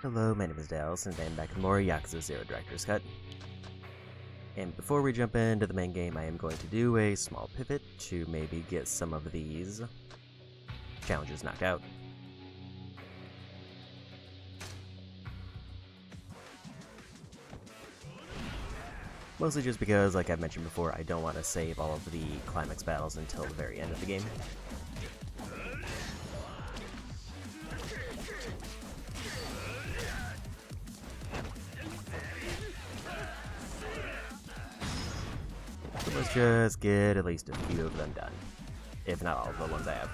Hello, my name is Dales, and I'm back with more Yakuza 0 Director's Cut. And before we jump into the main game, I am going to do a small pivot to maybe get some of these challenges knocked out. Mostly just because, like I've mentioned before, I don't want to save all of the climax battles until the very end of the game. So let's just get at least a few of them done, if not all of the ones I have.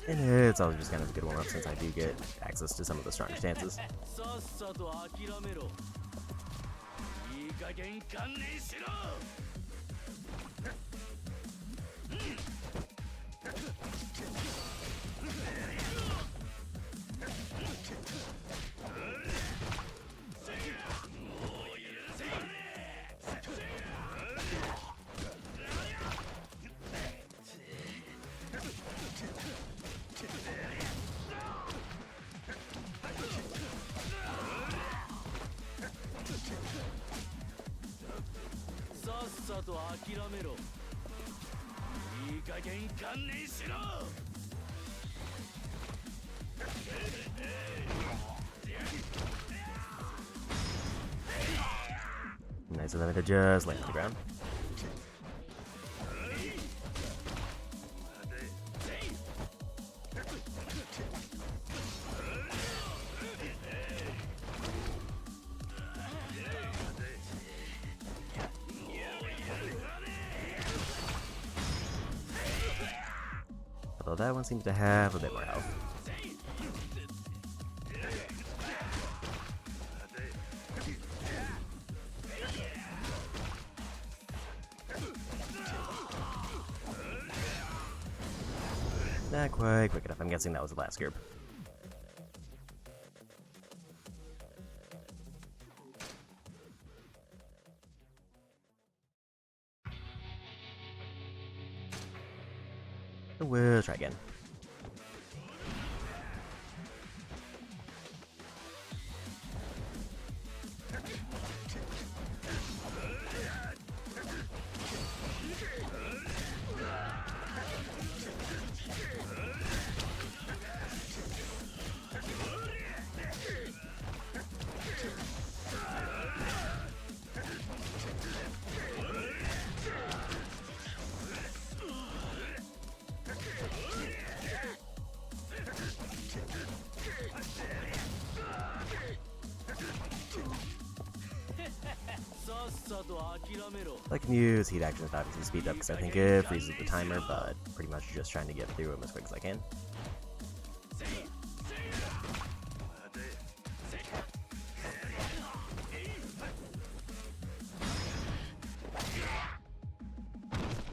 And it's always just kind of a good warm-up since I do get access to some of the stronger stances. Nice of them to just land on the ground. Although that one seems to have a bit more health. Not quite quick enough. I'm guessing that was the last group. We'll try again. I can use heat action to obviously speed up because I think it freezes the timer, but pretty much just trying to get through them as quick as I can.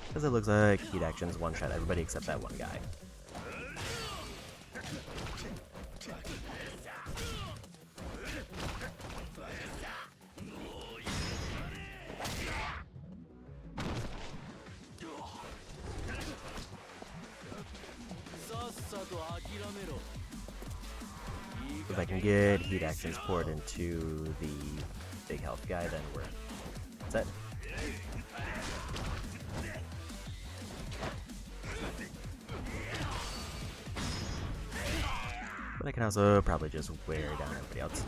Because it looks like heat actions one-shot everybody except that one guy. If I can get heat actions poured into the big health guy, then we're set. But I can also probably just wear down everybody else.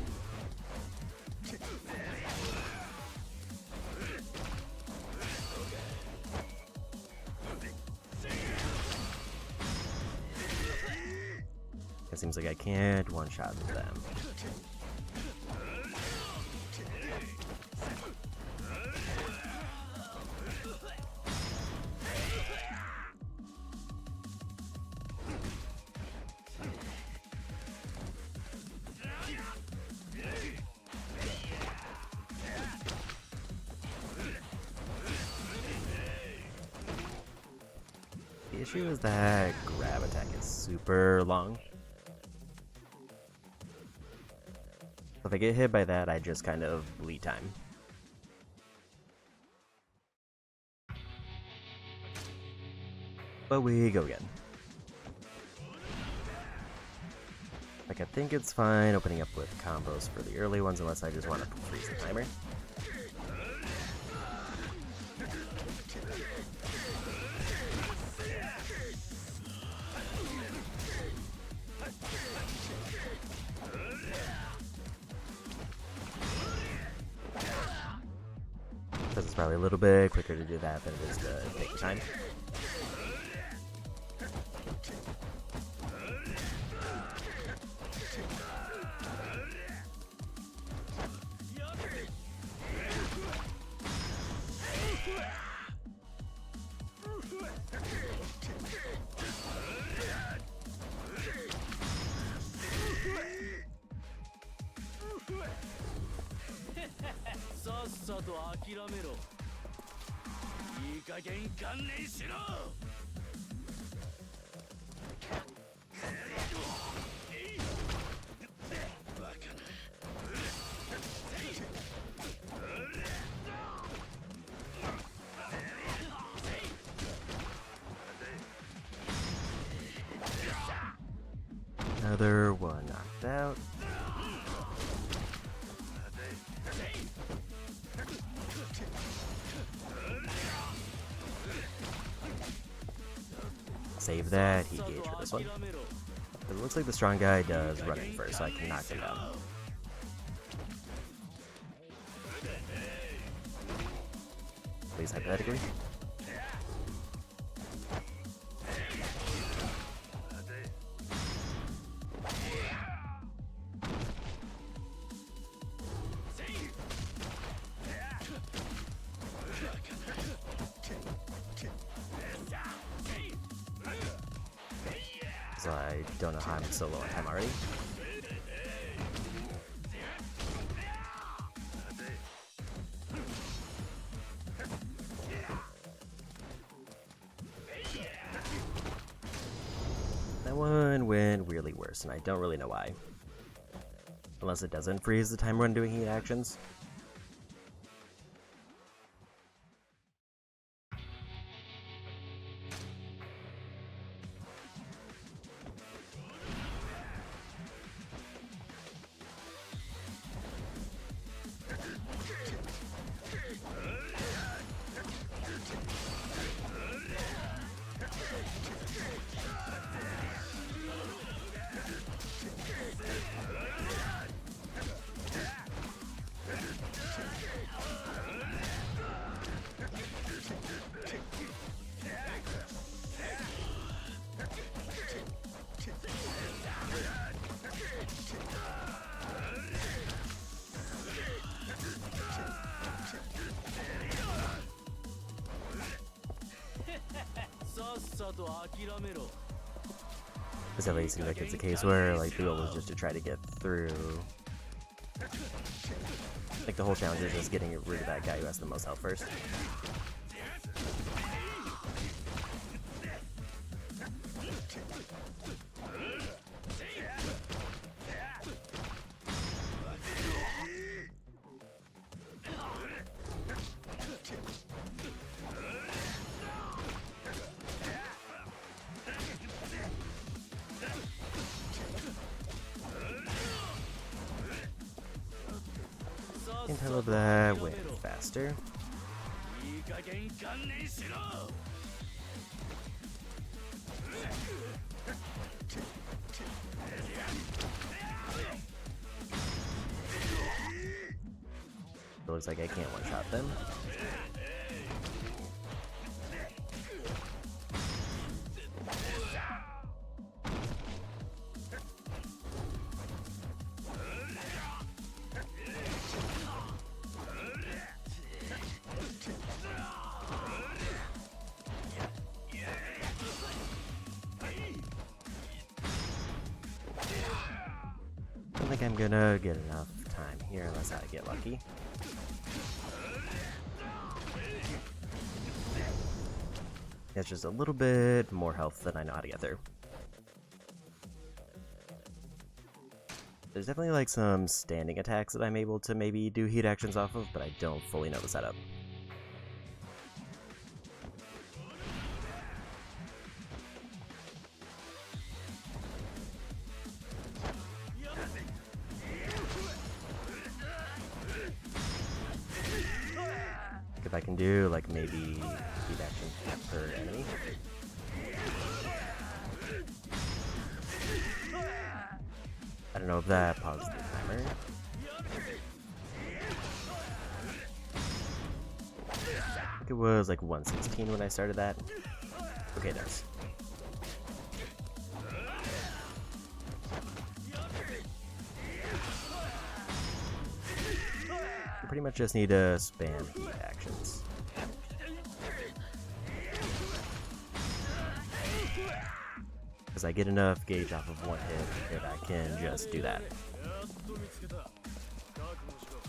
It seems like I can't one-shot them. The issue is that grab attack is super long, If I get hit by that, I just kind of bleed time. But we go again. Like, I think it's fine opening up with combos for the early ones unless I just want to freeze the timer. Because it's probably a little bit quicker to do that than it is to take the time. Another one knocked out. Save that, he gauge for this one. But it looks like the strong guy does run in first, so I can knock him down. At least hypothetically. So I don't know how I'm so low on time already. That one went weirdly worse, and I don't really know why. Unless it doesn't freeze the time when doing heat actions. This at least seems like it's a case where like the goal is just to try to get through. Like the whole challenge is just getting rid of that guy who has the most health first. Until that went faster. It looks like I can't one-shot them. I don't think I'm gonna get enough time here unless I get lucky. It's just a little bit more health than I know how to get through. There's definitely like some standing attacks that I'm able to maybe do heat actions off of, but I don't fully know the setup. If I can do like maybe heat action per enemy. I don't know if that paused the timer. I think it was like 1:16 when I started that. Okay, it does. You pretty much just need to spam heat actions. Because I get enough gauge off of one hit that I can just do that.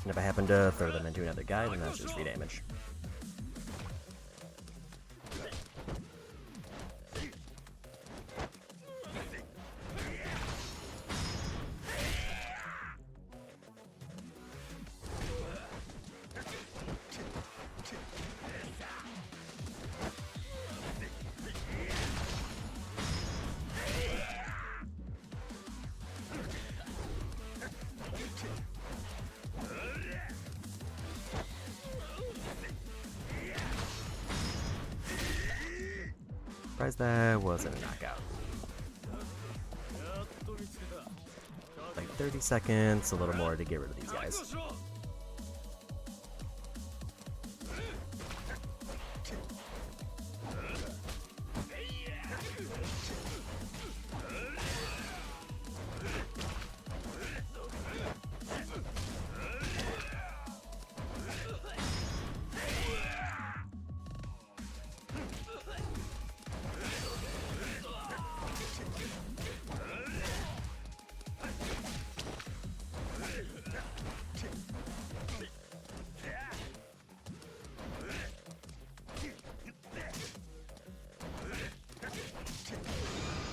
And if I happen to throw them into another guy, then that's just free damage. Surprised that wasn't a knockout. Like 30 seconds, a little more to get rid of these guys.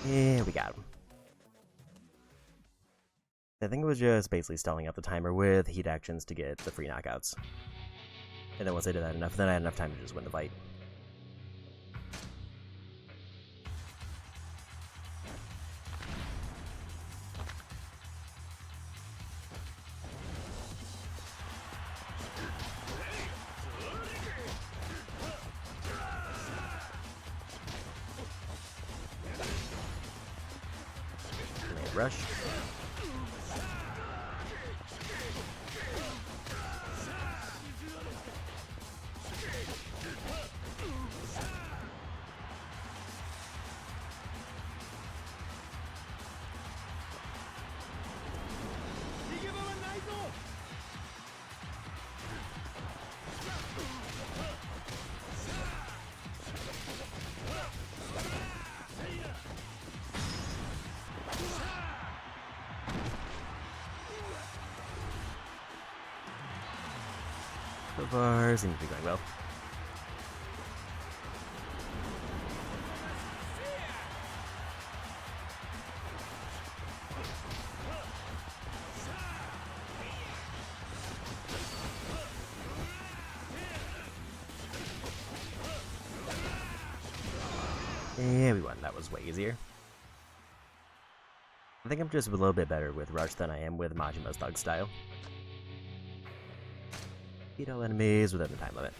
Yeah, we got him. I think it was just basically stalling out the timer with heat actions to get the free knockouts. And then once I did that enough, then I had enough time to just win the fight. Rush. So far, seems to be going well. Yeah, we won. That was way easier. I think I'm just a little bit better with Rush than I am with Majima's Thug style. Beat all enemies within the time limit.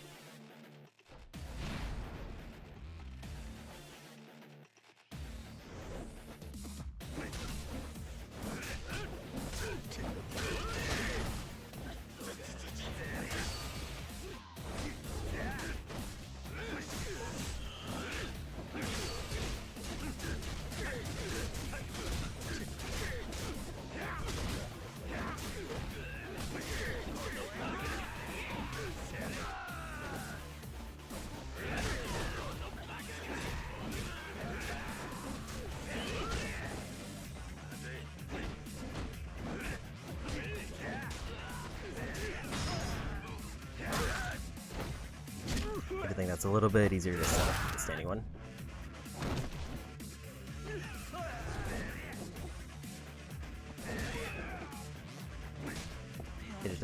I think that's a little bit easier to set up with the standing one.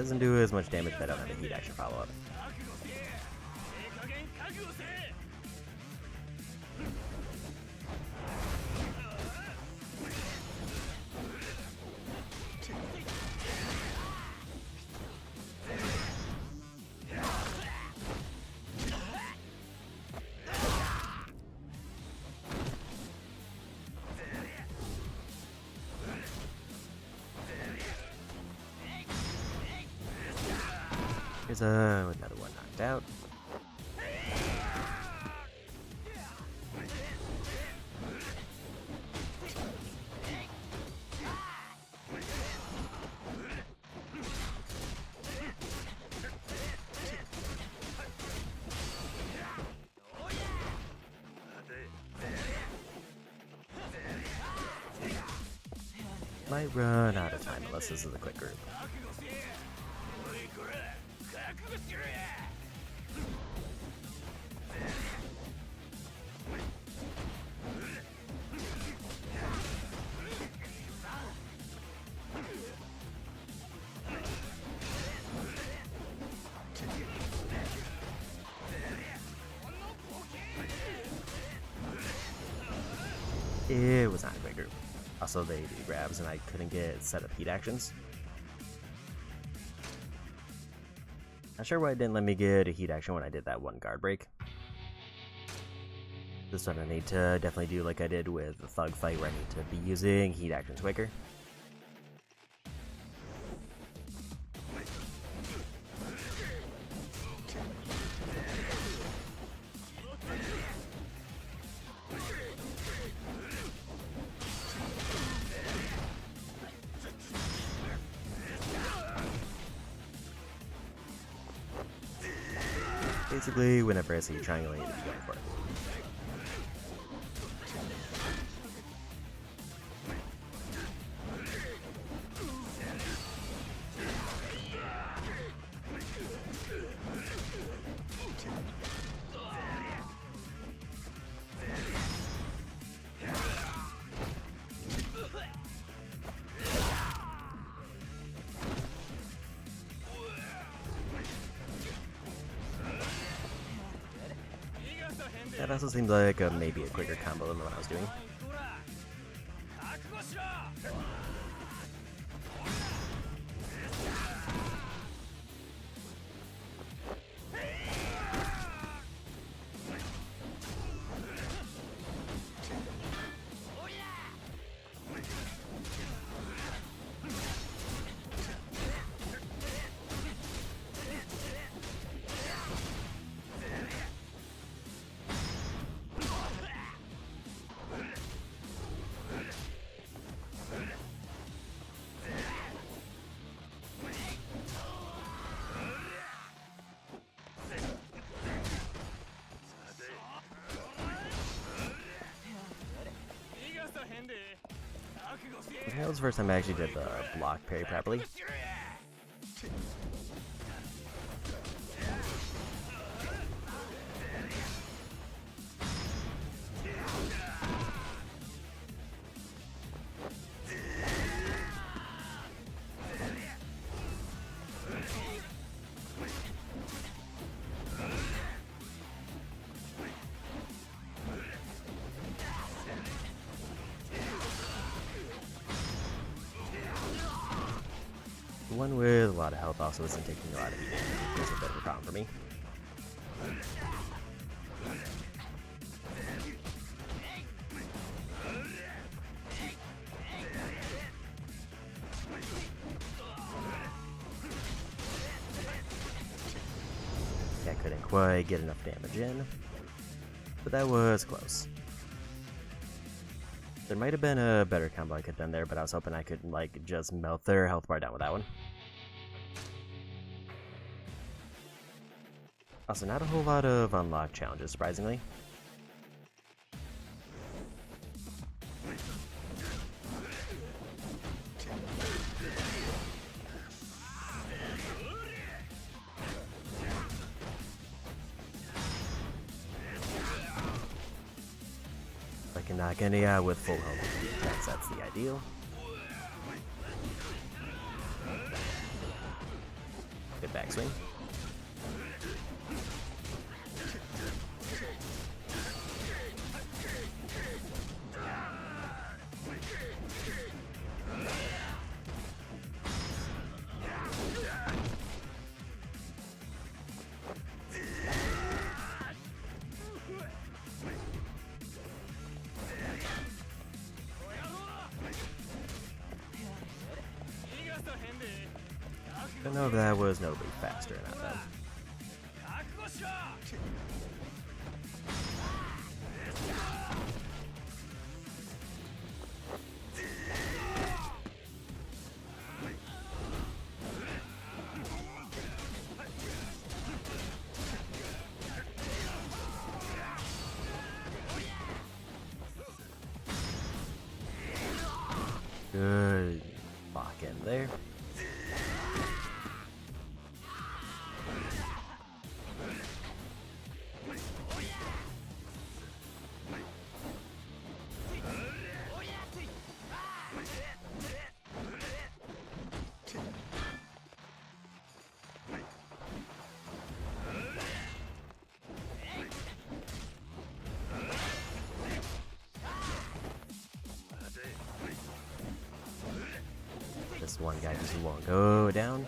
doesn't do as much damage, but I don't have a heat action follow-up. Here's another one knocked out. Might run out of time unless this is a quick group. It was not a quick group. Also, they do grabs, and I couldn't get set up heat actions. Not sure why it didn't let me get a heat action when I did that one guard break. This one I need to definitely do like I did with the thug fight, where I need to be using heat actions quicker. Basically, whenever I see you triangulate, you be going for it. That also seems like maybe a quicker combo than the one I was doing. That was the first time I actually did the block parry properly. The one with a lot of health also isn't taking a lot of heat. That's a bit of a problem for me. I couldn't quite get enough damage in, but that was close. There might have been a better combo I could have done there, but I was hoping I could like just melt their health bar down with that one. Also, not a whole lot of unlocked challenges, surprisingly. If I can knock any out with full health, that's the ideal. Good backswing. Don't know if that was notably faster or not, though. Good lock in there. This one guy just won't go down.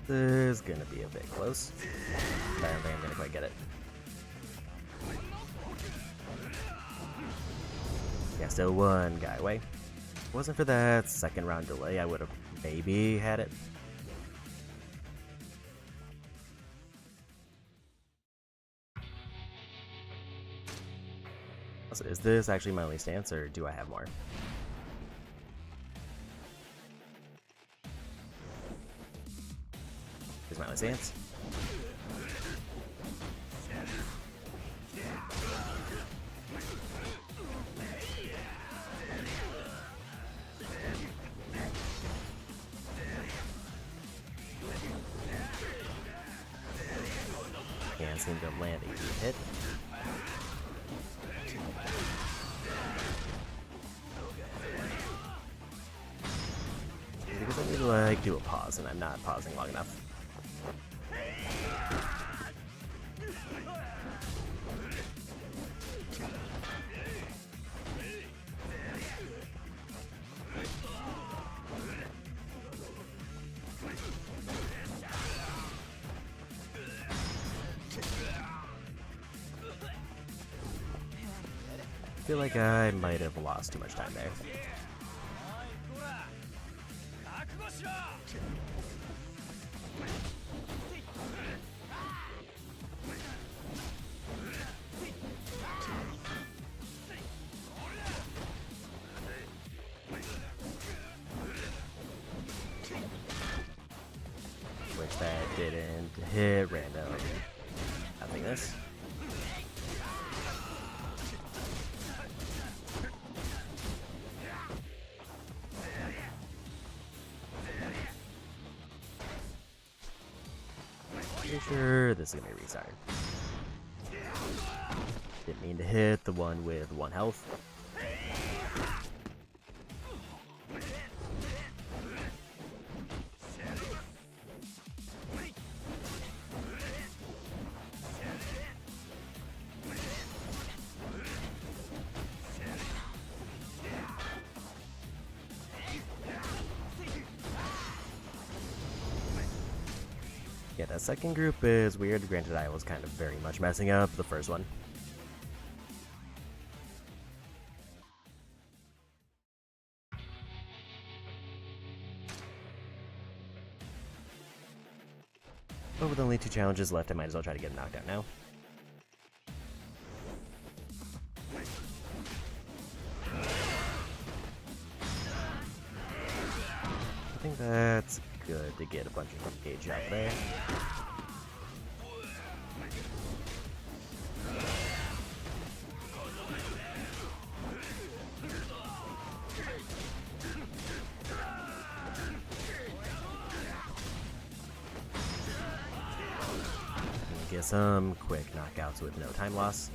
This is gonna be a bit close, but I don't think I'm gonna quite get it. Yeah, still one guy away. If it wasn't for that second round delay, I would have maybe had it. Also, is this actually my only stance, or do I have more? Here's my only stance. Can't seem to land a key hit. Because I need to like do a pause, and I'm not pausing long enough. I feel like I might have lost too much time there. Which that didn't hit random. Nothing this. Pretty sure this is gonna be restart. Didn't mean to hit the one with 1 health. Yeah, that second group is weird. Granted, I was kind of very much messing up the first one. But with only 2 challenges left, I might as well try to get a knockdown now. get a bunch of hit gauge out there. Get some quick knockouts with no time loss.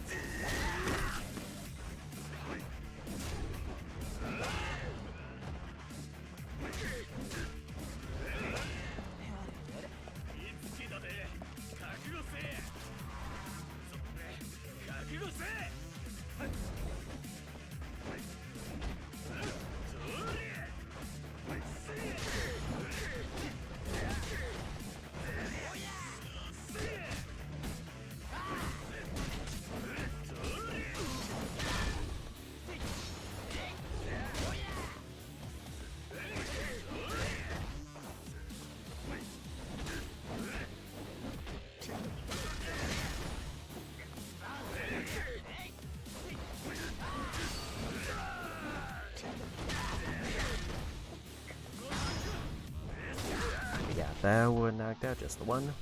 That one knocked out just the one.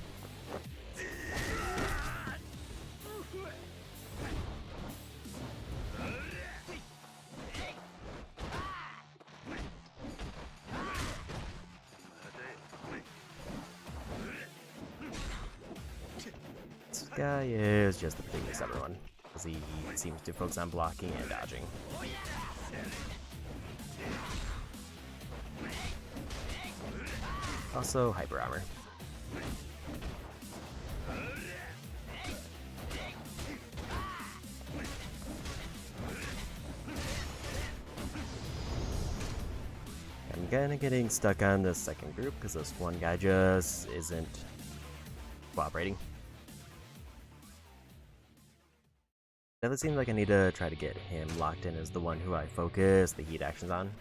This guy is just the biggest everyone, because he seems to focus on blocking and dodging. Also, hyper armor. I'm kinda getting stuck on the second group because this one guy just isn't cooperating. Now it seems like I need to try to get him locked in as the one who I focus the heat actions on.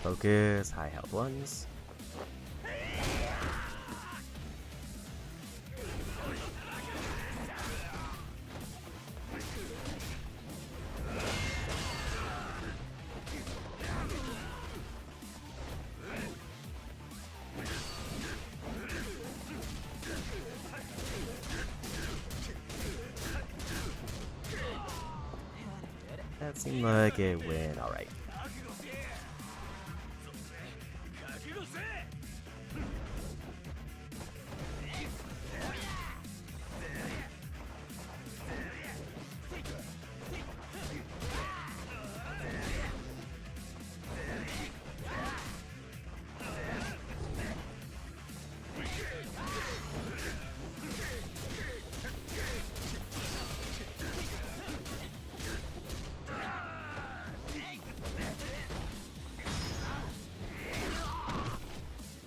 Focus, high health ones. That seemed like a win, alright.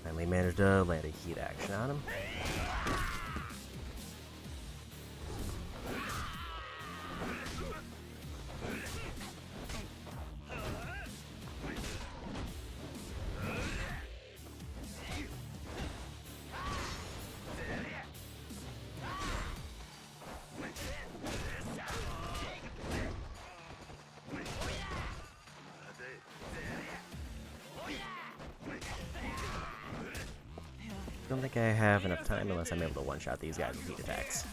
Finally managed to land a heat action on him. I don't think I have enough time unless I'm able to one-shot these guys with heat attacks.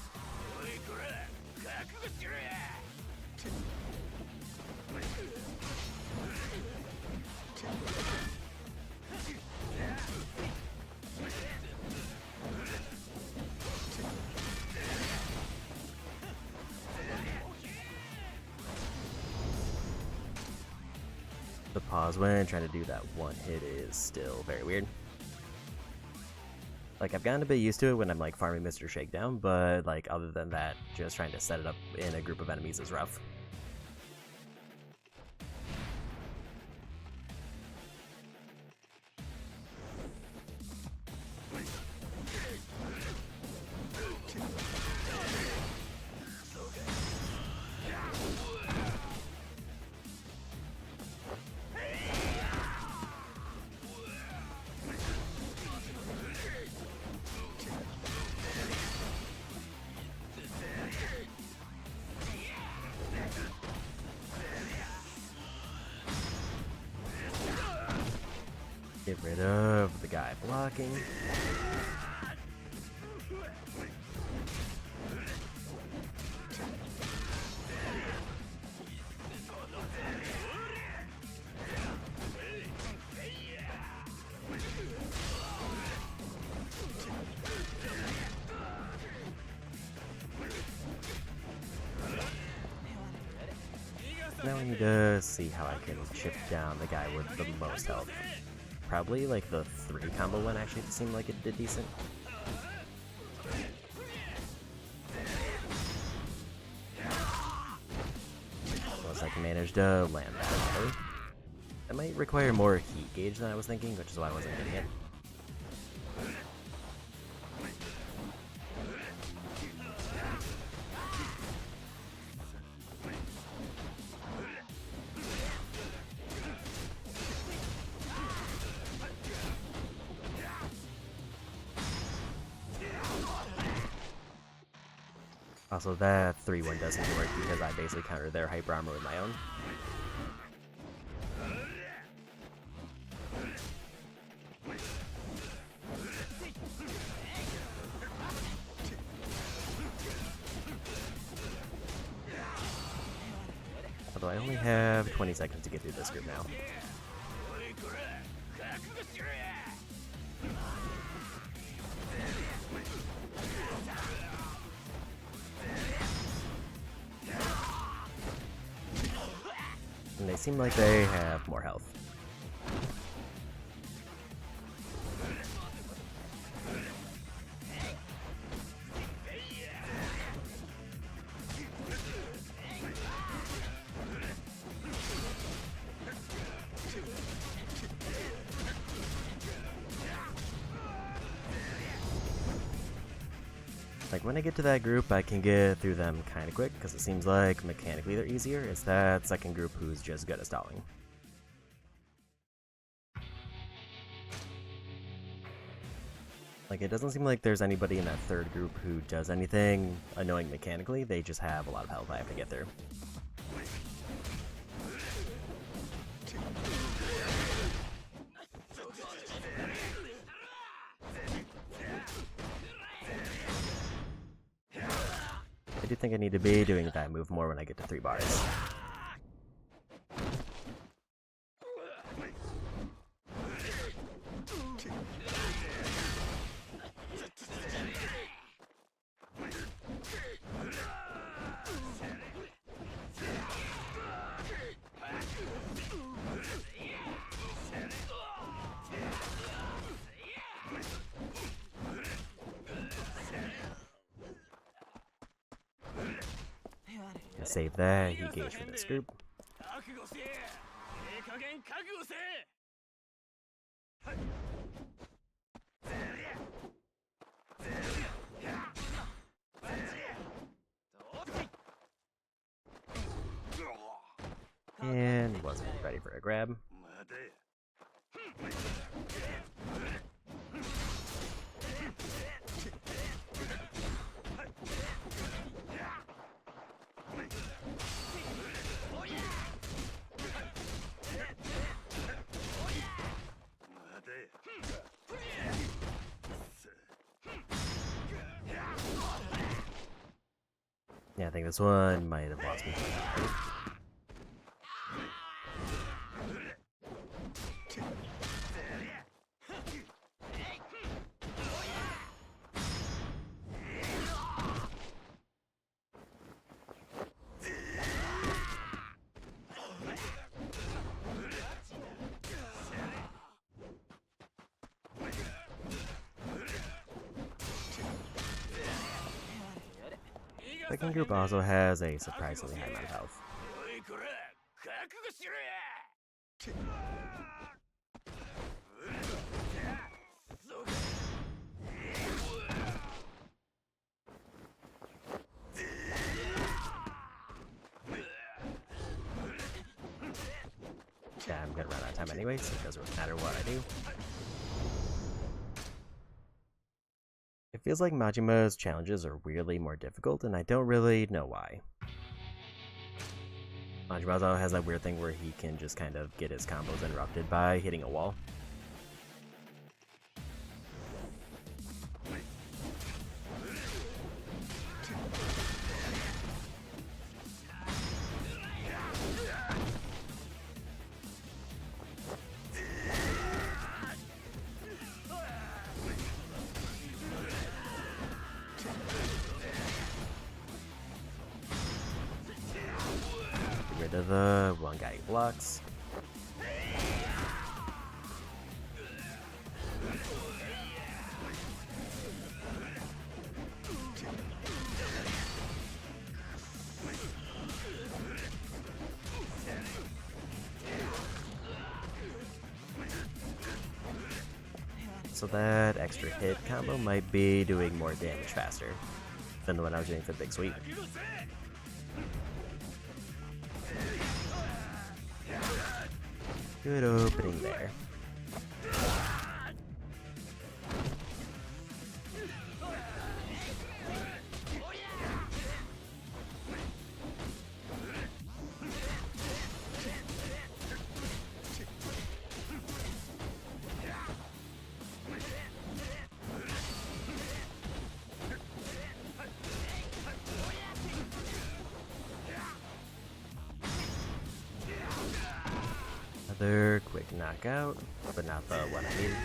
The pause when trying to do that one hit is still very weird. Like, I've gotten a bit used to it when I'm, like, farming Mr. Shakedown, but, like, other than that, just trying to set it up in a group of enemies is rough. Get rid of the guy blocking. Now we need to see how I can chip down the guy with the most health. Probably like the 3 combo one actually seemed like it did decent. Plus I can manage to land that better. That might require more heat gauge than I was thinking, which is why I wasn't getting it. Also, that 3-1 doesn't work because I basically countered their hyper armor with my own. Although I only have 20 seconds to get through this group now. And they seem like they have more health. Like, when I get to that group, I can get through them kind of quick, because it seems like mechanically they're easier. It's that second group who's just good at stalling. Like, it doesn't seem like there's anybody in that third group who does anything annoying mechanically. They just have a lot of health I have to get through. I do think I need to be doing that move more when I get to 3 bars. Save that heat gauge for this group. And wasn't ready for a grab. Yeah, I think this one might have lost me. Second group also has a surprisingly high amount of health. Yeah, I'm gonna run out of time anyway, so it doesn't matter what I do. It feels like Majima's challenges are weirdly more difficult, and I don't really know why. Majima has that weird thing where he can just kind of get his combos interrupted by hitting a wall. to the one guy who blocks. So that extra hit combo might be doing more damage faster than the one I was doing for the big sweep. Good opening there. Another quick knockout, but not the one I needed.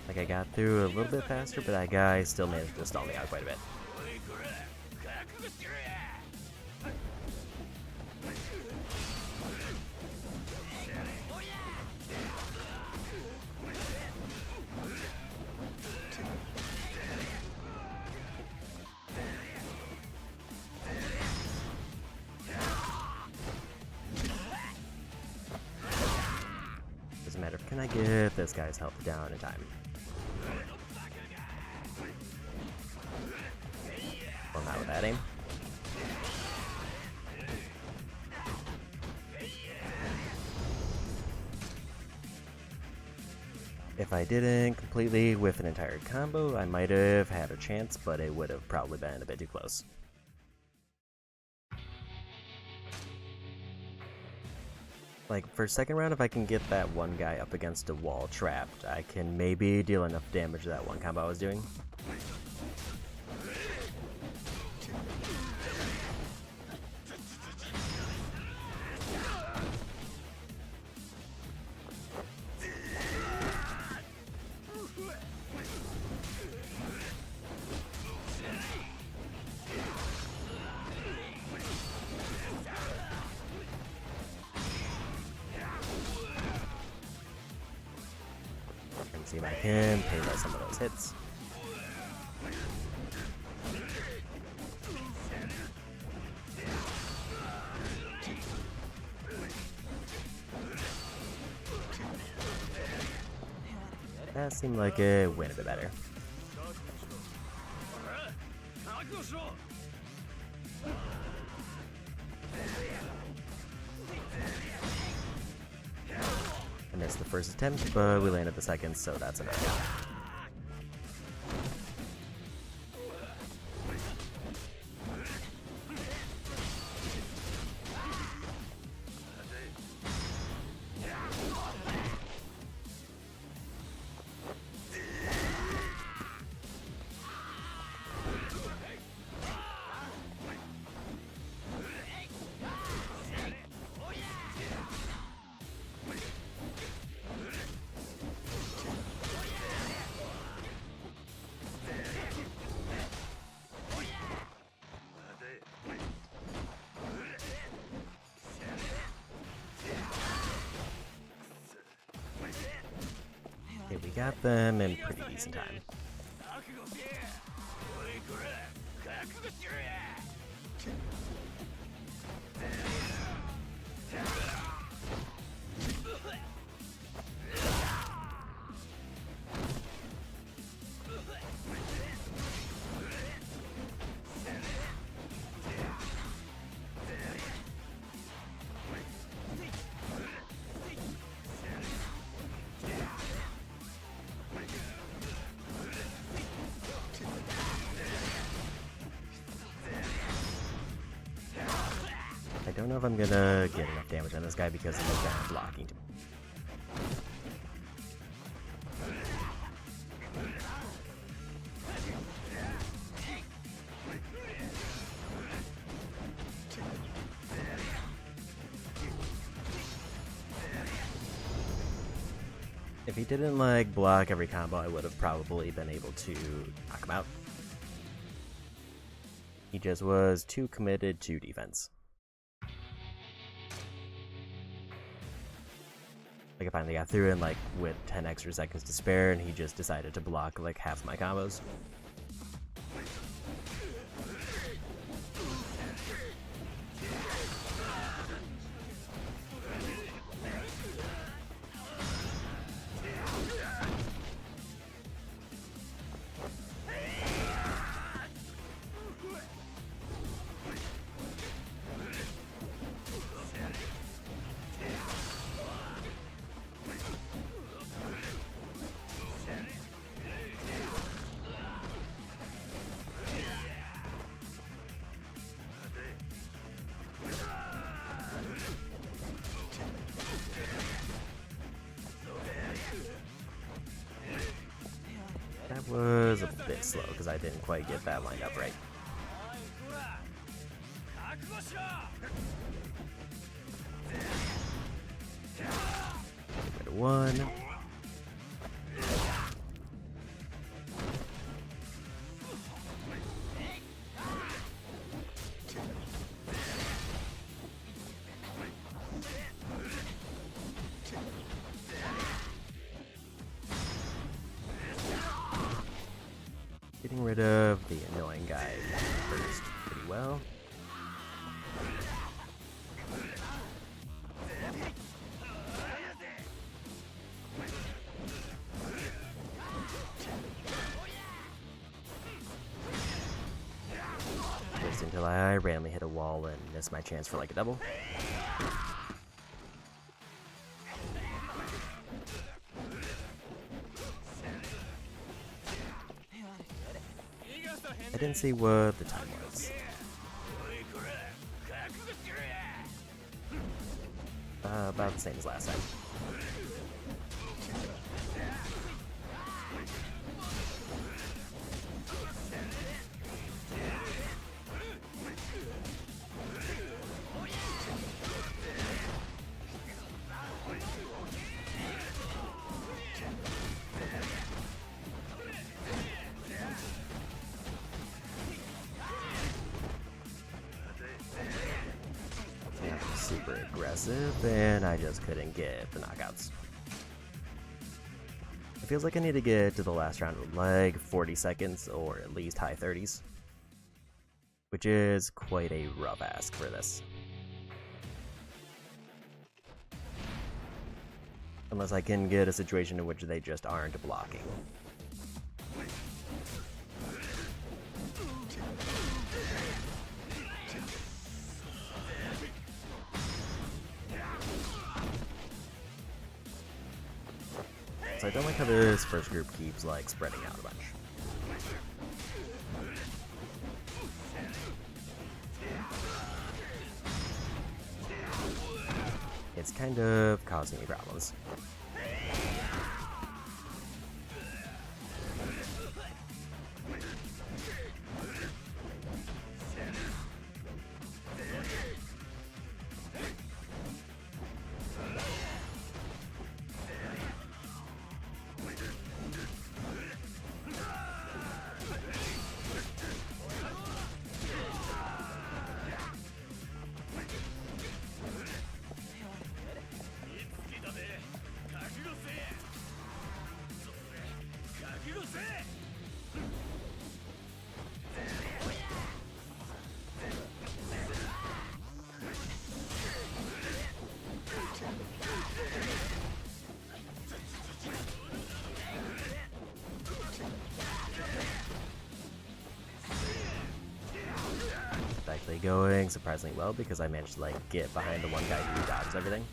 Like I got through a little bit faster, but that guy still managed to stall me out quite a bit. Doesn't matter. Can I get this guy's health down in time? Well, not with that aim. If I didn't completely whiff an entire combo, I might have had a chance, but it would have probably been a bit too close. Like, for second round, if I can get that one guy up against a wall trapped, I can maybe deal enough damage to that one combo I was doing. See if I can pay by some of those hits. That seemed like it went a bit better. I missed the first attempt, but we landed the second, so that's enough. Okay, we got them in pretty decent time. I don't know if I'm gonna get enough damage on this guy because of the guy blocking. If he didn't like block every combo, I would have probably been able to knock him out. He just was too committed to defense. Like, I finally got through and, like, with 10 extra seconds to spare, and he just decided to block, like, half my combos. That was a bit slow because I didn't quite get that lined up right. Get rid of one. Getting rid of the annoying guy first pretty well. Just until I randomly hit a wall and miss my chance for like a double. I didn't see what the time was. About the same as last time. Super aggressive, and I just couldn't get the knockouts. It feels like I need to get to the last round with like 40 seconds or at least high 30s, which is quite a rough ask for this. Unless I can get a situation in which they just aren't blocking. So I don't like how this first group keeps like spreading out a bunch. It's kind of causing me problems. Actually going surprisingly well because I managed to like get behind the one guy who dodges everything.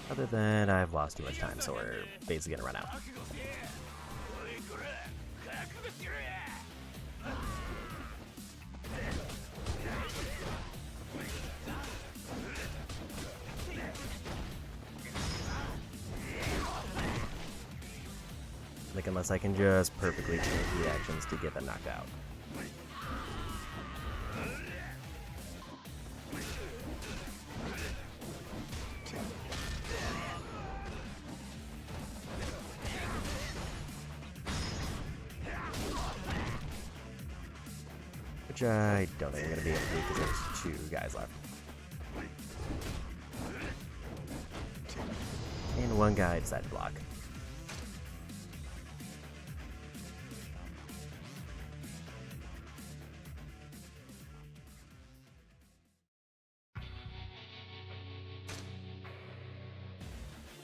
Other than I've lost too much time, so we're basically gonna run out. automatic unless I can just perfectly chain heat actions to get them knocked out. Which I don't think I'm going to be able to do because there's 2 guys left. And 1 guy decided to block.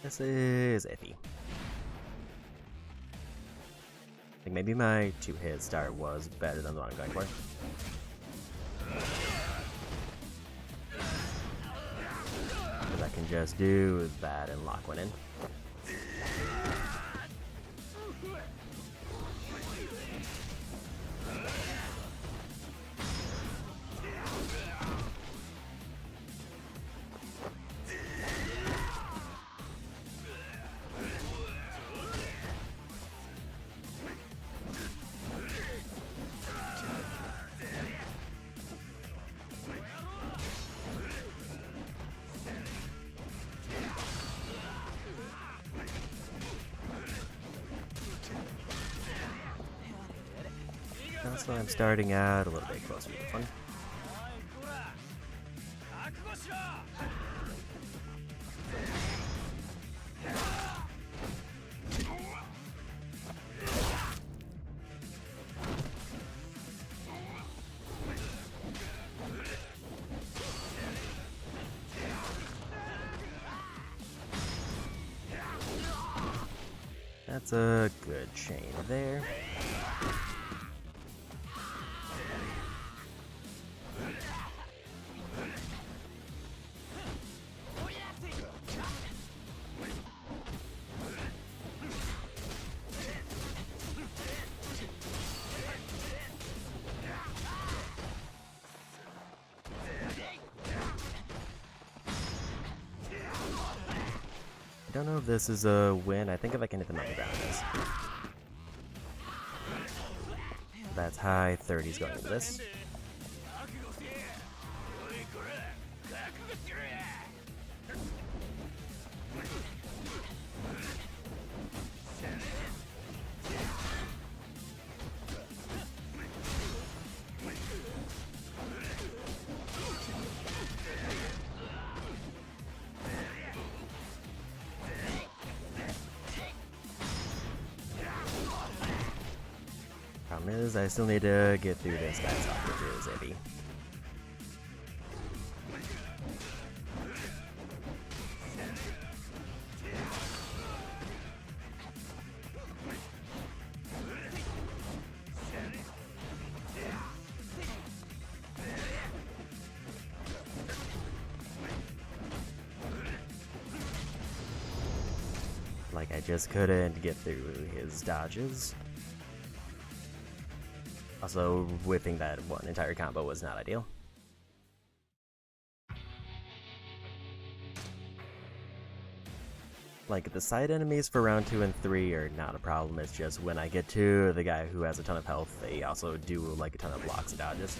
This is iffy. I think maybe my 2-hit start was better than the one I'm going for. Because I can just do that and lock one in. So I'm starting out a little bit closer to the fun. That's a good chain there. I don't know if this is a win. I think if I can hit them on the ground, it is. That's high 30s going into this. Problem is, I still need to get through this guy's off, which is iffy. Like, I just couldn't get through his dodges. Also, whipping that one entire combo was not ideal. Like, the side enemies for round 2 and 3 are not a problem. It's just when I get to the guy who has a ton of health, they also do like a ton of blocks and dodges.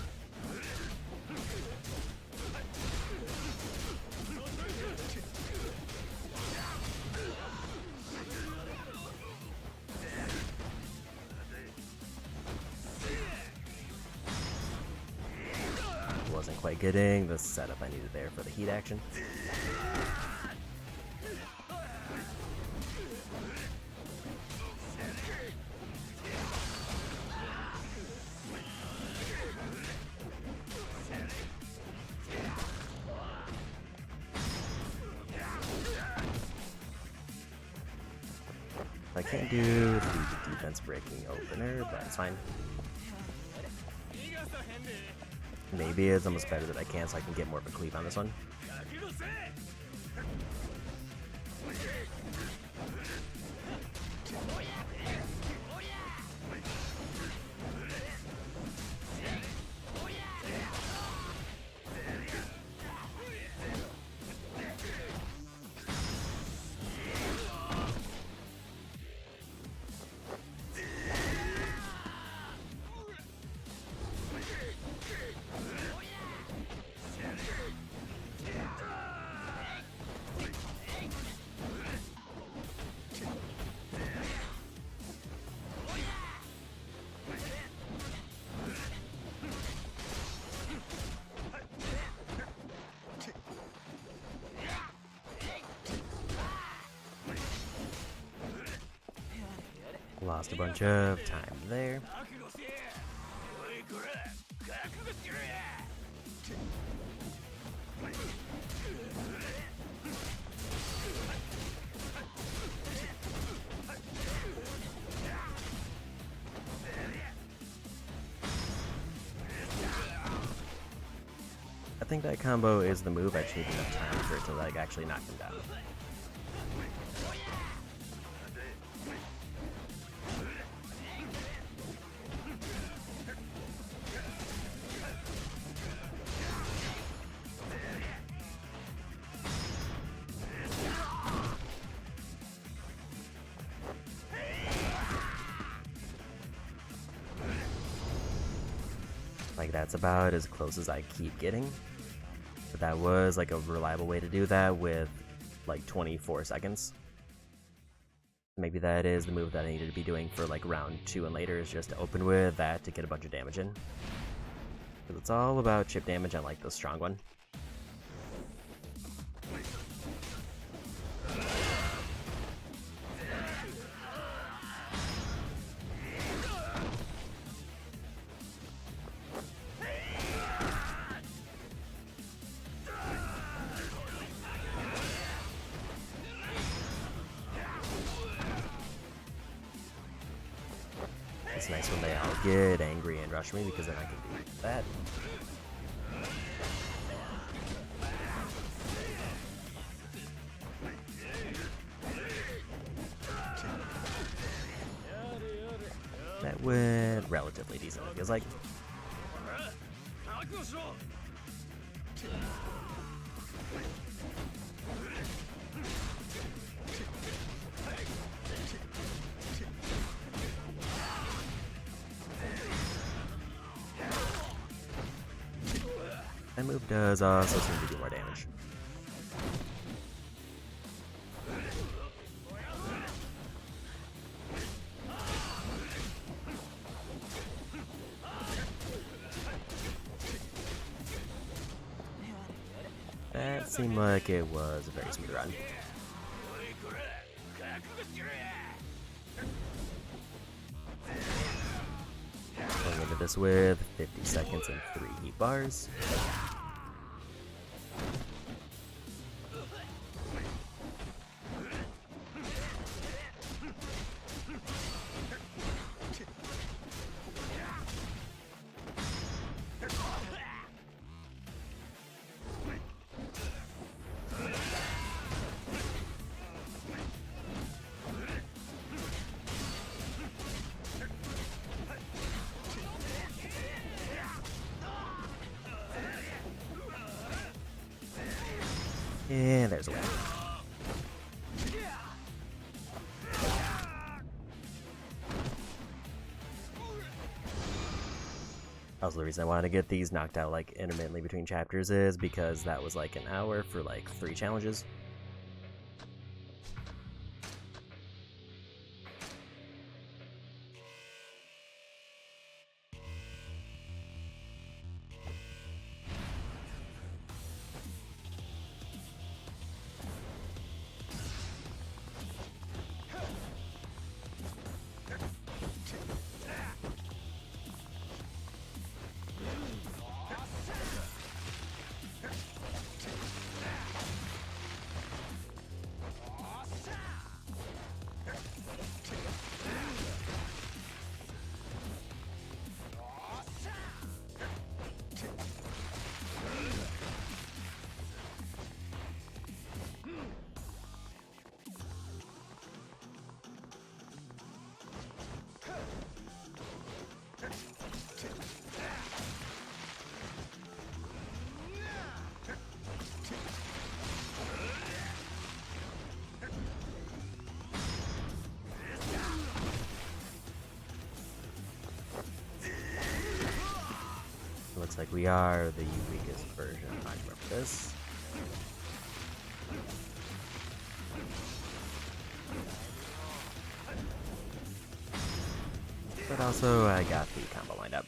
Wasn't quite getting the setup I needed there for the heat action. I can't do the defense breaking opener, but it's fine. Maybe it's almost better that I can, so I can get more of a cleave on this one. Lost a bunch of time there. I think that combo is the move. I just need enough time for it to like actually knock him down. Like, that's about as close as I keep getting. But that was like a reliable way to do that with like 24 seconds. Maybe that is the move that I needed to be doing for like round 2 and later, is just to open with that to get a bunch of damage in. Because it's all about chip damage on like the strong one. It's nice when they all get angry and rush me, because then I can do that. That went relatively decent, it feels like. That move does also seem to do more damage. That seemed like it was a very smooth run. Going into this with 50 seconds and 3 heat bars. And there's a win. Also, the reason I wanted to get these knocked out like intermittently between chapters is because that was like an hour for like 3 challenges. Looks like we are the weakest version. I remember this. But also, I got the combo lined up.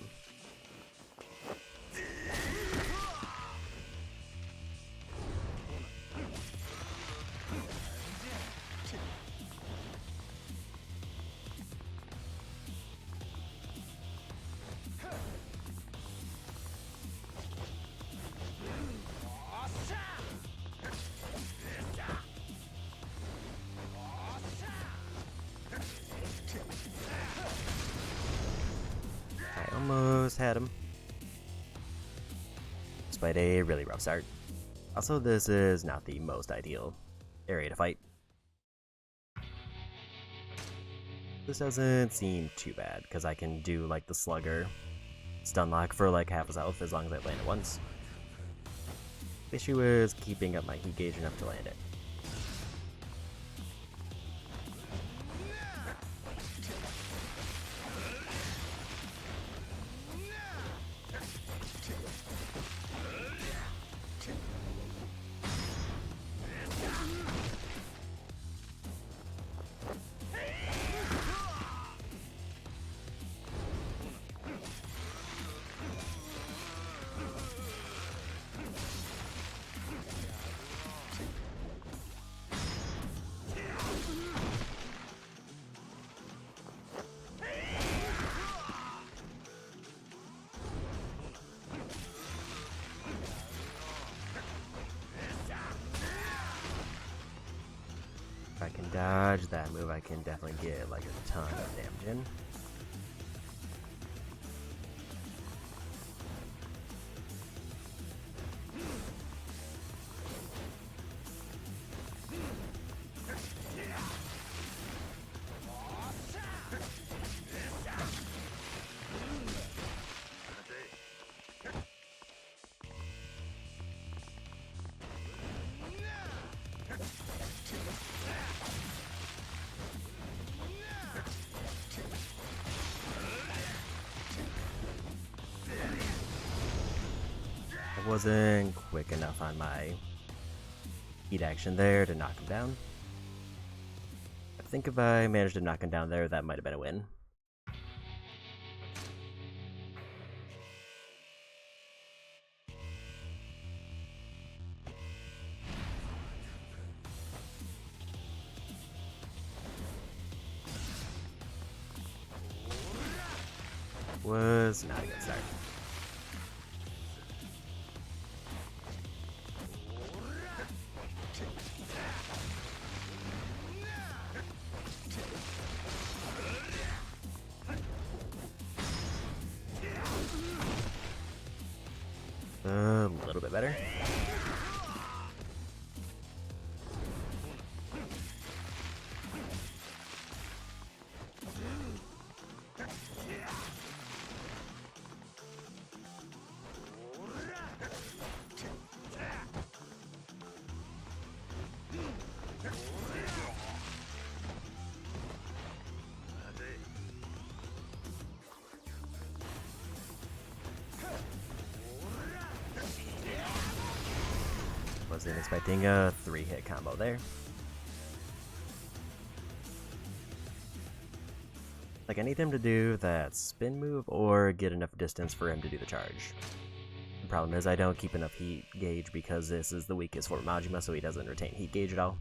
had him. Despite a really rough start. Also, this is not the most ideal area to fight. This doesn't seem too bad, because I can do like the slugger stun lock for like half his health as long as I land it once. The issue is keeping up my heat gauge enough to land it. If I can dodge that move, I can definitely get like a ton of damage in. I wasn't quick enough on my heat action there to knock him down. I think if I managed to knock him down there, that might have been a win. Was not a good start. A little bit better. Wasn't expecting a 3-hit combo there. Like, I need him to do that spin move or get enough distance for him to do the charge. The problem is I don't keep enough heat gauge because this is the weakest for Majima, so he doesn't retain heat gauge at all.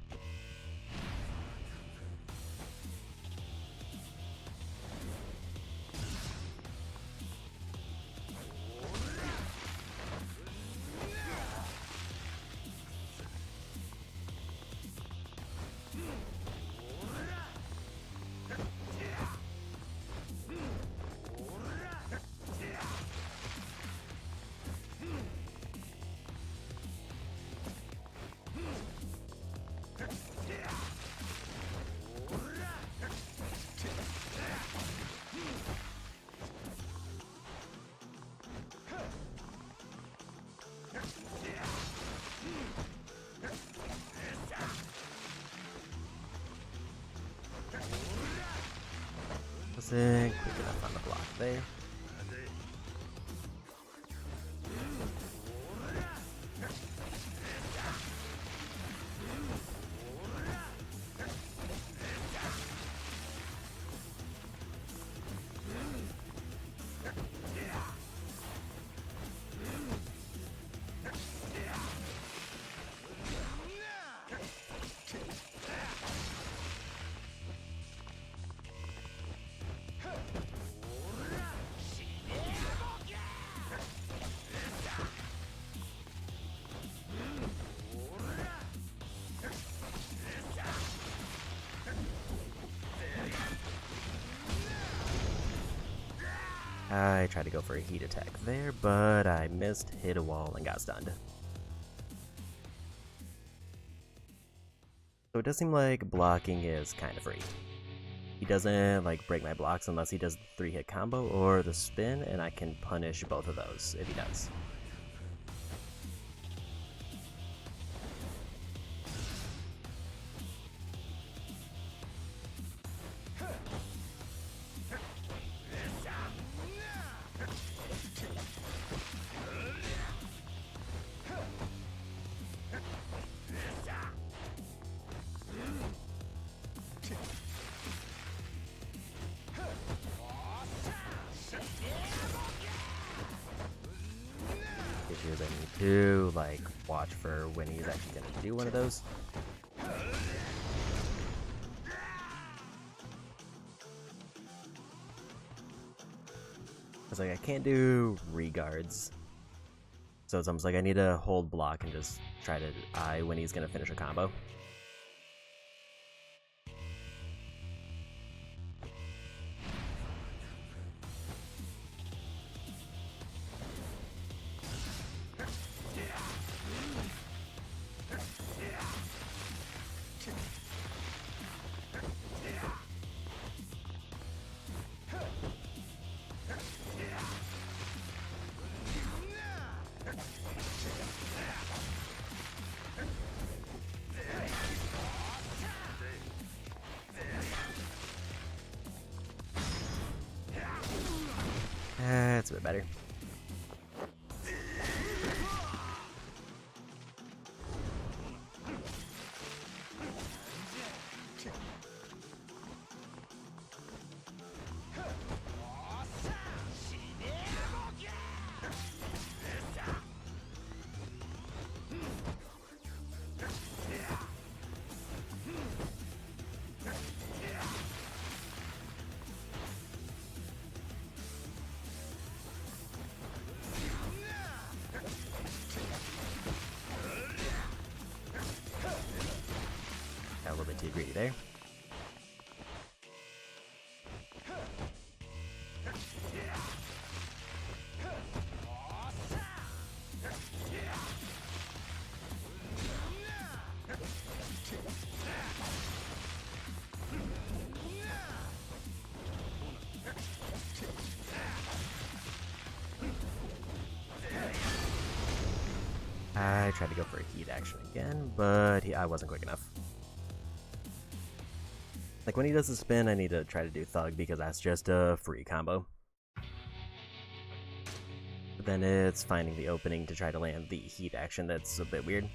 Wasn't quick enough on the block there. I tried to go for a heat attack there, but I missed, hit a wall, and got stunned. So it does seem like blocking is kind of free. He doesn't like break my blocks unless he does the 3-hit combo or the spin, and I can punish both of those if he does. Issues I need to like watch for when he's actually gonna do one of those. It's like I can't do regards, so it's almost like I need to hold block and just try to eye when he's gonna finish a combo. That's a bit better. A little bit too greedy there. I tried to go for a heat action again, but I wasn't quick enough. Like when he does the spin, I need to try to do Thug because that's just a free combo. But then it's finding the opening to try to land the heat action that's a bit weird.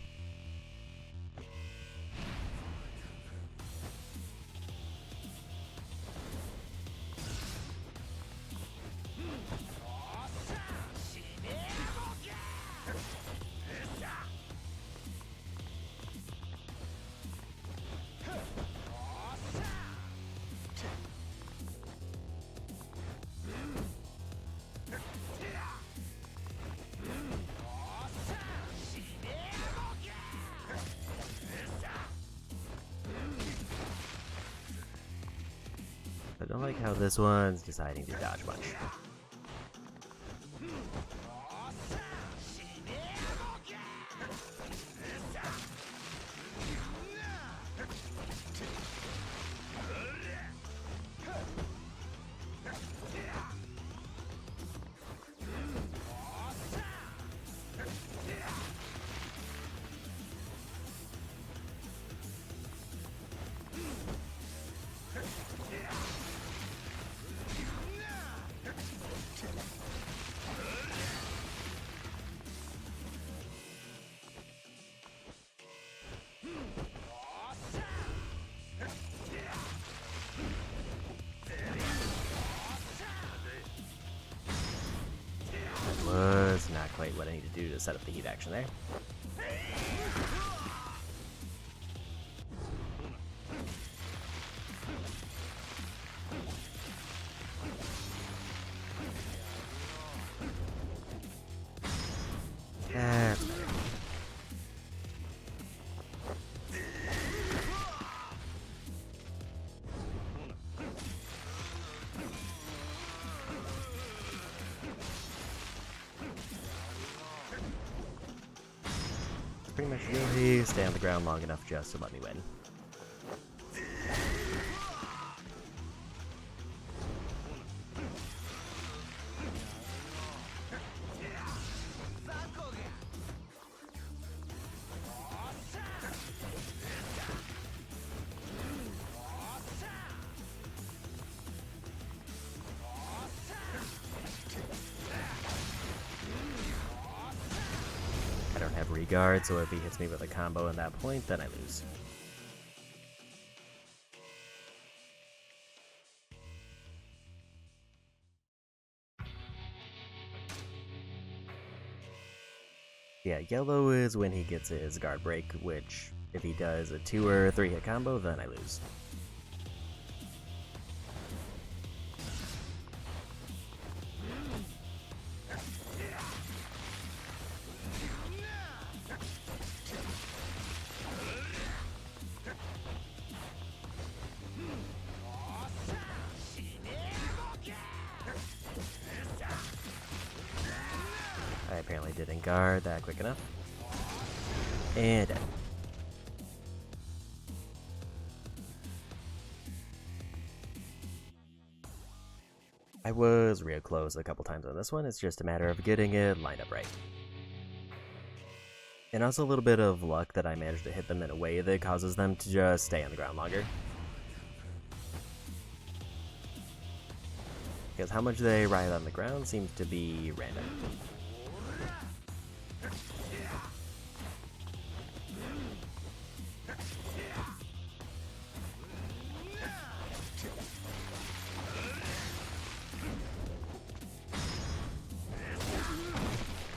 I don't like how this one's deciding to dodge much. Was not quite what I need to do to set up the heat action there. That's better. pretty much really stay on the ground long enough just to let me win. I don't have regard, so if he hits me with a combo at that point, then I lose. Yeah, yellow is when he gets his guard break, which, if he does a 2 or 3 hit combo, then I lose. I apparently didn't guard that quick enough. And dead. I was real close a couple times on this one, it's just a matter of getting it lined up right. And also a little bit of luck that I managed to hit them in a way that causes them to just stay on the ground longer. Because how much they ride on the ground seems to be random.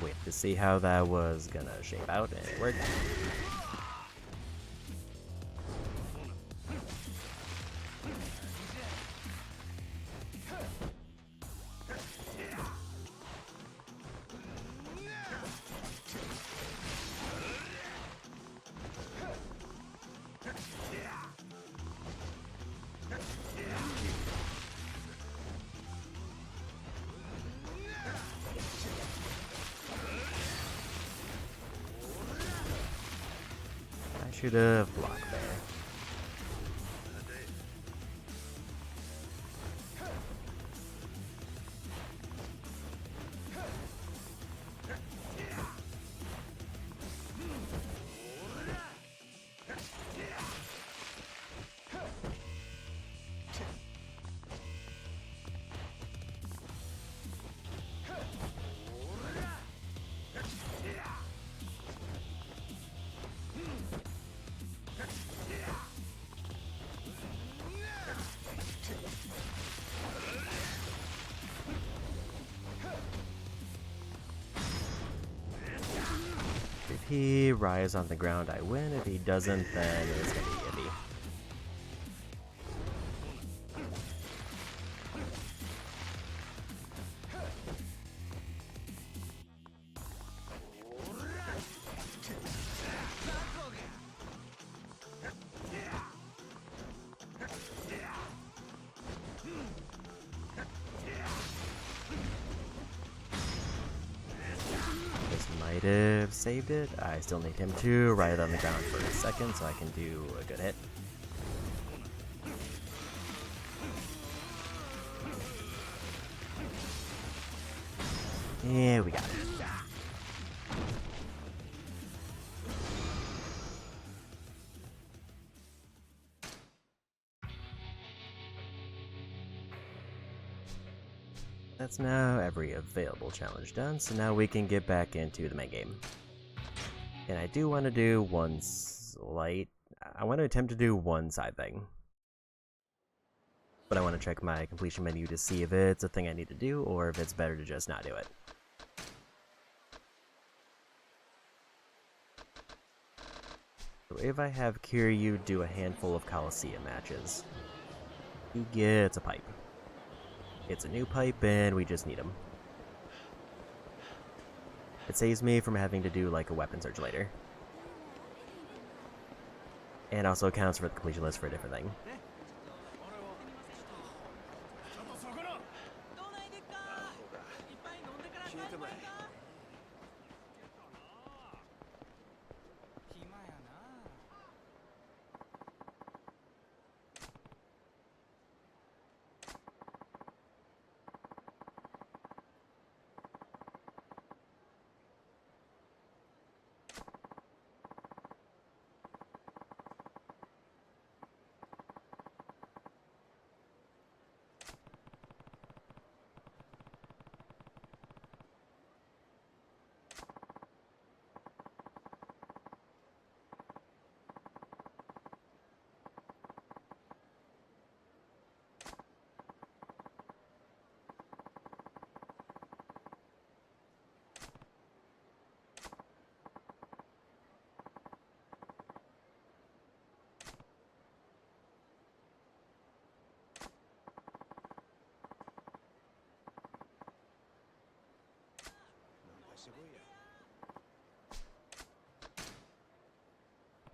Wait to see how that was gonna shape out, and it worked. I should have blocked there. If he rises on the ground, I win. If he doesn't, then it's gonna be iffy. Might have saved it. I still need him to ride on the ground for a second so I can do a good hit. Yeah, we got it. That's now every available challenge done, so now we can get back into the main game. And I do want to do one I want to attempt to do one side thing. But I want to check my completion menu to see if it's a thing I need to do, or if it's better to just not do it. So if I have Kiryu do a handful of Coliseum matches, he gets a pipe. It's a new pipe, and we just need him. It saves me from having to do like a weapon search later. And also accounts for the completion list for a different thing.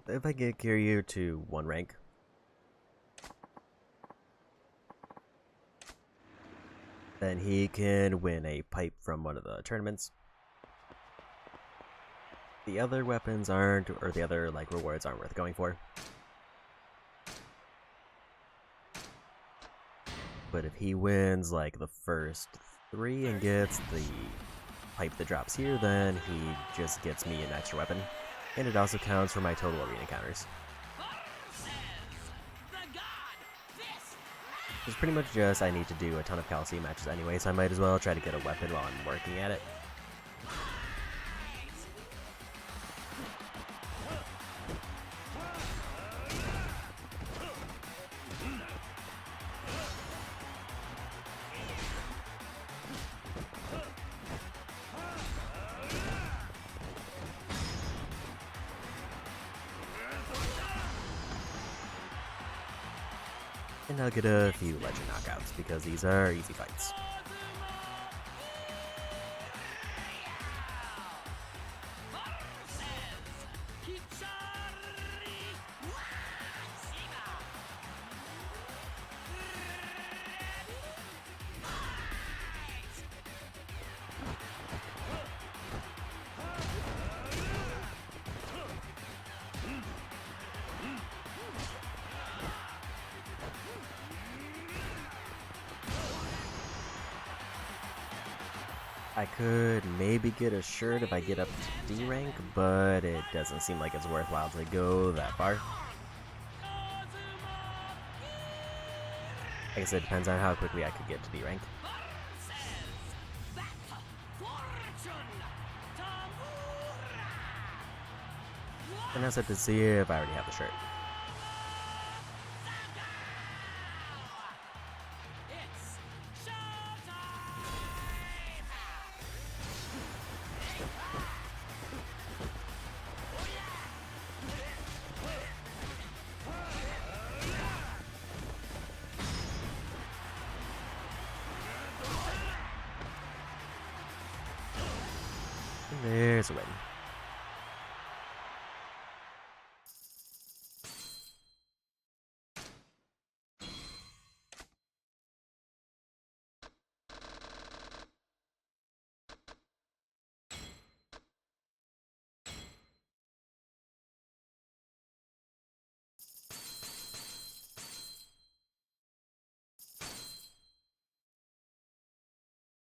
If I get Kiryu to 1 rank, then he can win a pipe from one of the tournaments. The other weapons aren't, or the other like rewards aren't worth going for. But if he wins like the first 3 and gets the pipe that drops here, then he just gets me an extra weapon. And it also counts for my total arena encounters. It's pretty much just I need to do a ton of Coliseum matches anyway, so I might as well try to get a weapon while I'm working at it. And I'll get a few legend knockouts, because these are easy fights. I could maybe get a shirt if I get up to D rank, but it doesn't seem like it's worthwhile to go that far. I guess it depends on how quickly I could get to D rank. And I just have to see if I already have the shirt. There's a win.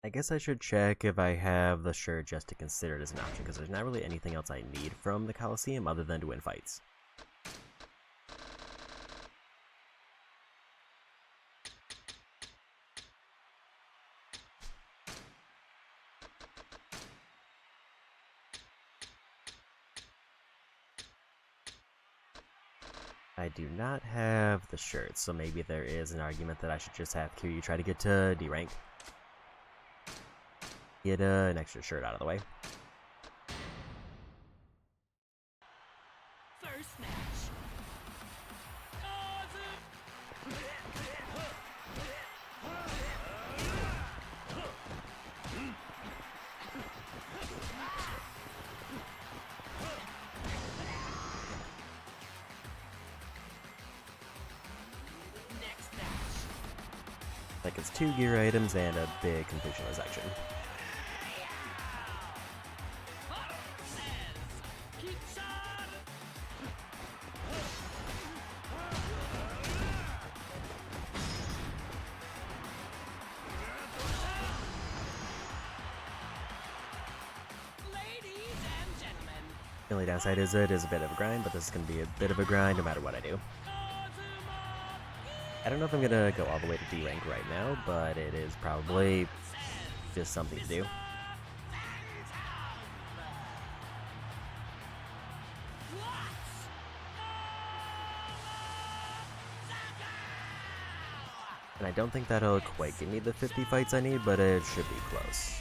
I guess I should check if I have the shirt just to consider it as an option, because there's not really anything else I need from the Coliseum other than to win fights. I do not have the shirt, so maybe there is an argument that I should just have Kiryu try to get to D rank. Get an extra shirt out of the way. First match. Next match. Like it's 2 gear items and a big completionless section. The only downside is it is a bit of a grind, but this is going to be a bit of a grind no matter what I do. I don't know if I'm going to go all the way to D rank right now, but it is probably just something to do. And I don't think that'll quite give me the 50 fights I need, but it should be close.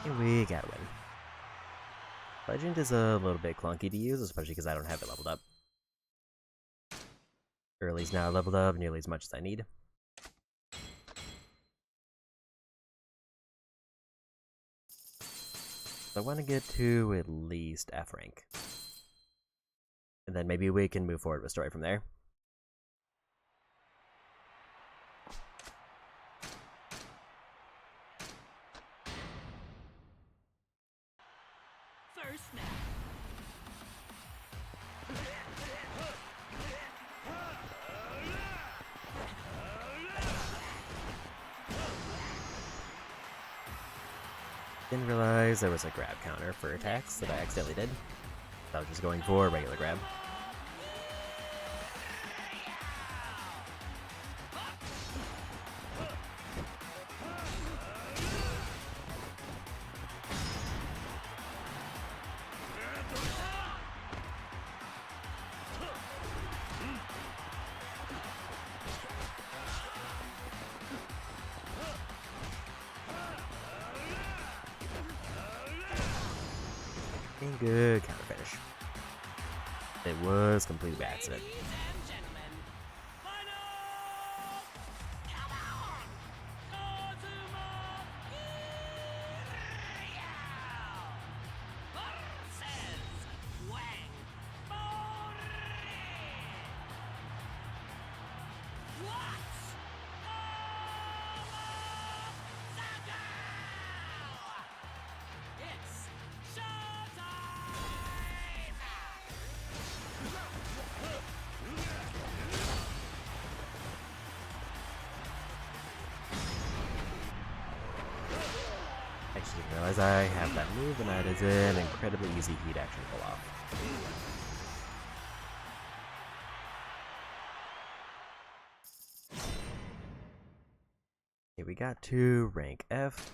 And we got a win. Legend is a little bit clunky to use, especially because I don't have it leveled up. Early's now leveled up nearly as much as I need. So I want to get to at least F rank. And then maybe we can move forward with story from there. Didn't realize there was a grab counter for attacks that I accidentally did. I was just going for a regular grab. And good counter finish. It was completely by accident. Actually didn't realize I have that move, and that is an incredibly easy heat action to pull off. Okay, we got to rank F.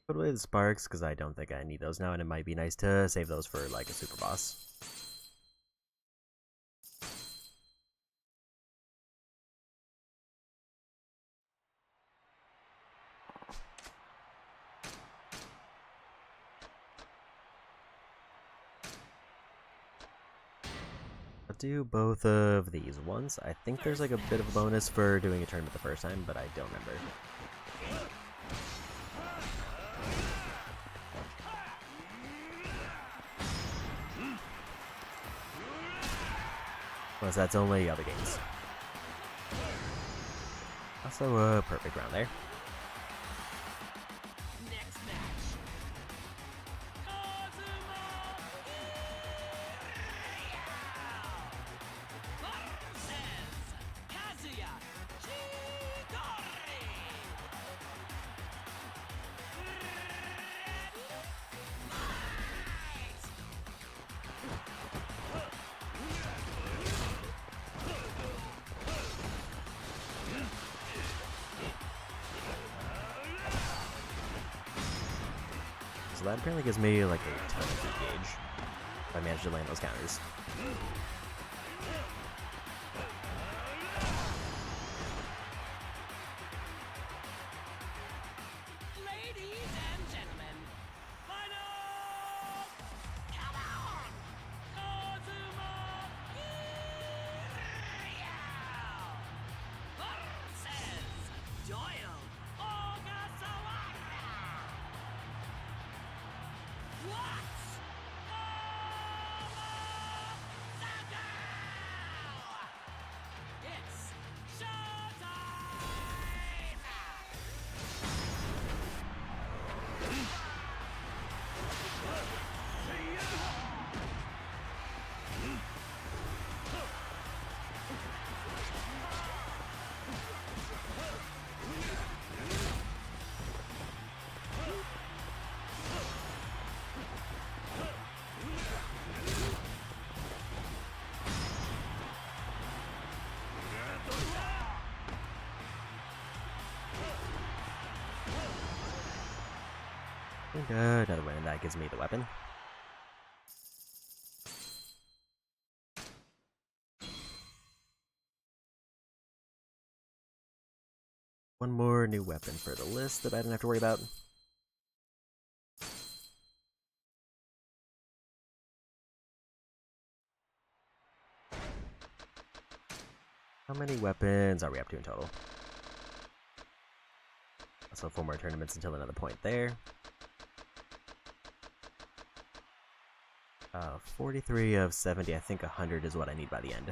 Put away the sparks, because I don't think I need those now, and it might be nice to save those for, like, a super boss. I'll do both of these once. I think there's, like, a bit of a bonus for doing a tournament the first time, but I don't remember. Plus, that's only other games. Also, a perfect round there. So that apparently gives me like a ton of food gauge if I manage to land those counters. And another win, and that gives me the weapon. One more new weapon for the list that I don't have to worry about. How many weapons are we up to in total? Also 4 more tournaments until another point there. 43 of 70, I think 100 is what I need by the end.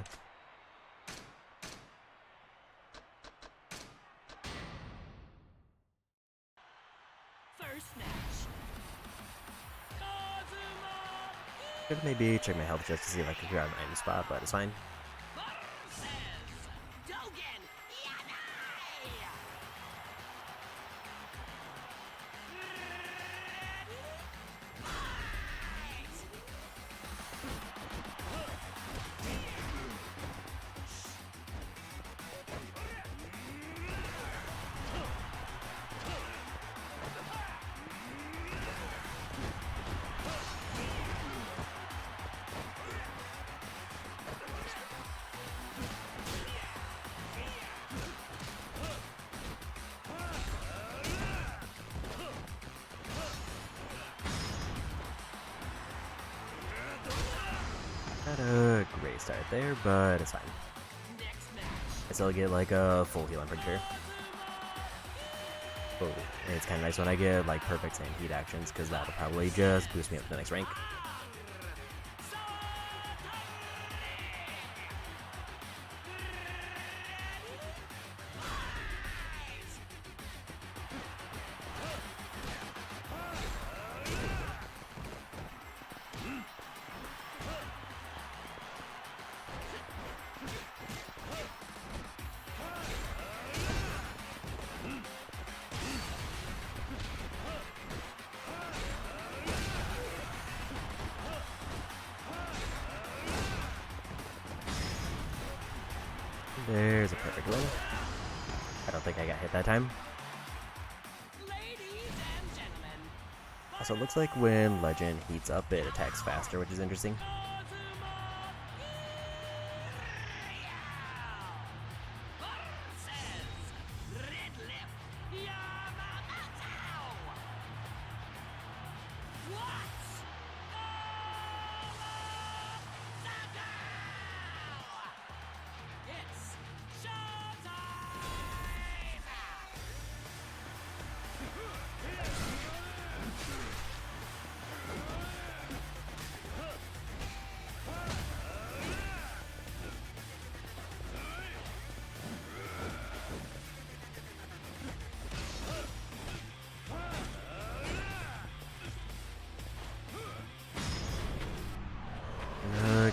First match. Could maybe check my health just to see if I can grab an item spot, but it's fine. Not a great start there, but it's fine. I still get like a full heal, I'm pretty sure. Oh, and it's kind of nice when I get like perfect and heat actions, because that'll probably just boost me up to the next rank. There's a perfect roll. I don't think I got hit that time. Also, it looks like when Legend heats up, it attacks faster, which is interesting.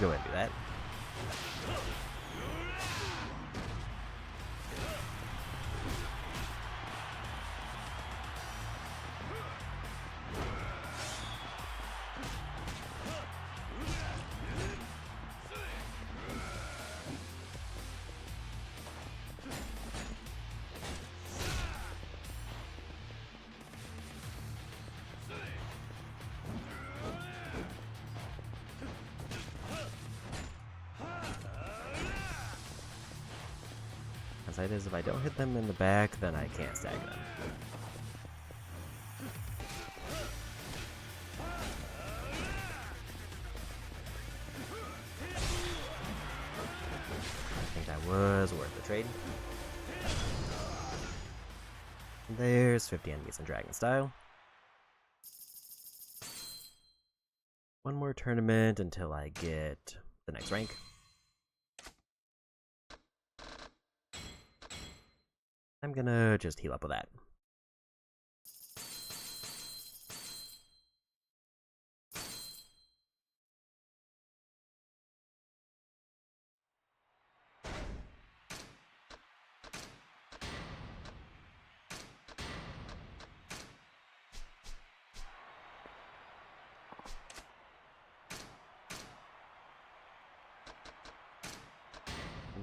Go ahead and do that. Downside is if I don't hit them in the back, then I can't stack them. I think that was worth the trade. There's 50 enemies in Dragon Style. One more tournament until I get the next rank. I'm gonna just heal up with that.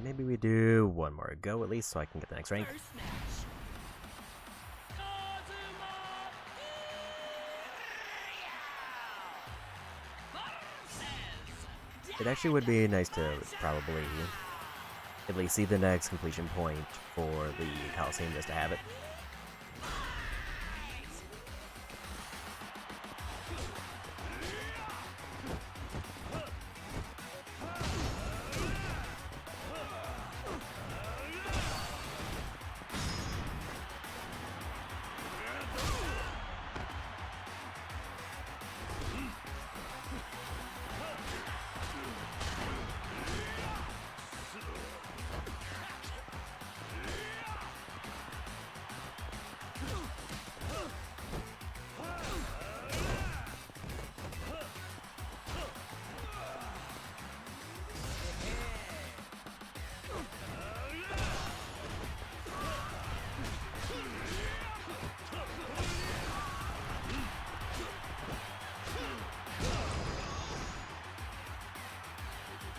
Maybe we do one more go at least so I can get the next rank. It actually would be nice to probably at least see the next completion point for the Coliseum just to have it.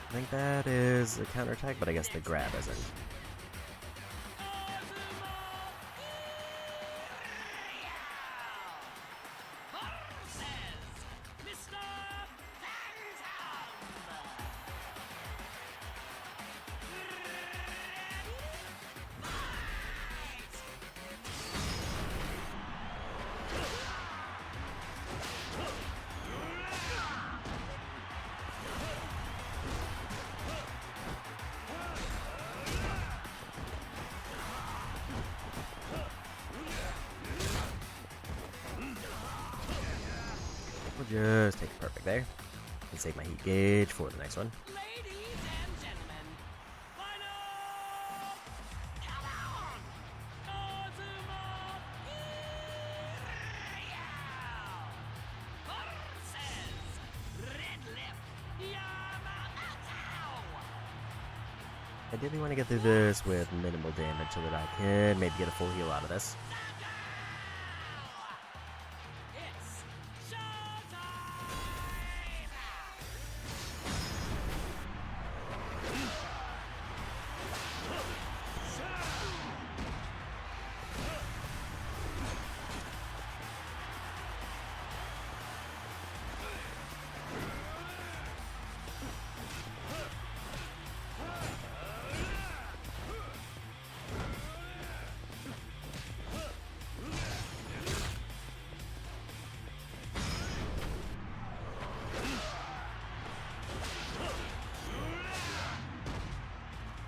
I think that is a counterattack, but I guess the grab isn't. We'll just take it perfect there and save my heat gauge for the next one. Ladies and gentlemen, final countdown! Kazuma versus Red Lip Yamamoto! I really want to get through this with minimal damage so that I can maybe get a full heal out of this.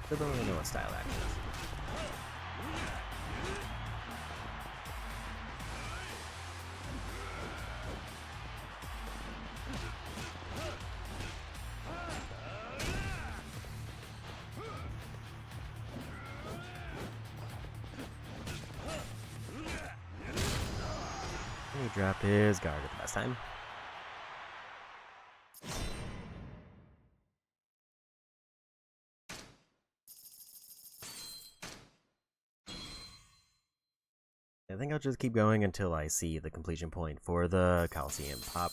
Still don't really know what style action is. And he dropped his guard at the best time. I think I'll just keep going until I see the completion point for the Coliseum pop.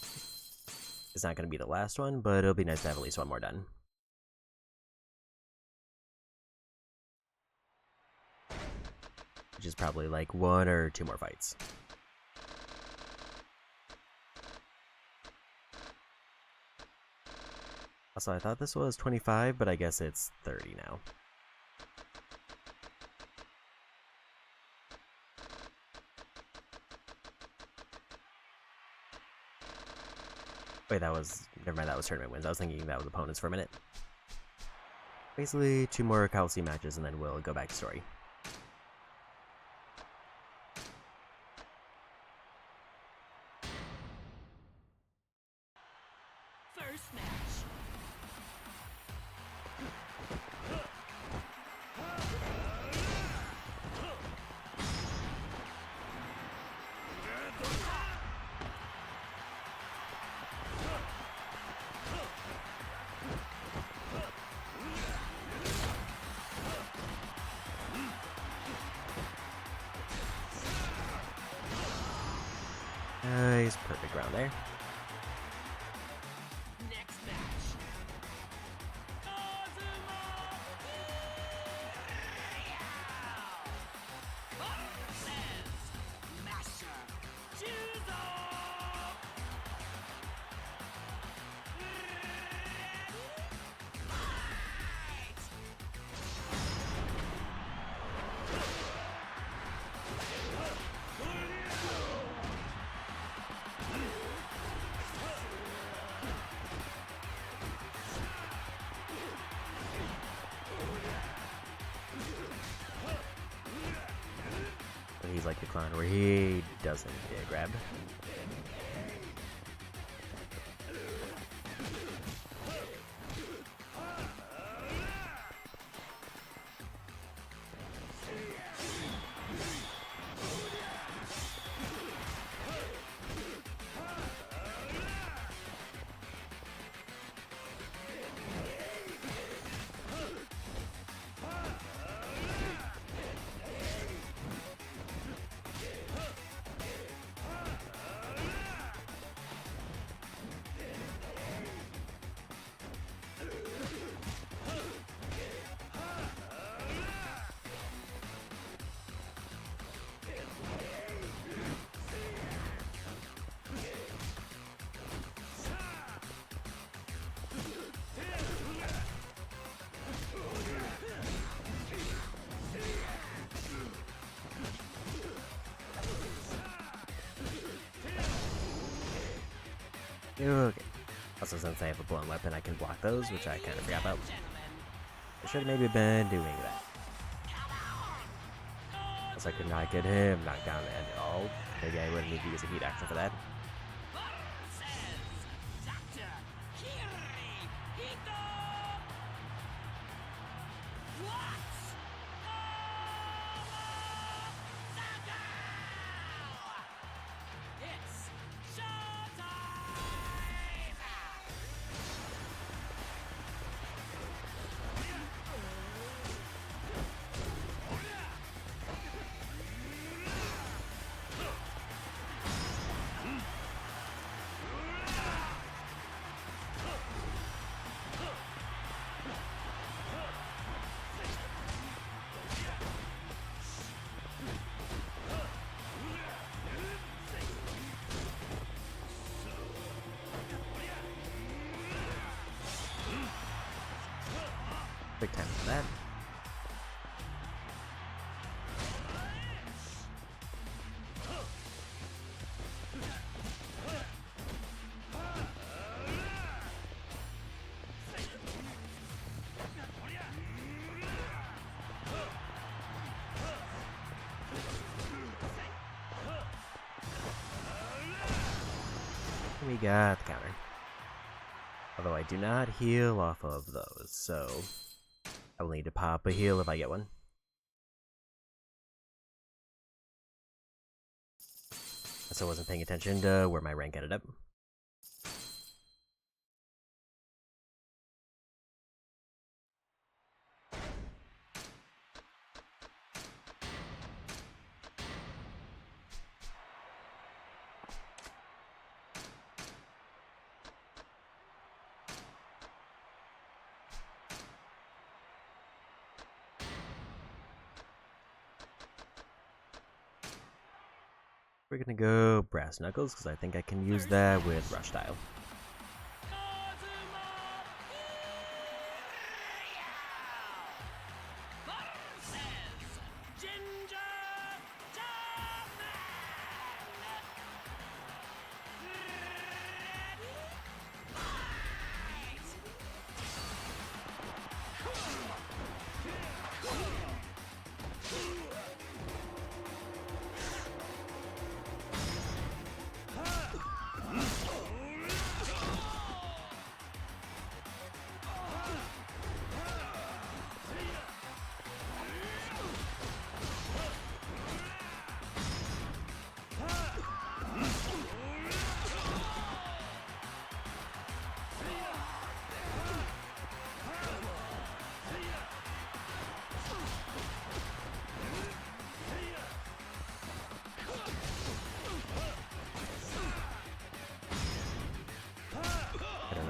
It's not going to be the last one, but it'll be nice to have at least one more done. Which is probably like 1 or 2 more fights. Also, I thought this was 25, but I guess it's 30 now. Wait, that was... Never mind, that was tournament wins. I was thinking that was opponents for a minute. Basically, 2 more Coliseum matches, and then we'll go back to story. First match. Nice, perfect round there. Next match. Kazuma versus Master Juzo. Fight! he's like the clown where he doesn't get grabbed. Okay. Also, since I have a blown weapon, I can block those, which I kind of forgot about. I should have maybe been doing that. Unless I could not get him knocked down at all. Maybe I wouldn't need to use a heat action for that. Big time for that. We got the counter. Although I do not heal off of those, so I will need to pop a heal if I get one. I still wasn't paying attention to where my rank ended up. We're gonna go Brass Knuckles, because I think I can use that with Rush Style.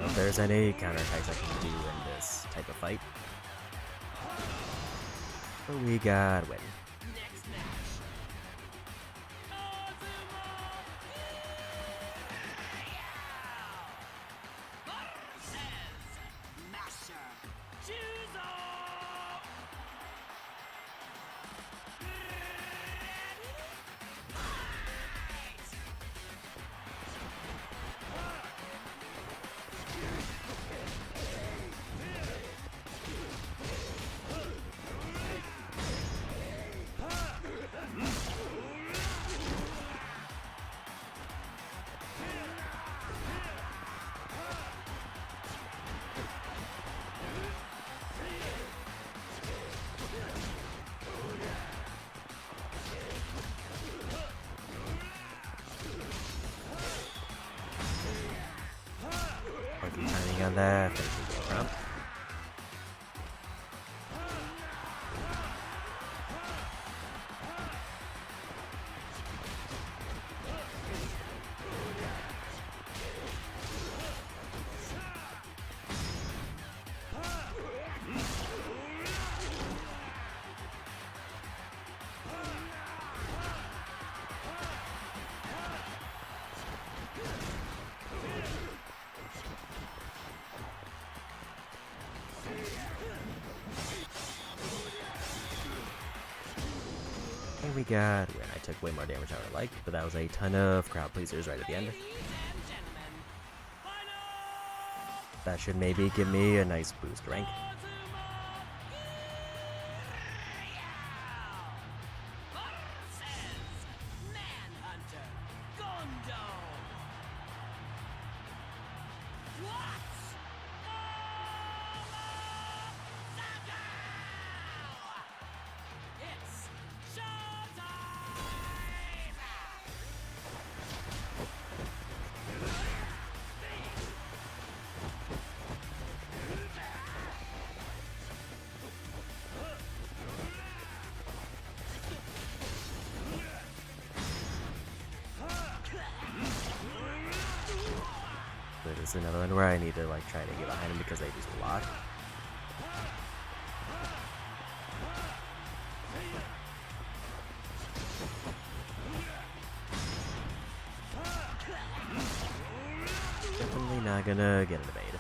If there's any counterattacks I can do in this type of fight. But we got win. that finishes the prompt. We got, and I took way more damage than I would like, but that was a ton of crowd pleasers right at the end. That should maybe give me a nice boost rank. This is another one where I need to like try to get behind him because they just block. Definitely not gonna get an evade.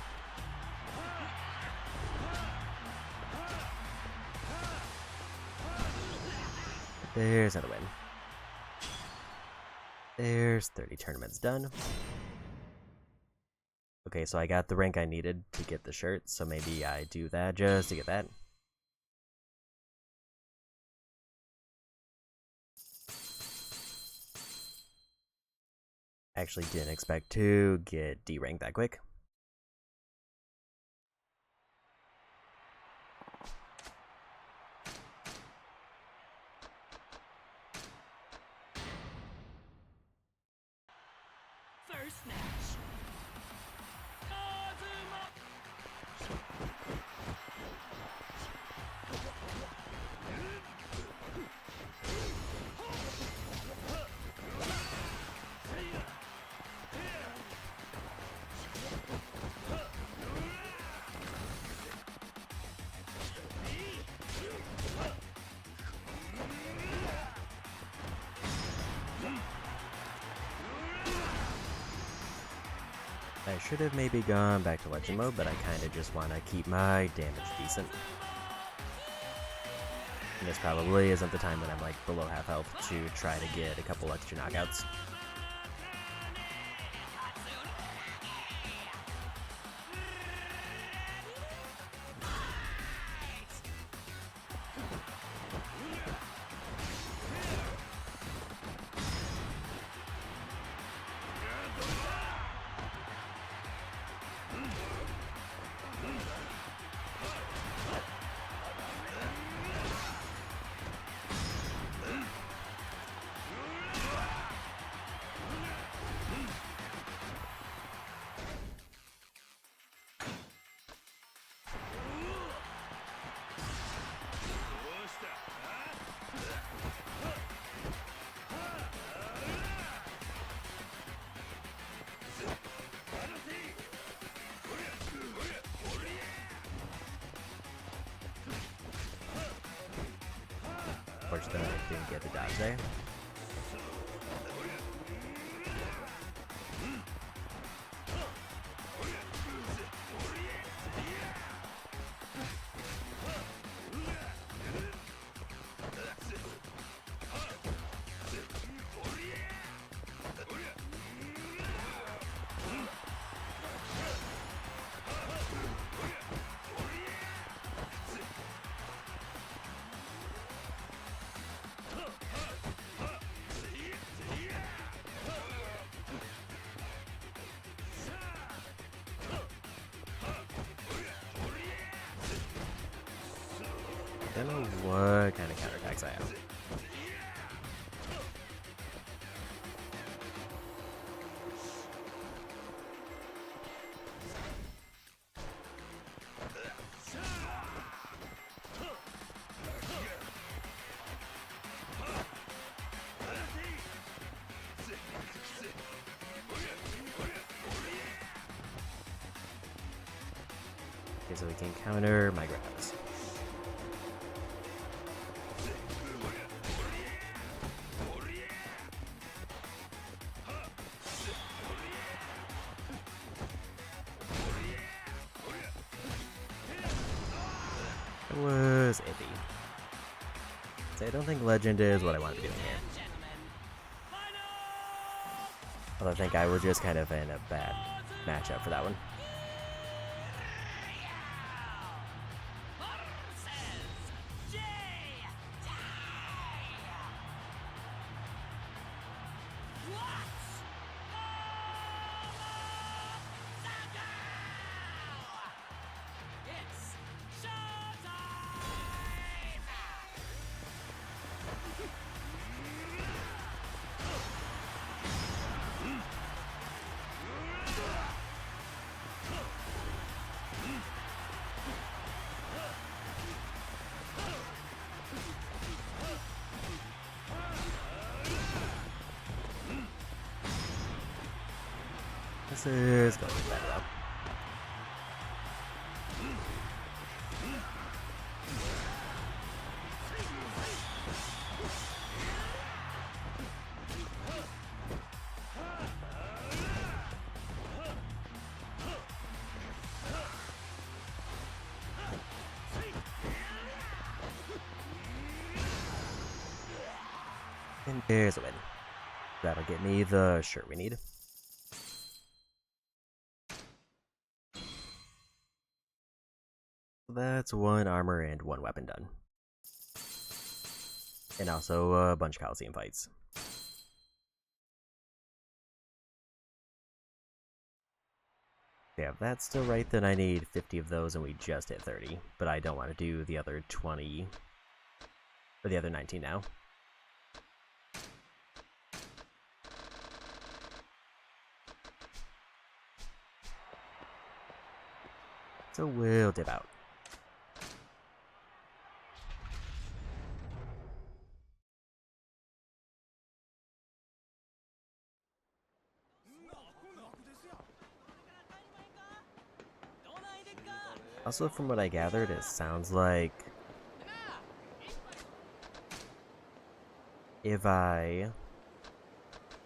There's another win. There's 30 tournaments done. Okay, so I got the rank I needed to get the shirt, so maybe I do that just to get that. Actually didn't expect to get D rank that quick. First match. I should have maybe gone back to legend mode, but I kind of just want to keep my damage decent. And this probably isn't the time when I'm like below half health to try to get a couple extra knockouts. Unfortunately, I didn't get the dodge there. I don't know what kind of counterattacks I have. so we can counter my grabs. It was iffy. So I don't think Legend is what I want to be doing here. Although I think I was just kind of in a bad matchup for that one. This is going to be better though. And there's a win. That'll get me the shirt we need. That's 1 armor and 1 weapon done. And also a bunch of Coliseum fights. Yeah, if that's still right, then I need 50 of those and we just hit 30. But I don't want to do the other 20, or the other 19 now. So we'll dip out. Also, from what I gathered, it sounds like if I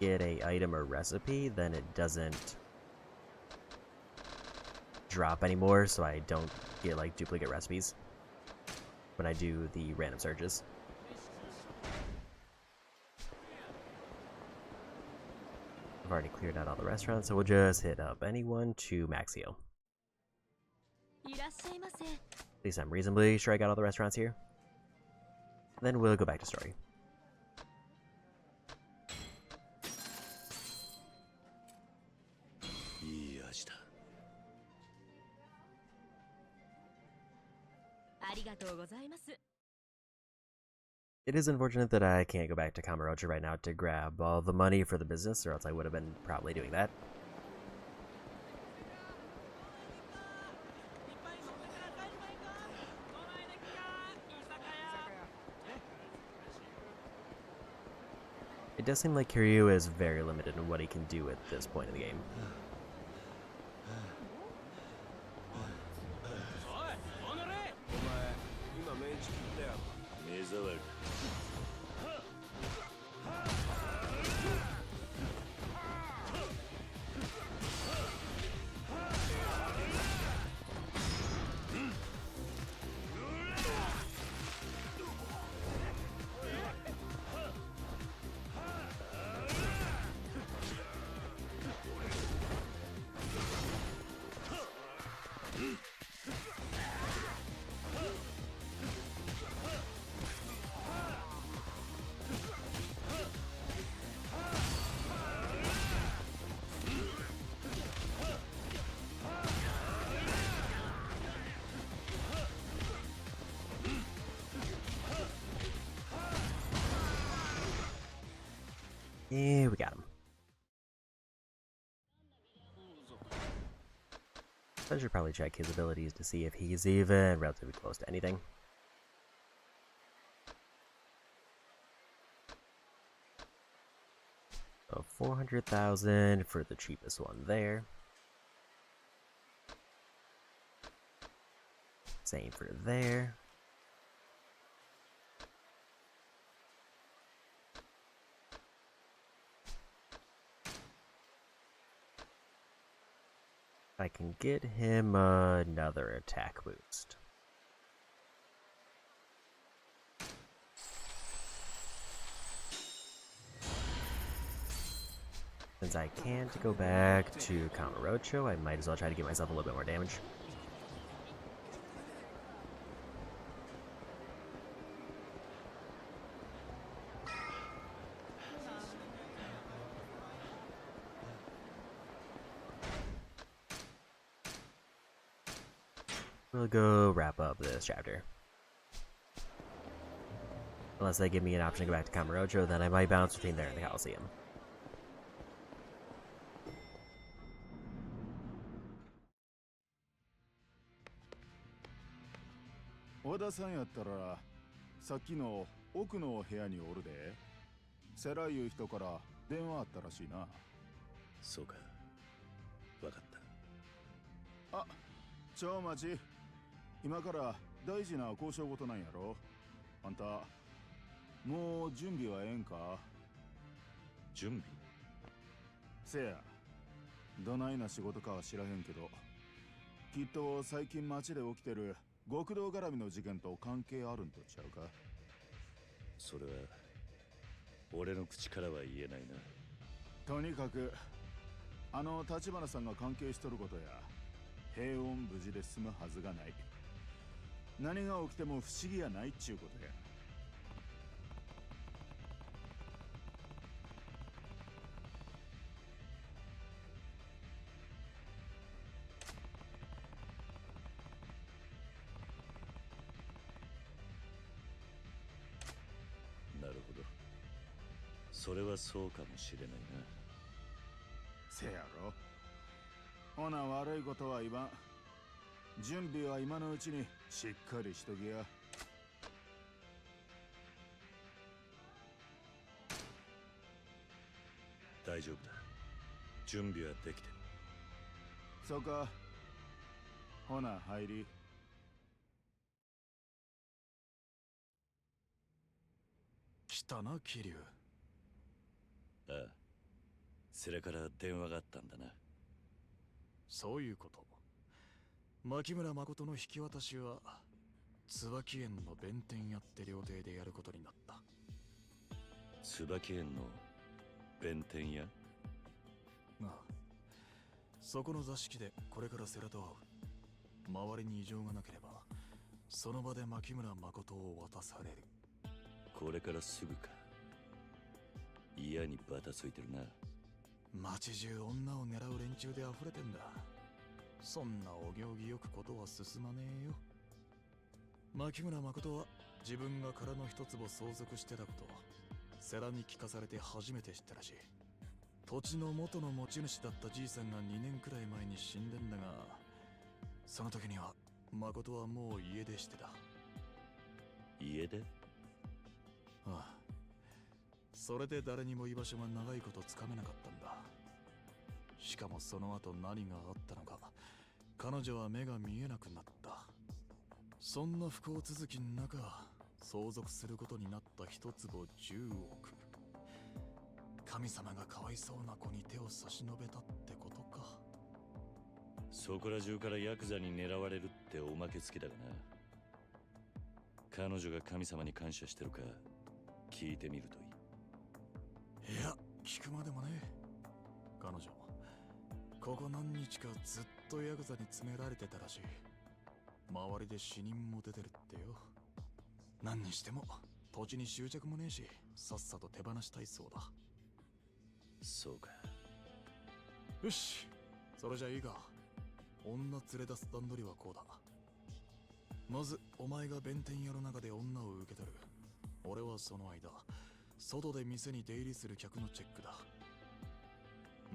get a item or recipe, then it doesn't drop anymore, so I don't get like duplicate recipes when I do the random searches. I've already cleared out all the restaurants, so we'll just hit up anyone to max heal. At least I'm reasonably sure I got all the restaurants here. Then we'll go back to story. It is unfortunate that I can't go back to Kamurocho right now to grab all the money for the business, or else I would have been probably doing that. It does seem like Kiryu is very limited in what he can do at this point in the game. Yeah, we got him. I should probably check his abilities to see if he's even relatively close to anything. So 400,000 for the cheapest one there. Same for there. I can get him another attack boost. Since I can't go back to Kamurocho, I might as well try to get myself a little bit more damage. We'll go wrap up this chapter. Unless they give me an option to go back to Kamurocho, then I might bounce between there and the Coliseum. 和田さんやったらさっきの奥の部屋におるで。セラいう人から電話あったらしいな。そうか。わかった。あ、超待ち。今から大事な交渉事なんやろ。あんたもう準備はええんか。準備？せや、どないな仕事かは知らへんけど、きっと最近街で起きてる極道絡みの事件と関係あるんとちゃうか。それは俺の口からは言えないな。とにかくあの立花さんが関係しとることや平穏無事で済むはずがない。何が起きても不思議やないっちゅうことや。なるほど。それはそうかもしれないな。せやろ。ほな悪いことは言わん。準備は今のうちにしっかりしときや。大丈夫だ。準備はできてる。そうか。ほな入り。来たな桐生。ああ。それから電話があったんだな。そういうこと。牧村誠の引き渡しは椿園の弁天屋って料亭でやることになった。椿園の弁天屋？ああ、そこの座敷でこれから世良と会う。周りに異常がなければその場で牧村誠を渡される。これからすぐか。嫌にバタついてるな。街中女を狙う連中で溢れてんだ。そんなお行儀よくことは進まねえよ。牧村誠は自分が殻の一坪相続してたこと世良に聞かされて初めて知ったらしい。土地の元の持ち主だったじいさんが2年くらい前に死んでんだが、その時には誠はもう家出してた。家出？ああ。それで誰にも居場所が長いことつかめなかったんだ。しかもその後何があったのか彼女は目が見えなくなった。そんな不幸続きの中相続することになった一坪10億。神様がかわいそうな子に手を差し伸べたってことか。そこら中からヤクザに狙われるっておまけつきだがな。彼女が神様に感謝してるか聞いてみるといい。いや、聞くまでもね。彼女ここ何日かずっとヤクザに詰められてたらしい。周りで死人も出てるってよ。何にしても土地に執着もねえし、さっさと手放したいそうだ。そうか。よし、それじゃいいか。女連れ出す段取りはこうだ。まずお前が弁天屋の中で女を受け取る。俺はその間外で店に出入りする客のチェックだ。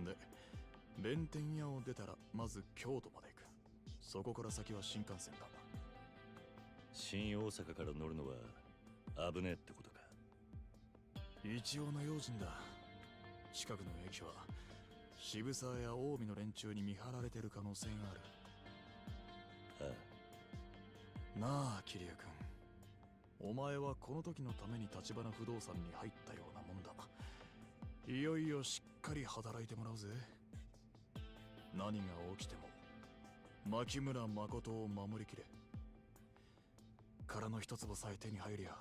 で、弁天屋を出たらまず京都まで行く。そこから先は新幹線だ。新大阪から乗るのは危ねえってことか。一応の用心だ。近くの駅は渋沢や近江の連中に見張られてる可能性がある。ああ。なあ桐生君、お前はこの時のために立花不動産に入ったようなもんだ。いよいよしっかり働いてもらうぜ。何が起きても牧村誠を守りきれ。殻の一坪さえ手に入りゃ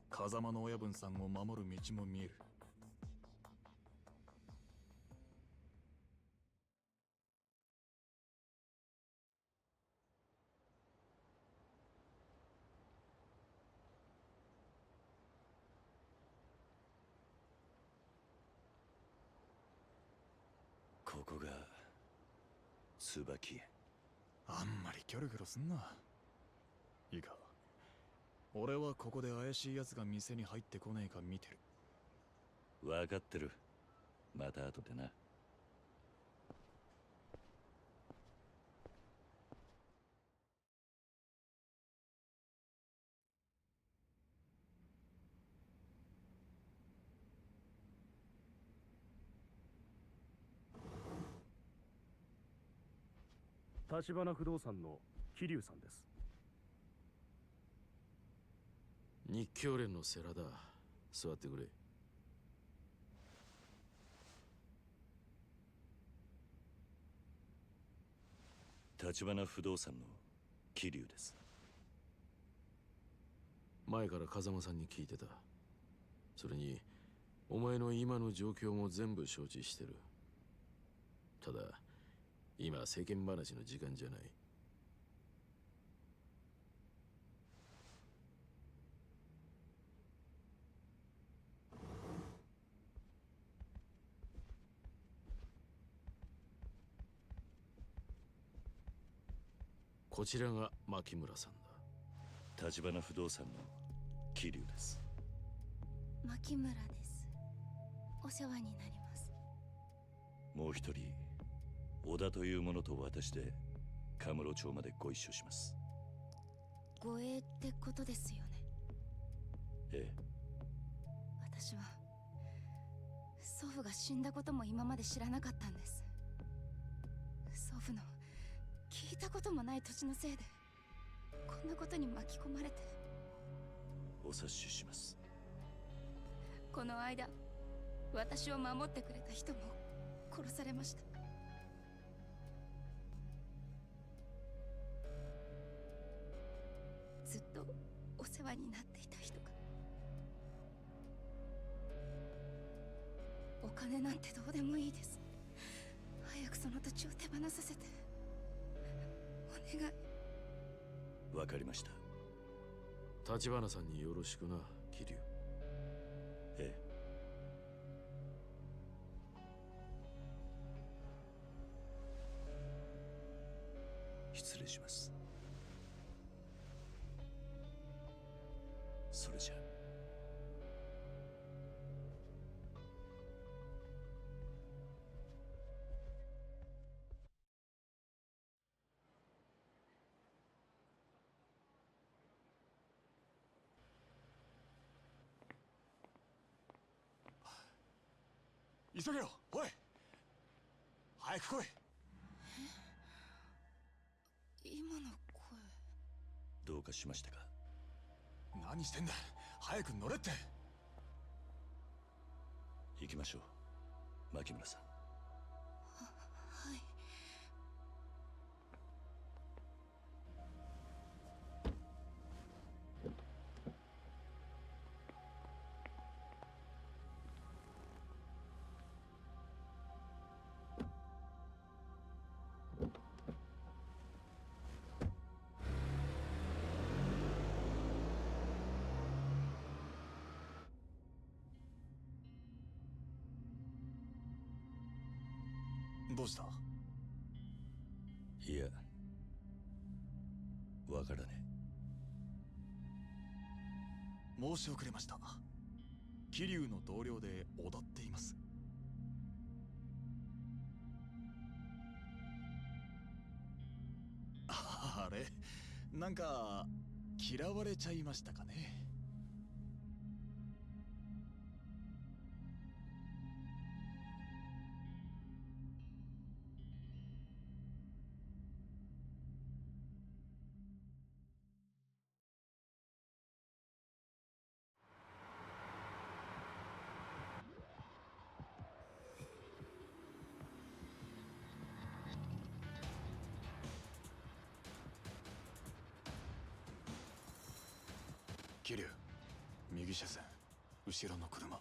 風間の親分さんを守る道も見える。ここが椿園。あんまりキョロキョロすんな。いいか、俺はここで怪しい奴が店に入ってこねえか見てる。分かってる。また後でな。立花不動産の桐生さんです。日教連の世良だ。座ってくれ。立花不動産の桐生です。前から風間さんに聞いてた。それにお前の今の状況も全部承知してる。ただ今世間話の時間じゃない。こちらが牧村さんだ。立花不動産の桐生です。牧村です。お世話になります。もう一人小田という者と私でカムロ町までご一緒します。護衛ってことですよね。ええ。私は祖父が死んだことも今まで知らなかったんです。祖父の聞いたこともない土地のせいでこんなことに巻き込まれて。お察しします。この間私を守ってくれた人も殺されました。ずっとお世話になっていた人が。お金なんてどうでもいいです。早くその土地を手放させてお願い。わかりました。立花さんによろしくな、桐生。ええ。失礼します。それじゃ。急げよ、おい早く来い。今の声。どうかしましたか？何してんだ、早く乗れって。行きましょう、牧村さん。はい。どうした？いや、わからね申し遅れました。桐生の同僚で小田って言います。あれ、なんか嫌われちゃいましたかね。桐生、右車線、後ろの車。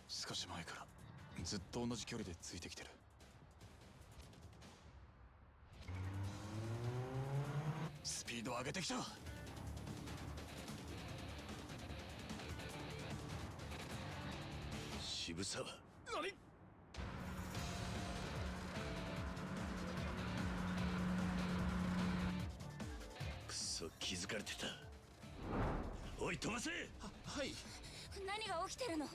少し前からずっと同じ距離でついてきてる。スピード上げてきた。渋沢。何？くそ、気づかれてた。おい、飛ばせ。はい。何が起きてるの？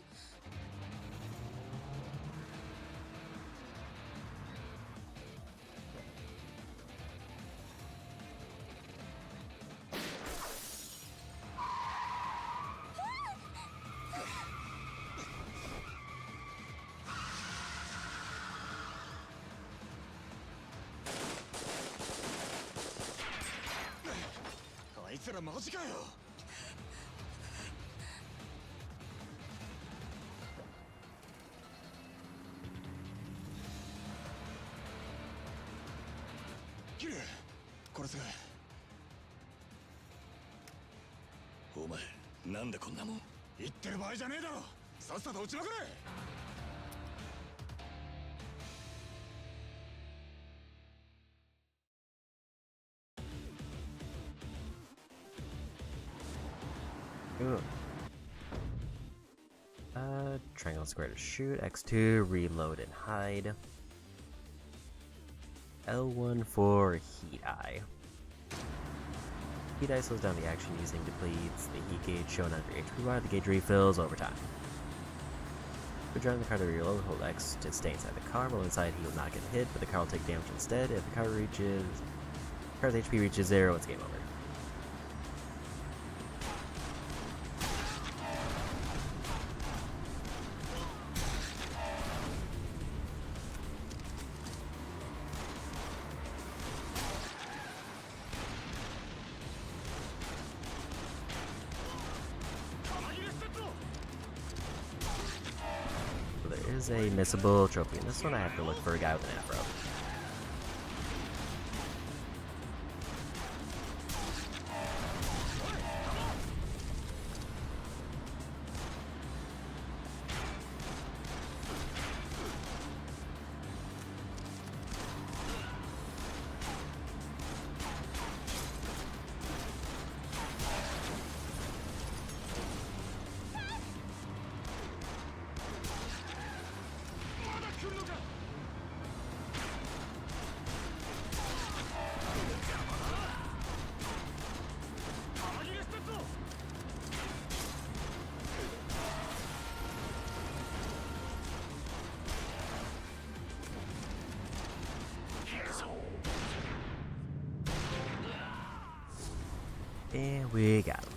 あいつらマジかよ。キル、これすぐ。お前、なんだこんなもん。言ってる場合じゃねえだろ。さっさと撃ちまくれ。Ooh. Triangle square to shoot, X2, reload and hide. L1 for Heat Eye. Heat Eye slows down the action using depletes the heat gauge shown under HP bar. The gauge refills over time. For driving the car to reload, hold X to stay inside the car. While inside, he will not get hit, but the car will take damage instead. If the car's HP reaches 0, it's game over. Is a missable trophy. In this one, I have to look for a guy with an afro. And we got him.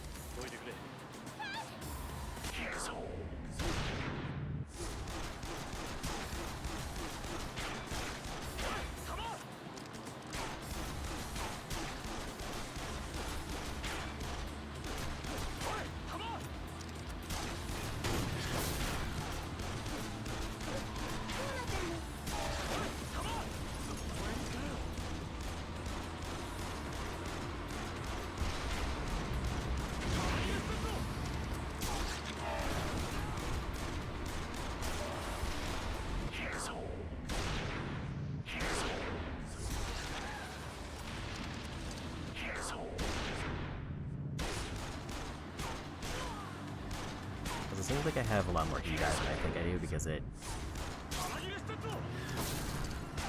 It seems like I have a lot more heat eyes than I think I do because it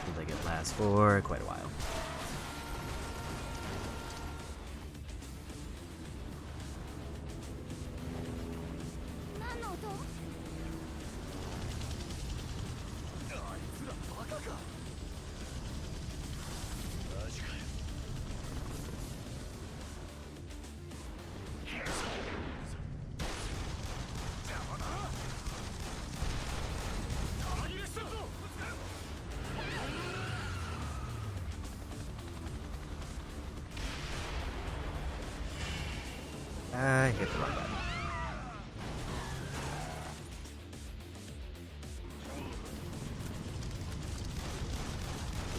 seems like it lasts for quite a while. I hit the wrong button.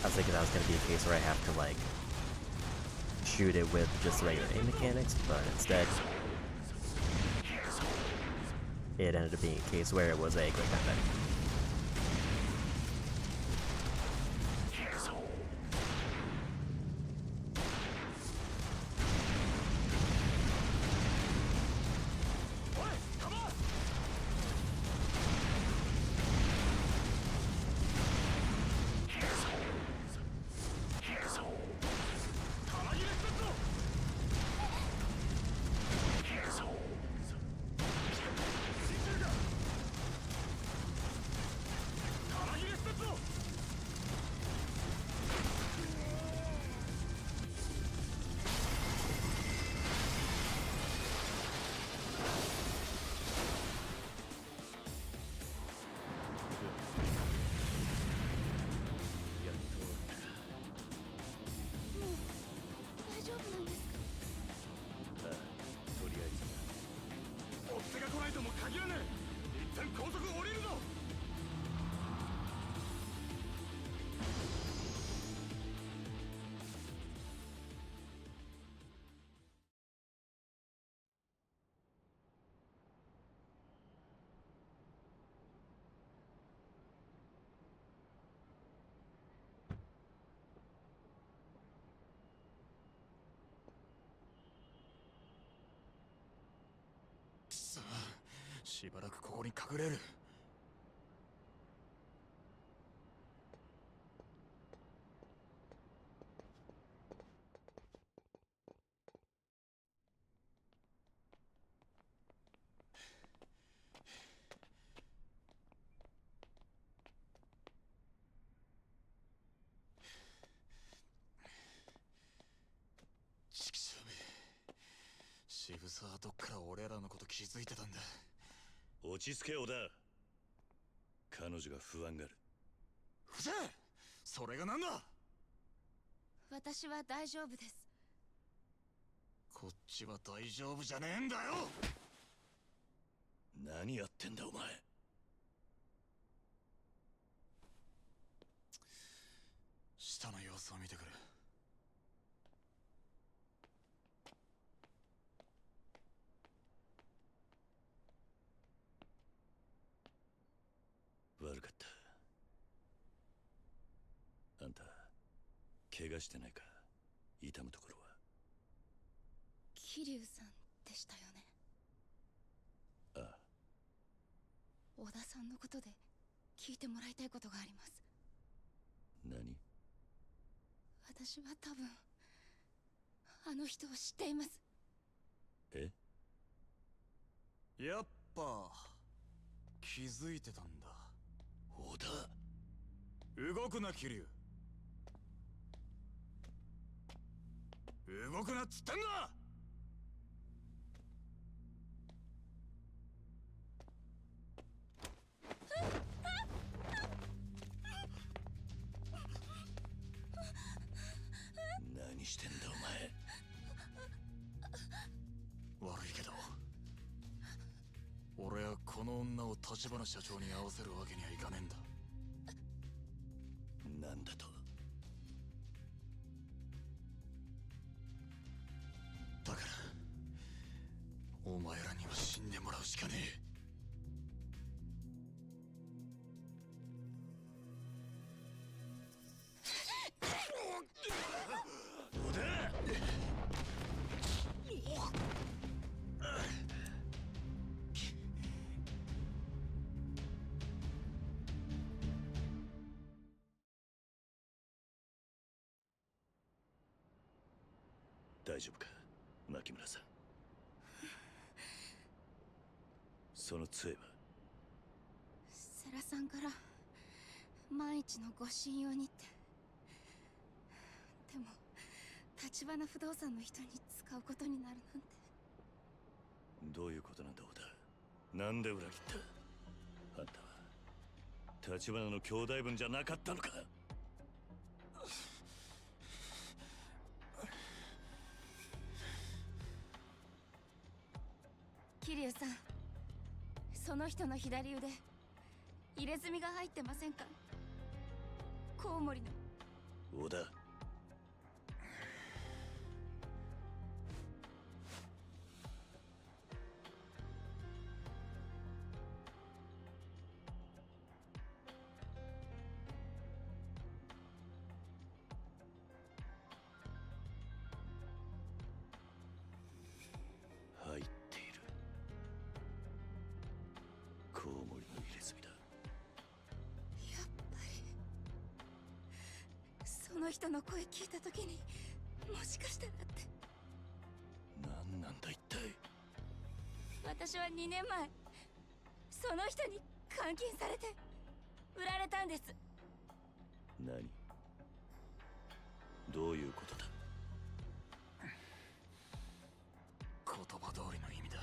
I was thinking that was going to be a case where I have to, like, shoot it with just regular aim mechanics, but instead it ended up being a case where it was a quick combat.しばらくここに隠れる。ちくしょうめ、渋沢はどっから俺らのこと気づいてたんだ。落ち着け小田。彼女が不安がる。ふざけ、それがなんだ。私は大丈夫です。こっちは大丈夫じゃねえんだよ。何やってんだお前。下の様子を見てくる。悪かった。あんた怪我してないか。痛むところは。桐生さんでしたよね。ああ。小田さんのことで聞いてもらいたいことがあります。何？私は多分あの人を知っています。え？やっぱ気づいてたんだ。小田。動くな桐生。動くなっつってんだ。何してんだお前。悪いけど俺はこの女を橘社長に会わせるわけにはいかねえんだ。なんだと。だからお前らには死んでもらうしかねえ。大丈夫か牧村さん。その杖は？世良さんから万一のご信用にって。でも橘不動産の人に使うことになるなんて。どういうことなんだ小田。なんで裏切った。あんたは橘の兄弟分じゃなかったのか。桐生さん、その人の左腕入れ墨が入ってませんか。コウモリの。小田。の人の声聞いた時にもしかしたらって。何なんだ一体。私は2年前その人に監禁されて売られたんです。何？どういうことだ？言葉通りの意味だ。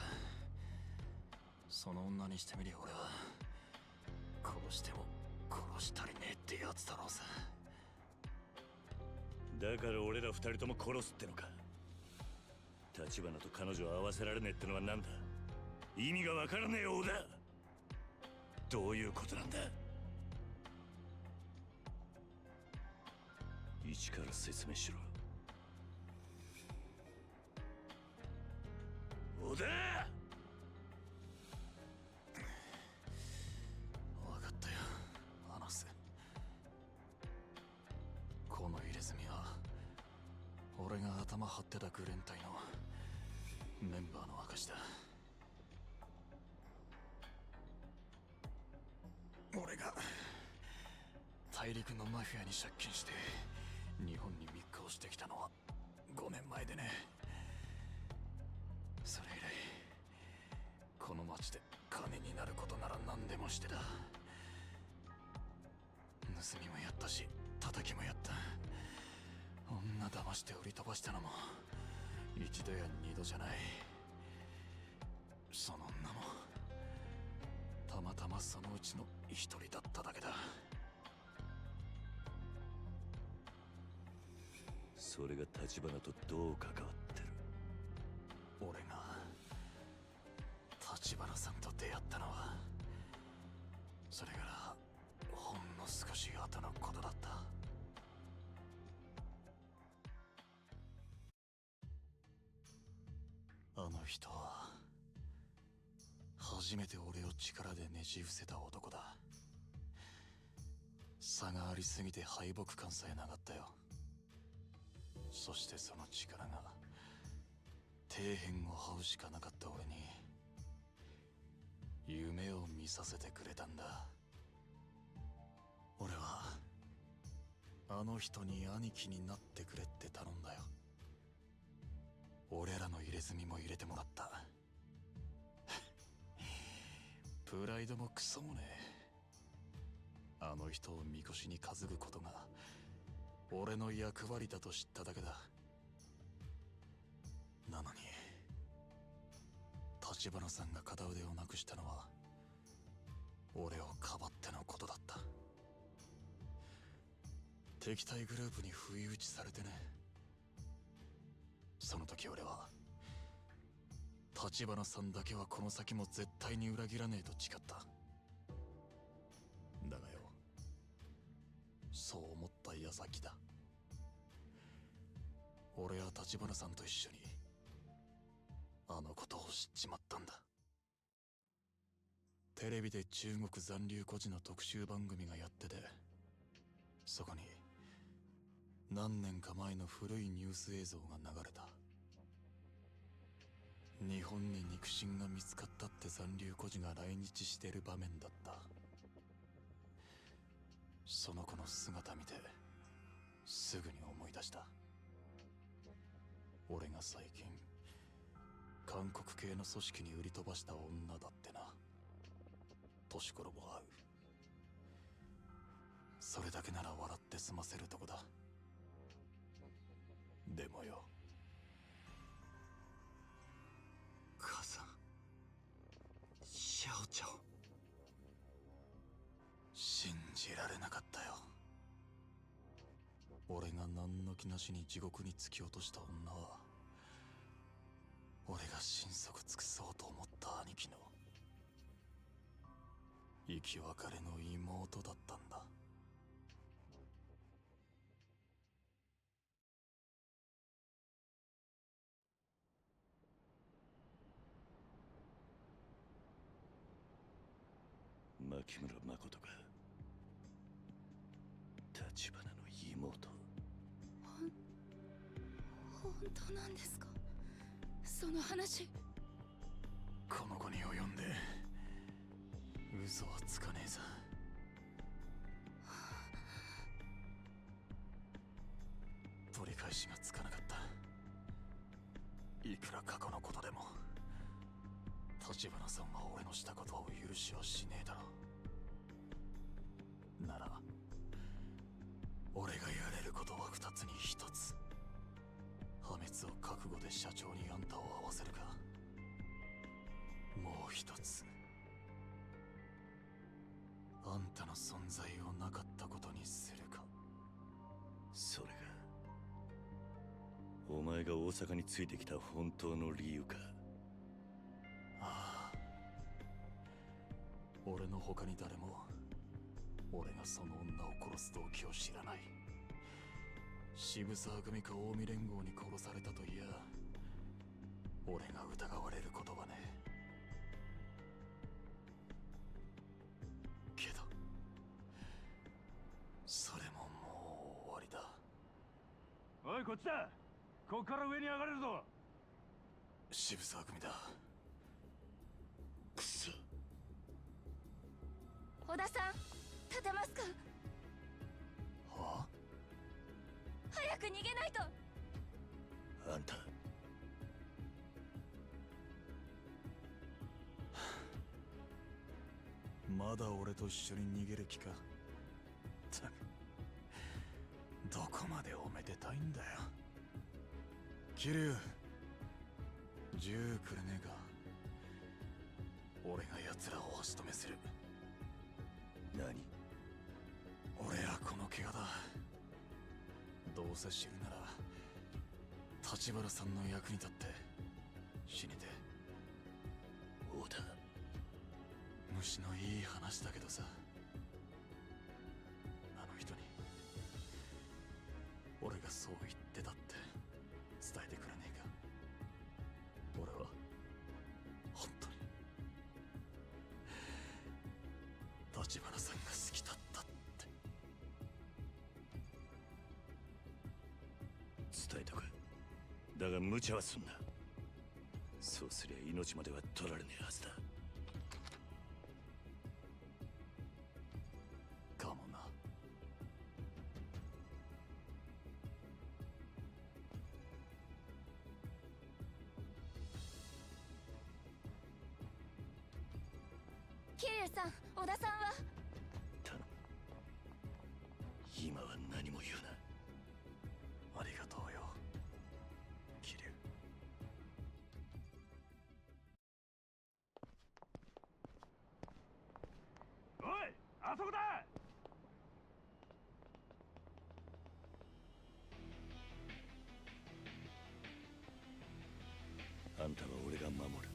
その女にしてみりゃ俺は殺しても殺したりねえってやつだろうさ。だから俺ら二人とも殺すってのか。立花と彼女を会わせられねえってのは何だ？意味がわからねえようだ。どういうことなんだ？一から説明しろ。小田！分かったよ、話す。この入れ墨は俺が頭張ってたグレン隊のメンバーの証だ。俺が大陸のマフィアに借金して日本に密航してきたのは5年前でね。それ以来この町で金になることなら何でもしてた。盗みもやったし叩きもやった。女騙して売り飛ばしたのも一度や二度じゃない。その女もたまたまそのうちの一人だっただけだ。それが立花とどう関わってる？俺が立花さんと出会ったのはそれからほんの少し後のことだった。あの人は初めて俺を力でねじ伏せた男だ。差がありすぎて敗北感さえなかったよ。そしてその力が底辺を這うしかなかった俺に夢を見させてくれたんだ。俺はあの人に兄貴になってくれって頼んだよ。俺らの入れ墨も入れてもらった。プライドもクソもねえ。あの人をみこしに担ぐことが俺の役割だと知っただけだ。なのに立花さんが片腕をなくしたのは俺をかばってのことだった。敵対グループに不意打ちされてね。その時俺は立花さんだけはこの先も絶対に裏切らねえと誓った。だがよ、そう思った矢先だ。俺は立花さんと一緒にあのことを知っちまったんだ。テレビで中国残留孤児の特集番組がやってて、そこに何年か前の古いニュース映像が流れた。日本に肉親が見つかったって残留孤児が来日してる場面だった。その子の姿見てすぐに思い出した。俺が最近韓国系の組織に売り飛ばした女だってな。年頃も合う。それだけなら笑って済ませるとこだ。でもよ、母さん、シャオちゃん、信じられなかったよ。俺が何の気なしに地獄に突き落とした女は俺が心底尽くそうと思った兄貴の生き別れの妹だったんだ。牧村誠が立花の妹。本当なんですか、その話。この子に及んで嘘はつかねえさ。話がつかなかった。いくら過去のことでも立花さんは俺のしたことを許しはしねえだろう。なら俺がやれることは2つに1つ。破滅を覚悟で社長にあんたを会わせるか、もう1つあんたの存在をなかったことにするか。それがお前が大阪についてきた本当の理由か。ああ、俺の他に誰も俺がその女を殺す動機を知らない。渋沢組か近江連合に殺されたといや俺が疑われることはね。けどそれももう終わりだ。おい、こっちだ。こっから上に上がれるぞ。渋沢組だ。くそ。小田さん、立てますか？はあ、早く逃げないと。あんたまだ俺と一緒に逃げる気か。ったくどこまでおめでたいんだよ。桐生、銃くれねえか。俺が奴らを足止めする。何？俺はこの怪我だ。どうせ死ぬなら立花さんの役に立って死にて。王だ。虫のいい話だけどさ、あの人に俺がそう言ってたって伝えてくれねえか。俺は本当に立花さんが好きだったって。伝えとく。だが無茶はすんな。そうすりゃ命までは取られねえはずだ。かもな。桐生さん、小田さんは？頼む。今は何も言うな。ありがとうよ、桐生。おい、あそこだ。あんたは俺が守る。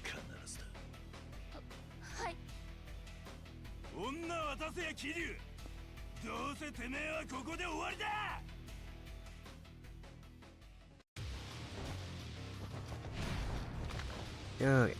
必ずだ。はい。女渡せや桐生。どうせてめえはここで終わりだ。Okay.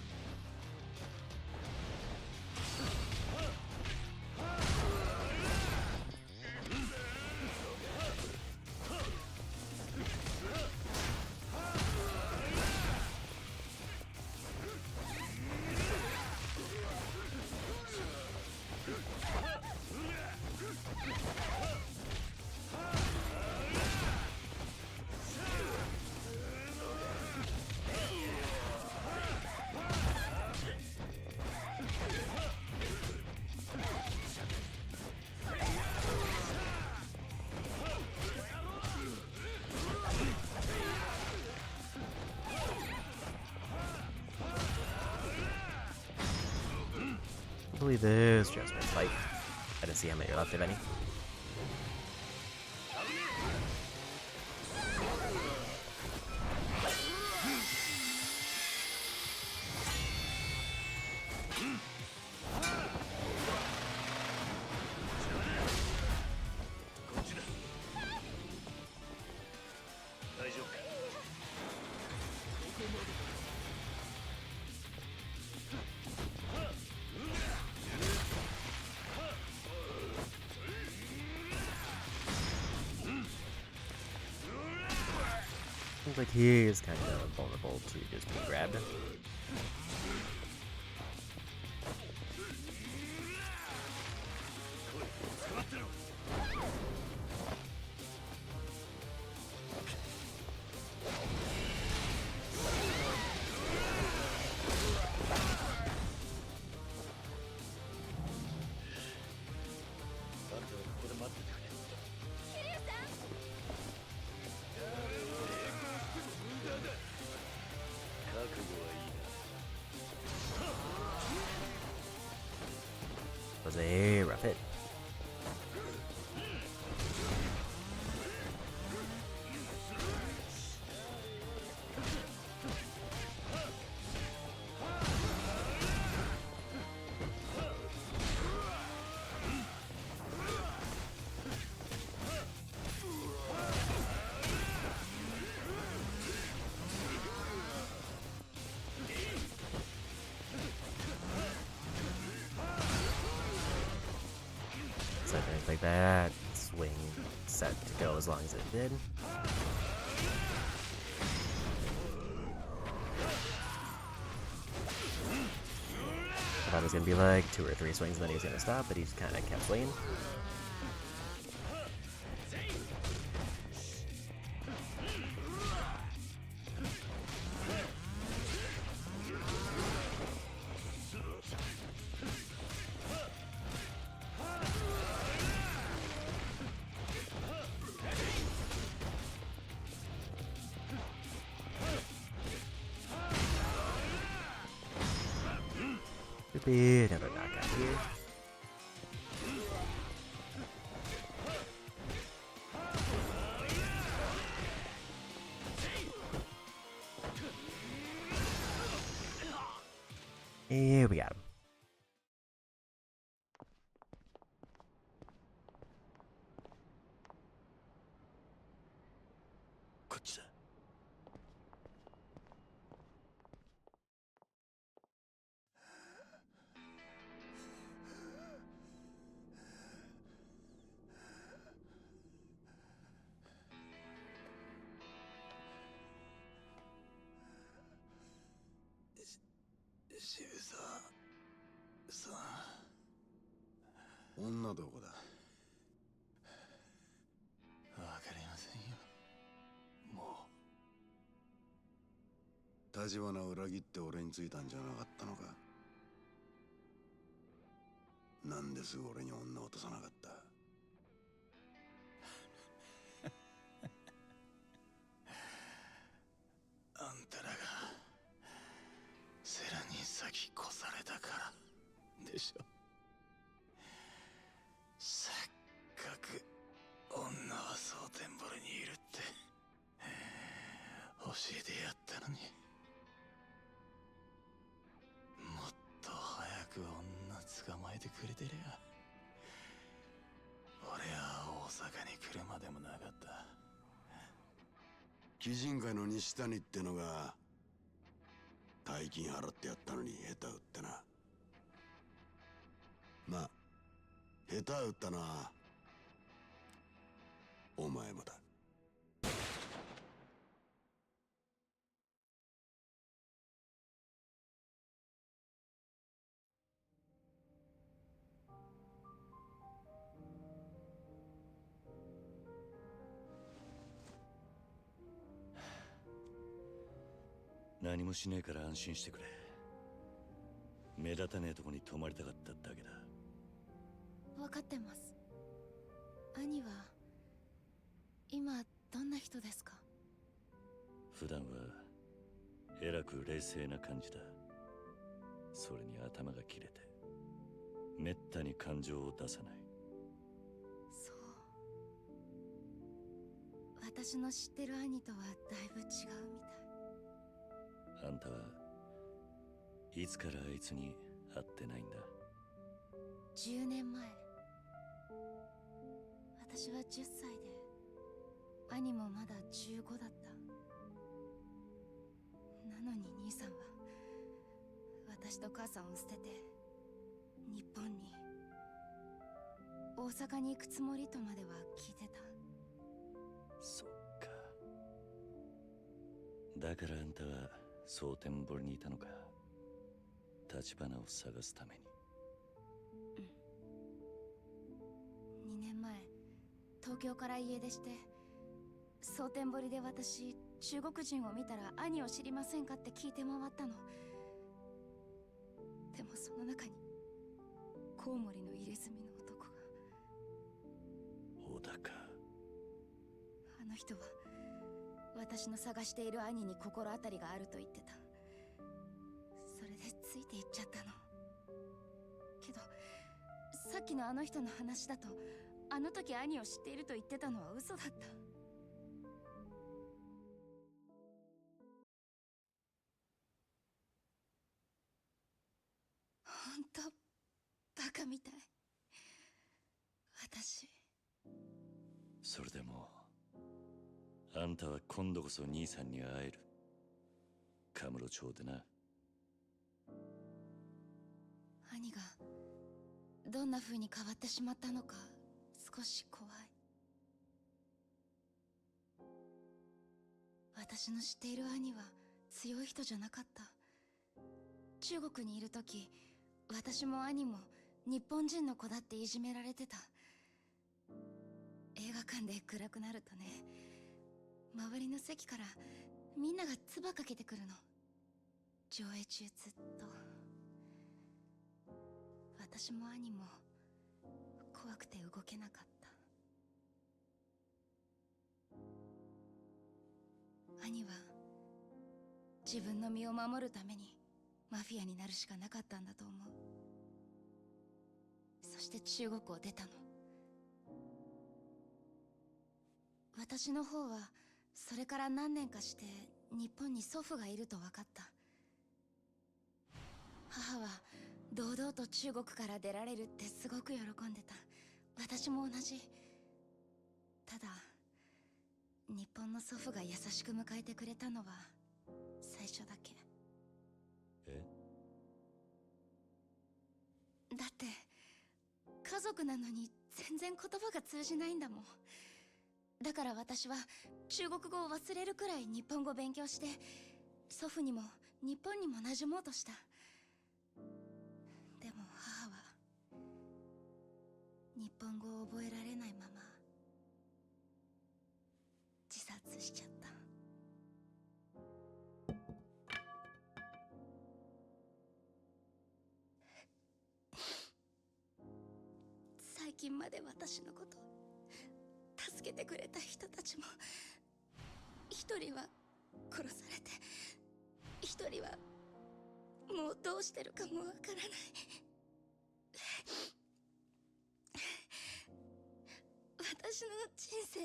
I believe this just went fight. I didn't see how many are left, if any. Seems like he is kind of vulnerable to just being grabbed. Was a rough hit. So I didn't expect that swing set to go as long as it did. I thought it was gonna be like 2 or 3 swings and then he was gonna stop, but he just kinda kept swinging. Could another knockout here. Here we got him.さ女どこだ。わかりませんよ。もう立花を裏切って俺についたんじゃなかったのか。なんですぐ俺に女を落とさなかった。あんたらがセラに先越されたからでしょ。せっかく女は蒼天堀にいるって教えてやったのに、もっと早く女捕まえてくれてりゃ俺は大阪に来るまでもなかった。鬼人会の西谷ってのが大金払ってやったのに下手打ってな。まあ下手打ったのはお前もだ。何もしねえから安心してくれ。目立たねえとこに泊まりたかっただけだ。分かってます。兄は今どんな人ですか？普段はえらく冷静な感じだ。それに頭が切れてめったに感情を出さない。そう。私の知ってる兄とはだいぶ違うみたい。あんたはいつからあいつに会ってないんだ？10年前。私は10歳で兄もまだ15だった。なのに兄さんは私と母さんを捨てて日本に、大阪に行くつもりとまでは聞いてた。そっか。だからあんたは蒼天堀にいたのか。立花を探すために。2年前東京から家出して、蒼天堀で私中国人を見たら兄を知りませんかって聞いて回ったの。でもその中にコウモリの入れ墨の男が。小高。あの人は私の探している兄に心当たりがあると言ってた。それでついていっちゃったの。けどさっきのあの人の話だと、あの時兄を知っていると言ってたのは嘘だった。ほんとバカみたい。私。それでもあんたは今度こそ兄さんに会える。カムロ町でな。兄がどんな風に変わってしまったのか少し怖い。私の知っている兄は強い人じゃなかった。中国にいる時、私も兄も日本人の子だっていじめられてた。映画館で暗くなるとね、周りの席からみんなが唾かけてくるの。上映中ずっと。私も兄も怖くて動けなかった。兄は自分の身を守るためにマフィアになるしかなかったんだと思う。そして中国を出たの。私の方はそれから何年かして日本に祖父がいると分かった。母は堂々と中国から出られるってすごく喜んでた。私も同じ。ただ日本の祖父が優しく迎えてくれたのは最初だけ。だって家族なのに全然言葉が通じないんだもん。だから私は中国語を忘れるくらい日本語を勉強して、祖父にも日本にも馴染もうとした。でも母は日本語を覚えられないまま自殺しちゃった。最近まで私のこと助けてくれた人たちも、一人は殺されて、一人はもうどうしてるかもわからない。私の人生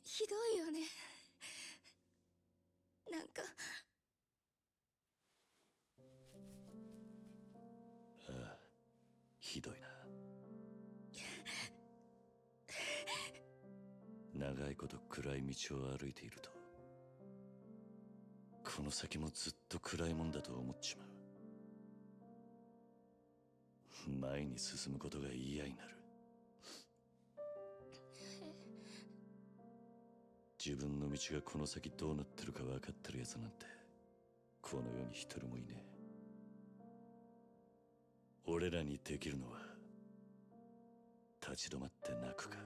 ひどいよね。なんかああ、ひどいな。長いこと暗い道を歩いていると、この先もずっと暗いもんだと思っちまう。前に進むことが嫌になる。自分の道がこの先どうなってるか分かってるやつなんてこの世に一人もいねえ。俺らにできるのは立ち止まって泣くか、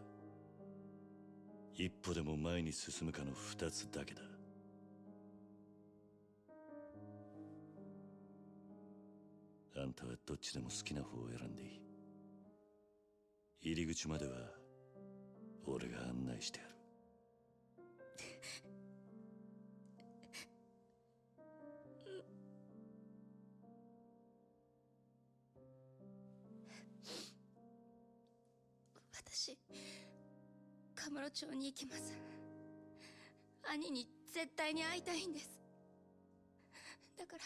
一歩でも前に進むかの二つだけだ。あんたはどっちでも好きな方を選んでいい。入り口までは俺が案内してやる。私カムロ町に行きます。兄に絶対に会いたいんです。だから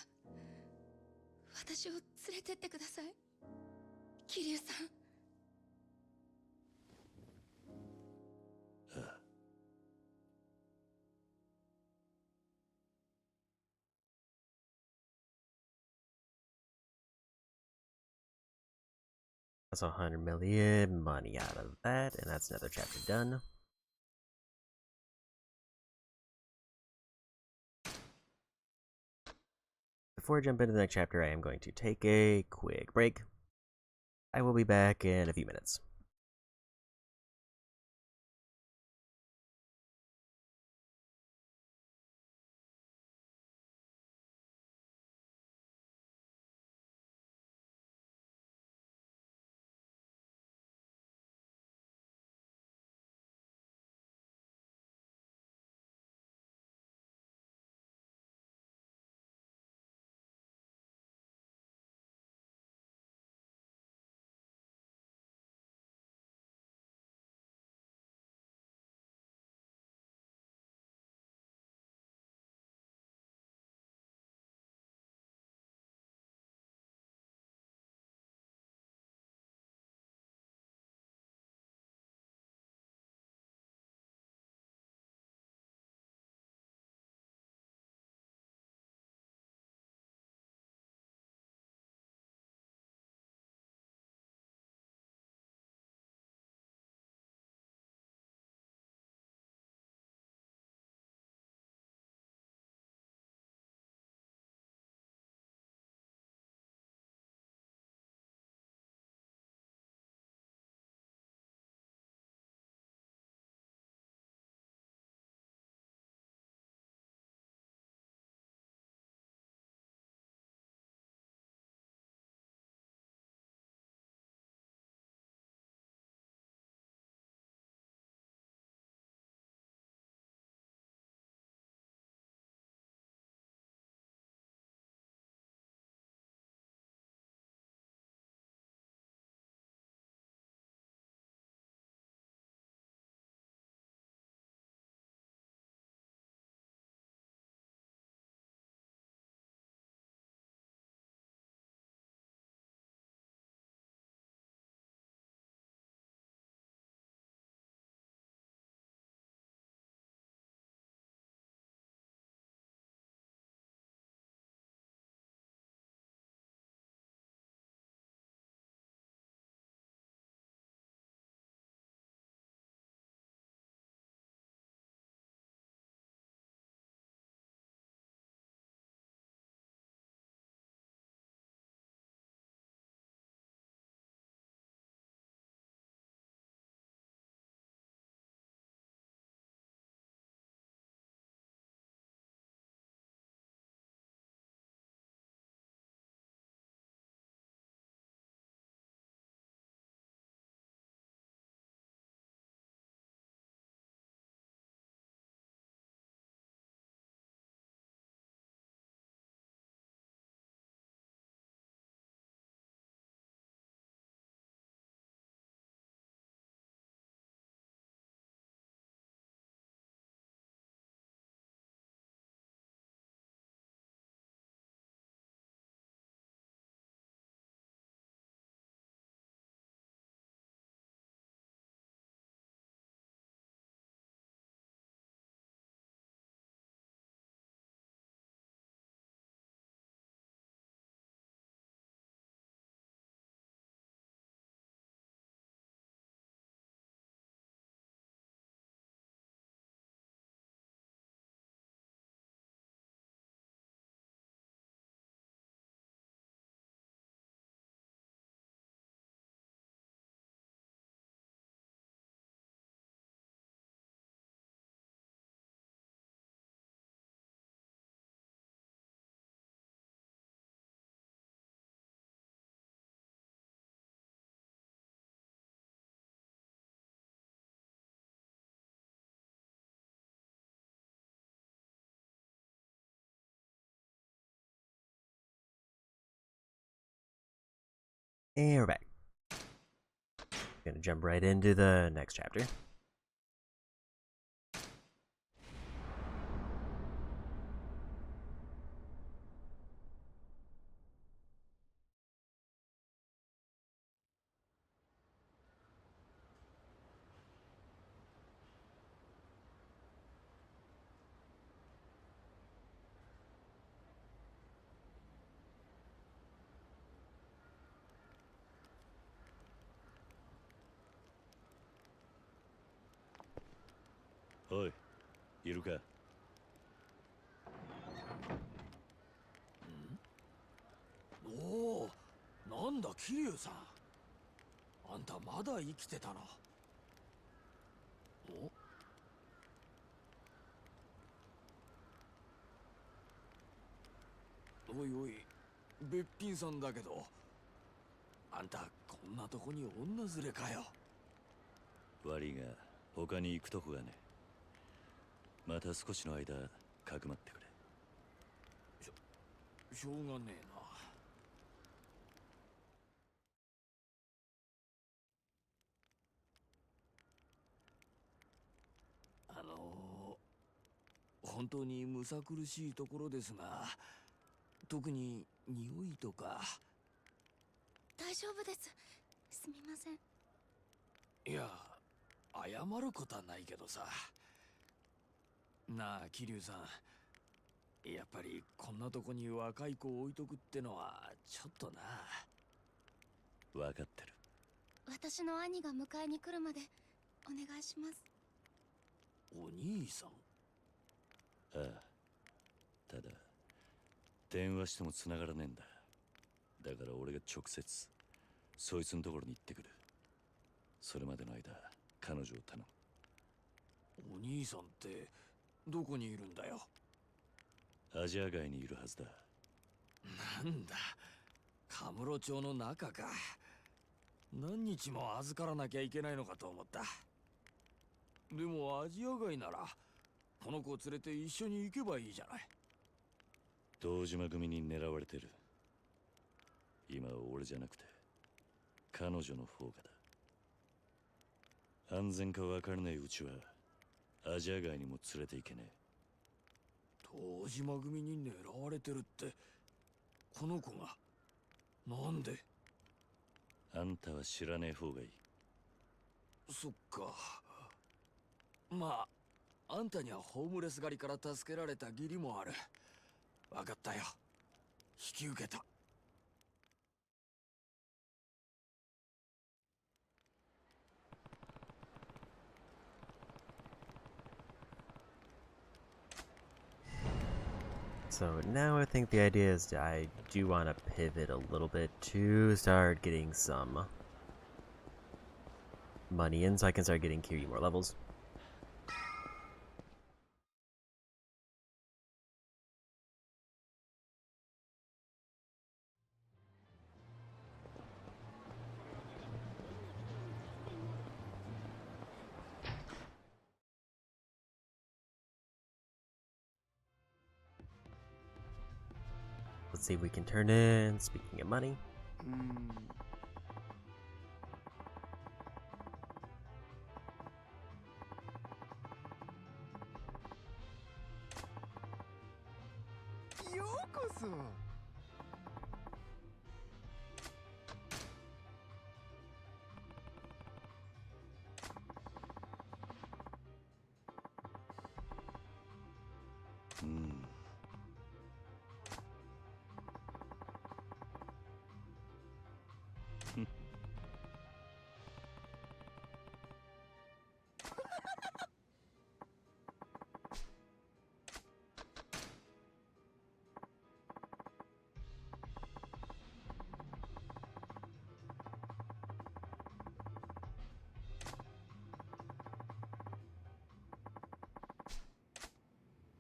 私を連れてってください、桐生さん。ああ。That's 100 million money out of that, and that's another chapter done. Before I jump into the next chapter, I am going to take a quick break. I will be back in a few minutes. And we're back. Gonna jump right into the next chapter.おい、いるか。おお、なんだ桐生さん。あんたまだ生きてたな。おいおい、べっぴんさんだけど、あんたこんなとこに女連れかよ。悪いが他に行くとこがね。また少しの間かくまってくれ。しょうがねえな。本当にむさ苦しいところですが、特に匂いとか。大丈夫です。すみません。いや、謝ることはないけどさ。なあ桐生さん、やっぱりこんなとこに若い子を置いとくってのはちょっとな。分かってる。私の兄が迎えに来るまでお願いします。お兄さん。ああ、ただ電話しても繋がらねえんだ。だから俺が直接そいつのところに行ってくる。それまでの間彼女を頼む。お兄さんってどこにいるんだよ。アジア街にいるはずだ。なんだ、カムロ町の中か。何日も預からなきゃいけないのかと思った。でもアジア街ならこの子を連れて一緒に行けばいいじゃない。堂島組に狙われてる。今は俺じゃなくて彼女の方がだ。安全か分からねえうちはアジア街にも連れて行けねえ。堂島組に狙われてるって、この子が。なんで。あんたは知らねえ方がいい。そっか。まあ、あんたにはホームレス狩りから助けられた義理もある。分かったよ。引き受けた。So now I think the idea is I do want to pivot a little bit to start getting some money in so I can start getting Kiryu more levels. Let's see if we can turn in, speaking of money. Hmm.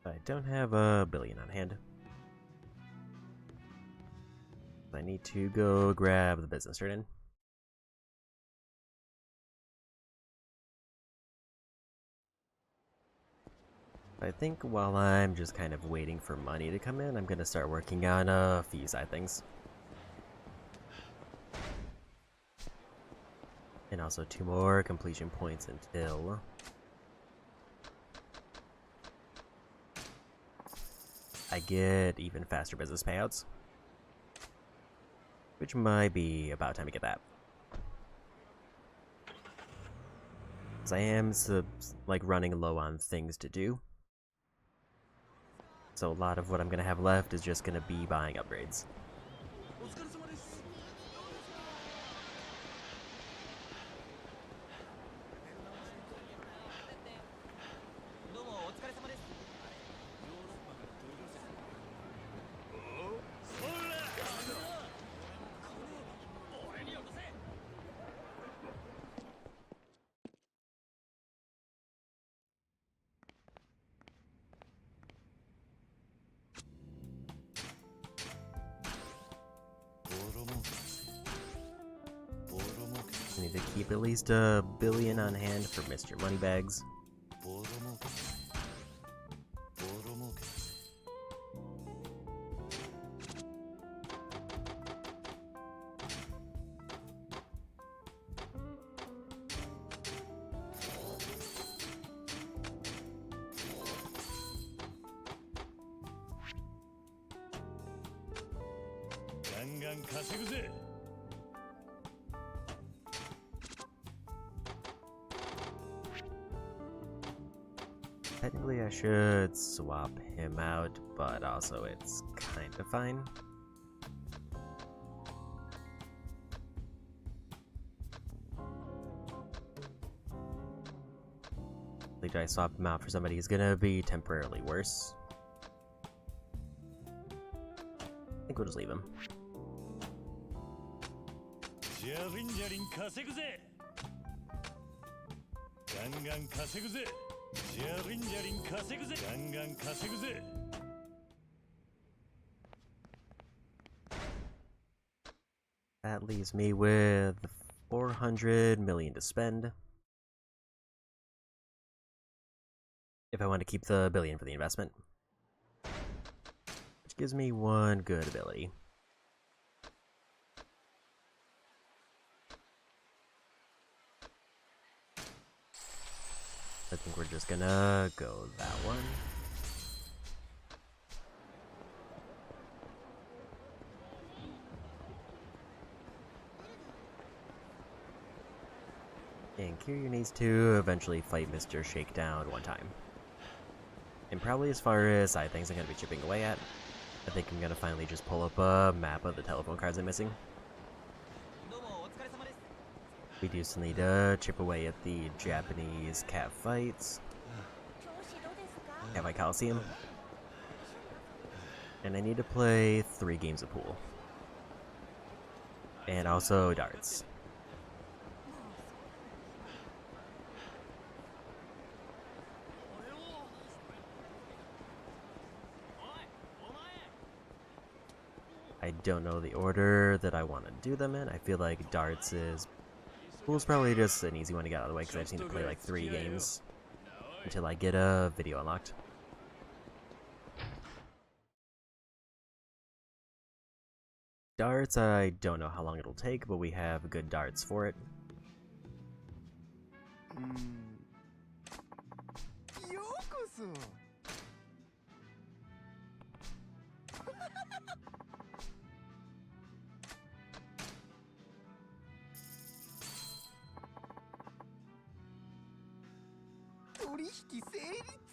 I don't have a billion on hand. I need to go grab the business turn in. I think while I'm just kind of waiting for money to come in, I'm gonna start working on a few side things. And also 2 more completion points until I get even faster business payouts. Which might be about time to get that. Because I am like running low on things to do. So a lot of what I'm going to have left is just going to be buying upgrades. I need to keep at least $1 billion on hand for Mr. Moneybags. Technically, I should swap him out, but also it's kind of fine. Like, I swap him out for somebody who's gonna be temporarily worse. I think we'll just leave him. That leaves me with 400 million to spend. If I want to keep the $1 billion for the investment. Which gives me 1 good ability. I think we're just gonna go that one. And Kiryu needs to eventually fight Mr. Shakedown one time. And probably as far as side things I'm going to be chipping away at, I think I'm going to finally just pull up a map of the telephone cards I'm missing. We do still need to chip away at the Japanese cat fights. Have I Coliseum? And I need to play 3 games of pool. And also darts. I don't know the order that I want to do them in. I feel like darts is... Pool's probably just an easy one to get out of the way because I just need to play like 3 games until I get a video unlocked. Darts, I don't know how long it'll take, but we have good darts for it. Yakuza! 取引成立。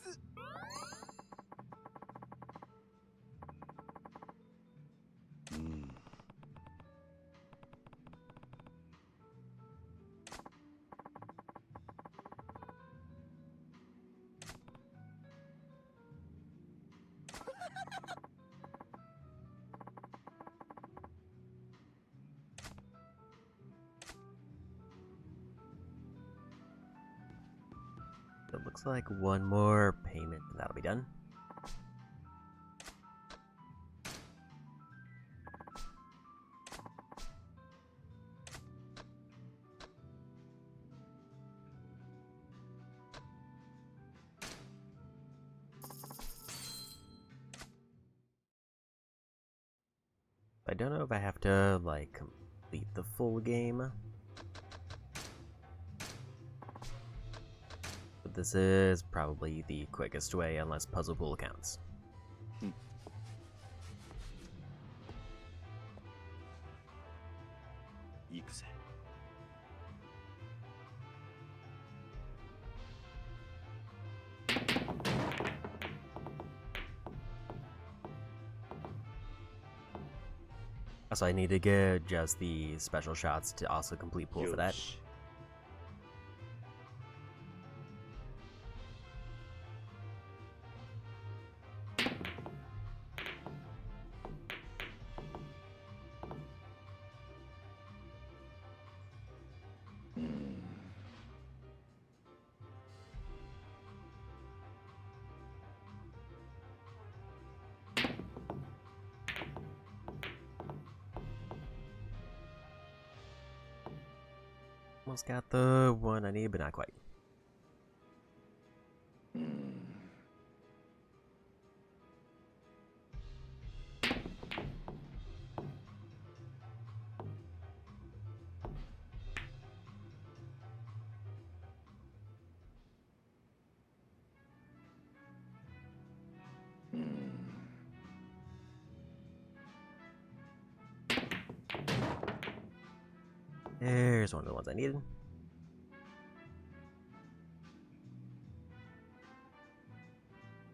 It looks like 1 more payment and that'll be done. I don't know if I have to, like, complete the full game. but this is probably the quickest way unless puzzle pool counts. So I need to get just the special shots to also complete pool for that. Almost got the one I need, but not quite. There's one of the ones I needed.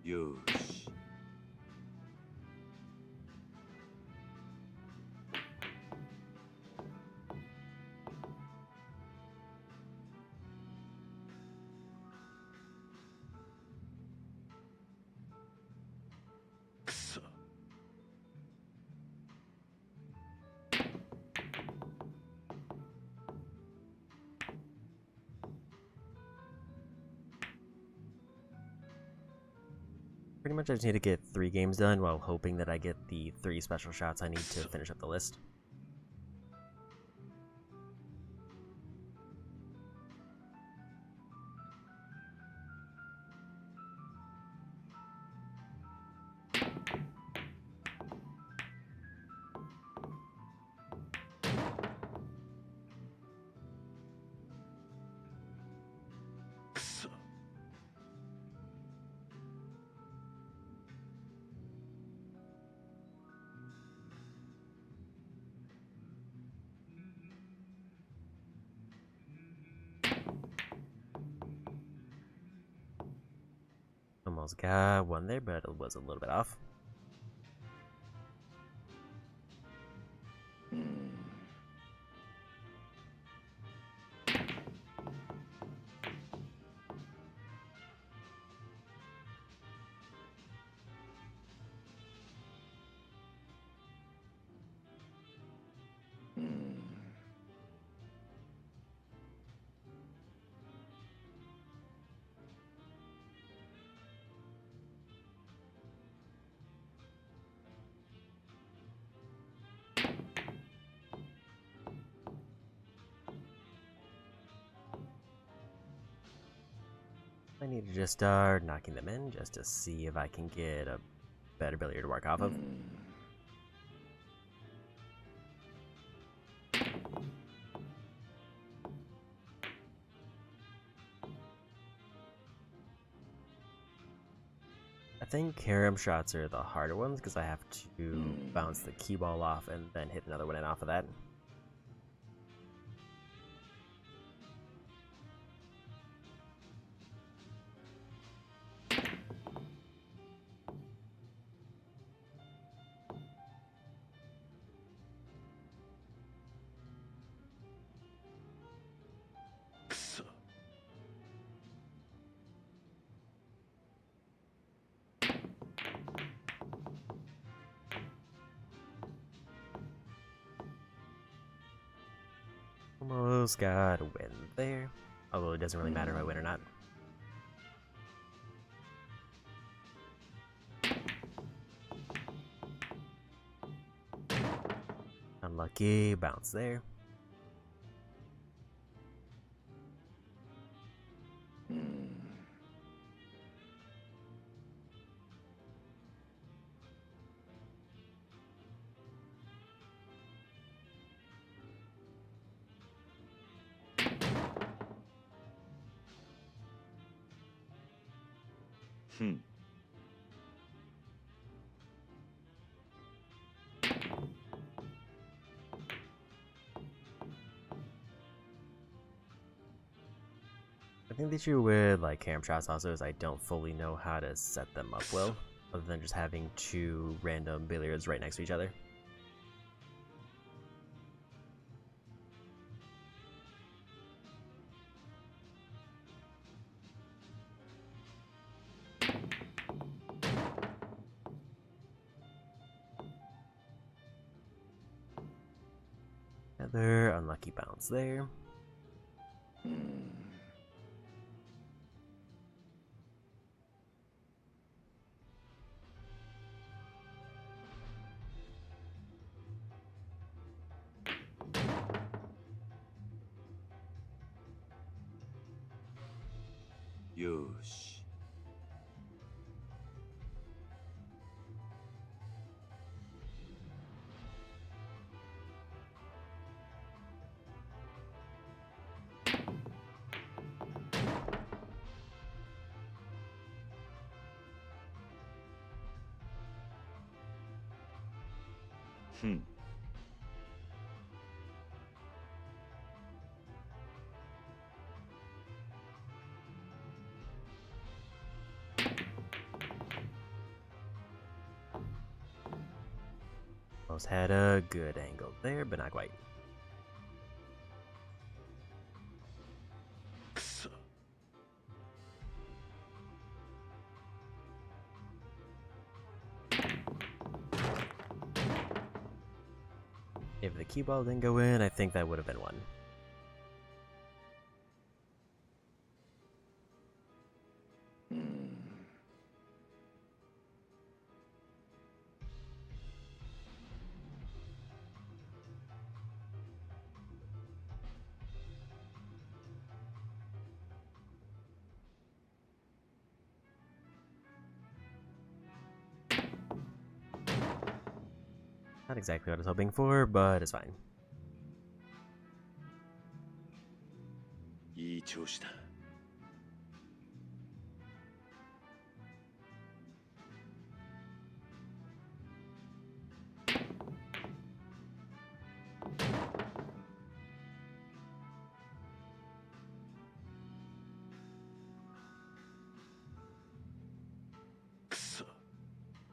Yosh. Kuso. Pretty much I just need to get 3 games done while hoping that I get the 3 special shots I need to finish up the list. Kuso. Almost got one there, but it was a little bit off. I need to just start knocking them in just to see if I can get a better billiard to work off of. I think carom shots are the harder ones because I have to bounce the cue ball off and then hit another one in off of that. Kuso. Almost got a win there. Although it doesn't really matter if I win or not. Unlucky bounce there. Hmm. I think the issue with like carom shots also is I don't fully know how to set them up well, other than just having two random billiards right next to each other. Another unlucky bounce there. Yosh. Hmm. Almost had a good angle there, but not quite. If the cue ball didn't go in, I think that would have been one. Not exactly what I was hoping for, but it's fine. いい調子だ。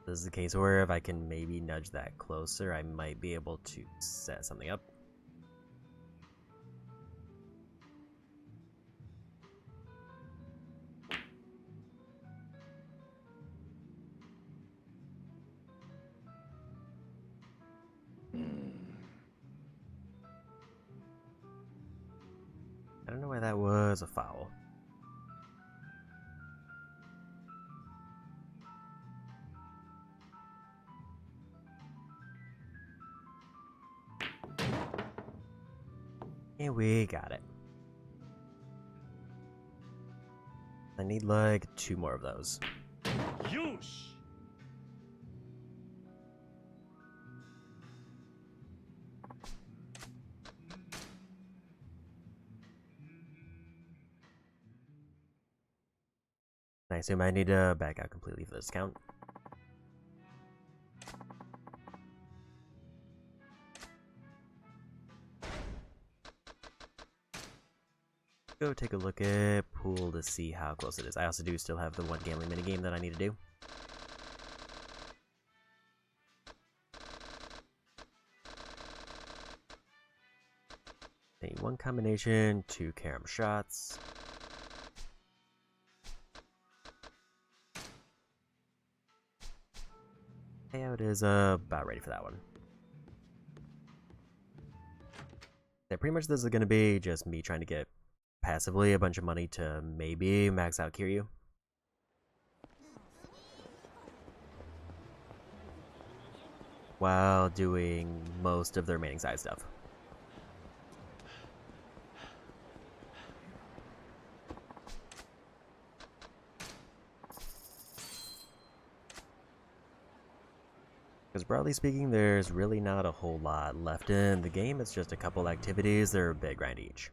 This is the case where if I can maybe nudge that closer, I might be able to set something up. I don't know why that was a foul. And we got it. I need like 2 more of those. Yosh. I assume I need to back out completely for this count. Go take a look at pool to see how close it is. I also do still have the one gambling minigame that I need to do. Okay, 1 combination, 2 carom shots. Payout is about ready for that one. Yeah, pretty much this is going to be just me trying to get passively a bunch of money to maybe max out Kiryu. While doing most of the remaining side stuff. Because broadly speaking, there's really not a whole lot left in the game. It's just a couple activities that are a bit grind each.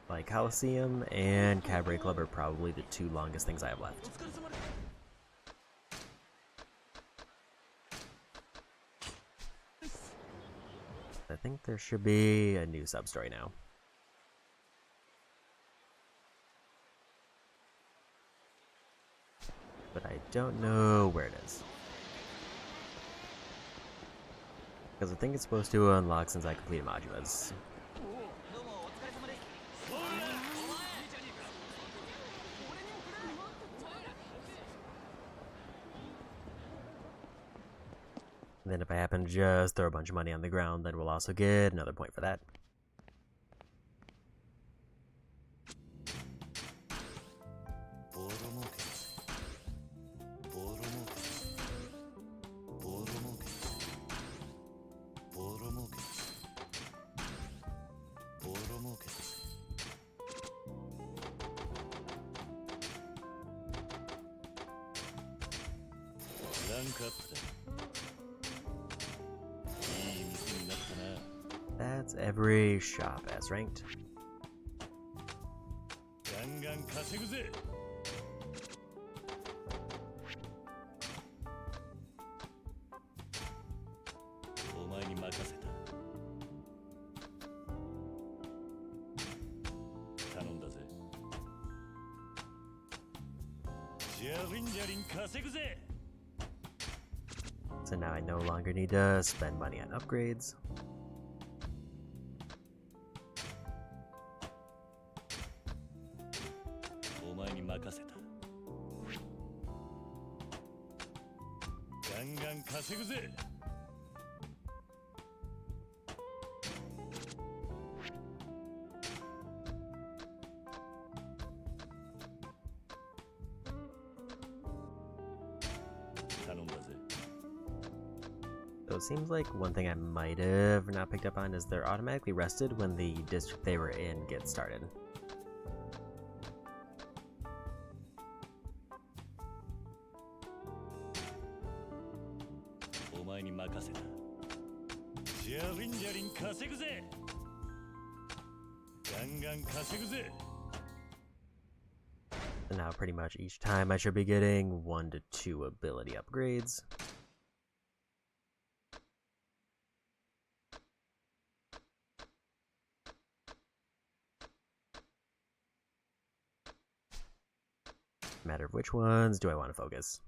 Like Coliseum and Cabaret Club are probably the two longest things I have left. I think there should be a new sub-story now. But I don't know where it is. Because I think it's supposed to unlock since I completed modulas. And then if I happen to just throw a bunch of money on the ground, then we'll also get another point for that. That's every shop as ranked. So now I no longer need to spend money on upgrades. So it seems like one thing I might have not picked up on is they're automatically rested when the district they were in gets started. And now pretty much each time I should be getting 1 to 2 ability upgrades. Matter of which ones do I want to focus.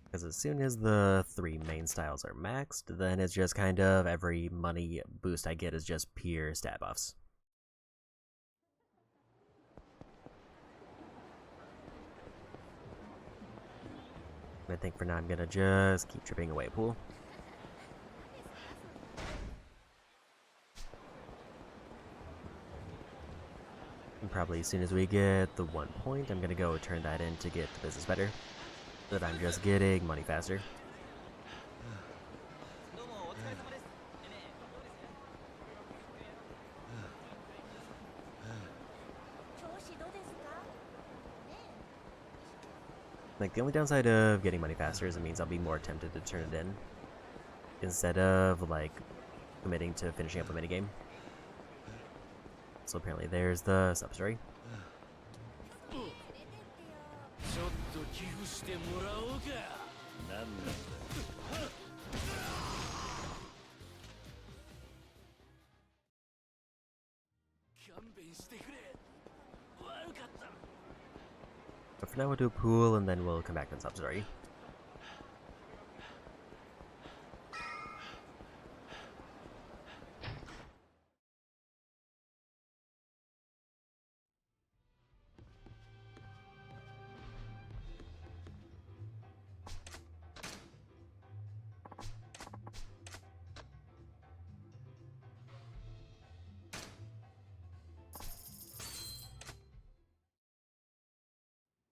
Because as soon as the 3 main styles are maxed, then it's just kind of every money boost I get is just pure stat buffs. I think for now I'm gonna just keep chipping away pool. And probably as soon as we get the 1 point, I'm gonna go turn that in to get the business better. So that I'm just getting money faster. Like, the only downside of getting money faster is it means I'll be more tempted to turn it in instead of, like, committing to finishing up a minigame. So apparently there's the sub-story. But for now we'll do a pool and then we'll come back to the sub-story.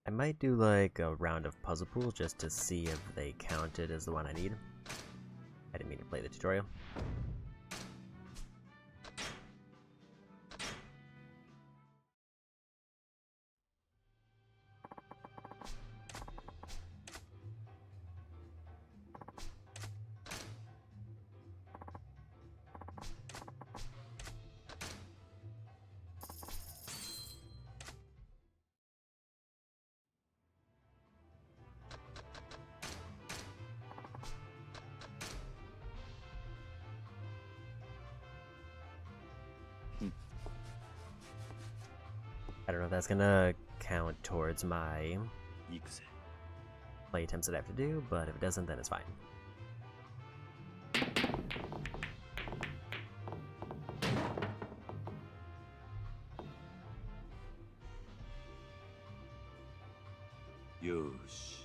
I might do like a round of puzzle pools just to see if they counted as the one I need. I didn't mean to play the tutorial. I don't know if that's gonna count towards my 行くぜ。 play attempts that I have to do, but if it doesn't, then it's fine. Yosh.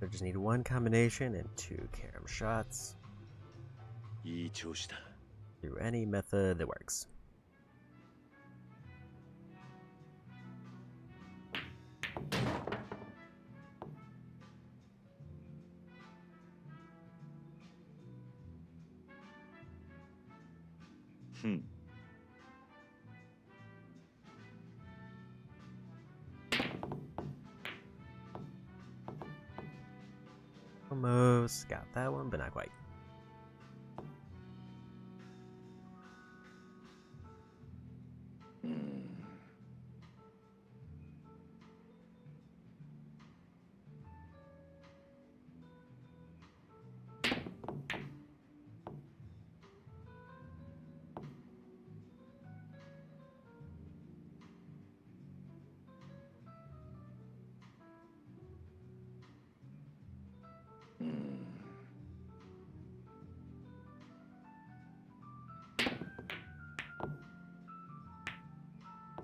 I just need one combination and 2 carom shots いい調子だ。 through any method that works. Almost got that one, but not quite.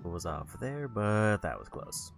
Was off there, but that was close.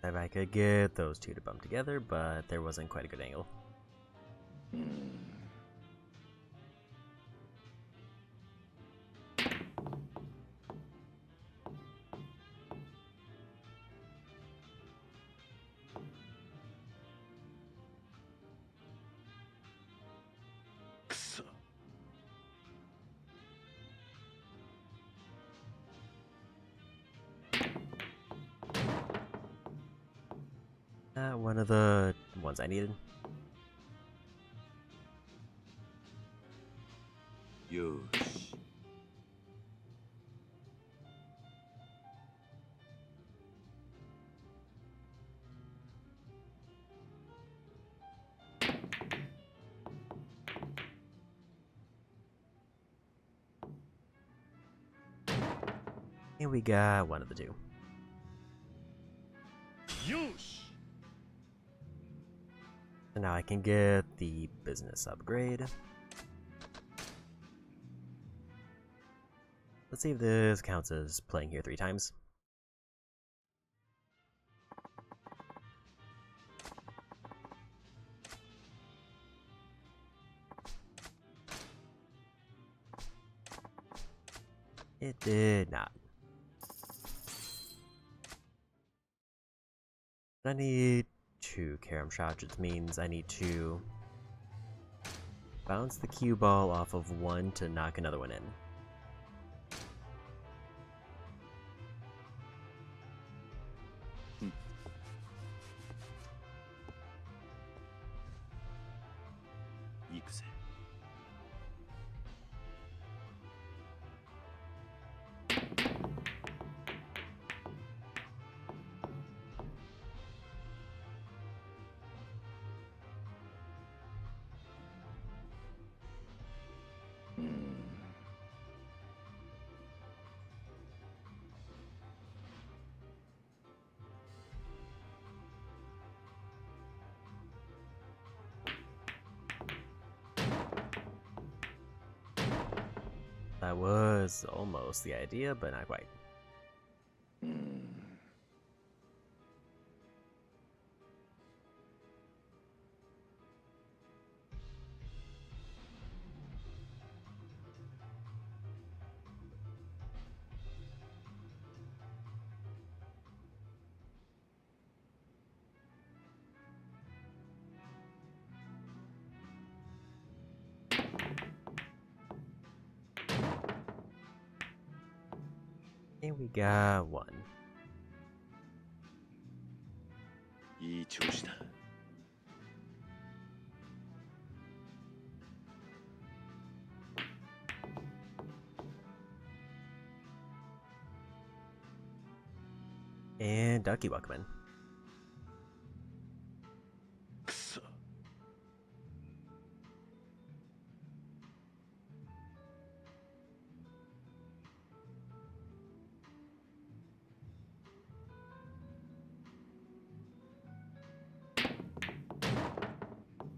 If I could get those two to bump together, but there wasn't quite a good angle. One of the ones I needed. Yosh. And we got one of the two. Yosh. So now I can get the business upgrade. Let's see if this counts as playing here 3 times. It did not. I need 2 carom shots, which means I need to bounce the cue ball off of one to knock another one in. That was almost the idea, but not quite. And we got one. いい調子だ。And Ducky Buckman. くそ。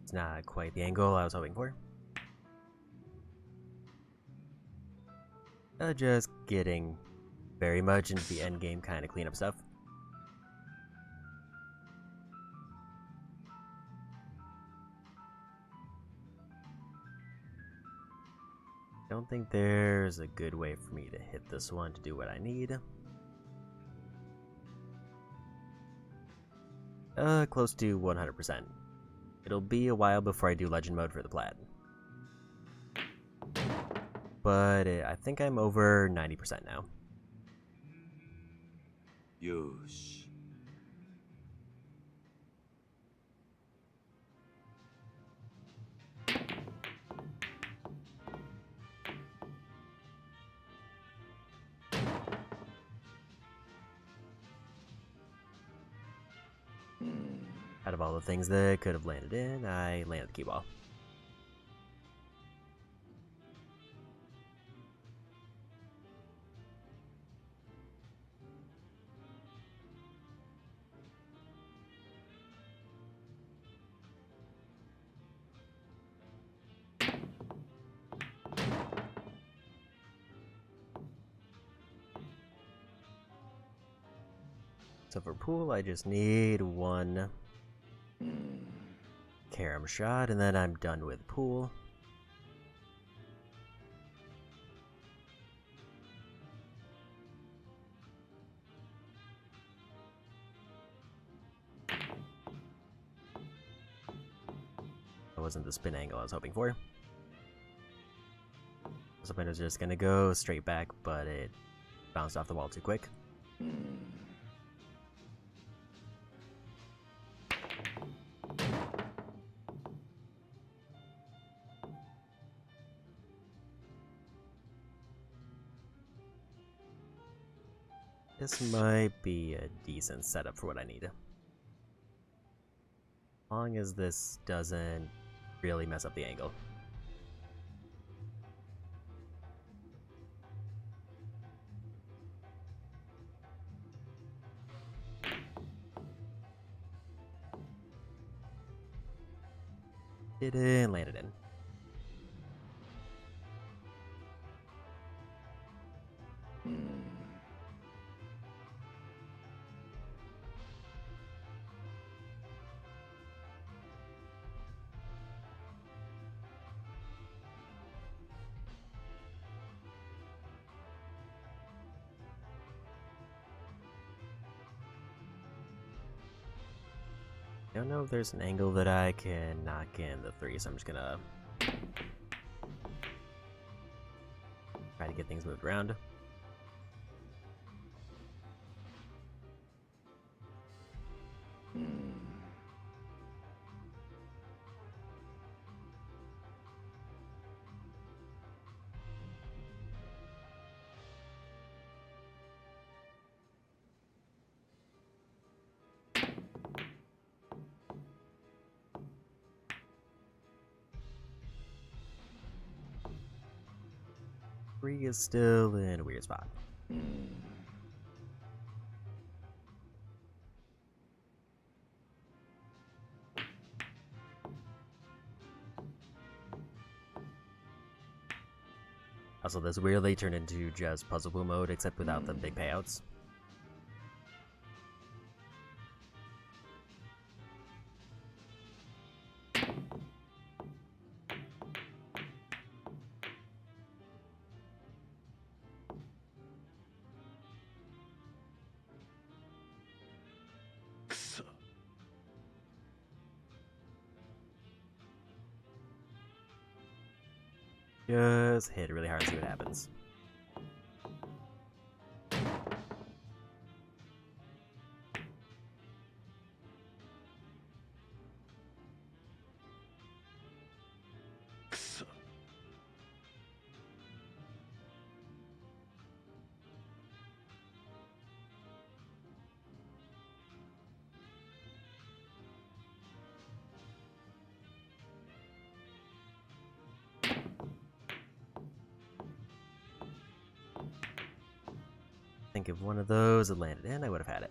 It's not quite the angle I was hoping for. Just getting very much into the end game kind of cleanup stuff. Don't think there's a good way for me to hit this one to do what I need. Close to 100%. It'll be a while before I do legend mode for the plat. But I think I'm over 90% now. よーし。Out of all the things that could have landed in, I landed the cue ball. So for pool, I just need one carom shot, and then I'm done with pool. That wasn't the spin angle I was hoping for. I was hoping it was just gonna go straight back, but it bounced off the wall too quick. This might be a decent setup for what I need. As long as this doesn't really mess up the angle. Didn't land it in. I don't know if there's an angle that I can knock in the three, so I'm just gonna try to get things moved around. Three is still in a weird spot. I Also, this weirdly turned into just puzzle boom mode, except without the big payouts. Just hit it really hard and see what happens. I think if one of those had landed in, I would have had it.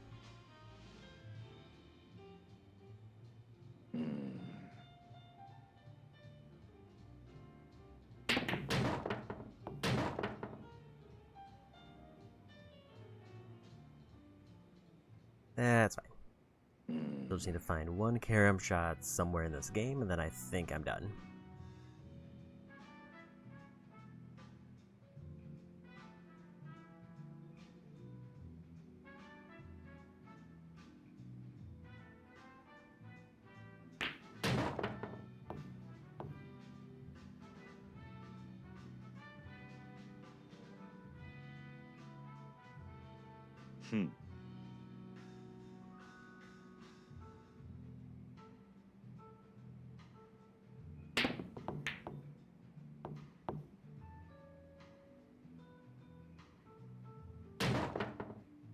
That's fine. Still just need to find one carom shot somewhere in this game, and then I think I'm done.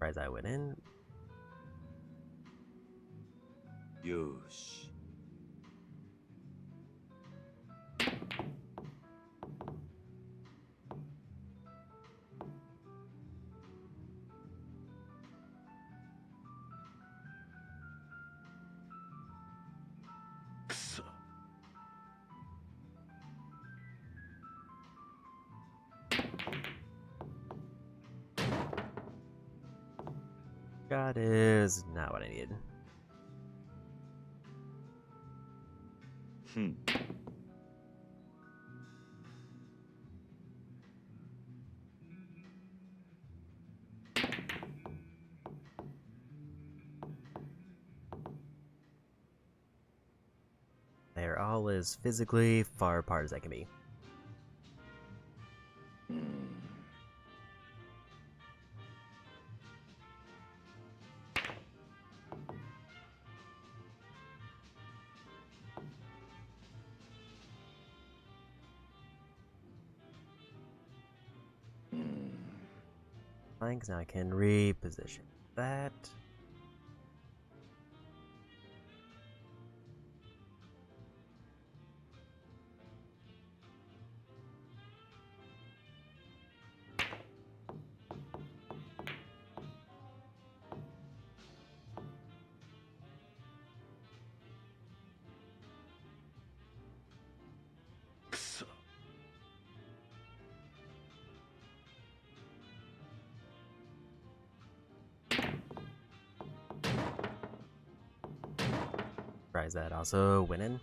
Surprised I went in. Yosh. Shot is not what I needed. They're all as physically far apart as I can be. Fine, 'cause now I can reposition that. Surprise that also winning.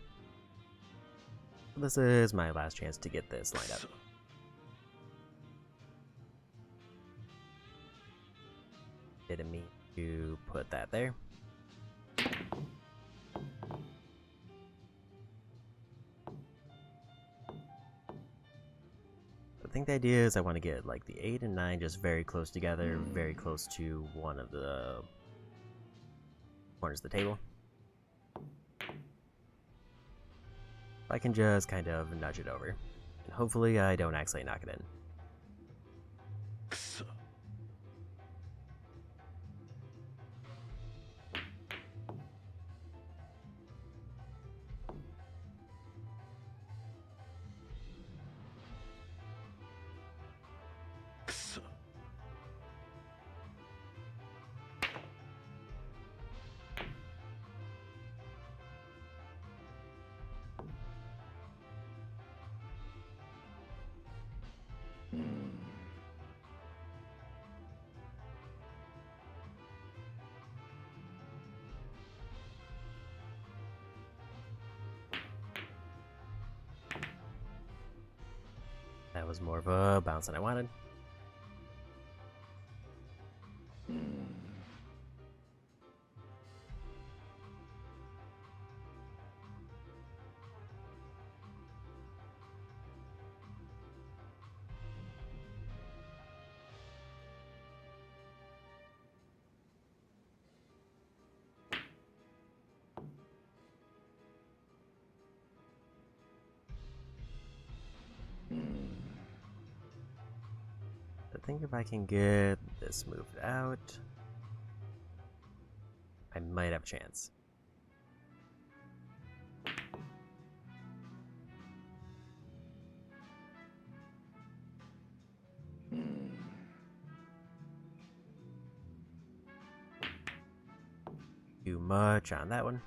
This is my last chance to get this lined up. Didn't mean to put that there. I think the idea is I want to get like the 8 and 9 just very close together, very close to one of the corners of the table. I can just kind of nudge it over. And hopefully I don't accidentally knock it in. was more of a bounce than I wanted. I think if I can get this moved out, I might have a chance. Too much on that one.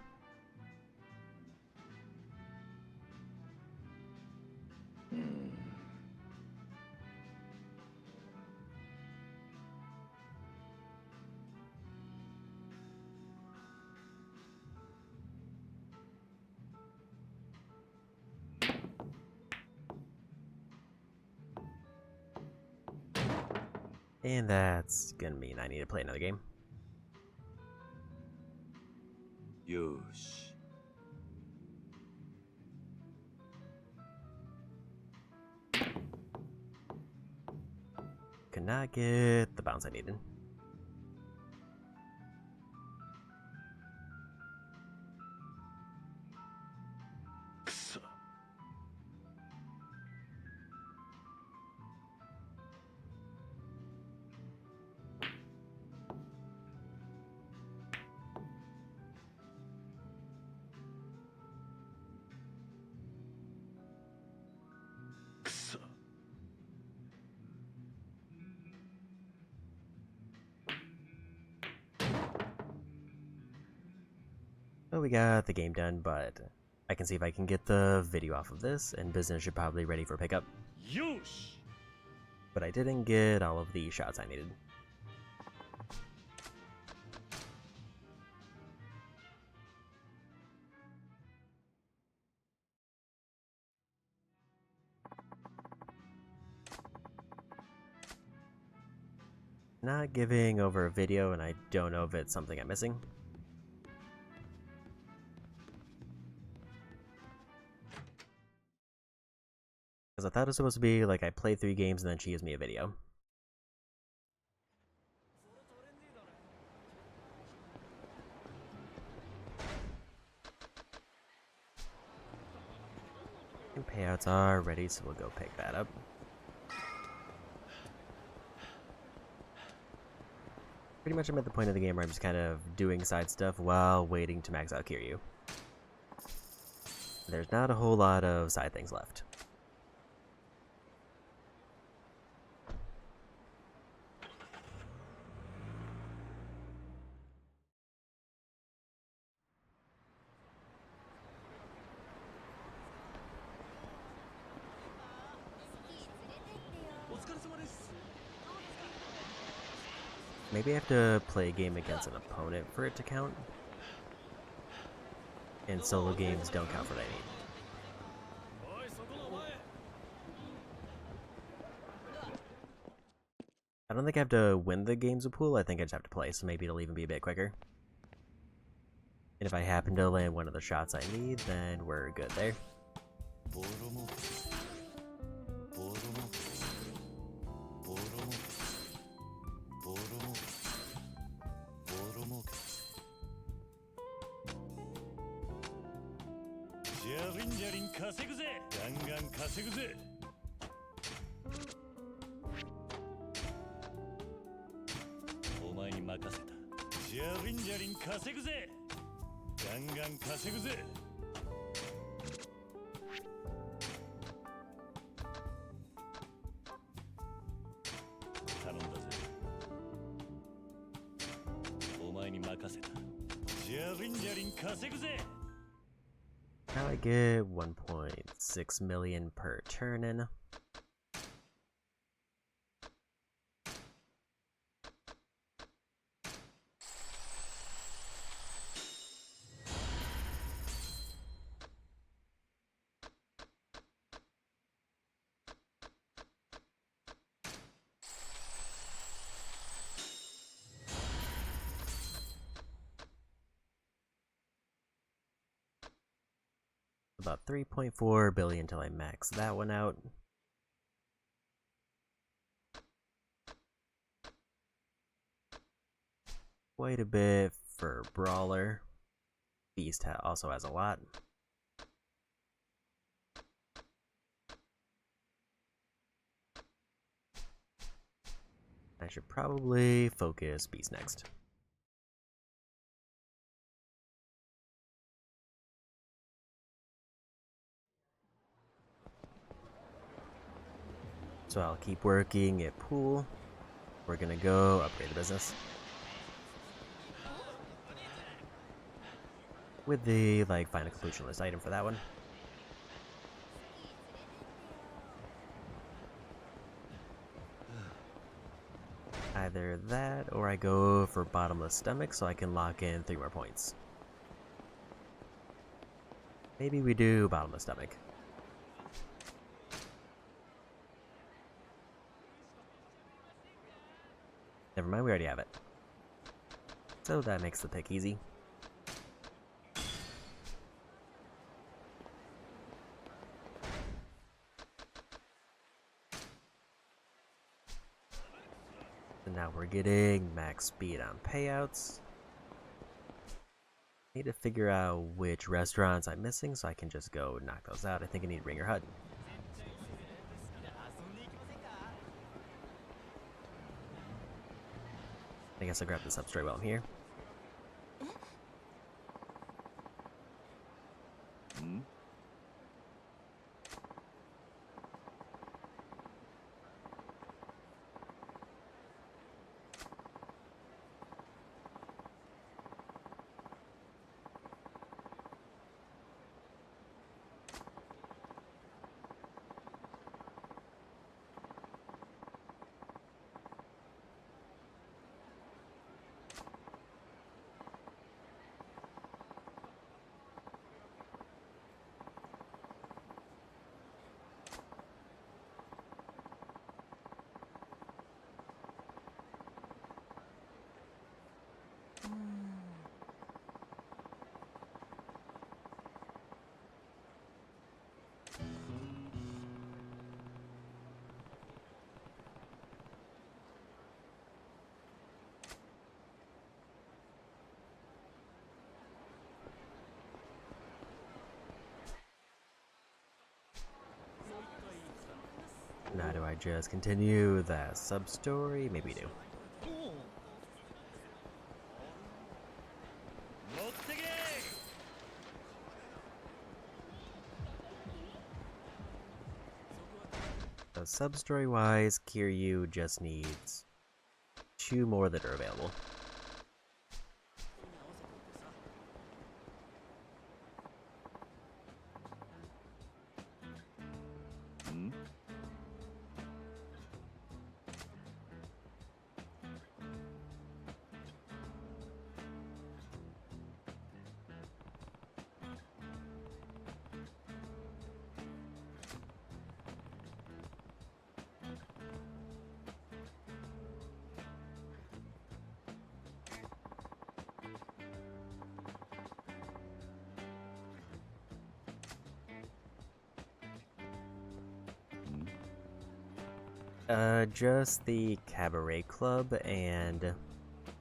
And that's gonna mean I need to play another game. Yosh. Could not get the bounce I needed. Well, we got the game done, but I can see if I can get the video off of this, and business should probably be ready for pickup. Yosh. But I didn't get all of the shots I needed. Not giving over a video, and I don't know if it's something I'm missing. Because I thought it was supposed to be like I played 3 games and then she gives me a video. And payouts are ready, so we'll go pick that up. Pretty much I'm at the point of the game where I'm just kind of doing side stuff while waiting to max out Kiryu. There's not a whole lot of side things left. Maybe I have to play a game against an opponent for it to count. And solo games don't count for what I need. I don't think I have to win the games with pool, I think I just have to play, so maybe it'll even be a bit quicker. And if I happen to land one of the shots I need, then we're good there. Now I get 1.6 million per turn in. about 3.4 billion until I max that one out. Quite a bit for Brawler. Beast also has a lot. I should probably focus Beast next. So I'll keep working at Pool. We're gonna go upgrade the business. With the, find a completion list item for that one. Either that, or I go for bottomless stomach so I can lock in 3 more points. Maybe we do bottomless stomach. Never mind, we already have it. So that makes the pick easy. And now we're getting max speed on payouts. Need to figure out which restaurants I'm missing so I can just go knock those out. I think I need Ringer Hut. I guess I'll grab the substrate while I'm here. Now do I just continue that sub-story? Maybe we do. So sub-story wise, Kiryu just needs 2 more that are available. Just the Cabaret Club and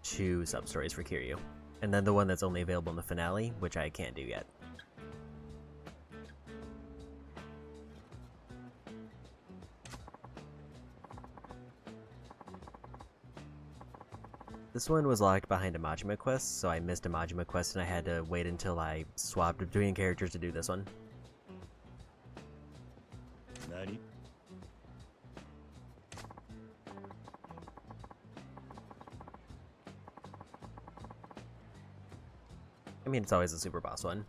2 sub-stories for Kiryu. And then the one that's only available in the finale, which I can't do yet. This one was locked behind a Majima quest, so I missed a Majima quest and I had to wait until I swapped between characters to do this one. Nani? I mean, it's always a super boss one.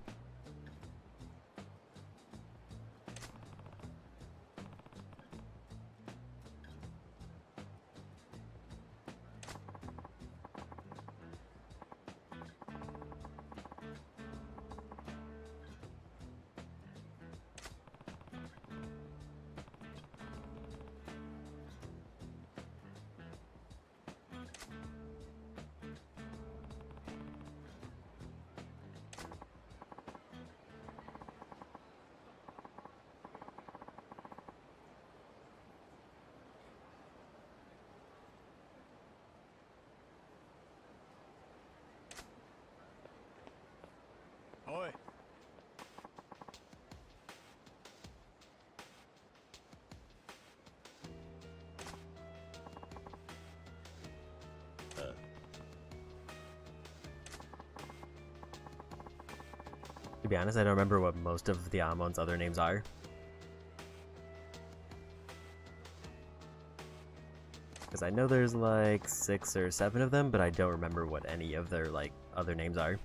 To be honest, I don't remember what most of the Amon's other names are. Because I know there's like 6 or 7 of them, but I don't remember what any of their like other names are.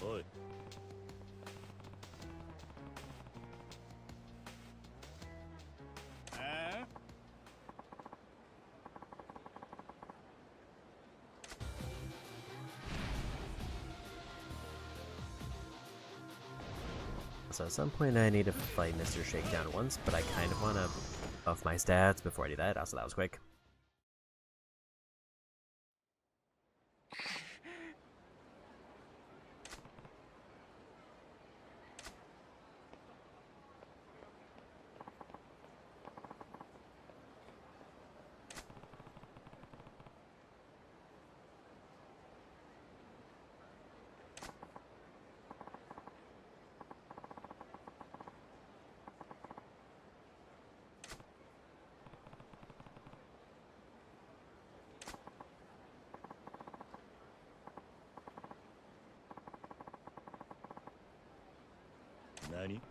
Oi. So at some point I need to fight Mr. Shakedown once, but I kind of want to buff my stats before I do that. Also, that was quick. Nani?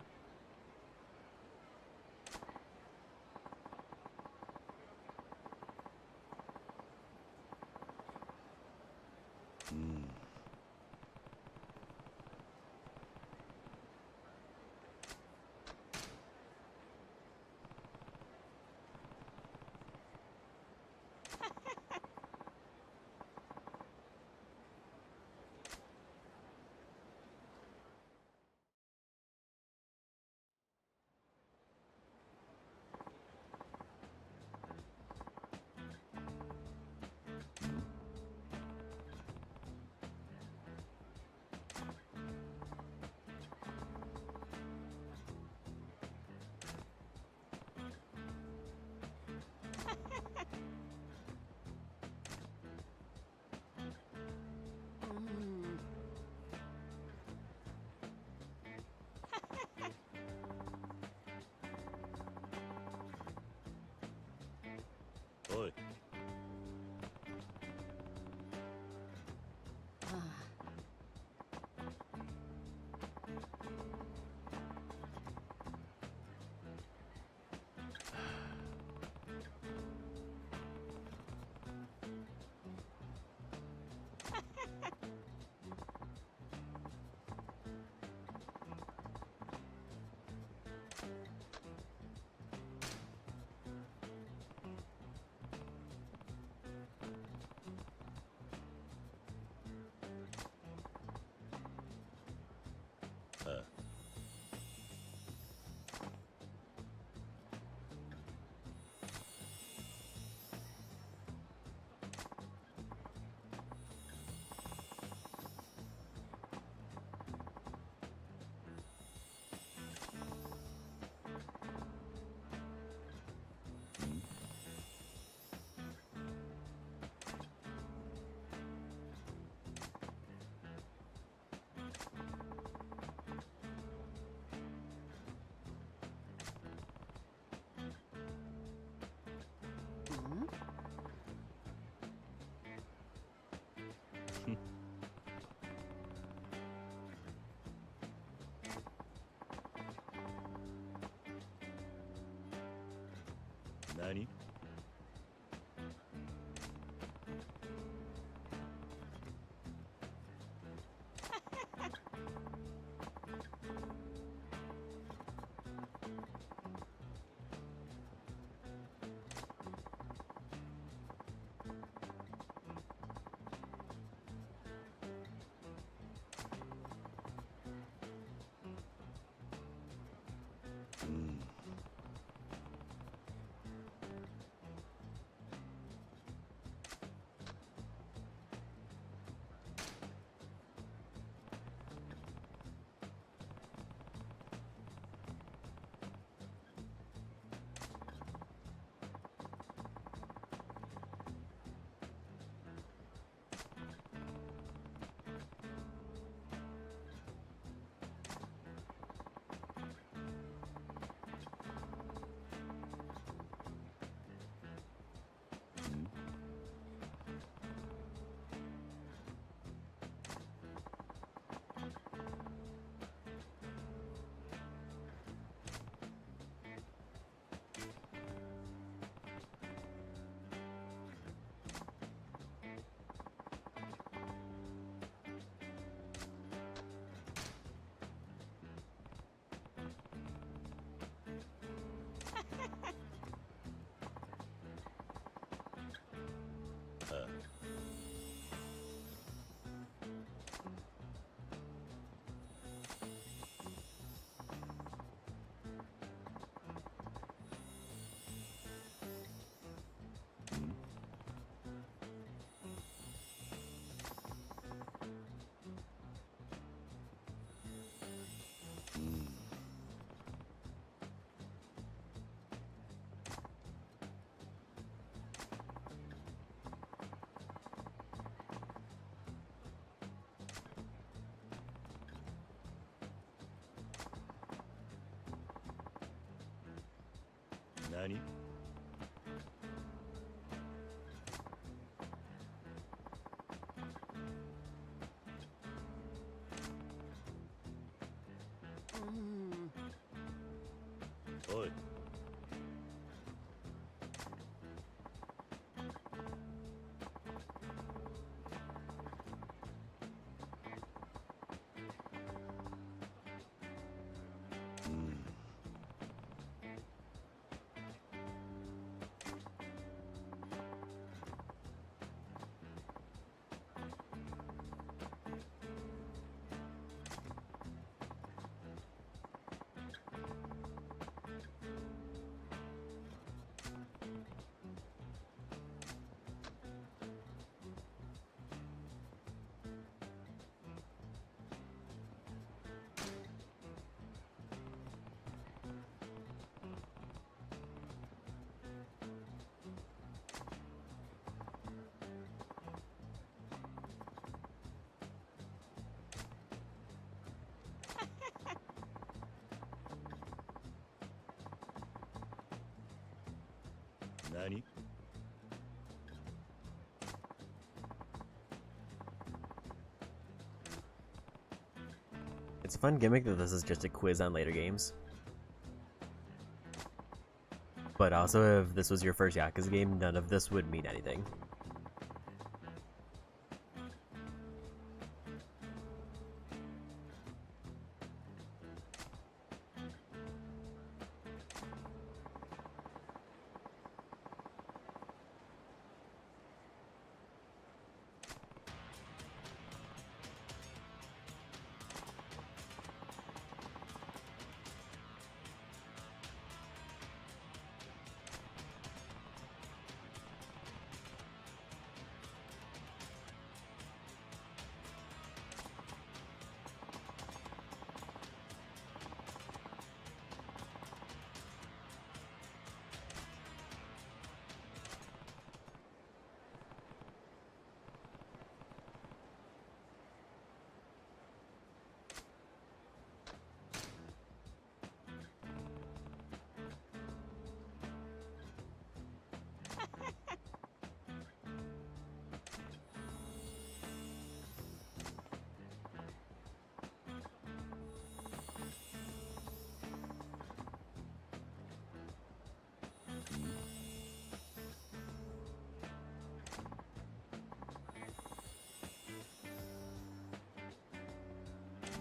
Oi. Nani? 何？おい。何？ It's a fun gimmick that this is just a quiz on later games. But also, if this was your first Yakuza game, none of this would mean anything.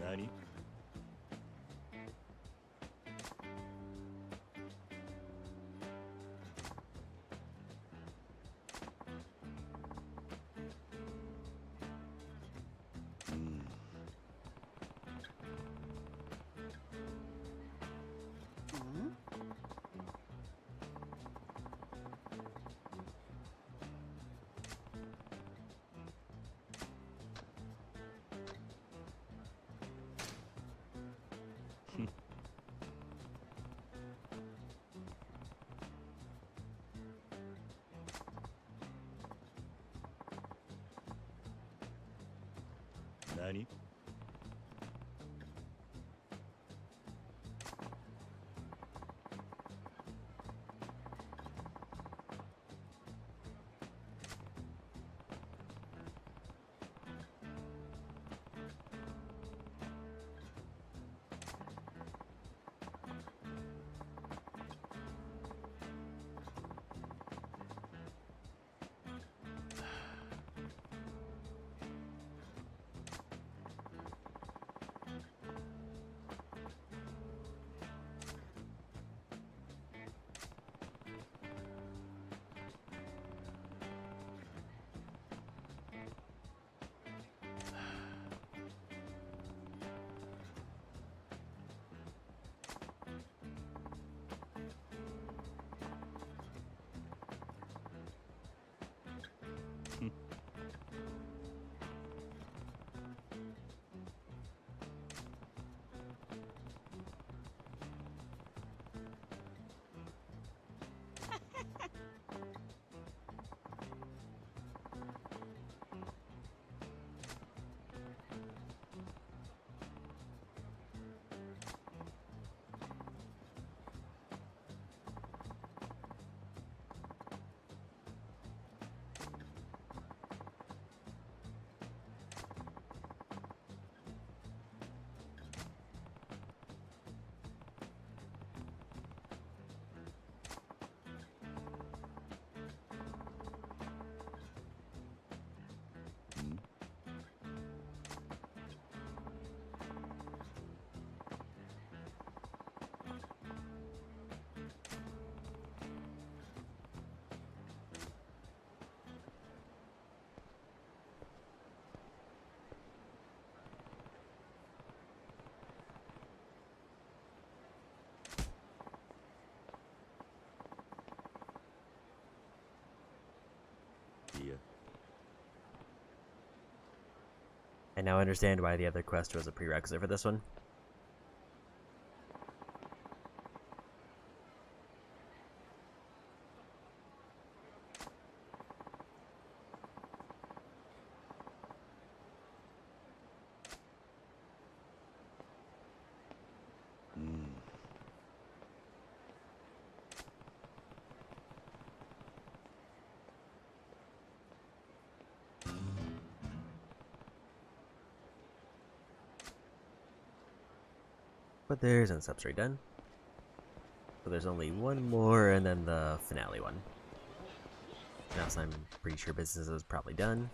何？何？ I now understand why the other quest was a prerequisite for this one. But there's an substrate done. So there's only one more and then the finale one. Now I'm pretty sure business is probably done.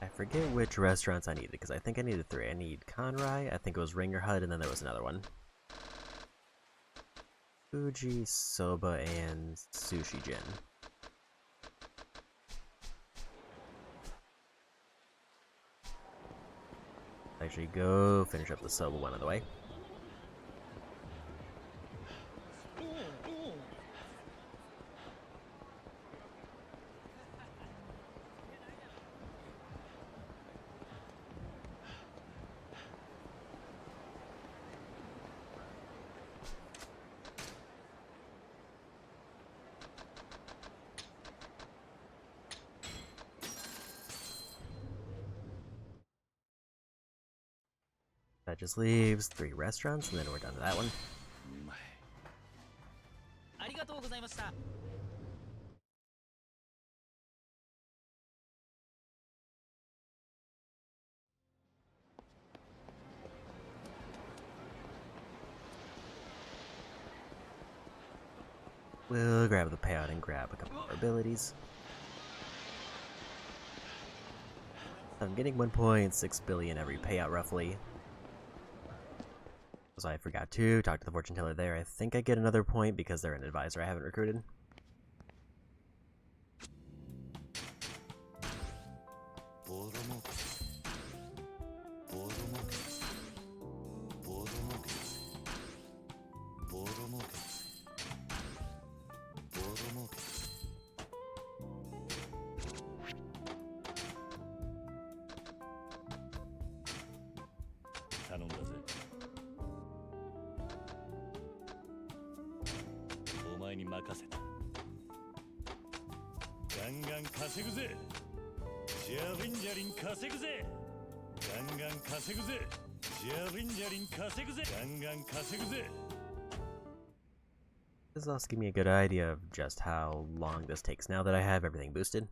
I forget which restaurants I needed because I think I needed 3. I need Conrai, I think it was Ringer Hut, and then there was another one. Fuji, Soba, and Sushi Jin. Actually, go finish up the Soba one on the way. That just leaves 3 restaurants, and then we're done with that one. We'll grab the payout and grab a couple more abilities. I'm getting 1.6 billion every payout, roughly. So I forgot to talk to the fortune teller there. I think I get another point because they're an advisor I haven't recruited. This will also give me a good idea of just how long this takes now that I have everything boosted.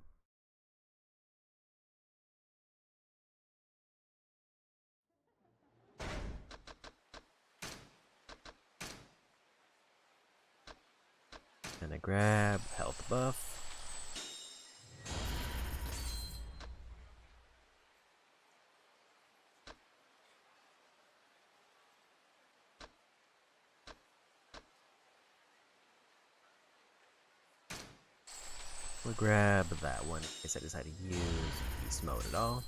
Gonna grab health buff. We'll grab that one in case I decide to use beast mode at all.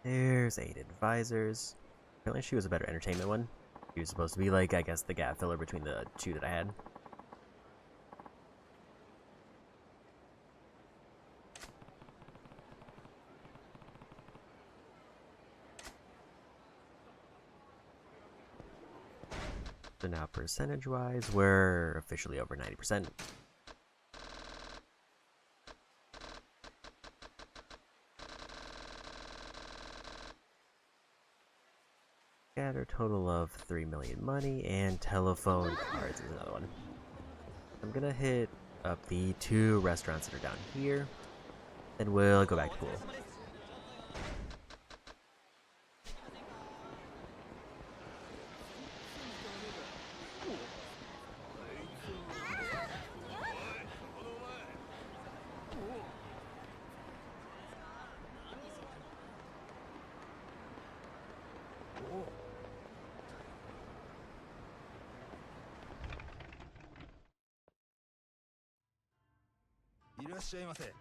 There's 8 advisors. Apparently she was a better entertainment one. She was supposed to be like, I guess, the gap filler between the 2 that I had. So now percentage-wise, we're officially over 90%. Got a total of 3 million money, and telephone cards is another one. I'm gonna hit up the 2 restaurants that are down here, then we'll go back to pool. らっしゃいませ。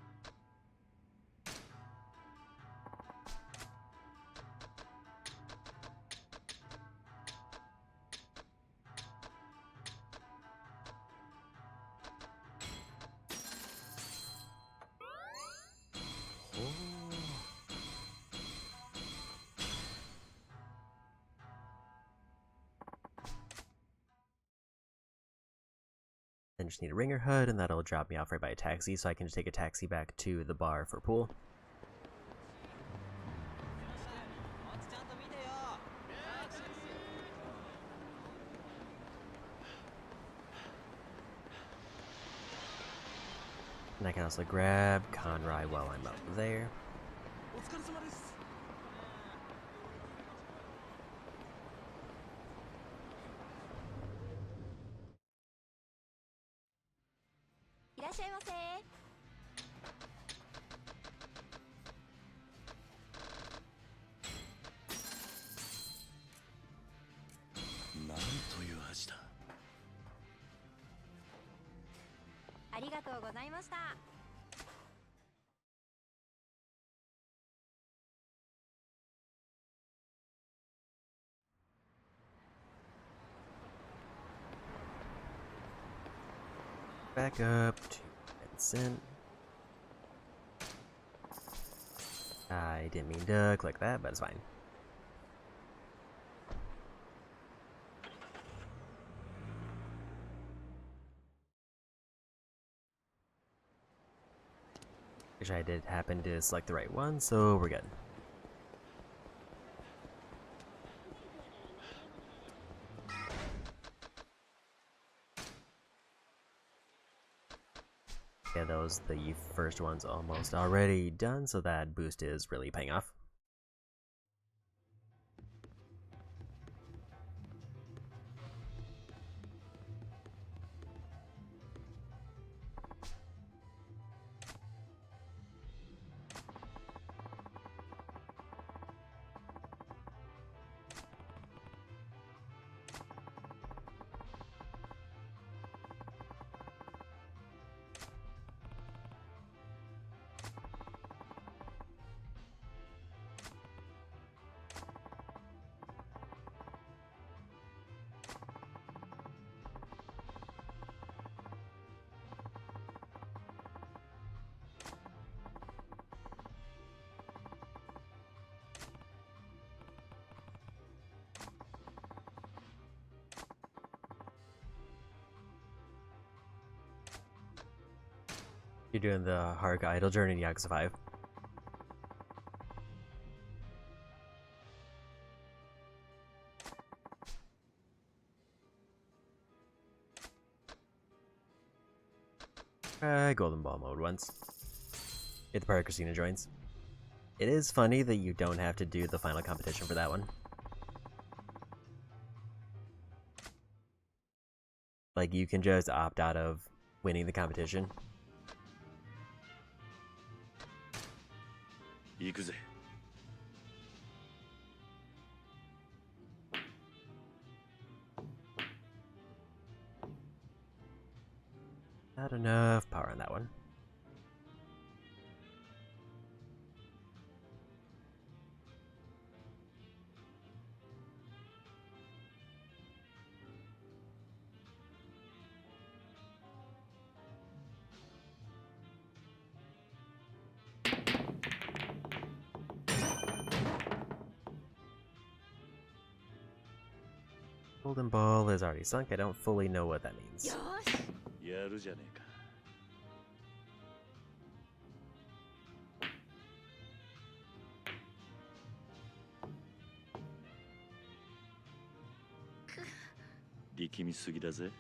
Then just need a ringer hut, and that'll drop me off right by a taxi, so I can just take a taxi back to the bar for pool. And I can also grab Conroy while I'm up there. Back up to Vincent. I didn't mean to click that, but it's fine. Which I did happen to select the right one, so we're good. Yeah, those the first one's almost already done, so that boost is really paying off. You're doing the Haruka Idol journey in Yakuza 5. Try Golden Ball mode once. If the part Christina joins. It is funny that you don't have to do the final competition for that one. Like, you can just opt out of winning the competition. 行くぜ。 Not enough power on that one. Golden Ball is already sunk. I don't fully know what that means. やるじゃねえか。 力みすぎだぜ。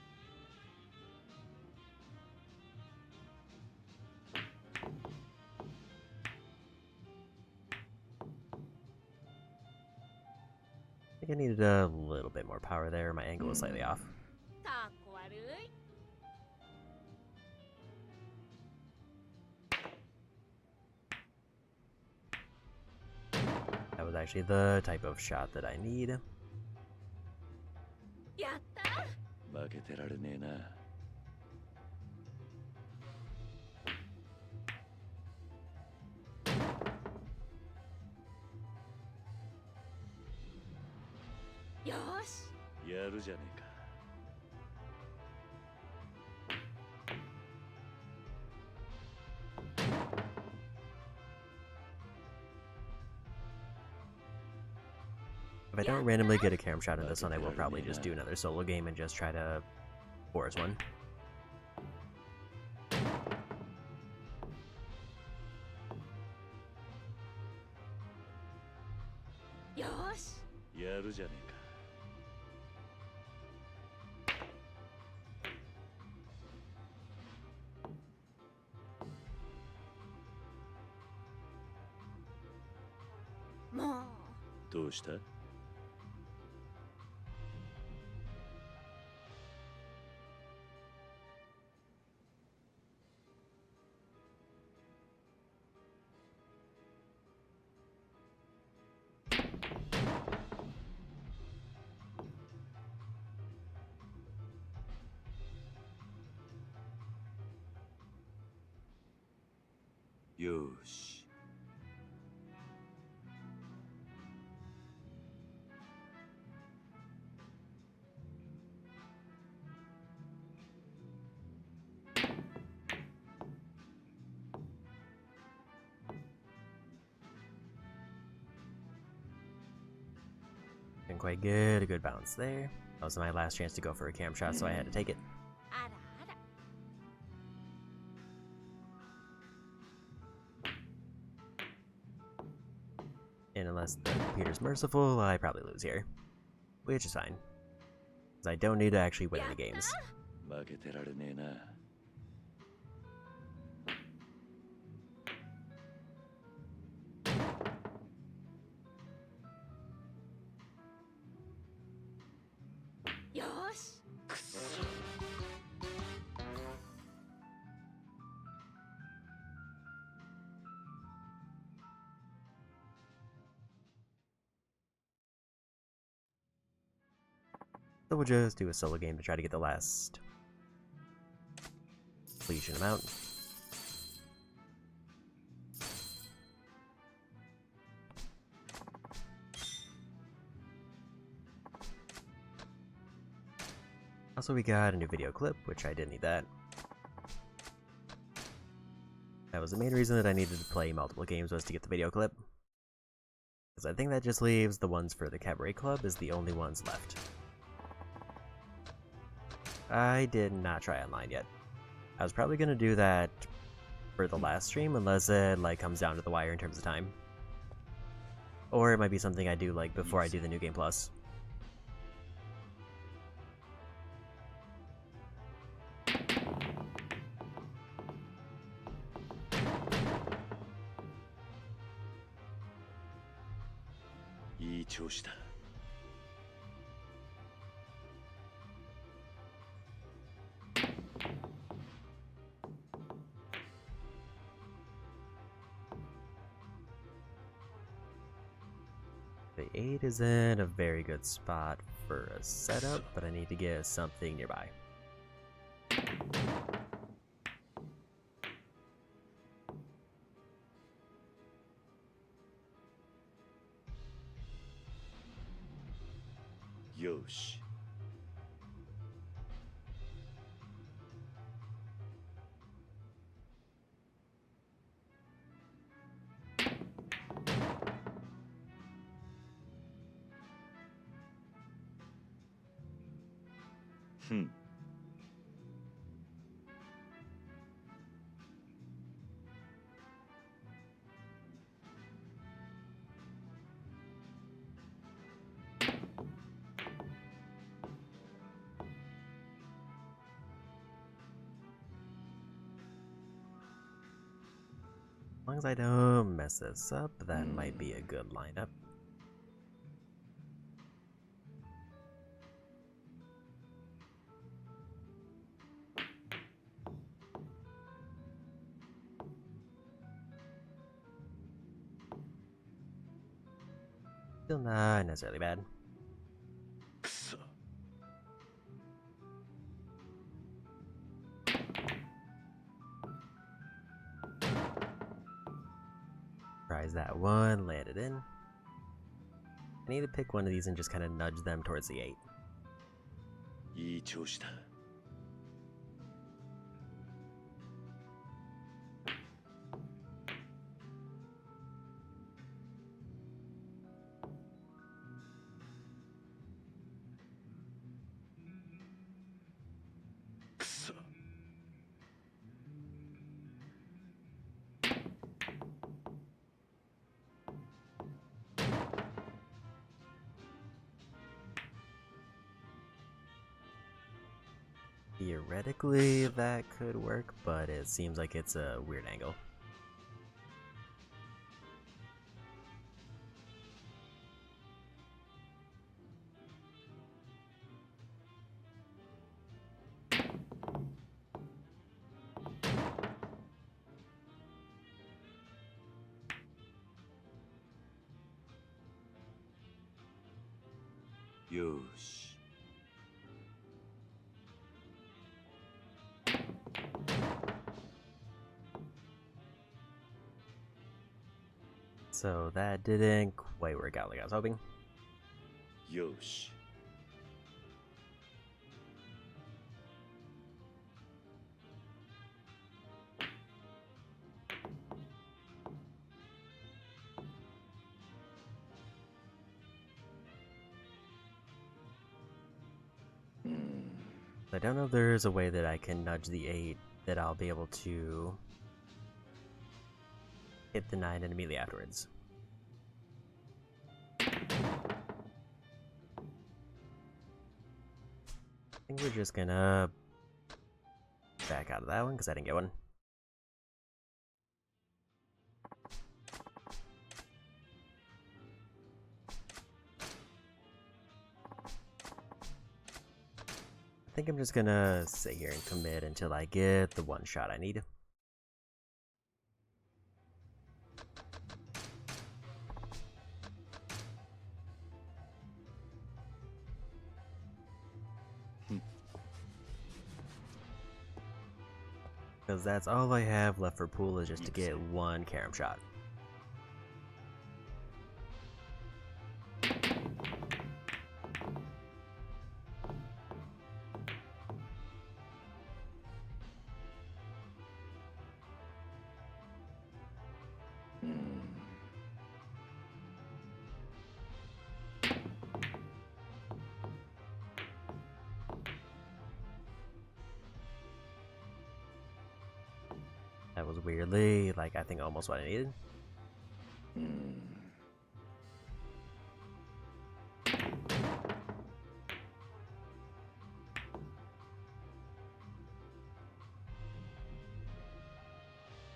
I think I needed a little bit more power there. My angle was slightly off. That was actually the type of shot that I need. 負けてられねえな。よーし。やるじゃねえか。If I don't randomly get a camera shot in this one, I will probably just do another solo game and just try to force one. Yosh. やるじゃねえか。もう。どうした？よーし。Didn't quite get a good bounce there. That was my last chance to go for a cam shot, so I had to take it. あらあら。And unless the computer's merciful, I probably lose here. Which is fine. Because I don't need to actually win the games. 負けてられねえな。よーし。くそ。So we'll just do a solo game to try to get the last completion amount. Also, we got a new video clip, which I didn't need that. That was the main reason that I needed to play multiple games, was to get the video clip. Because I think that just leaves the ones for the Cabaret Club as the only ones left. I did not try online yet. I was probably going to do that for the last stream, unless it comes down to the wire in terms of time. Or it might be something I do before I do the New Game Plus.いい調子だ。The 8 is in a very good spot for a setup, but I need to get something nearby. Yosh. Hmm. As long as I don't mess this up, that might be a good lineup. Still not necessarily bad. Prize that one, landed in. I need to pick one of these and just kind of nudge them towards the 8. いい調子だ。くそ。Theoretically, that could work, but it seems like it's a weird angle.よーし。So that didn't quite work out like I was hoping. よーし。I don't know if there's a way that I can nudge the 8 that I'll be able to hit the 9 and immediately afterwards. I think we're just gonna back out of that one because I didn't get one. I think I'm just gonna sit here and commit until I get the one shot I need. Because that's all I have left for pool is just to get one carom shot. That was weirdly, like, I think almost what I needed.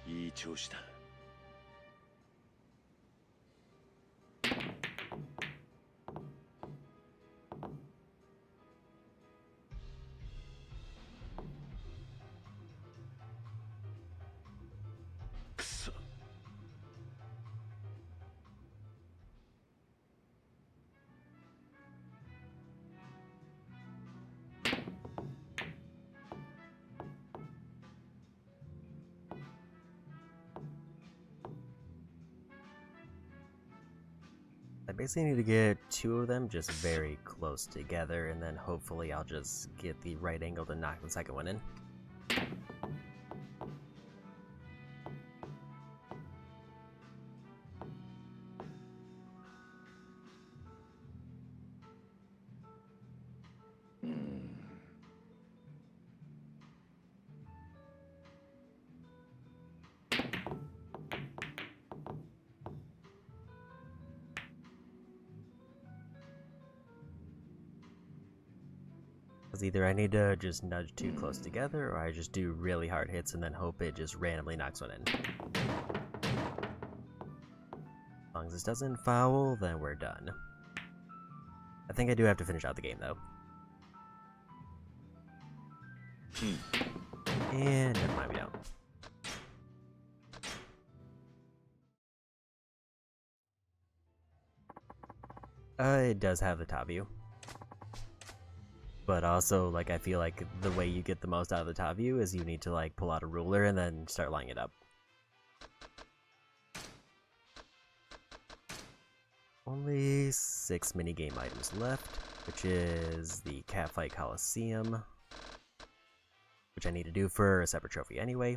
いい調子だ。くそ。I basically need to get 2 of them just very close together, and then hopefully I'll just get the right angle to knock the second one in. Because either I need to just nudge 2 close together, or I just do really hard hits and then hope it just randomly knocks one in. As long as this doesn't foul, then we're done. I think I do have to finish out the game, though. And never mind, we don't. It does have the top view. But also, like, I feel like the way you get the most out of the top view is you need to, like, pull out a ruler and then start lining it up. only 6 minigame items left, which is the Catfight Coliseum, which I need to do for a separate trophy anyway,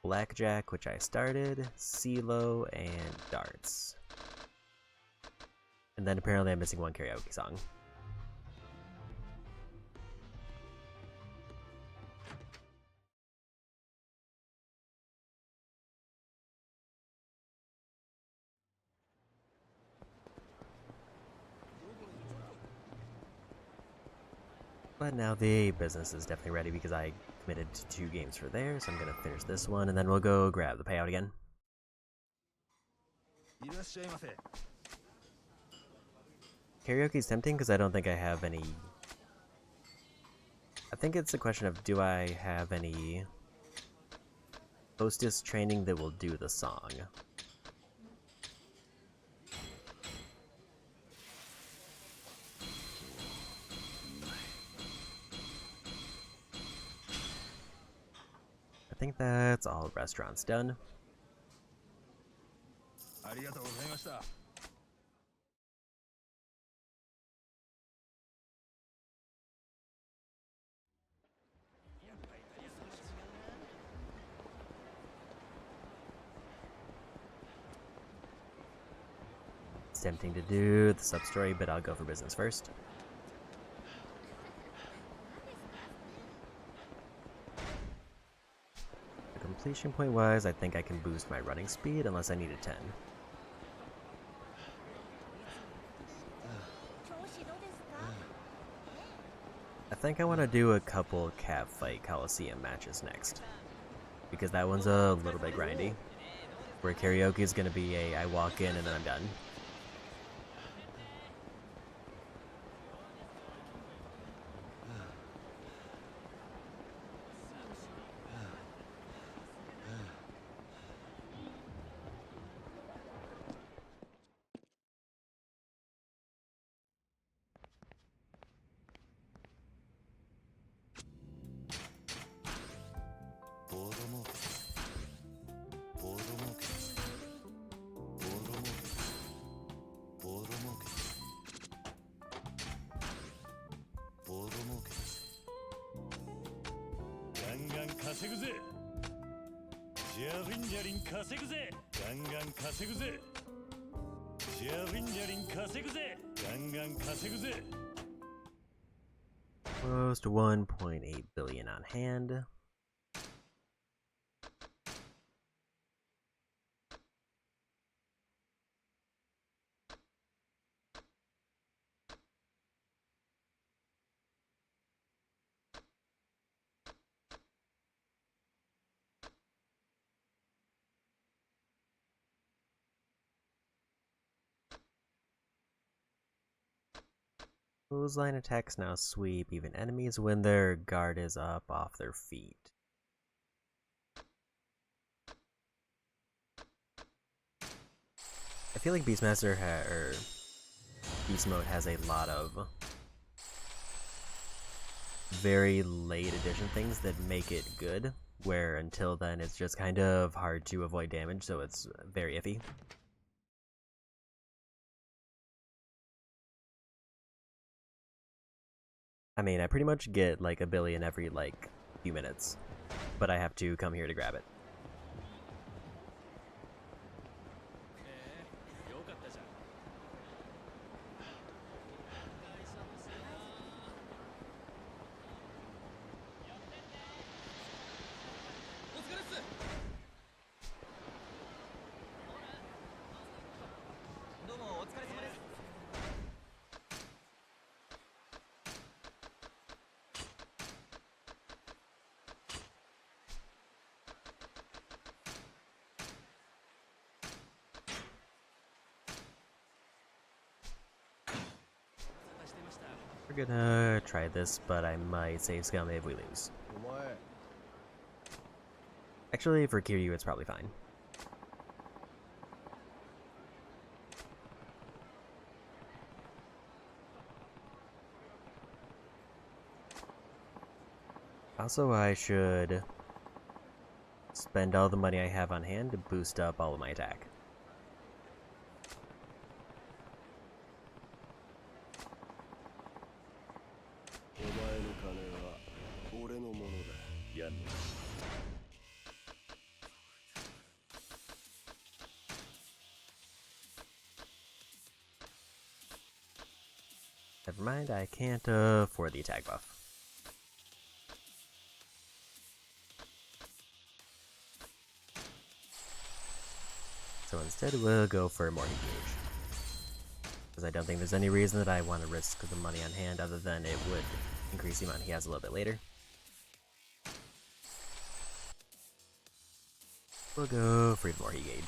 Blackjack, which I started, CeeLo, and Darts. And then apparently I'm missing one karaoke song. But now the business is definitely ready because I committed to 2 games for there, so I'm gonna finish this one and then we'll go grab the payout again. Karaoke is tempting because I don't think I have any... I think it's a question of, do I have any hostess training that will do the song? I think that's all restaurants done. It's tempting to do the sub-story, but I'll go for business first. Completion point wise, I think I can boost my running speed unless I need a 10. I think I want to do a couple Catfight Coliseum matches next, because that one's a little bit grindy, where karaoke is going to be a I walk in and then I'm done. Close to 1.8 billion on hand. Clothesline attacks now sweep even enemies when their guard is up off their feet. I feel like Beastmaster or Beast Mode has a lot of very late edition things that make it good, where until then it's just kind of hard to avoid damage, so it's very iffy. I mean, I pretty much get like a billion every like few minutes, but I have to come here to grab it. We're gonna try this, but I might save Scum if we lose. Actually, for Kiryu, it's probably fine. Also, I should spend all the money I have on hand to boost up all of my attack. やんの。Never mind, I can't afford the attack buff. So instead we'll go for more heat gauge. Because I don't think there's any reason that I want to risk the money on hand other than it would increase the amount he has a little bit later. We'll go for even more heat gauge.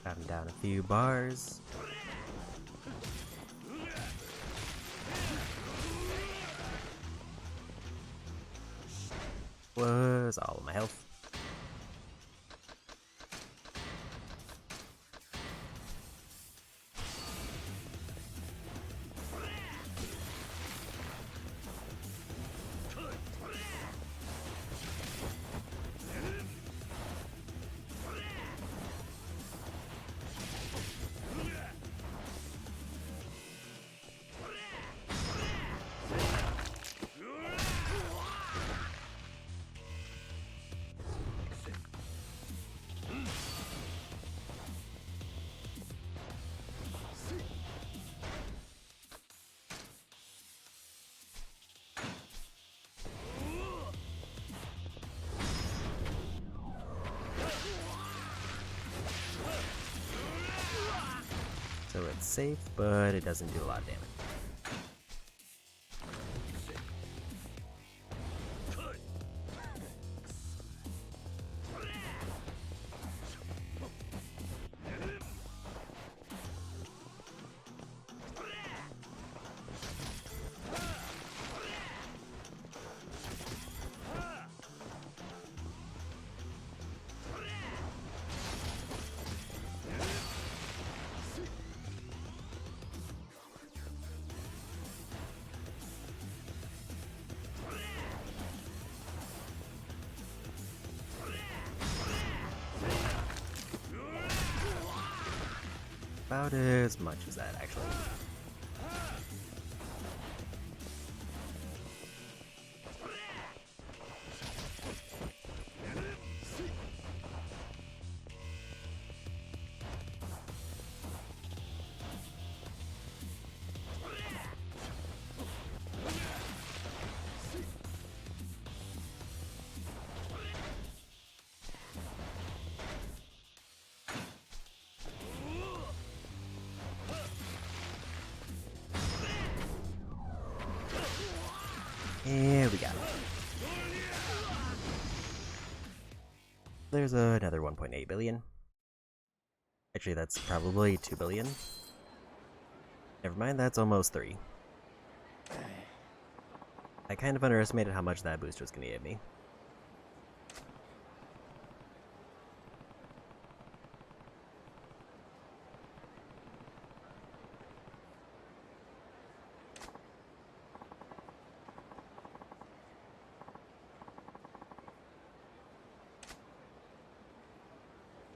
Got him down a few bars. Was all of my health. So it's safe, but it doesn't do a lot of damage. About as much as that, actually. Here we go. There's another 1.8 billion. Actually, that's probably 2 billion. Never mind, that's almost 3. I kind of underestimated how much that booster was going to give me.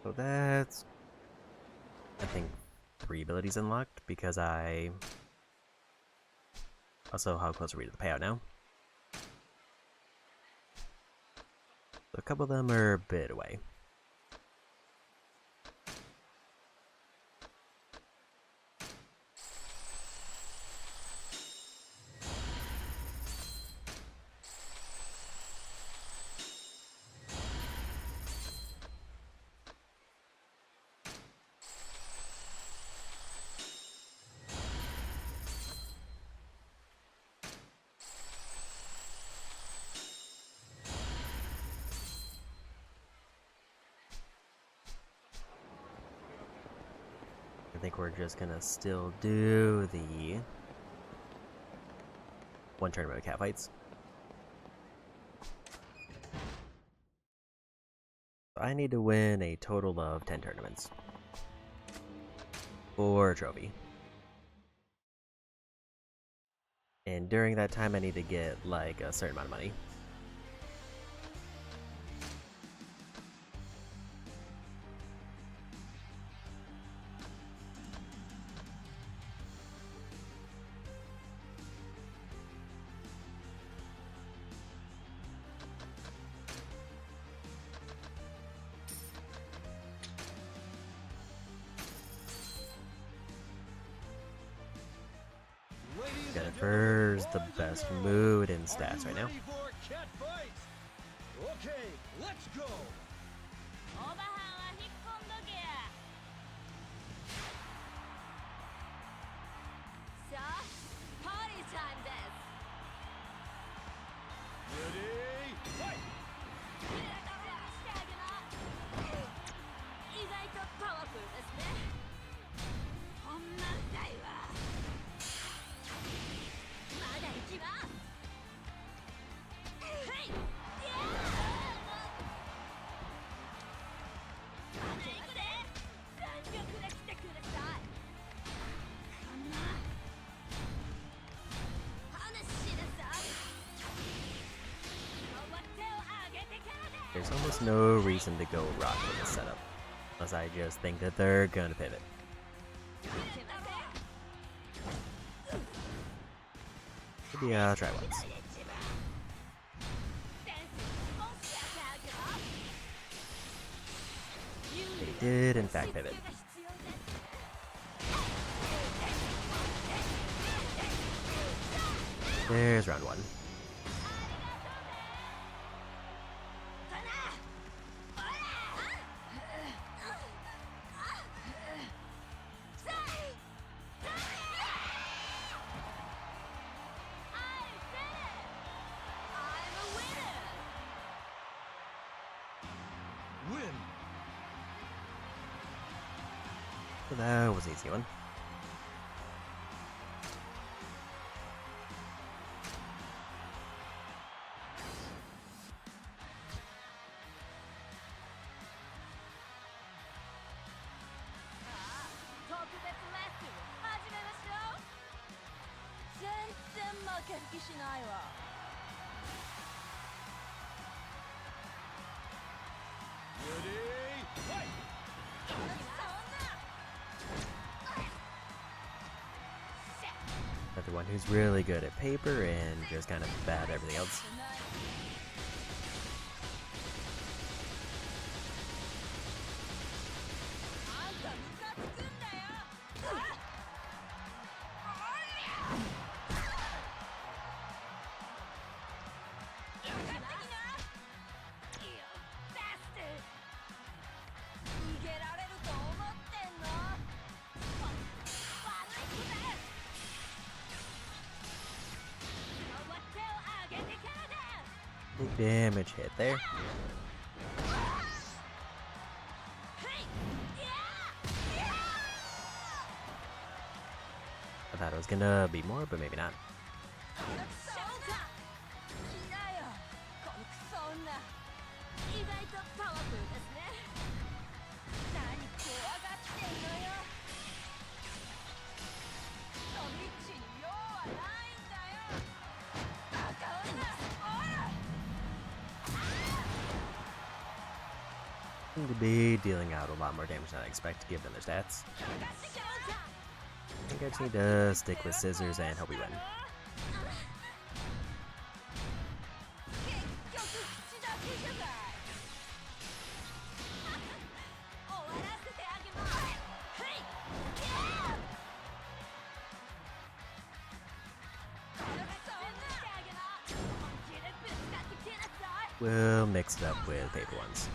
So that's, I think, 3 abilities unlocked because I... Also, how close are we to the payout now? So a couple of them are a bit away. I think we're just gonna still do the 1 tournament of catfights. I need to win a total of 10 tournaments for a trophy. And during that time I need to get like a certain amount of money. Jennifer's the best mood and stats right now. Okay, let's go. Ready? Fight! 意外とパワフルですね。こんなんだいわ。まだ行きます。はい。いやー。まだ行くで。全力で来てください。こんな。話しなさい。手を上げてからで。 There's almost no reason to go rock with this setup, unless I just think that they're gonna pivot. Maybe I'll try once. They did in fact pivot. There's round 1. Win. So that was an easy one. Ready? Fight! Got the one who's really good at paper and just kind of bad at everything else. Big damage hit there. I thought it was gonna be more, but maybe not. seem to be dealing out a lot more damage than I expect given their stats. I think I just need to stick with scissors and hope we win. We'll mix it up with paper ones.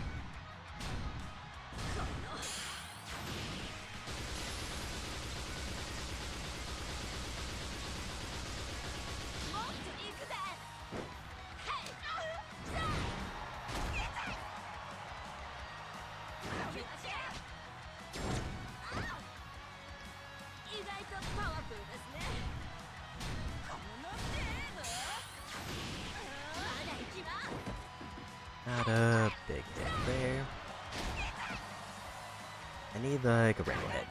Not a big hit there. I need like a regular hit.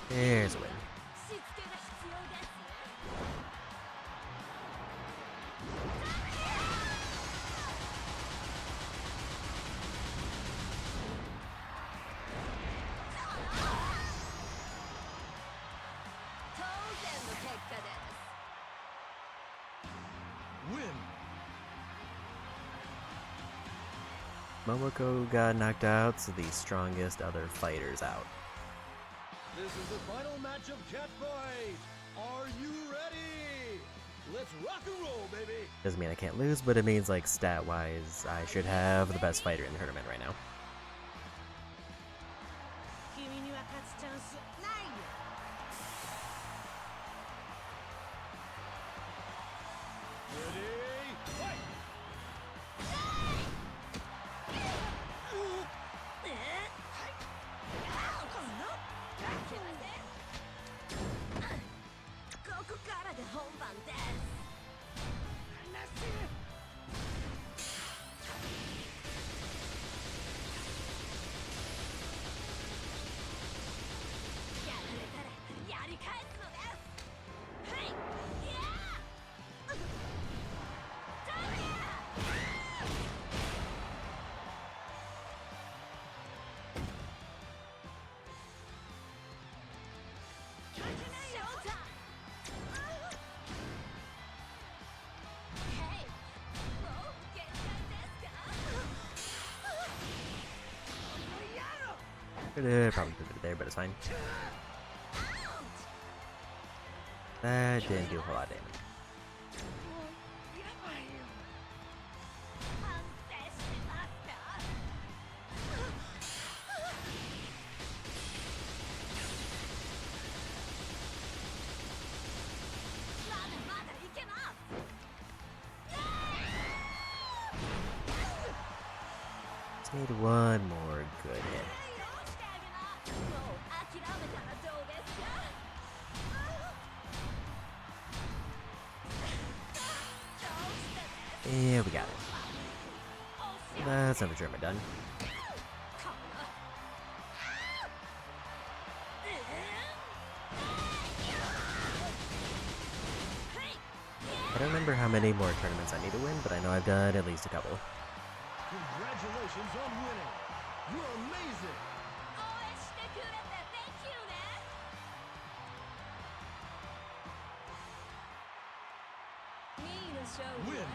There's a win. Win. Momoko got knocked out, so the strongest other fighter's out. This is the final match of Catfight. Are you ready? Let's rock and roll, baby. Doesn't mean I can't lose, but it means like stat-wise, I should have the best fighter in the tournament right now. Ready? Fight. Could have probably pivoted there, but it's fine. That didn't do a whole lot of damage. Just need one more good hit. Yeah, we got it. That's another German done. I don't remember how many more tournaments I need to win, but I know I've done at least a couple. Congratulations on winning. You're amazing. Win.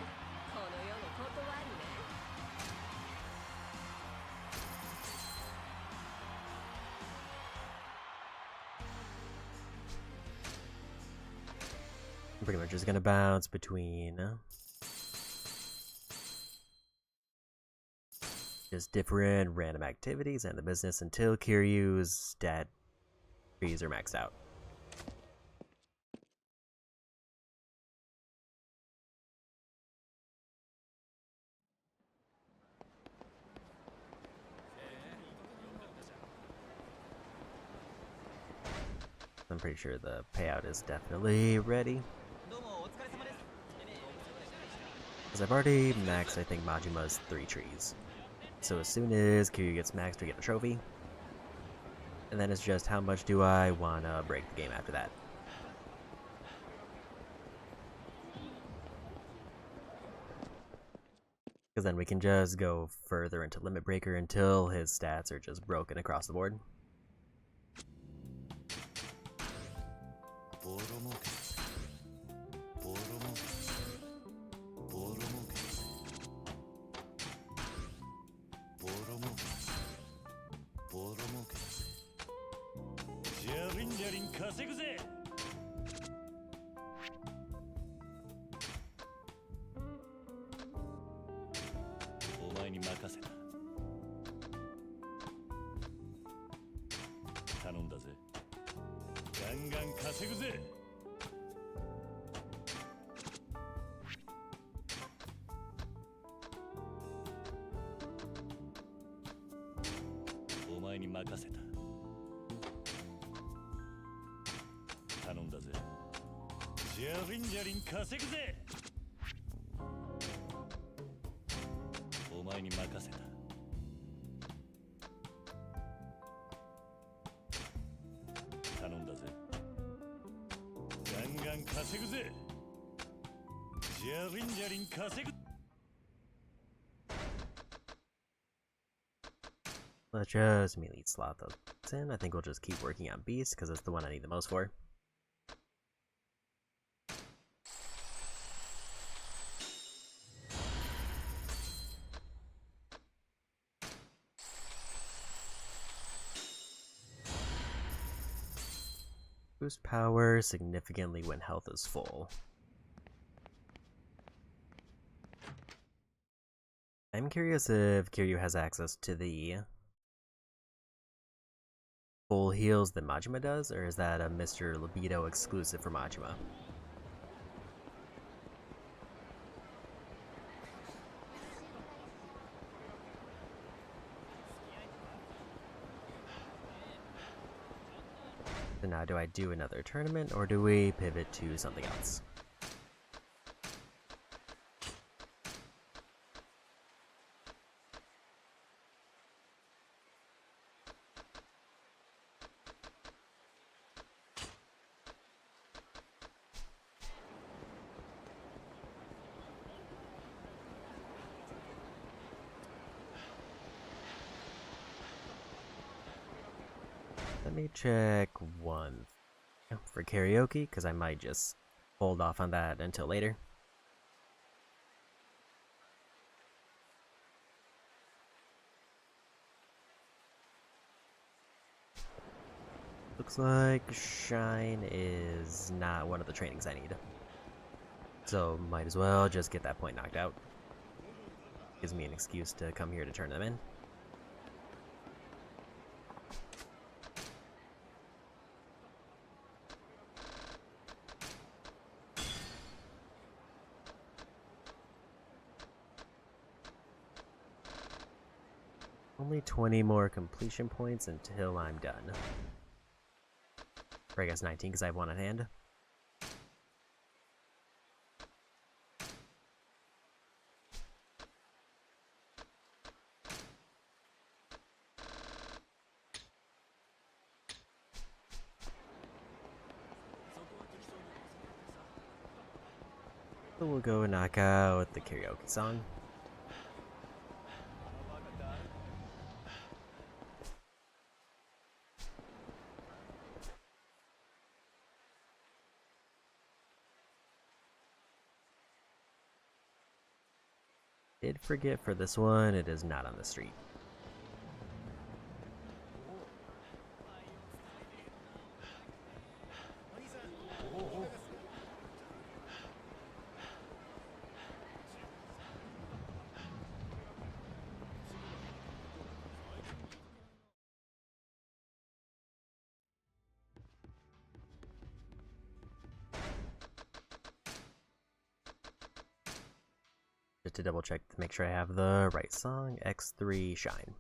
I'm pretty much just gonna bounce between just different random activities and the business until Kiryu's stat trees are maxed out. I'm pretty sure the payout is definitely ready. Because I've already maxed, I think, Majima's 3 trees. So as soon as Kiryu gets maxed, we get a trophy. And then it's just how much do I want to break the game after that. Because then we can just go further into Limit Breaker until his stats are just broken across the board. Let's just immediately slot those in. I think we'll just keep working on Beast because it's the one I need the most for. Boost power significantly when health is full. I'm curious if Kiryu has access to the full heals that Majima does, or is that a Mr. Libido exclusive for Majima? So now do I do another tournament, or do we pivot to something else? Let me check one for karaoke, because I might just hold off on that until later. Looks like Shine is not one of the trainings I need. So might as well just get that point knocked out. Gives me an excuse to come here to turn them in. Only 20 more completion points until I'm done. Or I guess 19 because I have one on hand. So we'll go knock out the karaoke song. Did forget for this one, it is not on the street. Just to double check to make sure I have the right song, X3 Shine.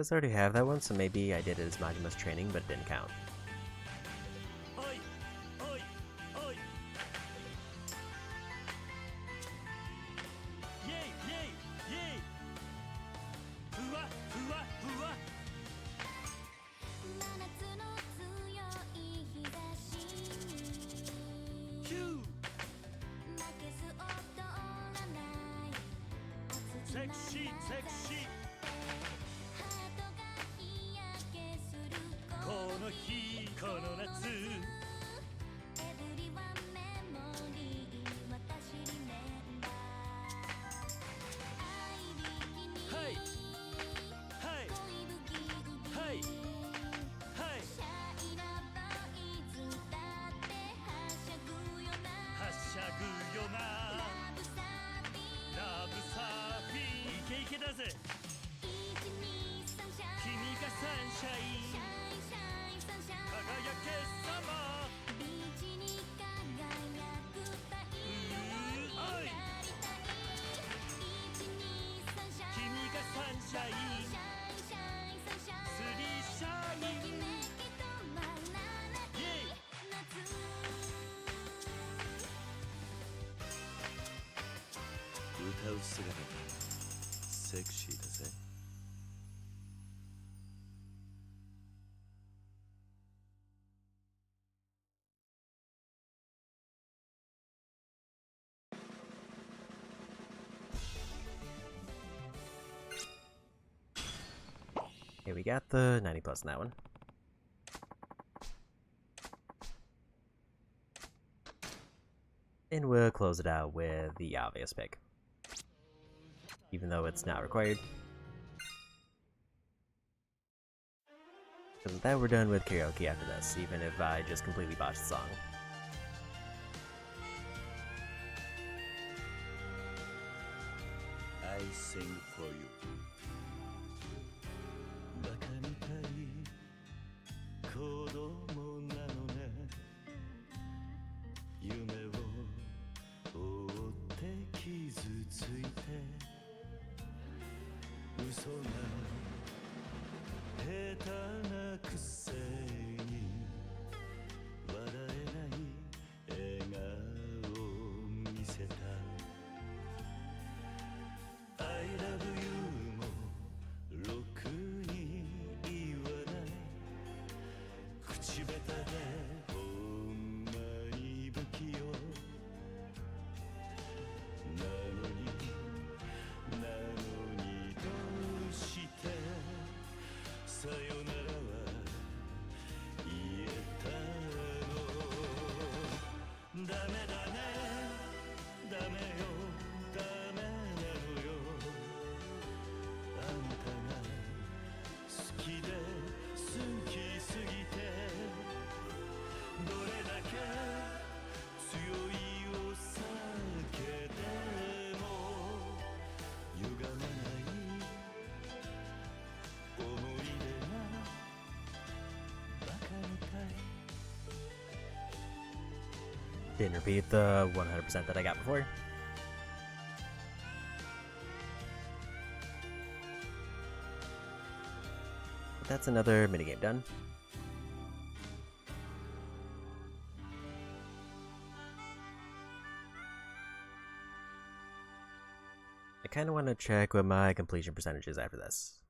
says I already have that one, so maybe I did it as Majima's training, but it didn't count. Sexy, sexy. この日この夏はいはいはいはいはしゃぐよなラブサーフィンイケイケだぜ君がサンシャイン輝けさま君がサンシャインスリーシャインイェイ歌う姿がセクシーだぜOkay, we got the 90 plus in that one. And we'll close it out with the obvious pick. Even though it's not required. Because with that, we're done with karaoke after this, even if I just completely botched the song. I sing for you バカみたい子供なのね夢を追って傷ついて嘘が下手なくせに笑えない笑顔を見せたI love you もろくに言わない口下手でほんまに不器用なのにどうしてさよならは言えたのダメだねダメよダメなのよあんたが好きで好きすぎてどれだけ強いお酒でも歪まない思い出がバカみたい Didn't repeat the 100% that I got before. But that's another minigame done. I kind of want to check what my completion percentage is after this.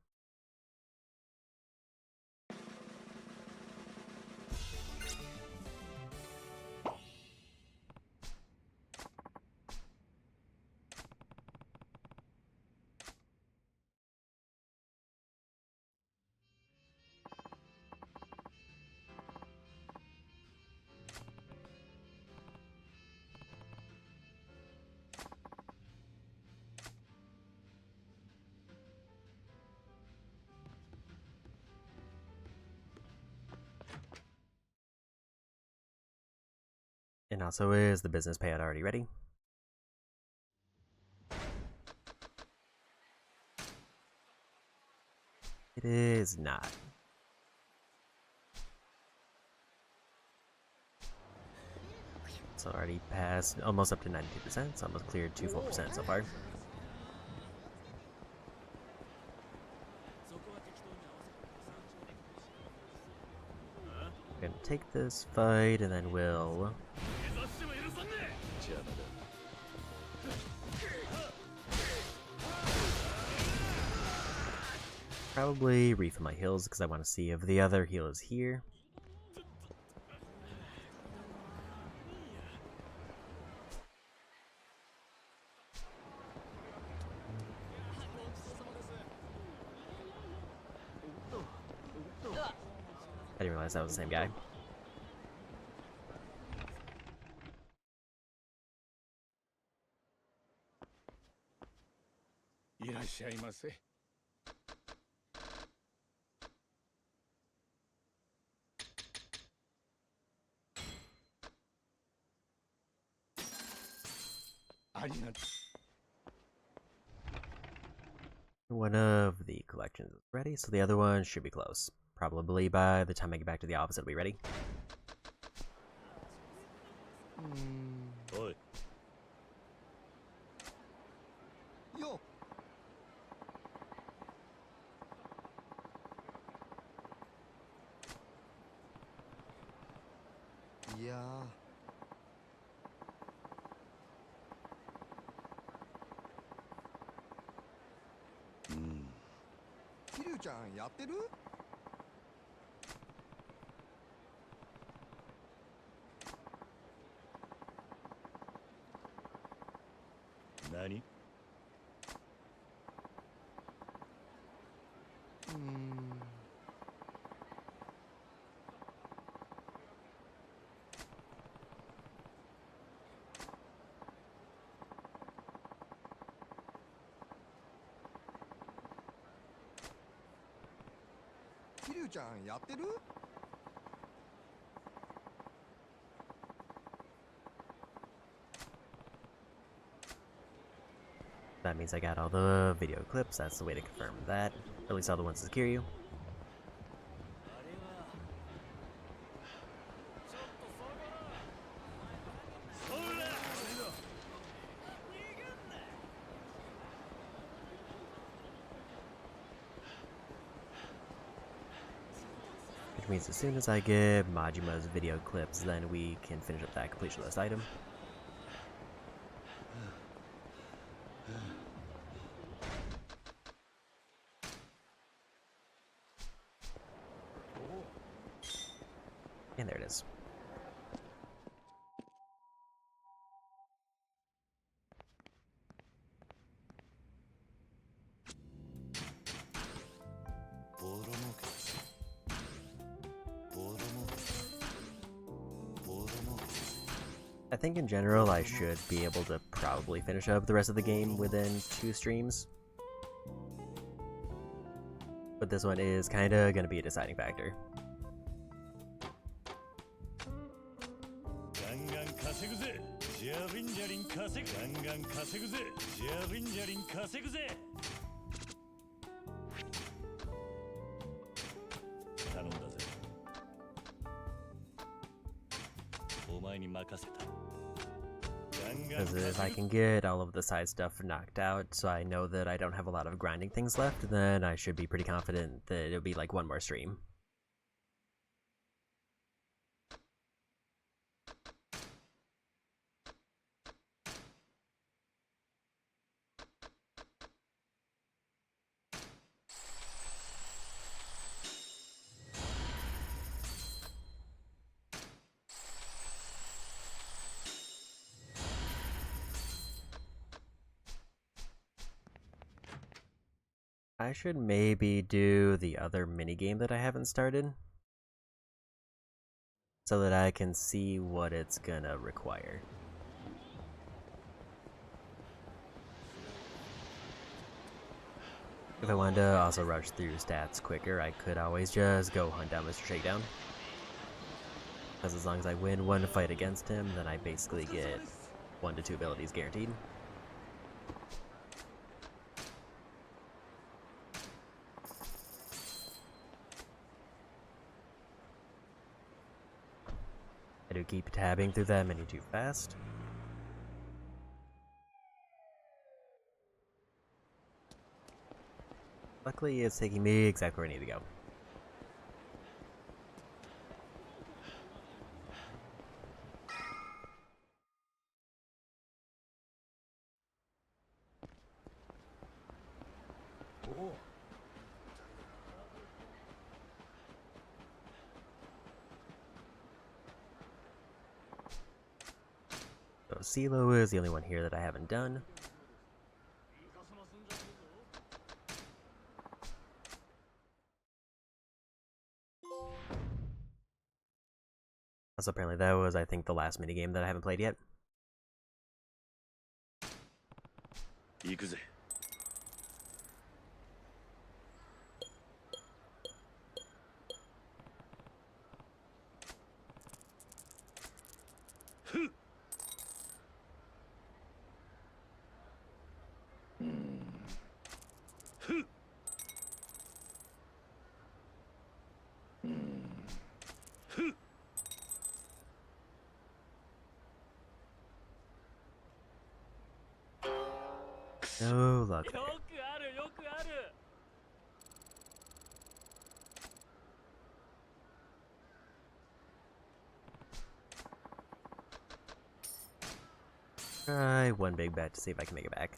And also, is the business payout already ready? It is not. It's already passed almost up to 92%, it's almost cleared to 4% so far. take this fight and then we'll probably refill my heals because I want to see if the other heal is here. I didn't realize that was the same guy. いらっしゃいませ。ありがとう。 One of the collections is ready, so the other one should be close. Probably by the time I get back to the office, it'll be ready. おい。よ。いやー。 キリュウちゃんやってる？何？キリュウちゃんやってる？ That means I got all the video clips. That's the way to confirm that. At least all the ones to Kiryu. Which means as soon as I get Majima's video clips, then we can finish up that completion list item. And there it is. I think in general I should be able to probably finish up the rest of the game within 2 streams. But this one is kinda gonna be a deciding factor. ガンガン稼ぐぜ。ジャリンジャリン稼ぐ。ガンガン稼ぐぜ。ジャリンジャリン稼ぐぜ。頼んだぜ。お前に任せた。 Because if I can get all of the side stuff knocked out, so I know that I don't have a lot of grinding things left, then I should be pretty confident that it'll be like one more stream. I should maybe do the other minigame that I haven't started, so that I can see what it's gonna require. If I wanted to also rush through stats quicker, I could always just go hunt down Mr. Shakedown. Because as long as I win one fight against him, then I basically get 1 to 2 abilities guaranteed. I do keep tabbing through that menu too fast. Luckily, it's taking me exactly where I need to go. So CeeLo is the only one here that I haven't done. Also, apparently that was, I think, the last minigame that I haven't played yet. 行くぜ。ふっ。ふっ。ふっ。 No luck there. Try one big bet to see if I can make it back.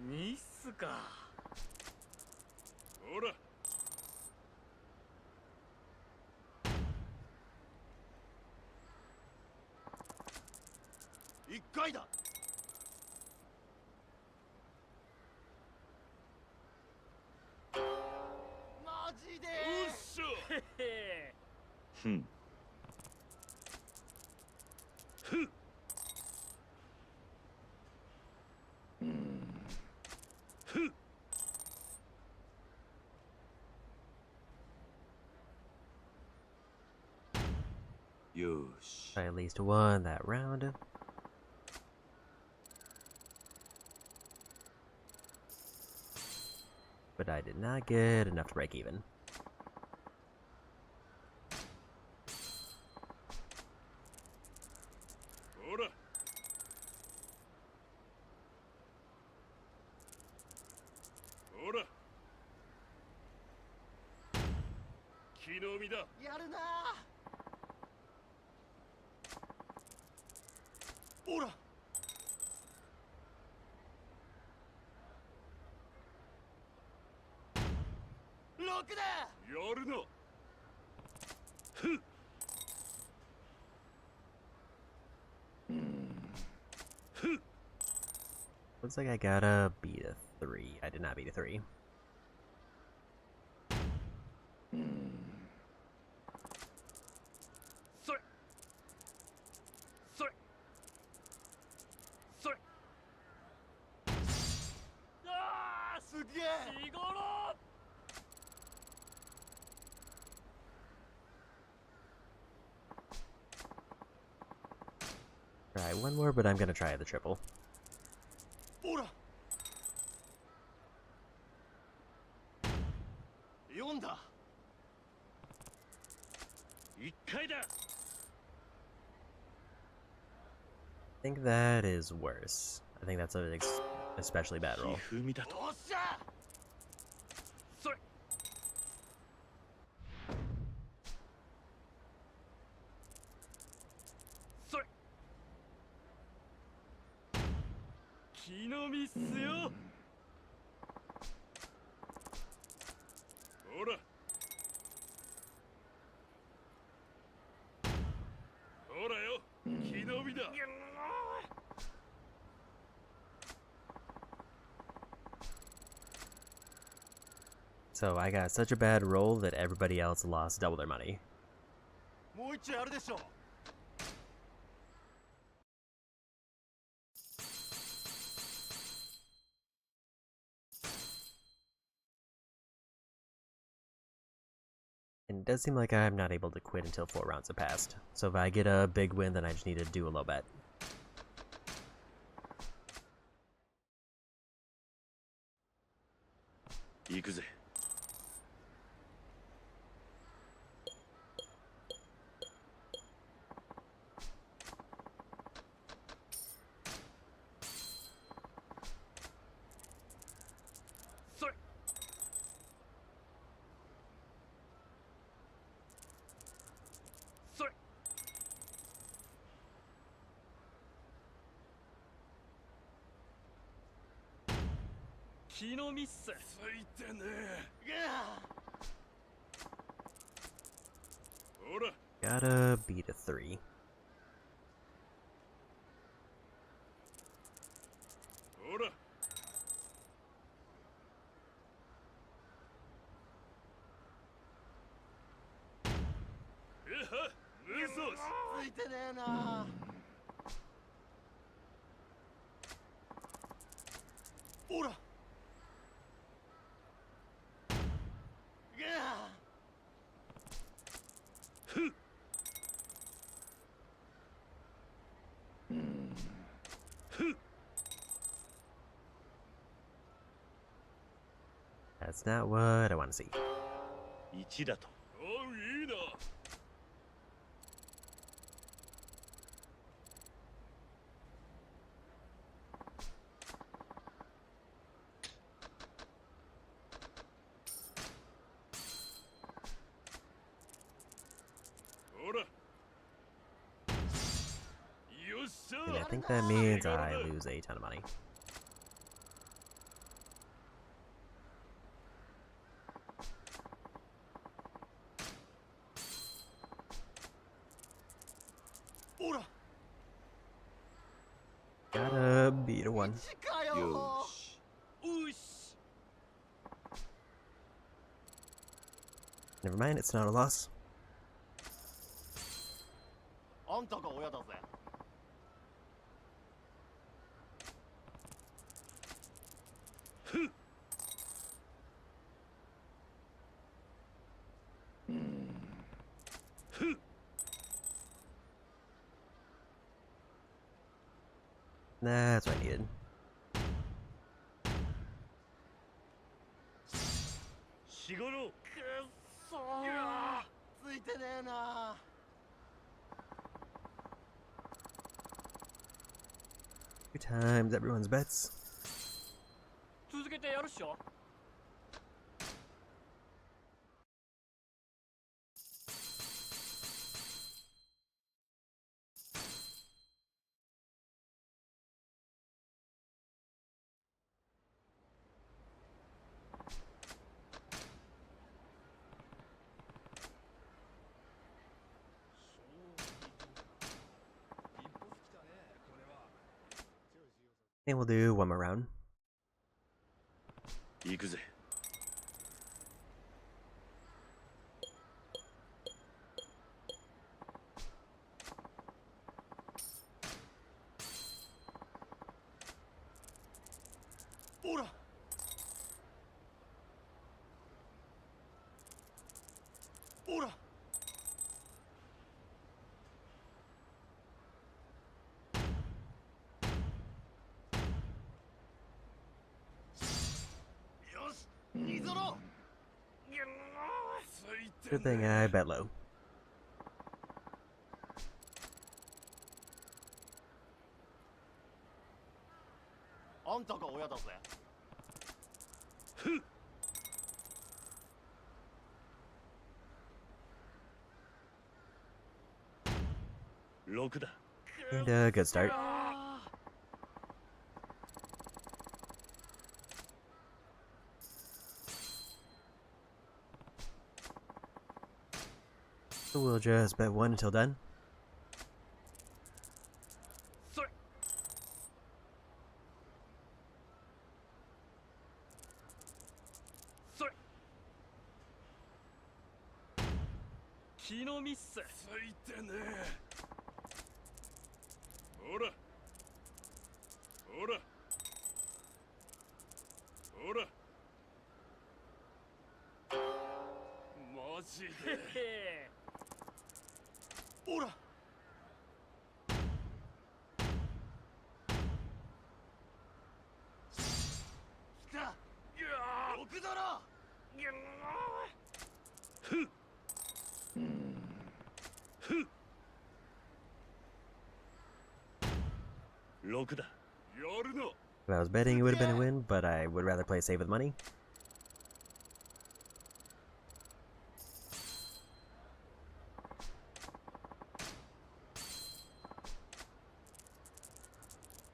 ミスか。ほら。一回だ。マジで。うっしゃ。ふん。ふっ。ふっ。 I at least won that round. But I did not get enough to break even. Looks like I gotta beat a 3. I did not beat a 3. Try one more, but I'm gonna try the triple. I think that is worse. I think that's an especially bad roll. So I got such a bad roll that everybody else lost double their money. And it does seem like I'm not able to quit until 4 rounds have passed. So if I get a big win, then I just need to do a low bet. Yakuza. 気のミス。ついてねえ。ほら。 Gotta beat a 3. ほら。ついてねえな。ほら。That's not what I want to see. 1だと。おう、いいな。ほら。よっしゃ。 And I think that means I lose a ton of money. ほら。 Gotta beat a 1. よし。おし。 Never mind, it's not a loss. あんたが親だぜ。That's what I needed. しごろ。くっそー。ついてねえな。 Two times everyone's bets. 続けてやるっしょ。 And we'll do one more round. 行くぜ。ほら。 ほら。 よし、いいぞろ。 Good thing I bet low. あんたが親だぜ。6だ。 And a good start. So we'll just bet 1 until done. それ。 それ。 気のミス。ついてねえ。ほら。ほら。ほら。マジで。ほら。来た。6だろ。 6だ。 やるな。 If I was betting, it would have been a win, but I would rather play safe with money.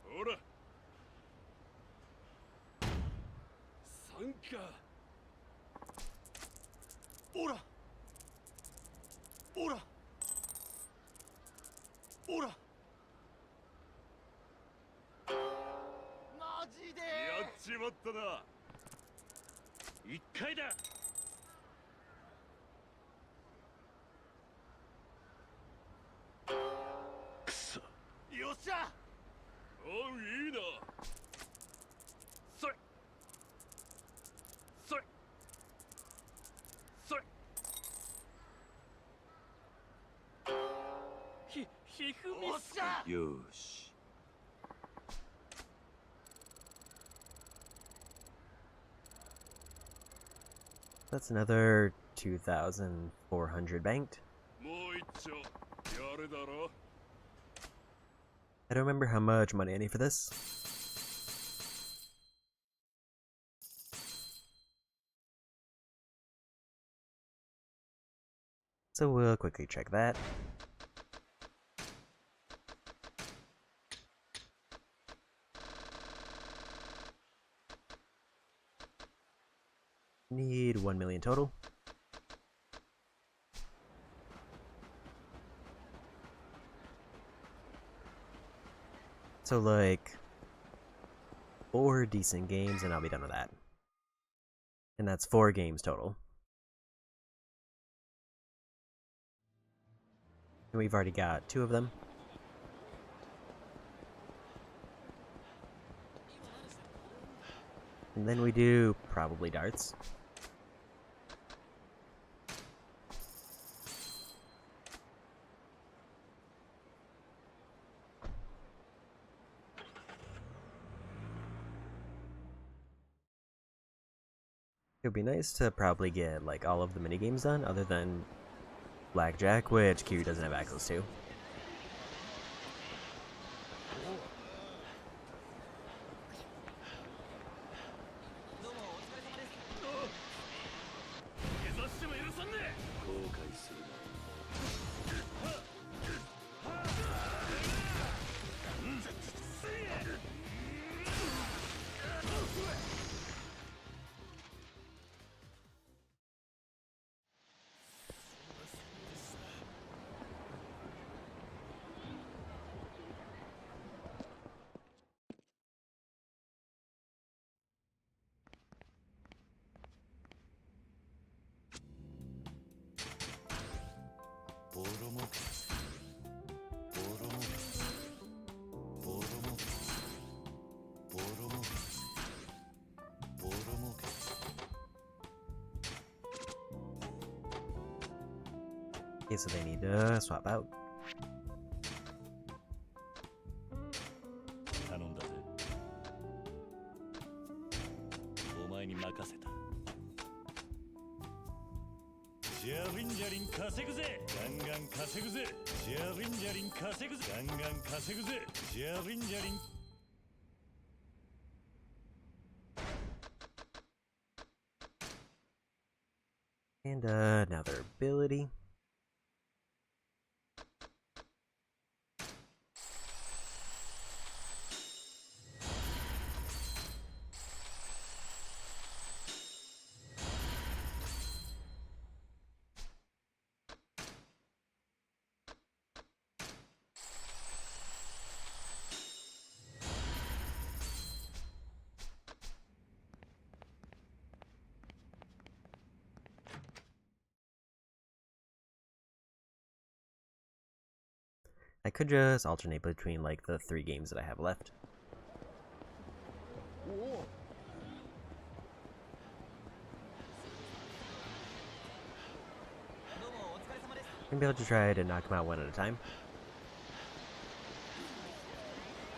ほら。オラオラオラマジでやっちまったな。一回だ。くそ。よっしゃおう、いいな。それそれそれ。ひふみっしゃよーし。That's another 2,400 banked. もう一丁やるだろ。 I don't remember how much money I need for this. So we'll quickly check that. Need 1 million total. So like 4 decent games and I'll be done with that. And that's 4 games total. And we've already got 2 of them. And then we do probably darts. It would be nice to probably get like all of the minigames done other than Blackjack, which Q doesn't have access to. Okay, so they need to swap out. 頼んだぜ。お前に任せた。ジャリンジャリン稼ぐぜ。ガンガン稼ぐぜ。ジャリンジャリン稼ぐぜ。ガンガン稼ぐぜ。ジャリンジャリン。And another ability. I could just alternate between like the 3 games that I have left. Maybe I'll just try to knock them out one at a time.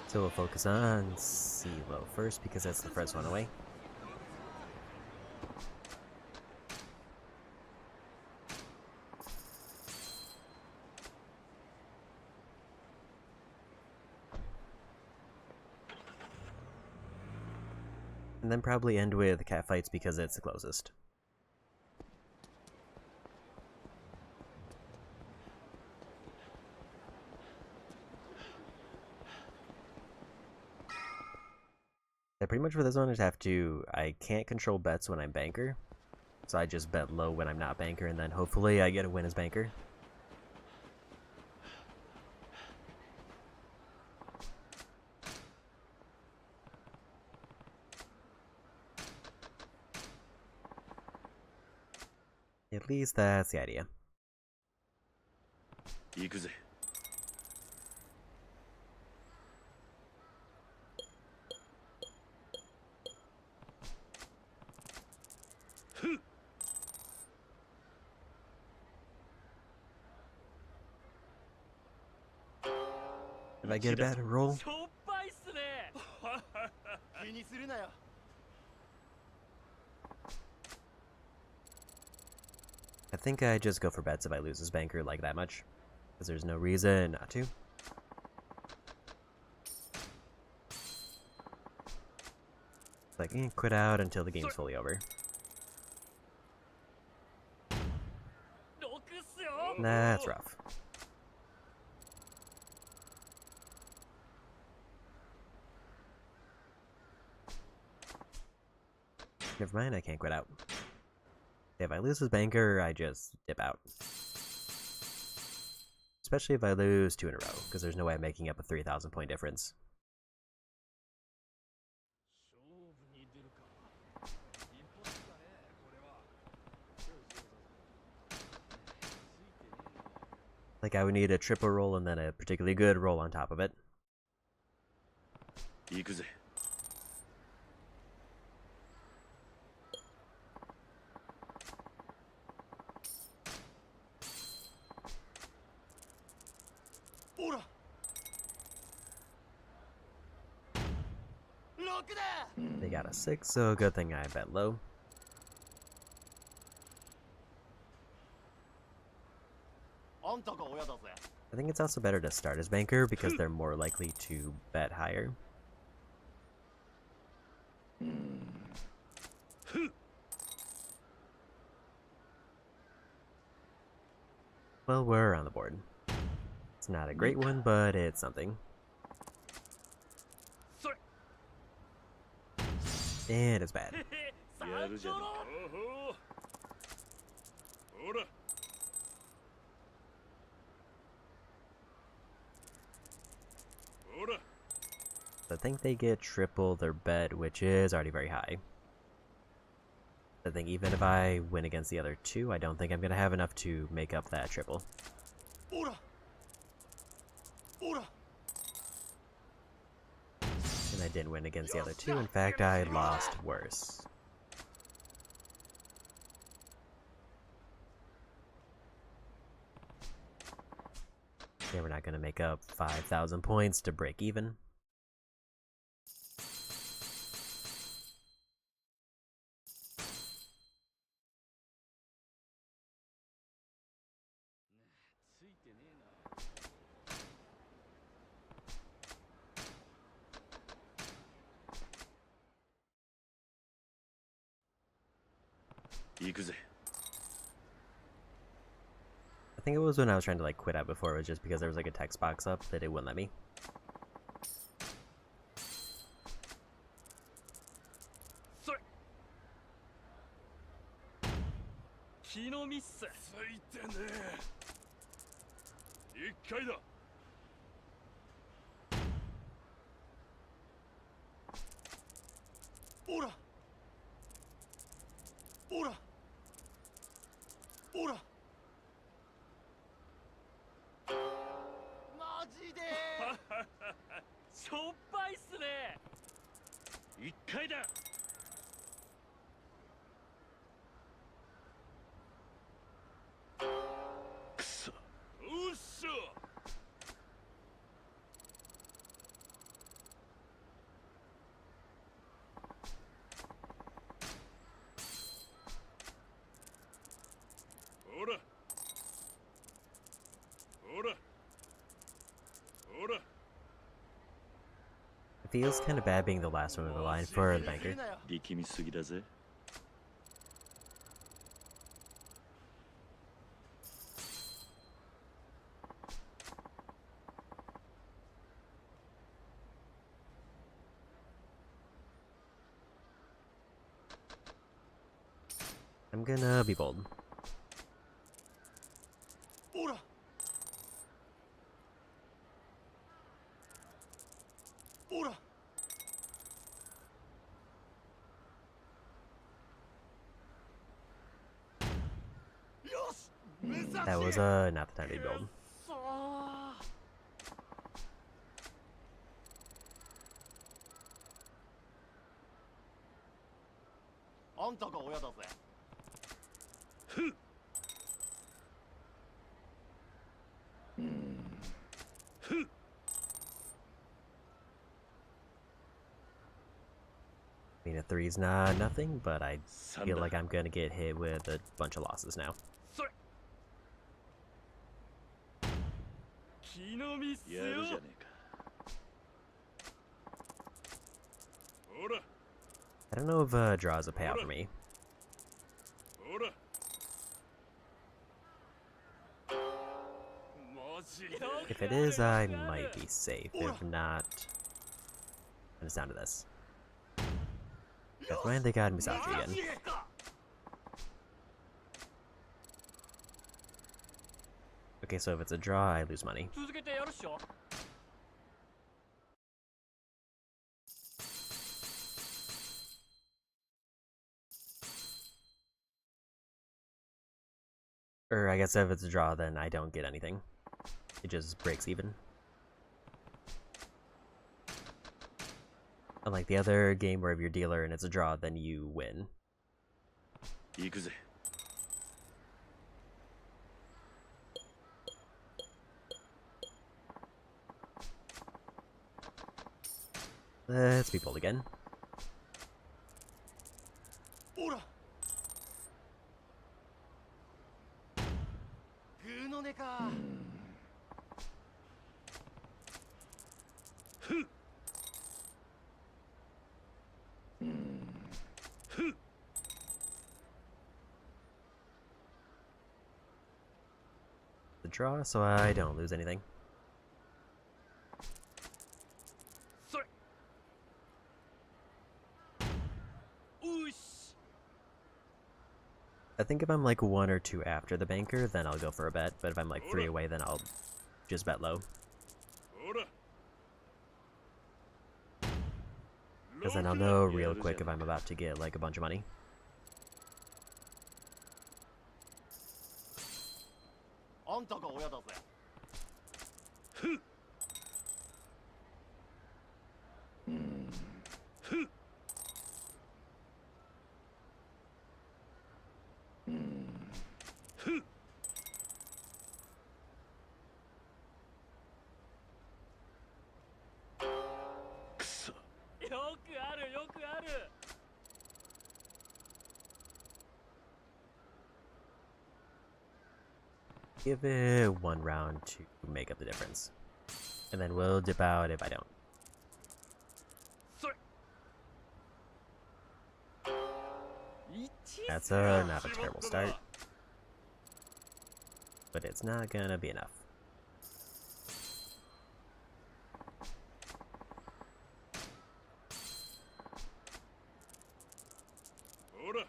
So we'll focus on CeeLo first because that's the first one away. And then probably end with cat fights because it's the closest. Yeah, pretty much for this one, I just have to. I can't control bets when I'm banker, so I just bet low when I'm not banker, and then hopefully I get a win as banker. At least that's the idea. 行くぜ。If I get a bad roll, しょっぱいっすね。気にするなよ。 I think I just go for bets if I lose as banker like that much, because there's no reason not to. Like, quit out until the game's fully over. 6っすよ。 That's rough. Never mind, I can't quit out. If I lose as banker, I just dip out. Especially if I lose 2 in a row, because there's no way I'm making up a 3,000 point difference. Like, I would need a triple roll and then a particularly good roll on top of it. 行くぜ。ほら。6だ。 They got a 6, so good thing I bet low. あんたが親だぜ。 I think it's also better to start as banker because they're more likely to bet higher. Well, we're on the board. It's not a great one, but it's something. And it's bad. やるじゃねえか。ほら。 I think they get triple their bet, which is already very high. I think even if I win against the other two, I don't think I'm going to have enough to make up that triple. ほら。ほら。 And I didn't win against the other two. In fact, I lost worse. Yeah, we're not going to make up 5,000 points to break even. I think it was when I was trying to like quit out before, it was just because there was like a text box up that it wouldn't let me. It feels kind of bad being the last one in the line for the banker. 力みすぎだぜ。I'm gonna be bold. オラオラ That was not the time to be bold. あんたが親だぜ。 I mean, a 3's not nothing, but I feel like I'm gonna get hit with a bunch of losses now. 気のミスよ。やるじゃねえか。ほら I don't know if draw is a payout for me. ほら マジで。 If it is, I might be safe. If not, and it's down to this. Never mind, they got Musashi again. Okay, so if it's a draw, I lose money. 続けてやるっしょ。 Or I guess if it's a draw, then I don't get anything. It just breaks even. Unlike the other game where if you're dealer and it's a draw, then you win. 行くぜ。 Let's be bold again. オラグーの音か。 The draw, so I don't lose anything. それ。うっし。 I think if I'm like 1 or 2 after the banker, then I'll go for a bet. But if I'm like 3 away, then I'll just bet low. ほら Because then I'll know real quick if I'm about to get like a bunch of money. あんたが親だぜ。 くそ。 よくあるよくある。 Give it 1 round to make up the difference. And then we'll dip out if I don't. それ。 That's not a terrible start. But it's not gonna be enough. ほら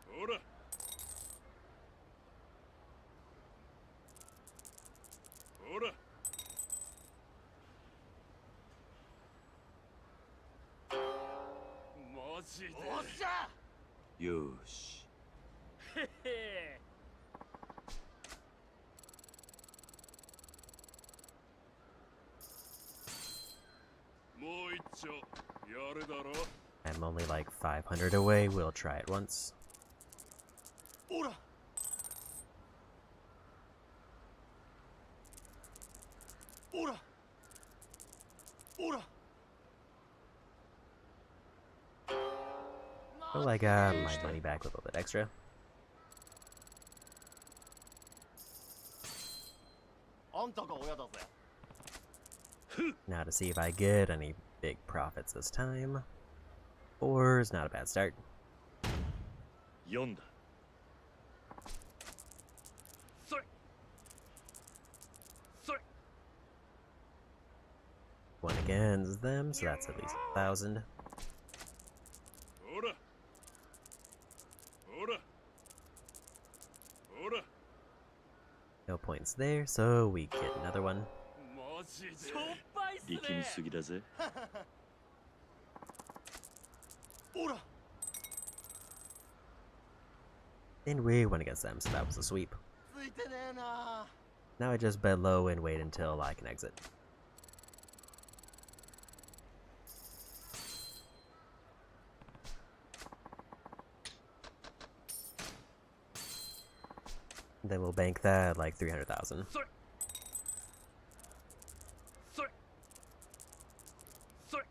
ほら ほら マジで。おっしゃ。 よーし へへ。 もう一丁やるだろ I'm only like 500 away. We'll try it once. オラオラオラ Well, I got my money back with a little bit extra. あんたが親だぜ。 Now to see if I get any big profits this time. 4 is not a bad start. 4だ それ。それ。 1 against them, so that's at least 1,000. points there, so we get another one. しょっぱいっす力みねすぎだぜ。ほら And we went against them, so that was a sweep. ついてねえな Now I just bet low and wait until I can exit. Then we'll bank that like 300,000. それそれそれ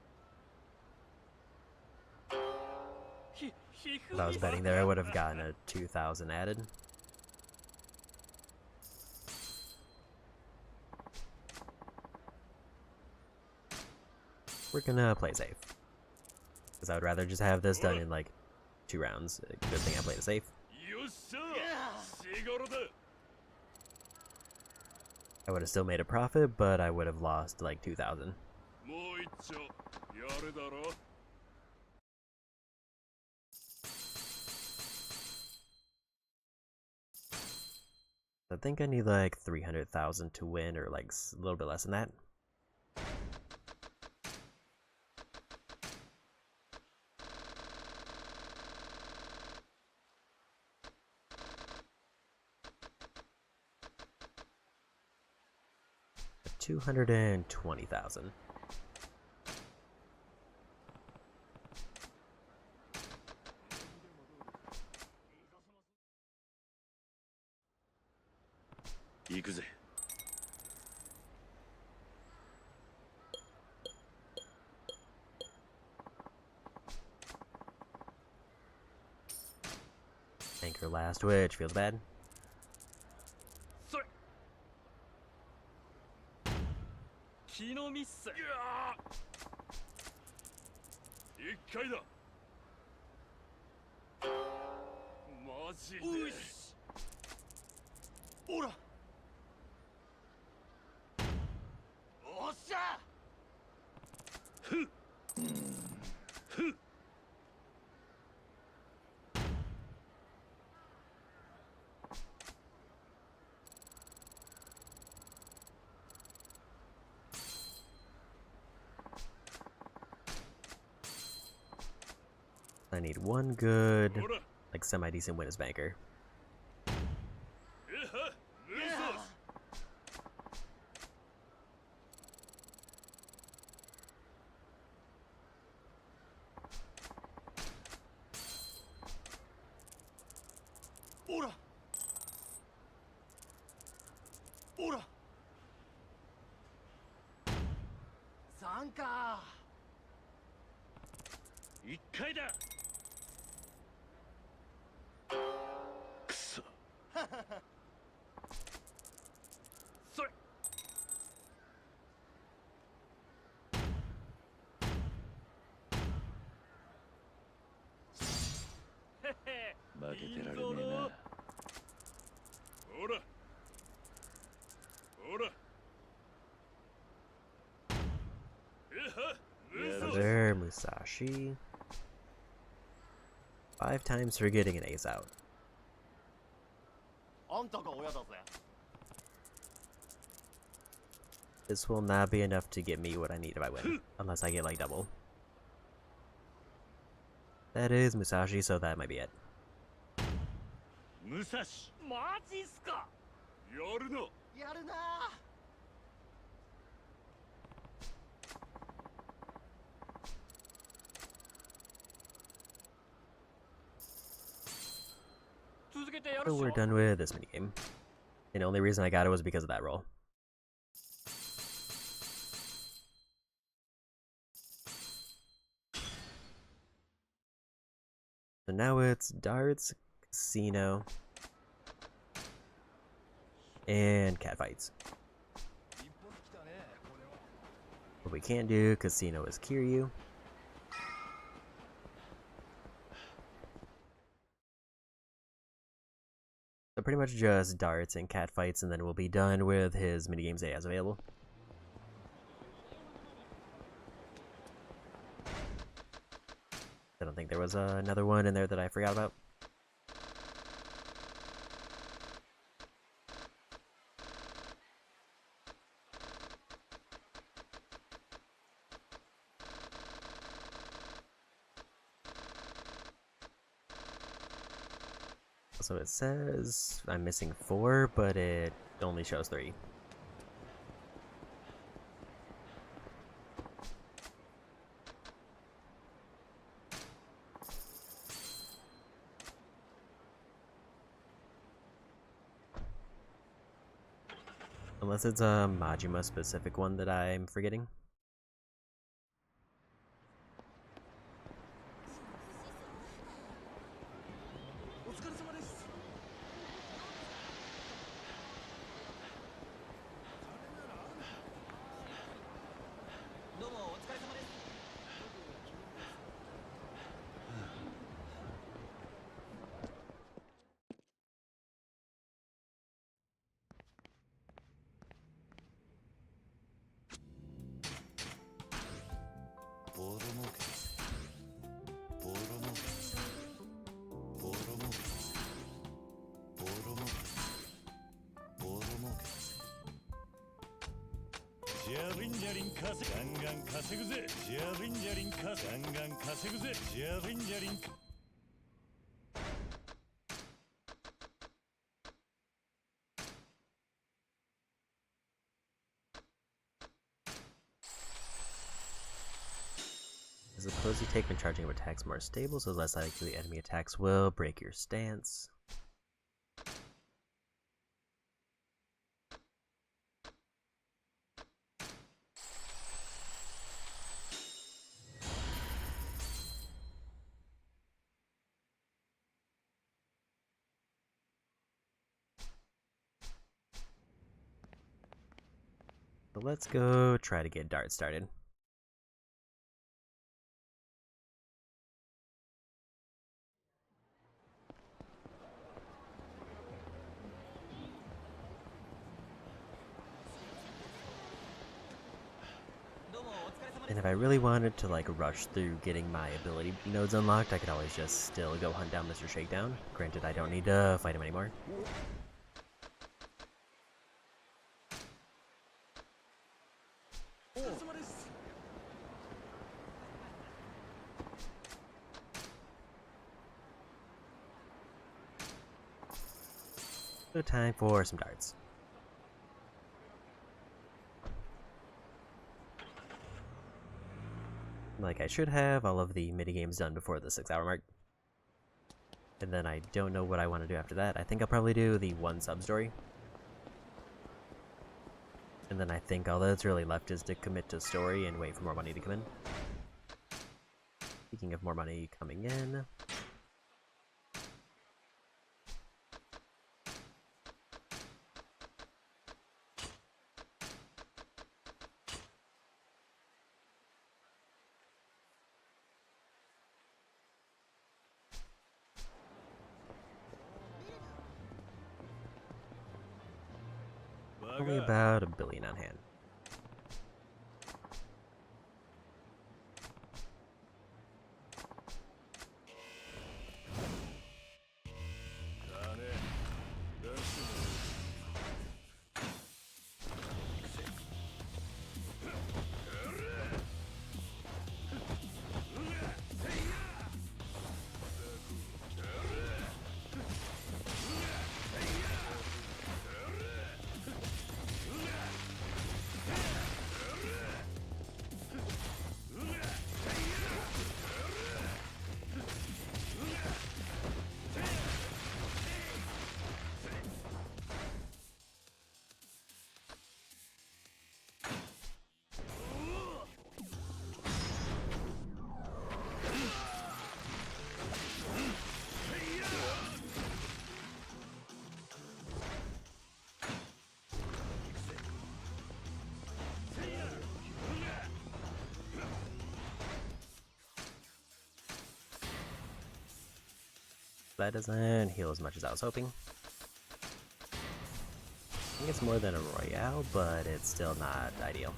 If I was betting there, I would have gotten a 2,000 added. We're gonna play safe. Because I would rather just have this done in like 2 rounds. Good thing I played it safe. よっしゃしがろだ I would have still made a profit, but I would have lost like 2,000. もう一丁やるだろ I think I need like 300,000 to win, or like a little bit less than that. $220,000. 行くぜ。Anchor last, which feels bad. それ気のミス一回だマジでほらおっしゃI need one good, like semi-decent win as banker. えは無双 ほらほら3か一回だくそ。それ負けてられねえな。ほらほらえは無双 There, Musashi. 5 times for getting an ace out. あんたが親だぜ This will not be enough to get me what I need if I win, unless I get like double. That is Musashi, so that might be it. 武蔵マジっすかやるなやるな 続けてやる So っし we're ょ done with this minigame. And the only reason I got it was because of that roll. So now it's darts, casino, and catfights. What we can't do, casino is Kiryu. So pretty much just darts and catfights, and then we'll be done with his minigames that he has available. I don't think there was another one in there that I forgot about. So it says I'm missing 4, but it only shows 3. Unless it's a Majima specific one that I'm forgetting. I suppose you take when charging up attacks more stable, so less likely enemy attacks will break your stance. So let's go try to get Dart started. And if I really wanted to like rush through getting my ability nodes unlocked, I could always just still go hunt down Mr. Shakedown. Granted, I don't need to fight him anymore. So time for some darts. Like I should have all of the minigames done before the 6-hour mark. And then I don't know what I want to do after that. I think I'll probably do the 1 sub-story. And then I think all that's really left is to commit to story and wait for more money to come in. Speaking of more money coming in... only about $1 billion on hand. That doesn't heal as much as I was hoping. I think it's more than a Royale, but it's still not ideal.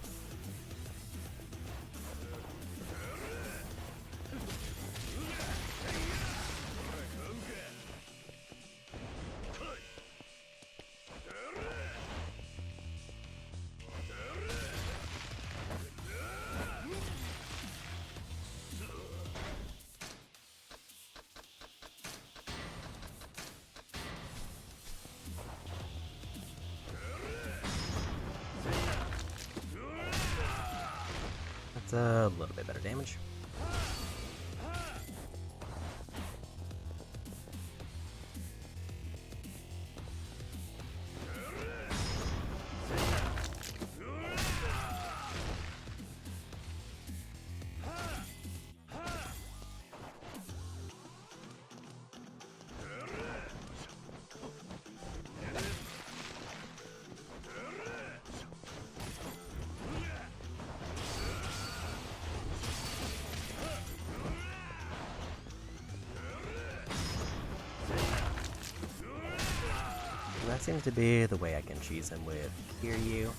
It's a little bit better damage. That seems to be the way I can cheese him with Kiryu.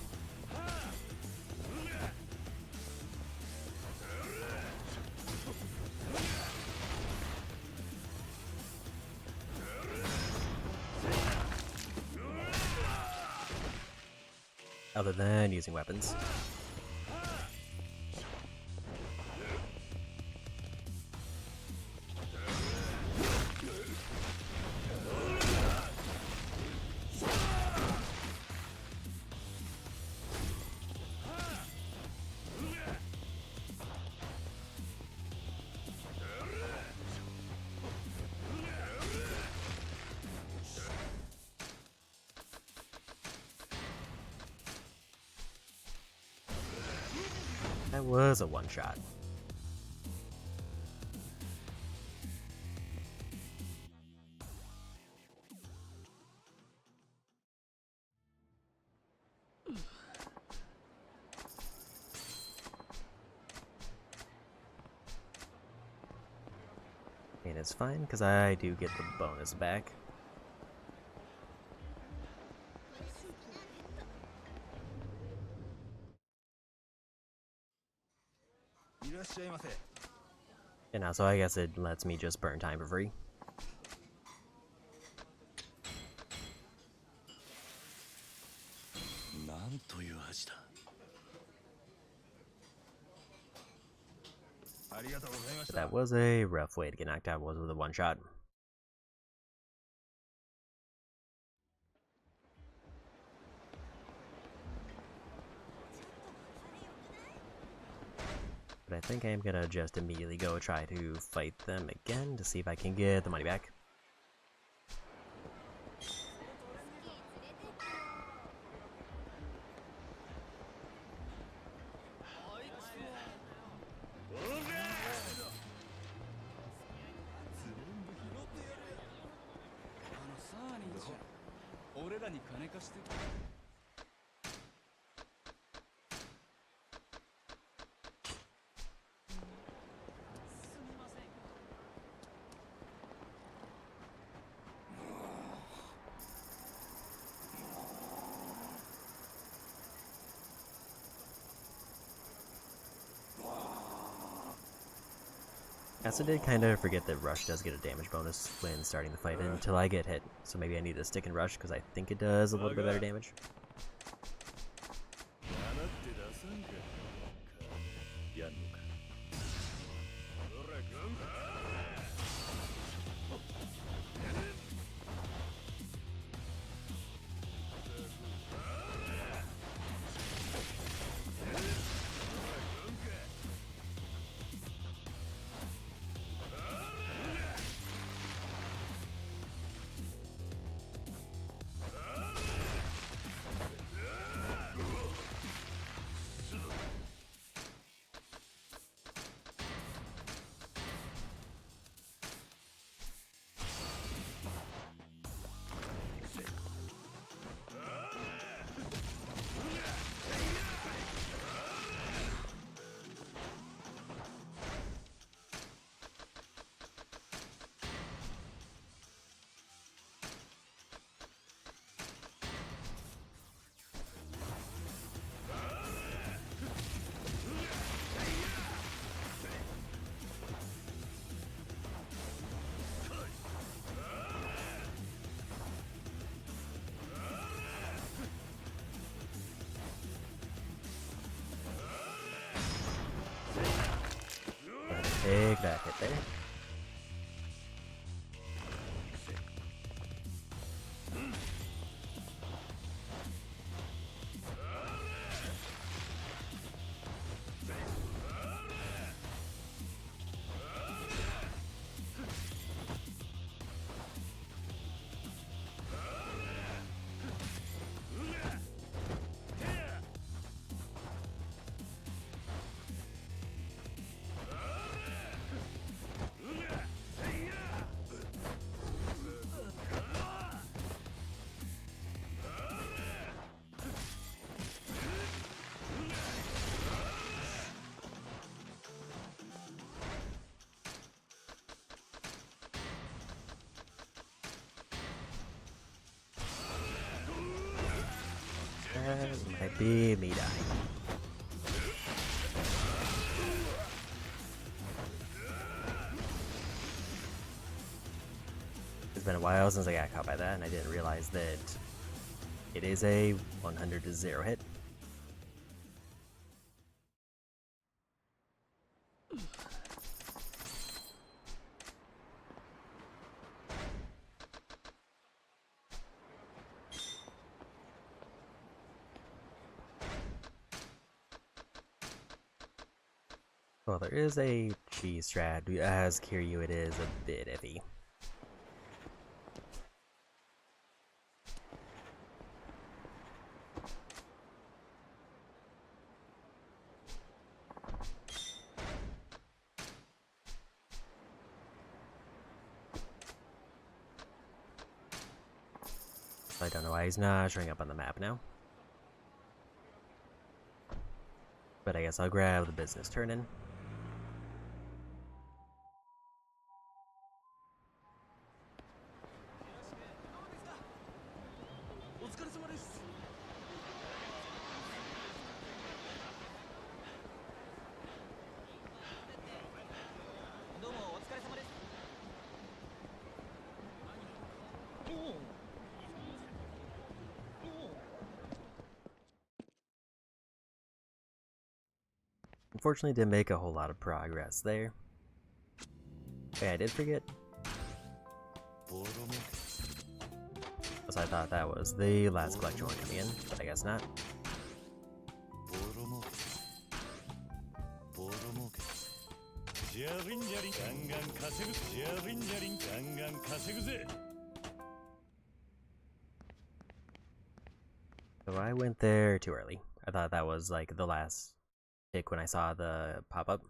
Other than using weapons. That was a one-shot. And it's fine, because I do get the bonus back. And also, I guess it lets me just burn time for free. But that was a rough way to get knocked out, was with a one-shot. But I think I'm gonna just immediately go try to fight them again to see if I can get the money back. I also did kind of forget that Rush does get a damage bonus when starting the fight until I get hit, so maybe I need to stick and Rush because I think it does a little bit better damage. Take that hit there. be me dying. It's been a while since I got caught by that, and I didn't realize that it is a 100-0 hit. Well, there is a cheese strat. As Kiryu, it is a bit iffy. I don't know why he's not showing up on the map now. But I guess I'll grab the business turn-in. Unfortunately, didn't make a whole lot of progress there. Okay, I did forget. So I thought that was the last collection one coming in, but I guess not. So I went there too early. I thought that was like the last tick when I saw the pop-up.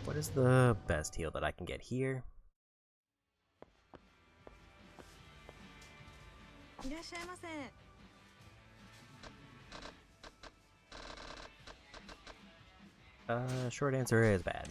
What is the best heal that I can get here? Short answer is bad.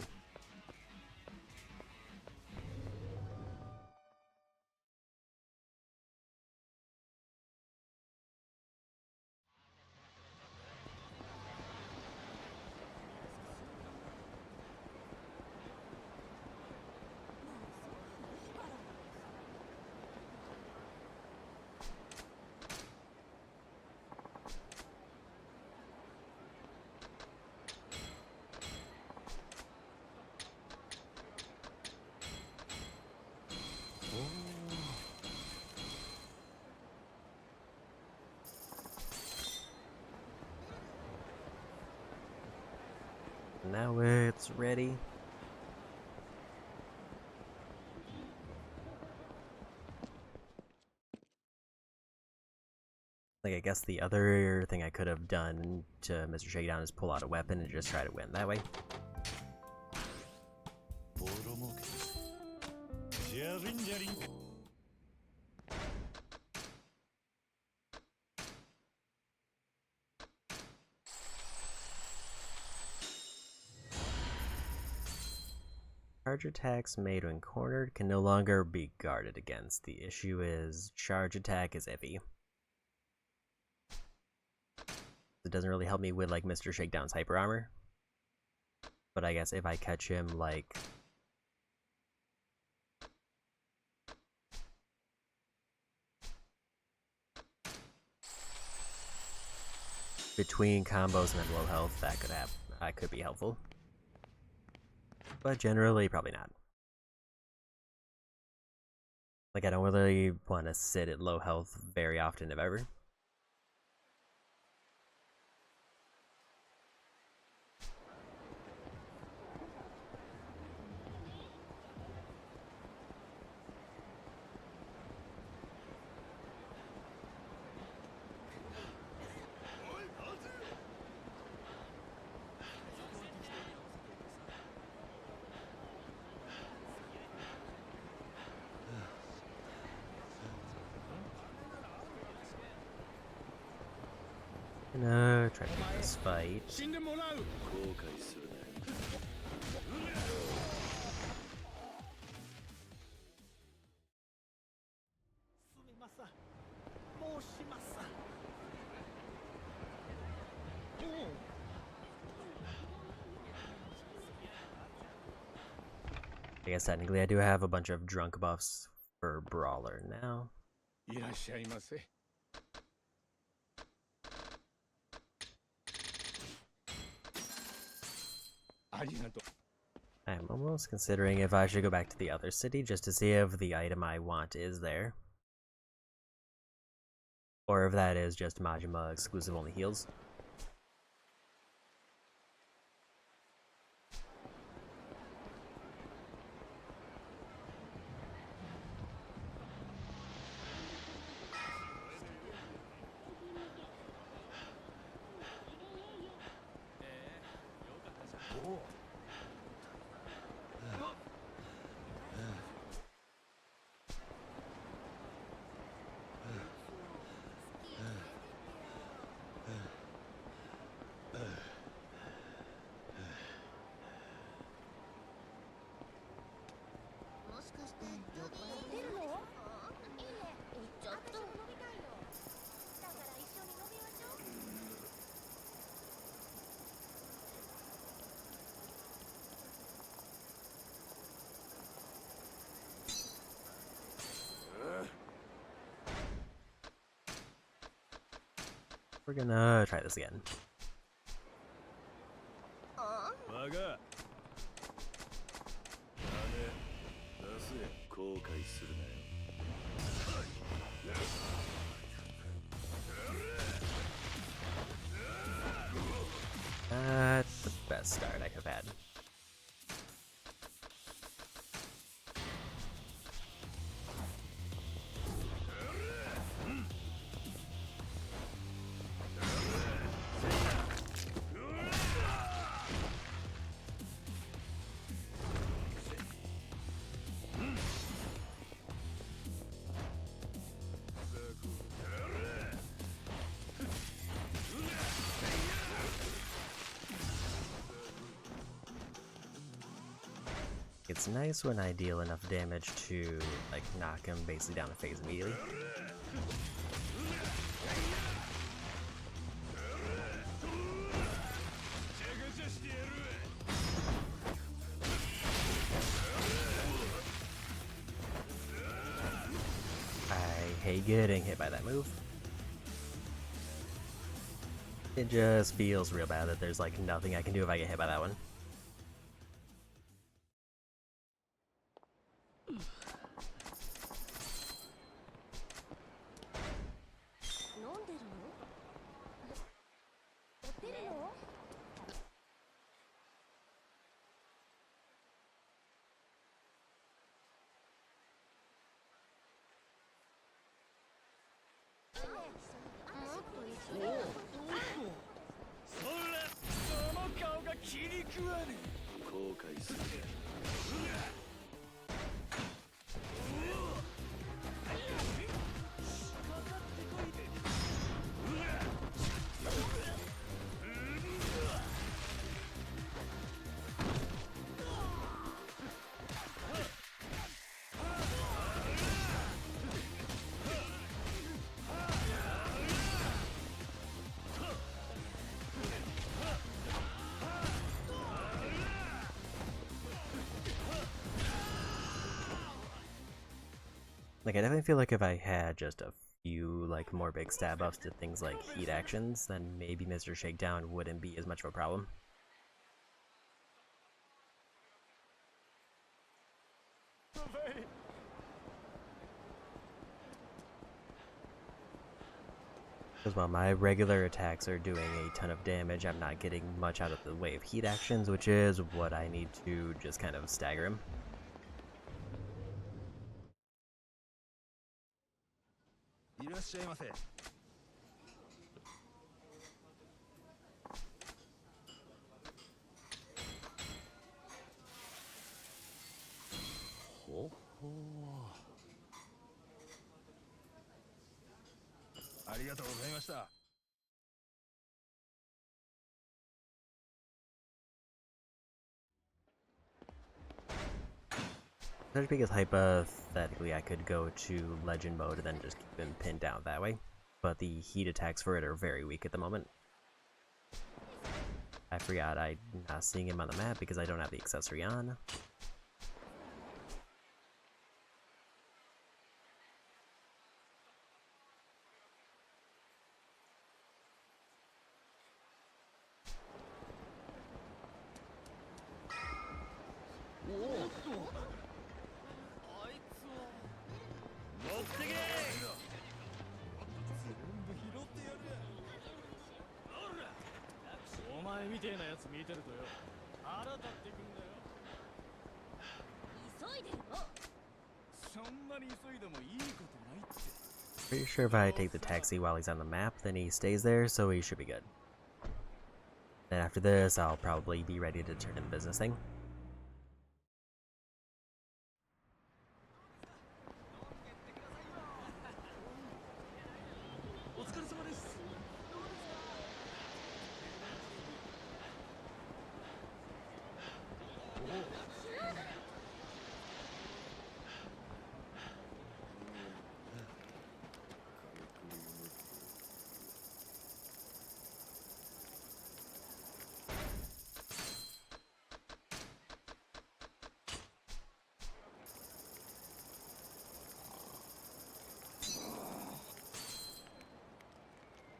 Now it's ready. Like, I guess the other thing I could have done to Mr. Shakedown is pull out a weapon and just try to win that way. Charge attacks made when cornered can no longer be guarded against. The issue is charge attack is iffy. It doesn't really help me with like Mr. Shakedown's hyper armor. But I guess if I catch him like between combos and then low health, that could be helpful. But generally, probably not. Like, I don't really want to sit at low health very often, if ever. Gonna try to get this fight. I guess technically I do have a bunch of drunk buffs for Brawler now. いらっしゃいませ。ありがとう。 I'm almost considering if I should go back to the other city just to see if the item I want is there. Or if that is just Majima exclusive only heals. We're gonna try this again. バカ。金出せ。後悔するなよ。That's the best start I could have had. It's nice when I deal enough damage to, like, knock him basically down the phase immediately. I hate getting hit by that move. It just feels real bad that there's, like, nothing I can do if I get hit by that one. Like, I definitely feel like if I had just a few, like, more big stab buffs to things like heat actions, then maybe Mr. Shakedown wouldn't be as much of a problem. Because while my regular attacks are doing a ton of damage, I'm not getting much out of the way of heat actions, which is what I need to just kind of stagger him. Especially because hypothetically I could go to legend mode and then just keep him pinned down that way, but the heat attacks for it are very weak at the moment. I forgot I'm not seeing him on the map because I don't have the accessory on. やつ見てるとよ、腹立ってくんだよ。急いでるの。そんなに急いでもいいことないって。 Pretty sure if I take the taxi while he's on the map, then he stays there, so he should be good. Then after this, I'll probably be ready to turn in the business thing.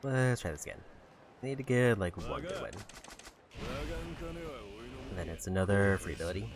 Let's try this again. I need to get like one good win. And then it's another free ability.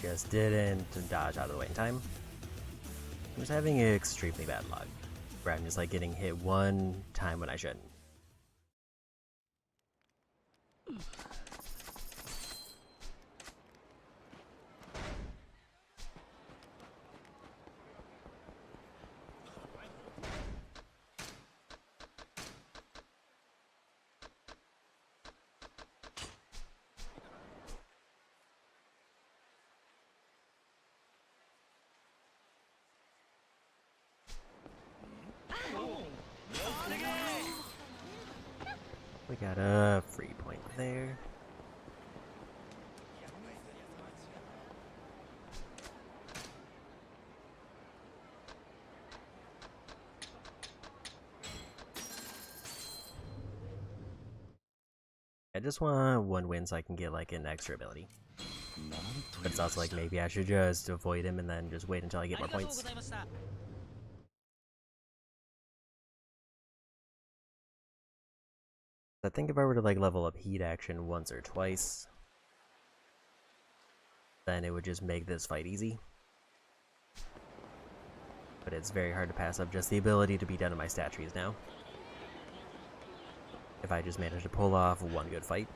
Just didn't dodge out of the way in time. I'm just having extremely bad luck, where I'm just like getting hit one time when I shouldn't. We got a free point there. I just want one win so I can get like an extra ability. But it's also like maybe I should just avoid him and then just wait until I get more points. I think if I were to like level up heat action once or twice, then it would just make this fight easy. But it's very hard to pass up just the ability to be done in my stat trees now. If I just manage to pull off one good fight.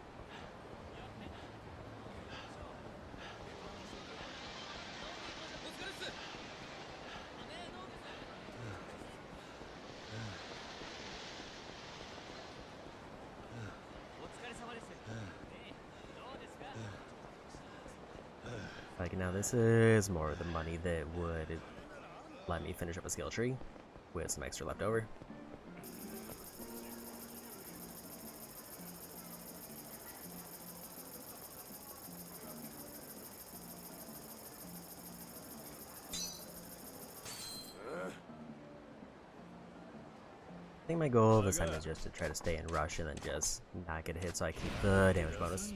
Like now this is more of the money that would let me finish up a skill tree with some extra left over. I think my goal this time is just to try to stay in rush and then just not get hit so I keep the damage bonus.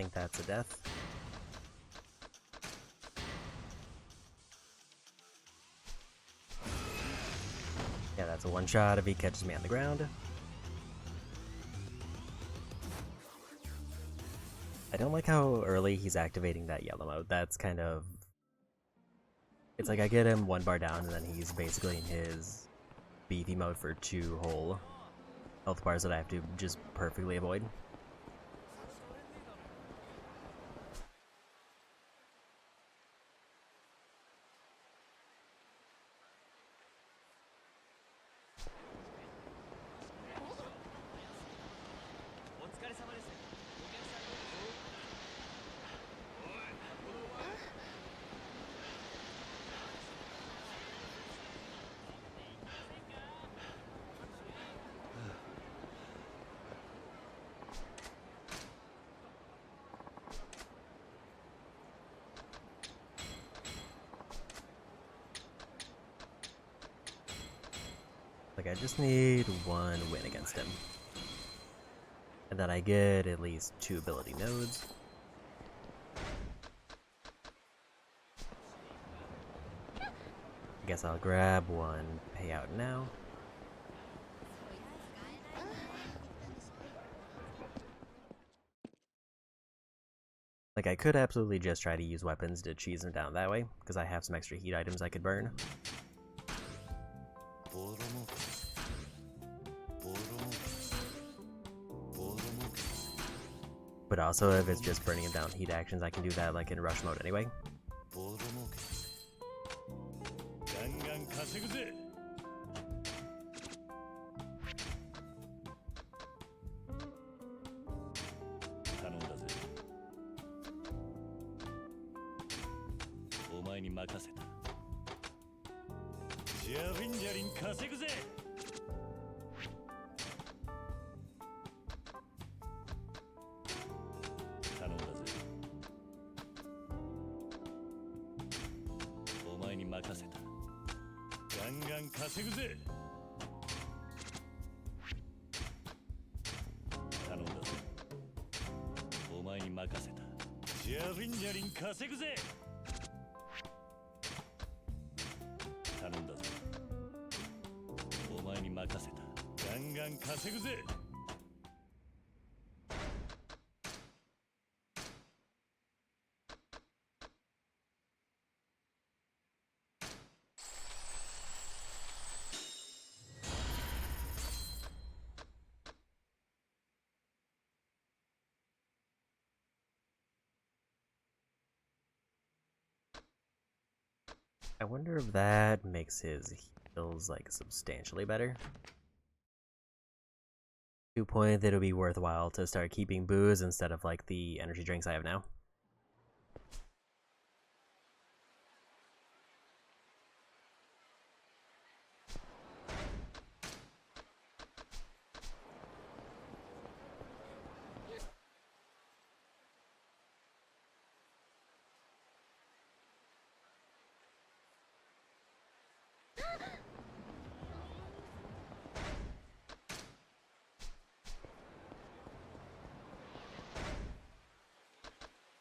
think that's a death. Yeah, that's a one shot if he catches me on the ground. I don't like how early he's activating that yellow mode. That's kind of... It's like I get him 1 bar down and then he's basically in his beefy mode for 2 whole health bars that I have to just perfectly avoid. Like, I just need 1 win against him. And then I get at least 2 ability nodes. I guess I'll grab 1 payout now. Like, I could absolutely just try to use weapons to cheese him down that way, because I have some extra heat items I could burn. But also, if it's just burning him down heat actions, I can do that like in rush mode anyway. I wonder if that makes his heals like substantially better. To a point that it'll be worthwhile to start keeping booze instead of like the energy drinks I have now.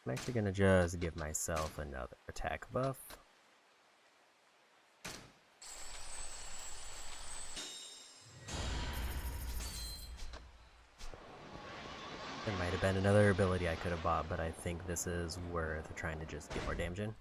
I'm actually gonna just give myself another attack buff. There might have been another ability I could have bought, but I think this is worth trying to just get more damage in.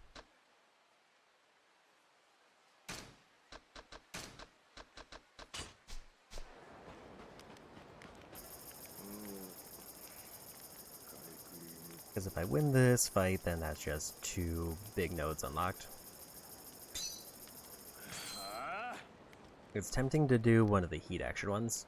Because if I win this fight, then that's just 2 big nodes unlocked. It's tempting to do one of the heat action ones.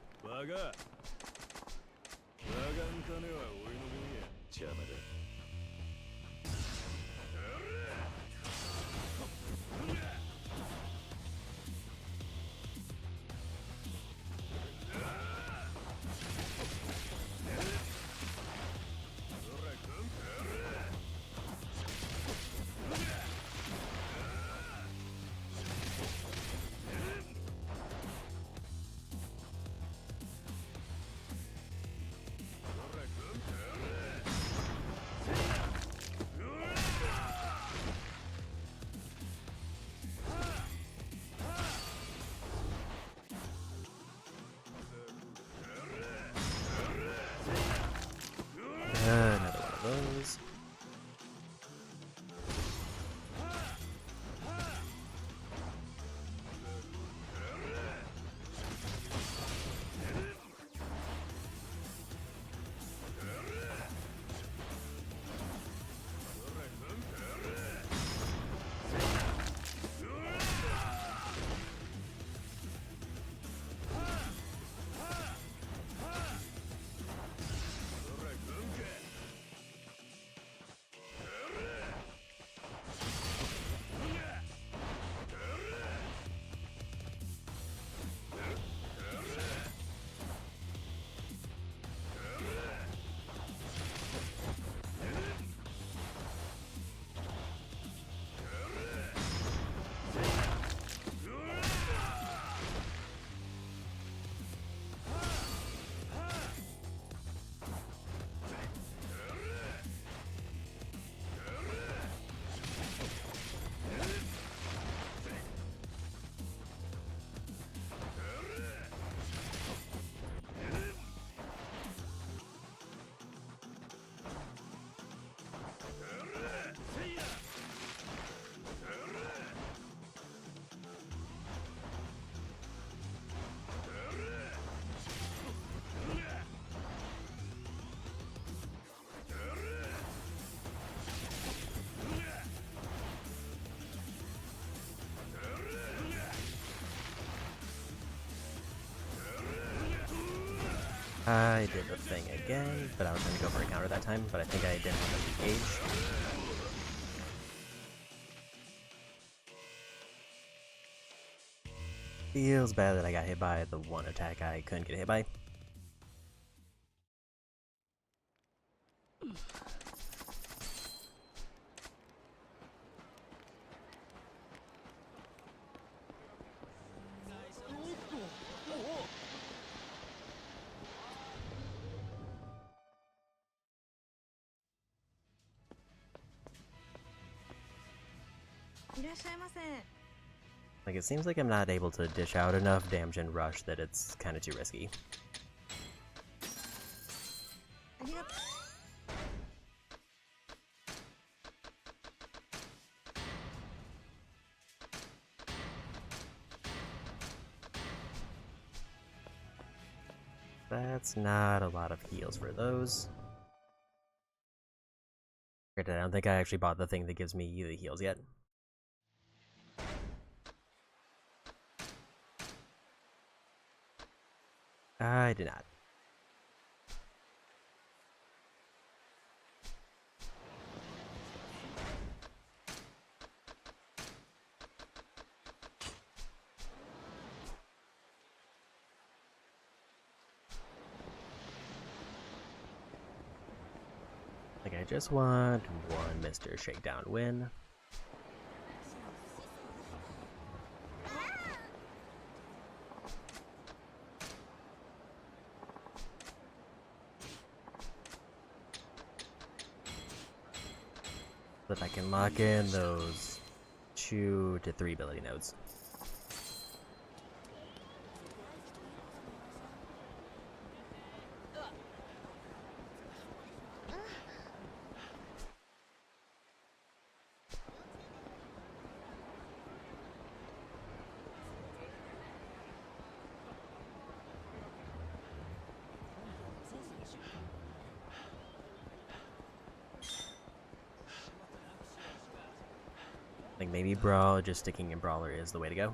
I did the thing again, but I was going to go for a counter that time, but I think I didn't want to engage. Feels bad that I got hit by the one attack I couldn't get hit by. Like, it seems like I'm not able to dish out enough damage and rush that it's kind of too risky. That's not a lot of heals for those. Granted, I don't think I actually bought the thing that gives me the heals yet. I did not. Like, I just want one Mr. Shakedown win. So that I can lock in those 2 to 3 ability nodes. Like, maybe Brawl, just sticking in Brawler is the way to go.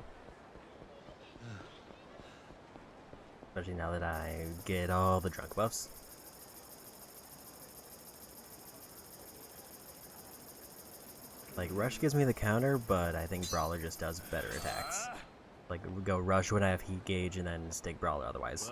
Especially now that I get all the drunk buffs. Like, Rush gives me the counter, but I think Brawler just does better attacks. Like, go Rush when I have Heat Gauge, and then stick Brawler otherwise.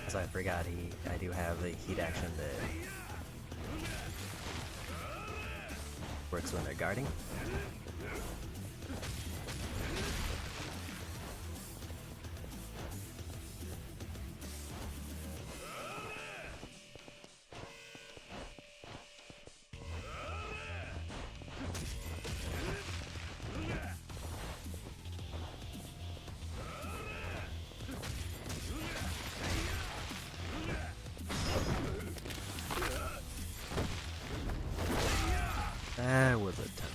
So I forgot I do have the heat action that works when they're guarding. That was a ton.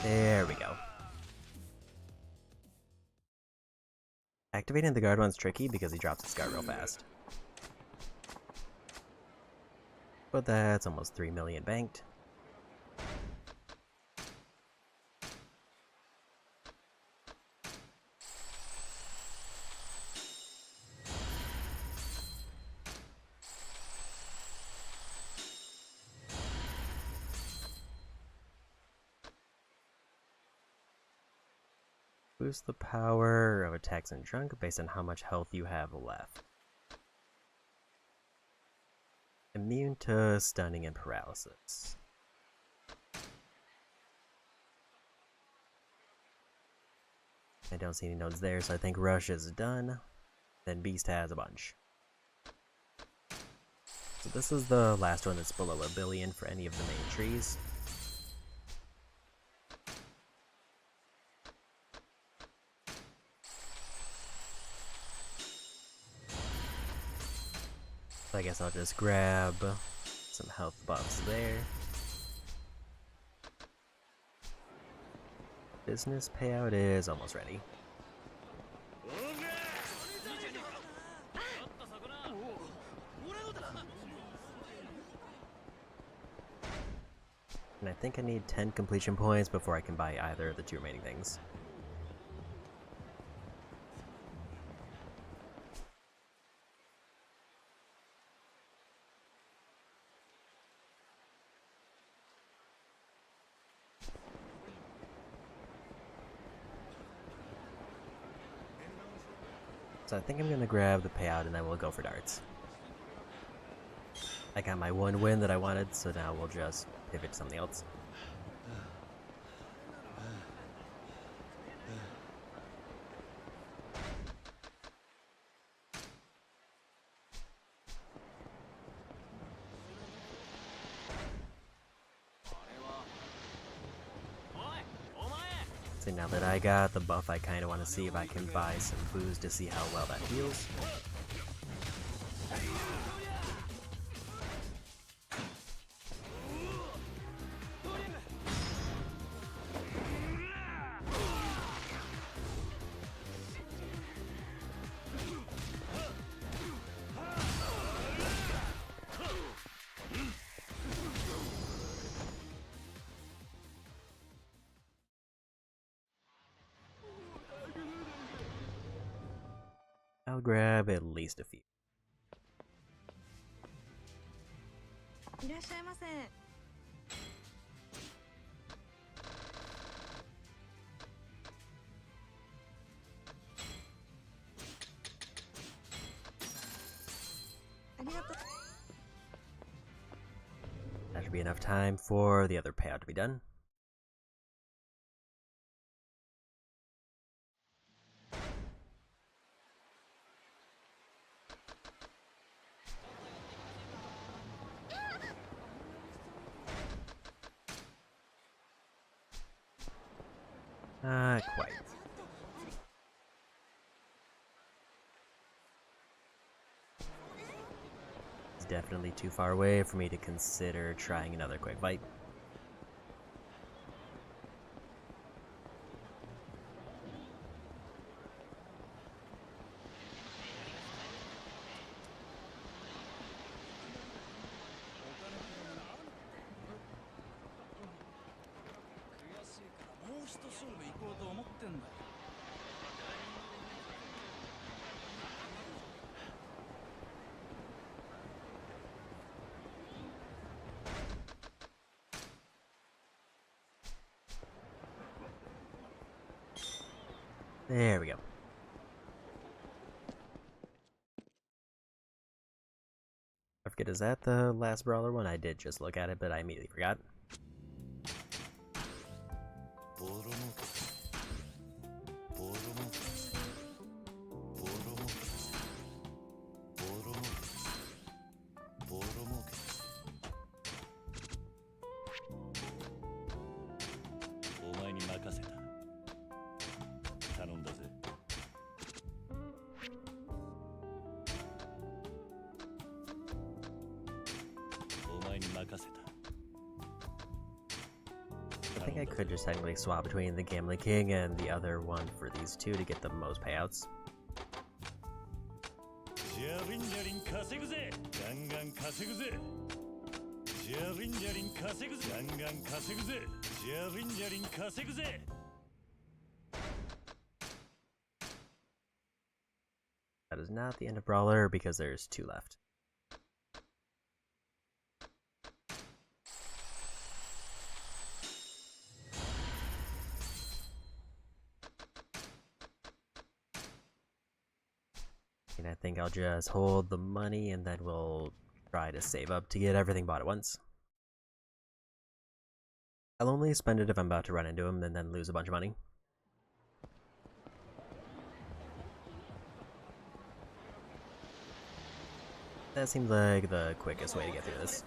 There we go. Activating the guard one's tricky because he drops his guard real fast. But that's almost 3 million banked. Boost the power of attacks and junk based on how much health you have left. Immune to stunning and paralysis. I don't see any nodes there, so I think Rush is done. Then Beast has a bunch. So this is the last one that's below 1 billion for any of the main trees. So I guess I'll just grab some health buffs there. Business payout is almost ready. And I think I need 10 completion points before I can buy either of the 2 remaining things. So I think I'm gonna grab the payout and then we'll go for darts. I got my 1 win that I wanted, so now we'll just pivot to something else. So now that I got the buff, I kind of want to see if I can buy some booze to see how well that feels. I'll grab at least a few. いらっしゃいませ。ありがとう。 That should be enough time for the other payout to be done. Not quite. It's definitely too far away for me to consider trying another quick fight. There we go. I forget, is that the last brawler one? I did just look at it, but I immediately forgot. I think I could just technically swap between the Gambling King and the other one for these two to get the most payouts. That is not the end of Brawler because there's 2 left. And I think I'll just hold the money and then we'll try to save up to get everything bought at once. I'll only spend it if I'm about to run into him and then lose a bunch of money. That seems like the quickest way to get through this.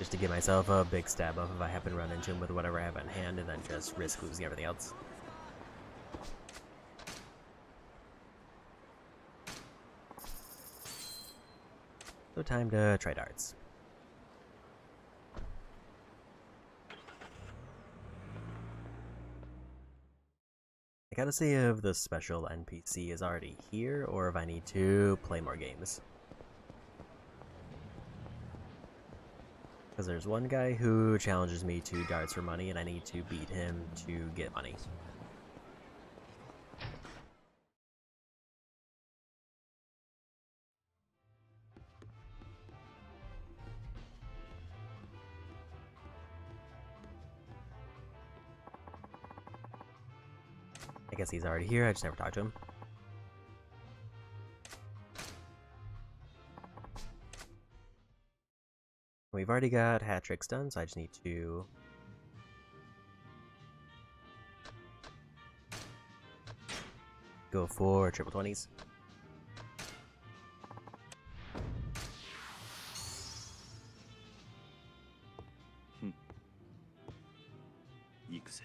Just to give myself a big stab up if I happen to run into him with whatever I have on hand and then just risk losing everything else. So time to try darts. I gotta see if the special NPC is already here or if I need to play more games. Because there's one guy who challenges me to darts for money and I need to beat him to get money. I guess he's already here, I just never talked to him. We've already got hat tricks done, so I just need to go for triple 20s. Yakuza.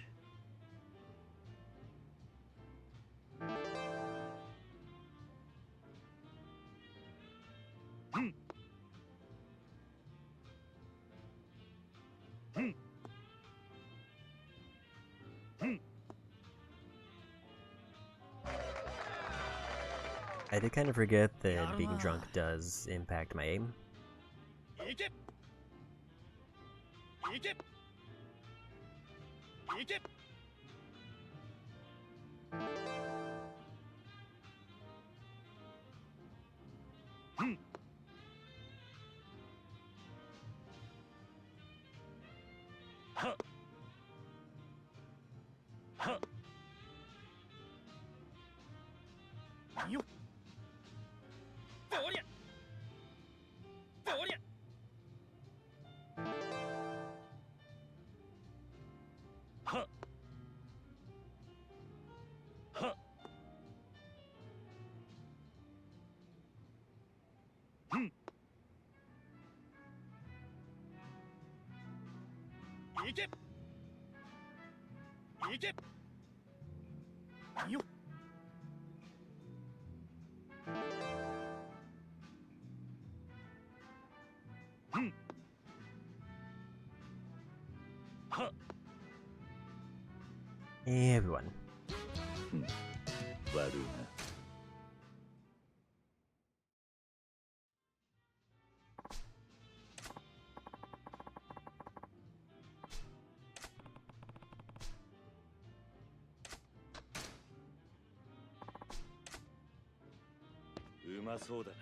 I did kind of forget that being drunk does impact my aim. Hey everyone. Varuna. Umaそうだな。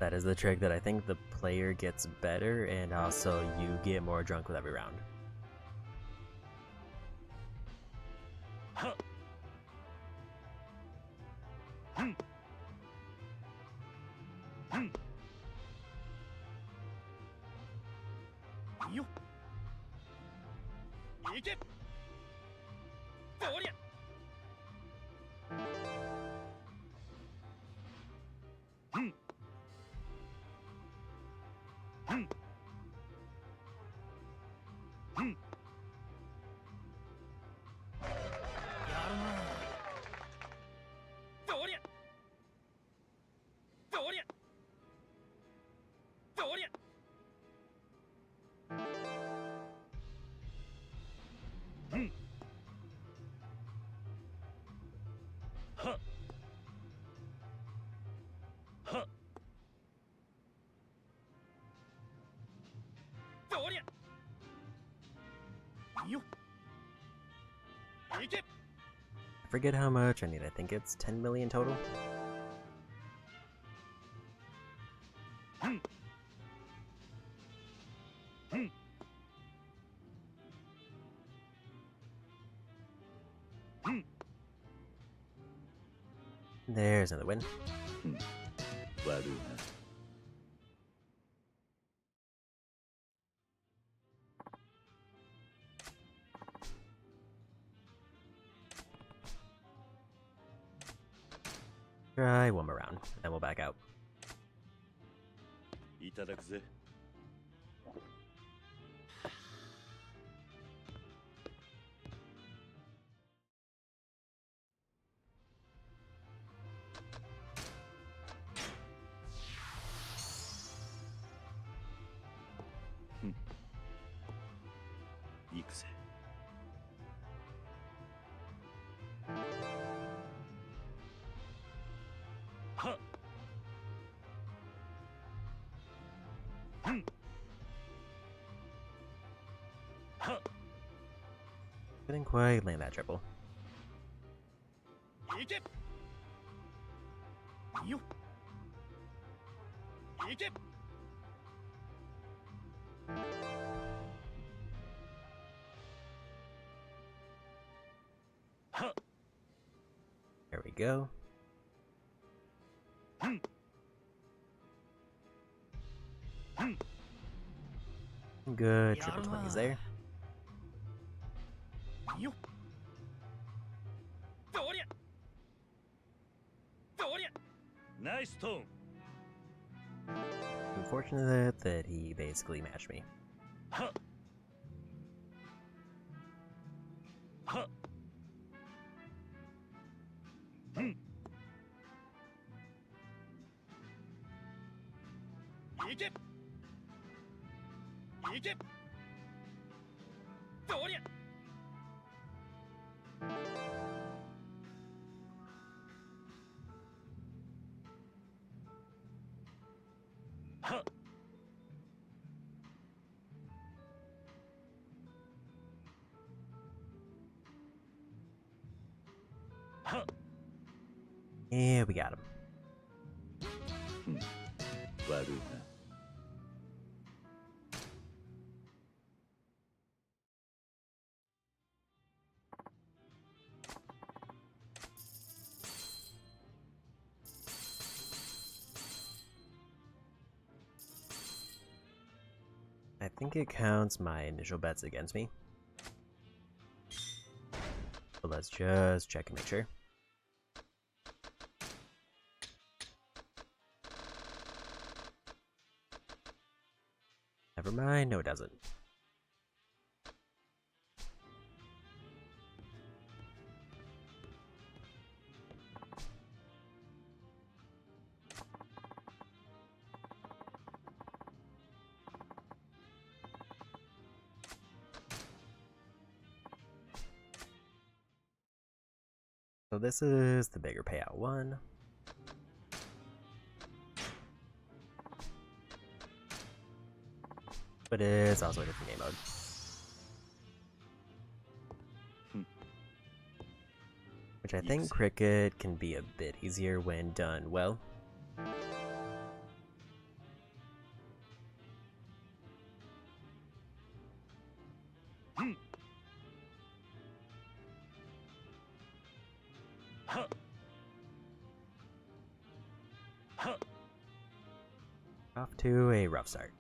That is the trick that I think the player gets better, and also you get more drunk with every round. I forget how much I need. I think it's 10 million total. There's another win. 悪いな。Try one more round, then we'll back out. いただくぜ。行くぜ。はっ。Couldn't quite land that triple. There we go. Good triple 20s there. Nice tone. Unfortunate that he basically matched me. Ha. Ha. Hmm. Ha. Ha. Yeah, we got him.悪いな。I think it counts my initial bets against me. But let's just check and make sure. Never mind, no it doesn't. So this is the bigger payout one. But it's also a different game mode. Which I think cricket can be a bit easier when done well. Off to a rough start.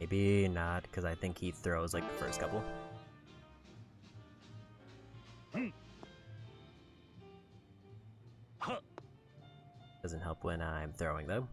Maybe not, because I think he throws like the first couple. Doesn't help when I'm throwing though.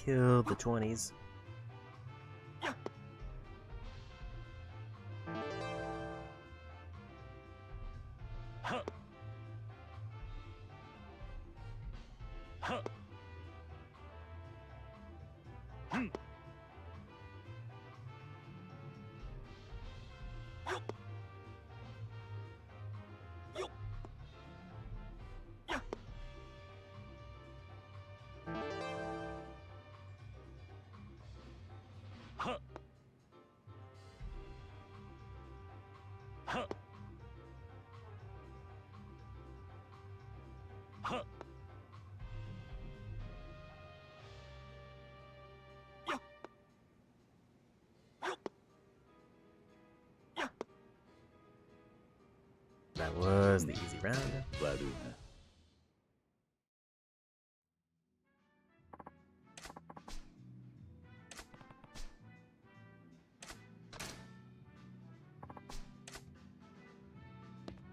kill the 20s. That was the easy round. 悪いな。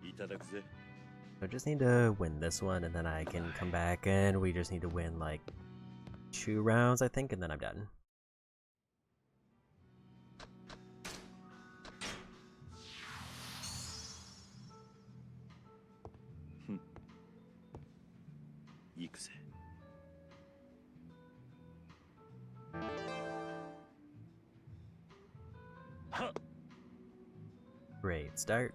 いただくぜ。 I just need to win this one, and then I can come back, and we just need to win like 2 rounds, I think, and then I'm done. Great start.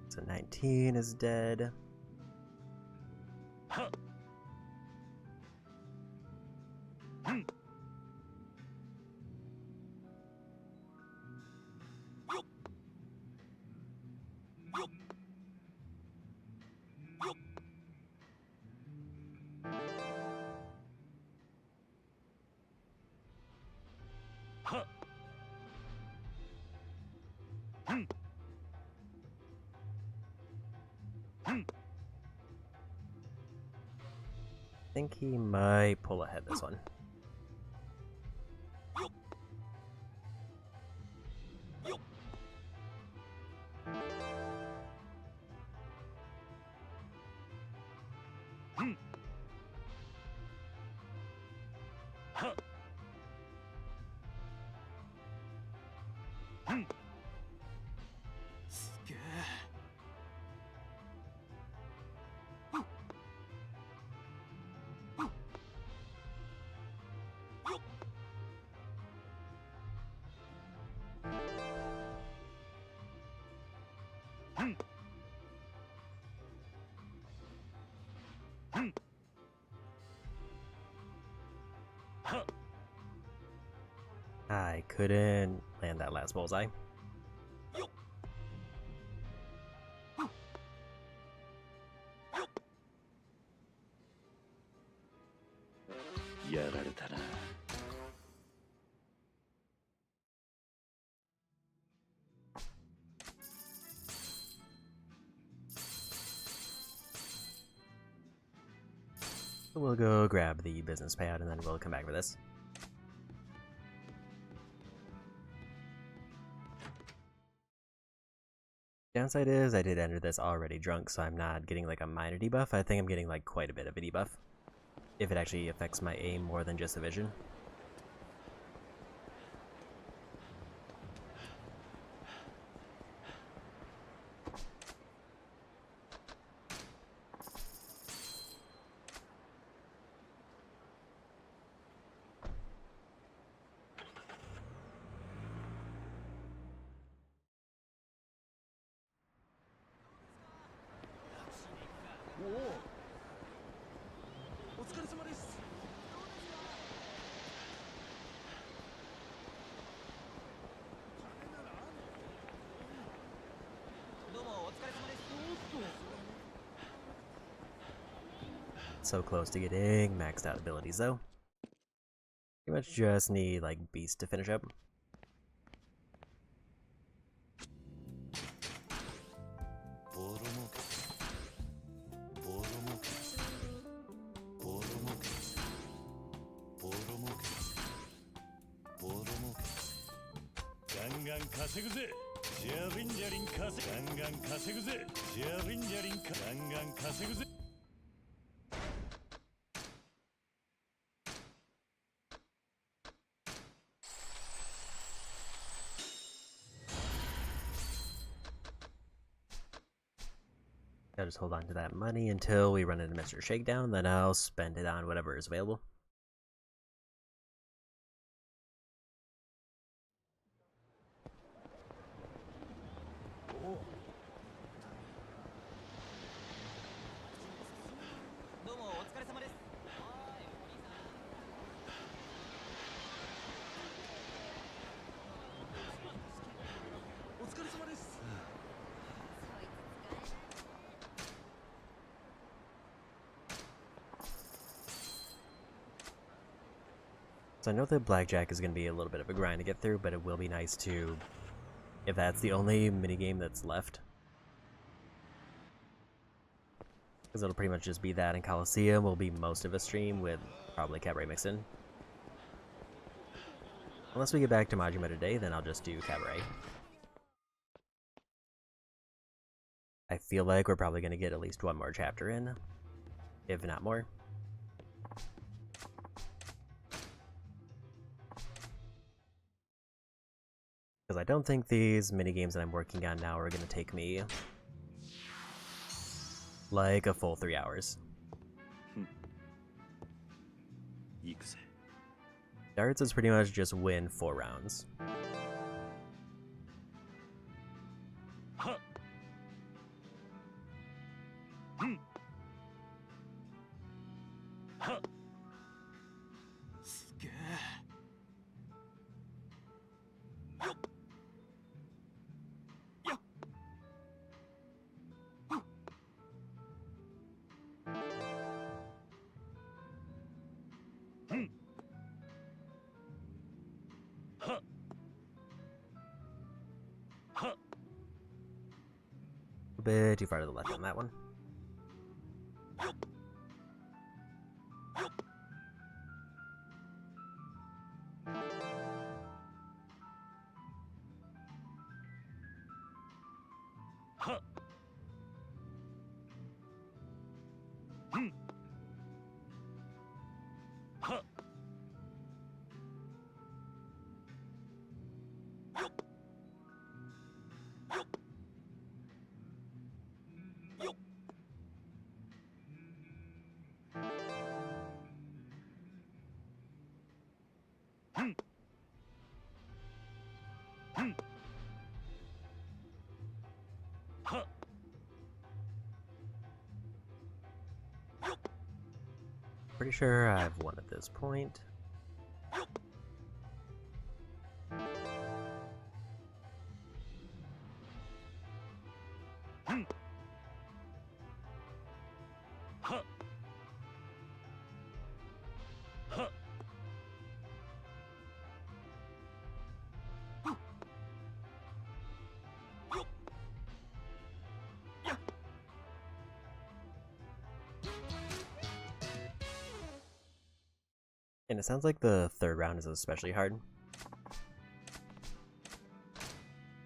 So 19 is dead. I think he might pull ahead this one. I couldn't land that last bullseye. So we'll go grab the business payout and then we'll come back for this. Downside is I did enter this already drunk, so I'm not getting like a minor debuff. I think I'm getting like quite a bit of a debuff. If it actually affects my aim more than just the vision. So close to getting maxed out abilities though. Pretty much just need like Beast to finish up. 稼ぐぜジャリンジャリン稼ぐガンガン稼ぐぜジャリンジャリンガンガン稼ぐぜ I'll just hold on to that money until we run into Mr. Shakedown, then I'll spend it on whatever is available. So I know that Blackjack is going to be a little bit of a grind to get through, but it will be nice to, if that's the only minigame that's left. Because it'll pretty much just be that, and Coliseum will be most of a stream with probably Cabaret mixed in. Unless we get back to Majima today, then I'll just do Cabaret. I feel like we're probably going to get at least one more chapter in, if not more. Because I don't think these minigames that I'm working on now are going to take me like a full 3 hours. Darts is pretty much just win 4 rounds. A bit too far to the left on that one. Pretty sure I've won at this point. And it sounds like the third round is especially hard.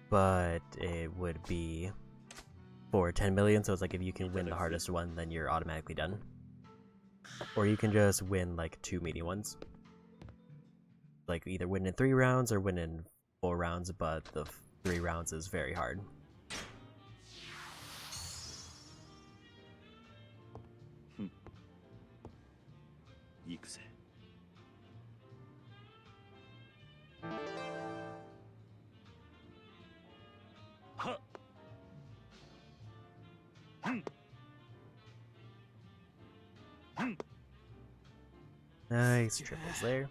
But it would be for 10 million, so it's like if you can win the hardest one, then you're automatically done. Or you can just win like 2 meaty ones. Like either win in 3 rounds or win in 4 rounds, but the 3 rounds is very hard. Nice triples there.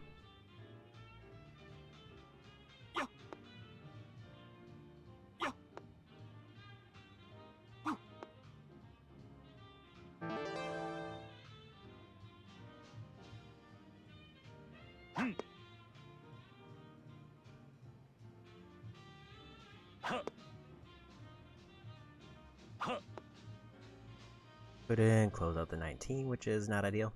Put in, close out the 19, which is not ideal.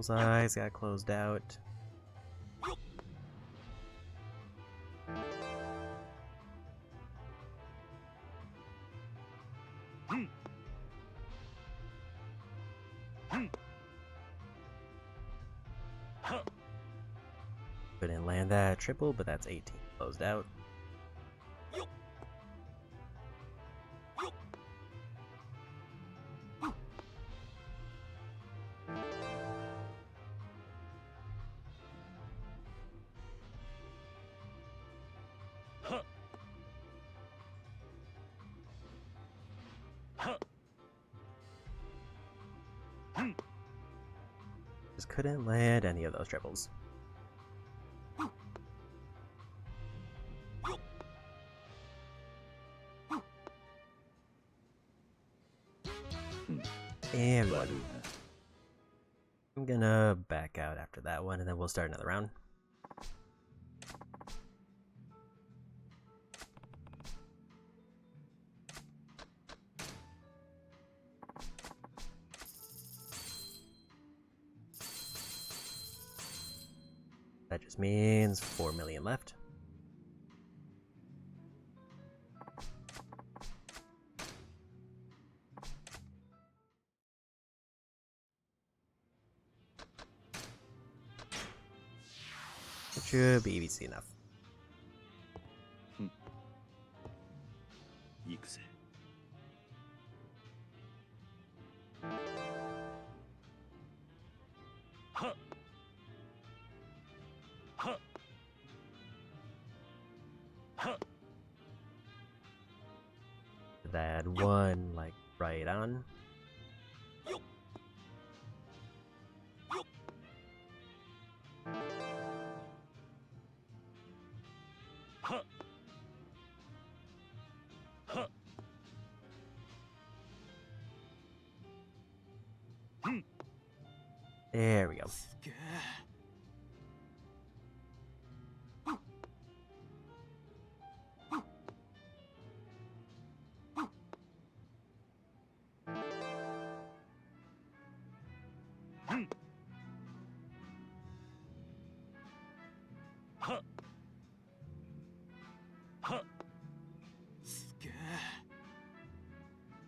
Bullseye's got closed out. Couldn't land that triple, but that's 18 closed out. Just couldn't land any of those triples. And one. I'm gonna back out after that one, and then we'll start another round. That just means 4 million left. It should be easy enough. Yakuza. That one, like, right on. There we go.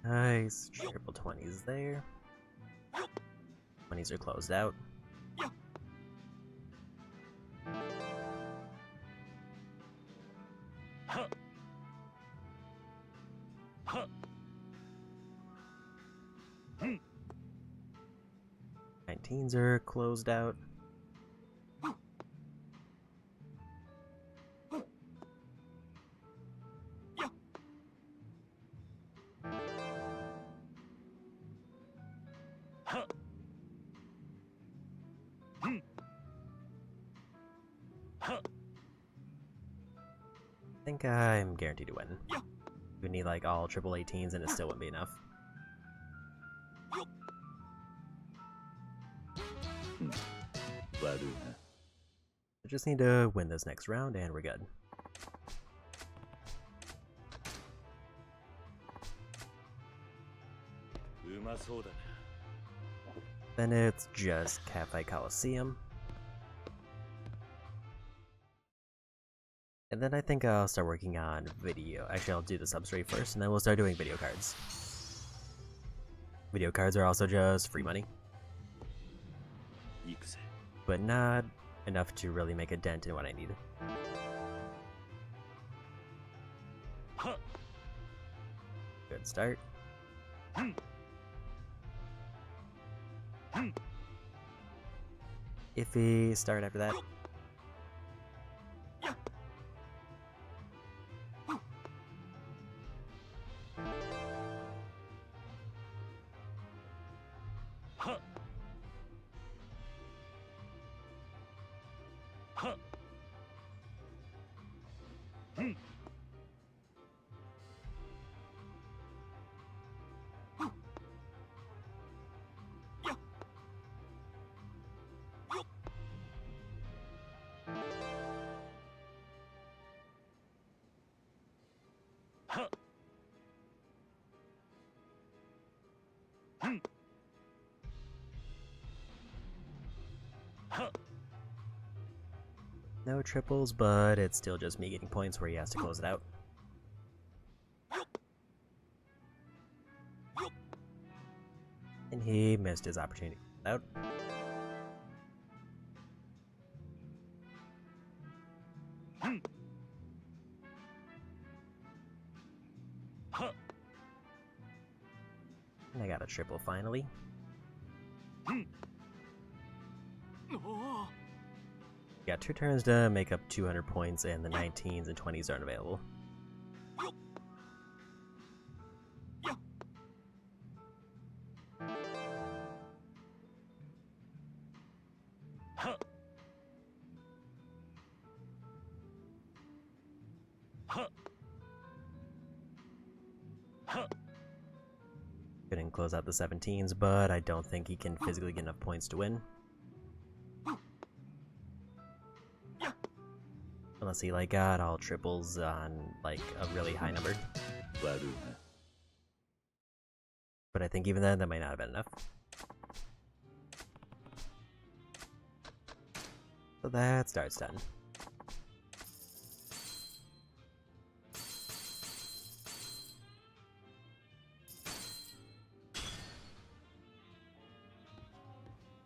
Nice. Triple 20s there. 20s are closed out. Nineteens are closed out. I think I'm guaranteed to win. We need like all triple 18s and it still wouldn't be enough. I just need to win this next round and we're good. Then it's just Catfight Coliseum. And then I think I'll start working on video. Actually, I'll do the substrate first, and then we'll start doing video cards. Video cards are also just free money. But not enough to really make a dent in what I need. Good start. Iffy start after that. No triples, but it's still just me getting points where he has to close it out. And he missed his opportunity out. And I got a triple finally. Got 2 turns to make up 200 points, and the 19s and 20s aren't available. Couldn't close out the 17s, but I don't think he can physically get enough points to win. Unless he like got all triples on like a really high number. But I think even then that might not have been enough. So that starts done.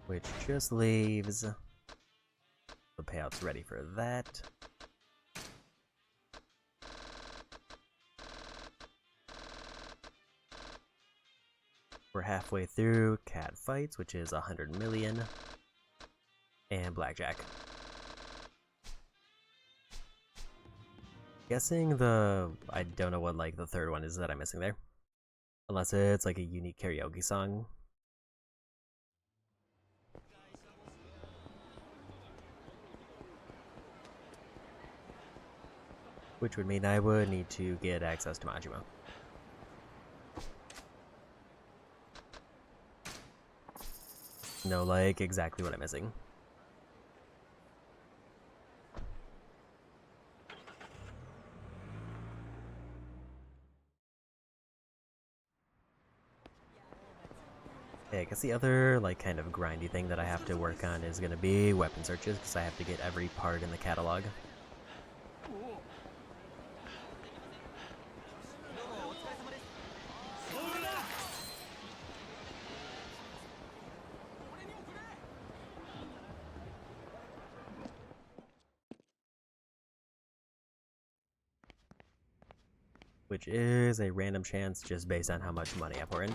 Which just leaves the payouts ready for that. We're halfway through cat fights, which is 100 million, and blackjack. Guessing I don't know what like the third one is that I'm missing there. Unless it's like a unique karaoke song. Which would mean I would need to get access to Majima. Know like exactly what I'm missing. Okay, I guess the other like kind of grindy thing that I have to work on is gonna be weapon searches, because I have to get every part in the catalog. Which is a random chance just based on how much money I pour in.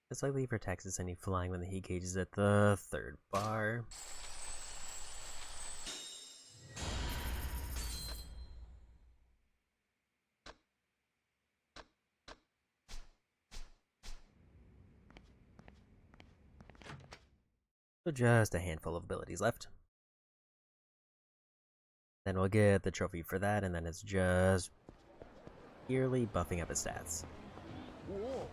Just like leave for Texas any flying when the heat gauge is at the 3rd bar. So just a handful of abilities left. Then we'll get the trophy for that, and then it's just yearly buffing up his stats. Whoa.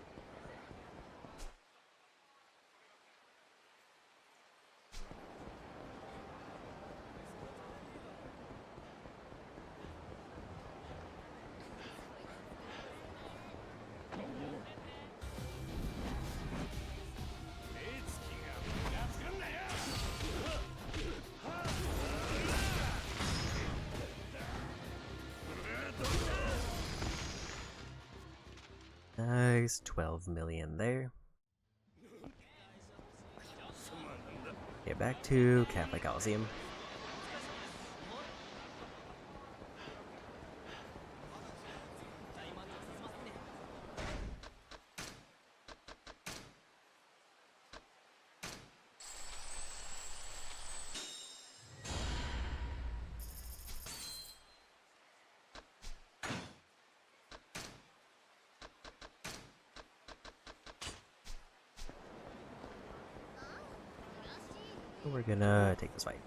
Nice, 12 million there. Get back to Catholic Coliseum. We're gonna take this fight.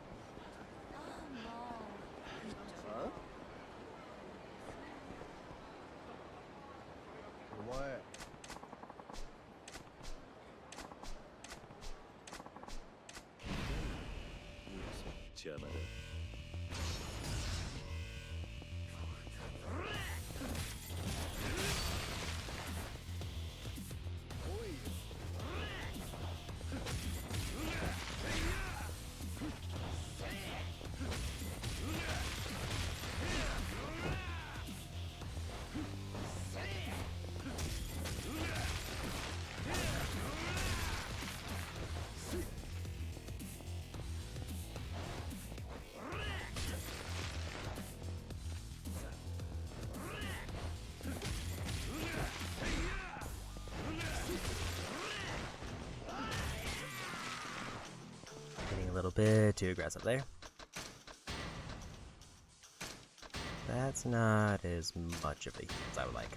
Huh? What? 邪魔だ。Getting a little bit too aggressive there. That's not as much of a heal as I would like.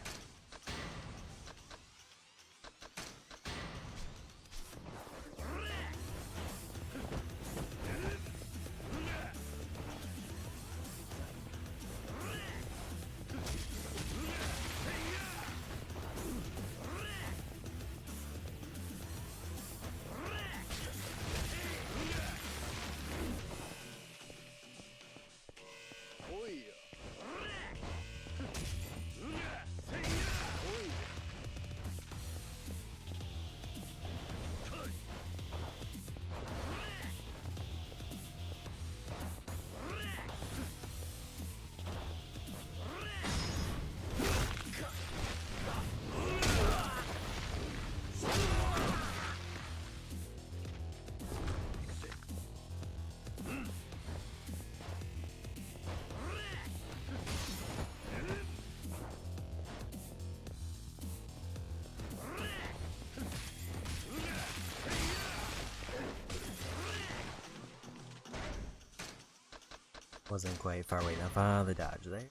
Wasn't quite far away enough on the dodge there.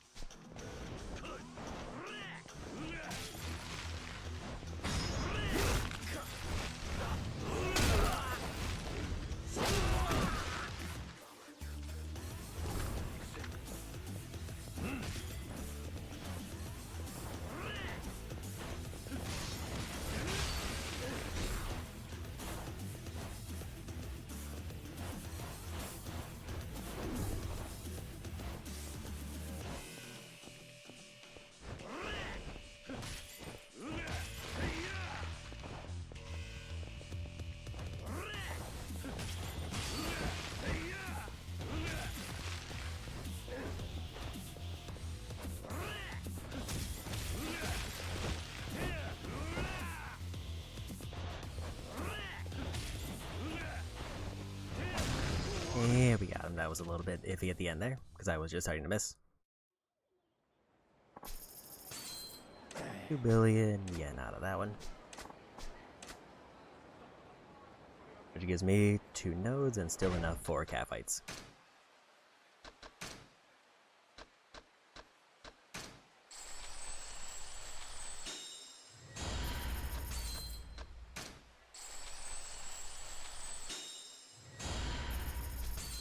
Yeah, we got him. That was a little bit iffy at the end there, because I was just starting to miss. 2 billion, yeah, not of that one. Which gives me 2 nodes and still enough for cat fights.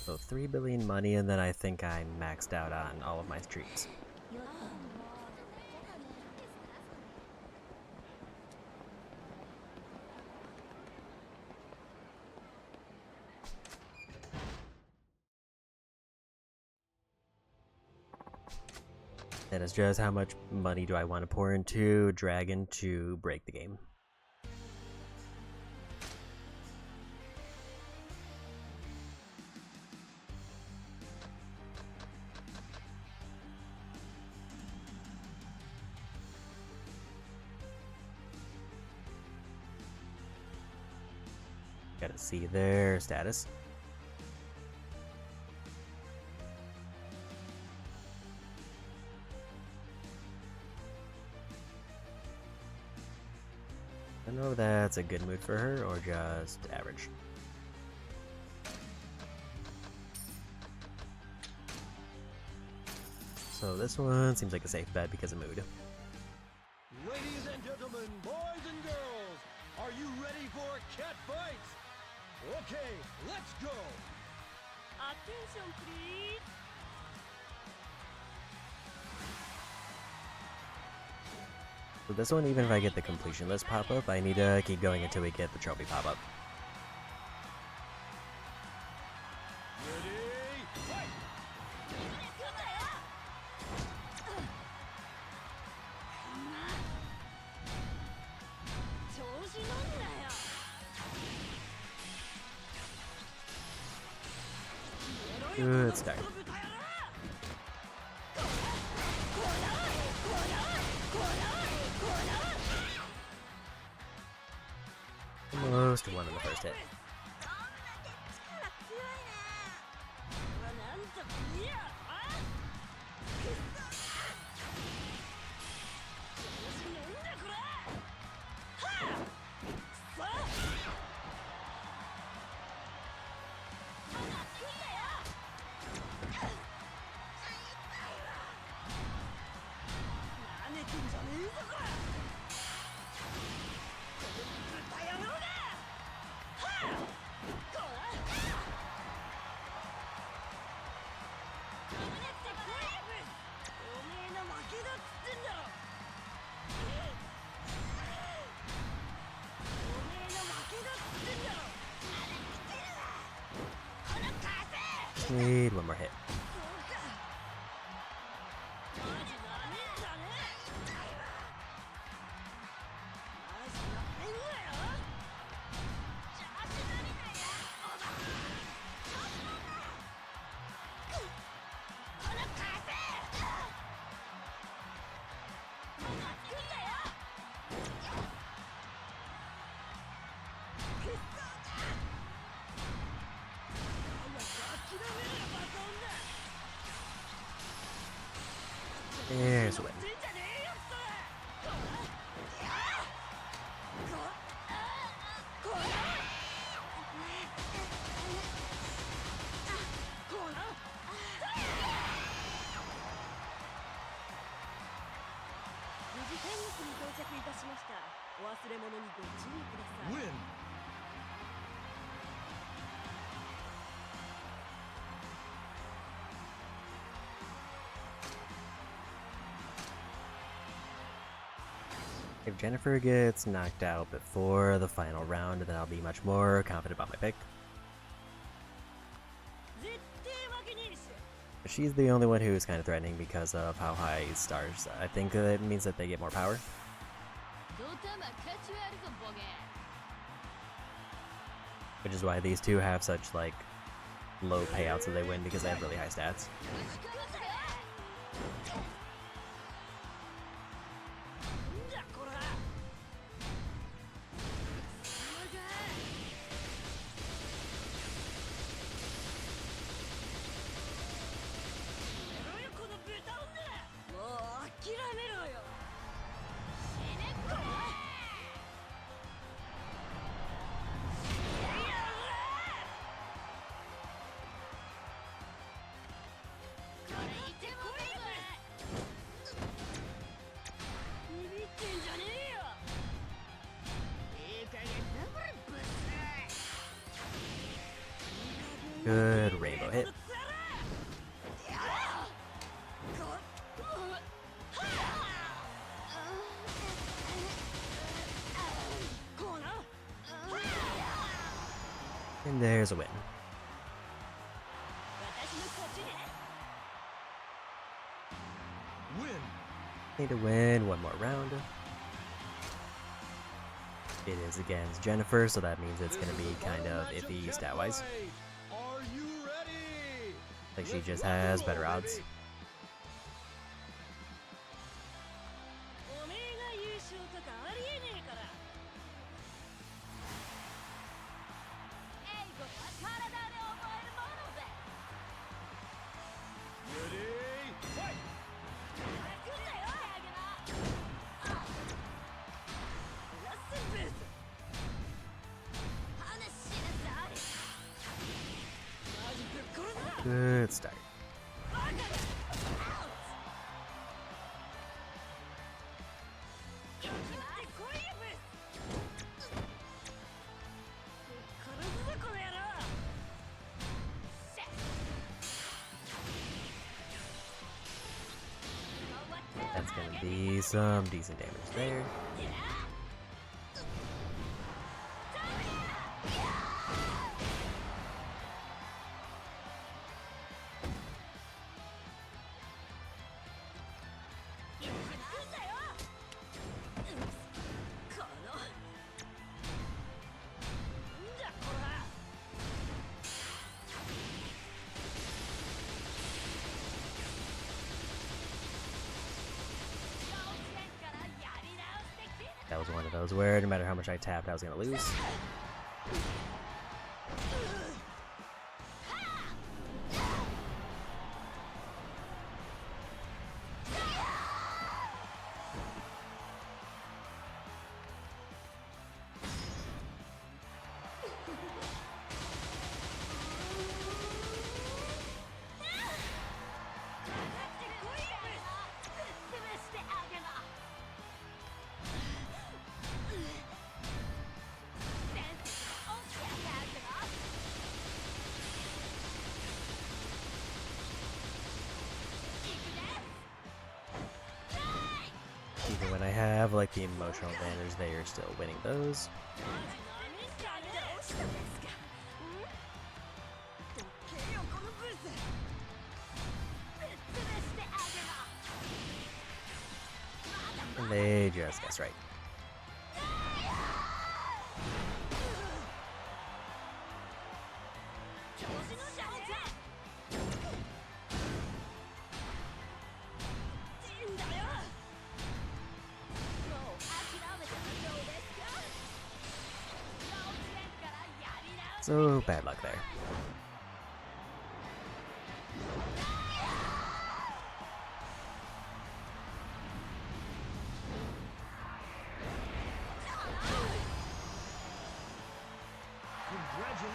So 3 billion money, and then I think I maxed out on all of my streaks. That is just how much money do I want to pour into Dragon to break the game. Gotta see their status. I don't know if that's a good mood for her or just average. So this one seems like a safe bet because of mood. Ladies and gentlemen, boys and girls, are you ready for cat fights? Okay, let's go. Attention please. So this one, even if I get the completion list pop-up, I need to keep going until we get the trophy pop-up. Ready? Fight! 調子乗んなよ。 Good start. Almost one in the first hit. なんとかいやあ調子乗んなこらはあさあ上がってきたよなめてんじゃねえぞこら豚野郎がはあこらおめえの負けだっつってんだろおめえの負けだっつってんだろあれ見てるわこの風 Need one more hit. そうかマジなめんじゃねえマジなめんなよ調子乗りなよおば調子乗んなこの風There's a win. Win. If Jennifer gets knocked out before the final round, then I'll be much more confident about my pick. She's the only one who is kind of threatening because of how high stars. I think that means that they get more power. Which is why these two have such, like, low payouts that they win, because they have really high stats. Good rainbow hit. And there's a win. Win. Need to win one more round. It is against Jennifer, so that means it's gonna be kind of iffy stat-wise. Are you ready? Like she just has better odds. Ready? Fight! Good start. That's gonna be some decent damage there. That was one of those where no matter how much I tapped, I was gonna lose. Even when I have like the emotional advantage, they are still winning those. And they just guess right. So bad luck there.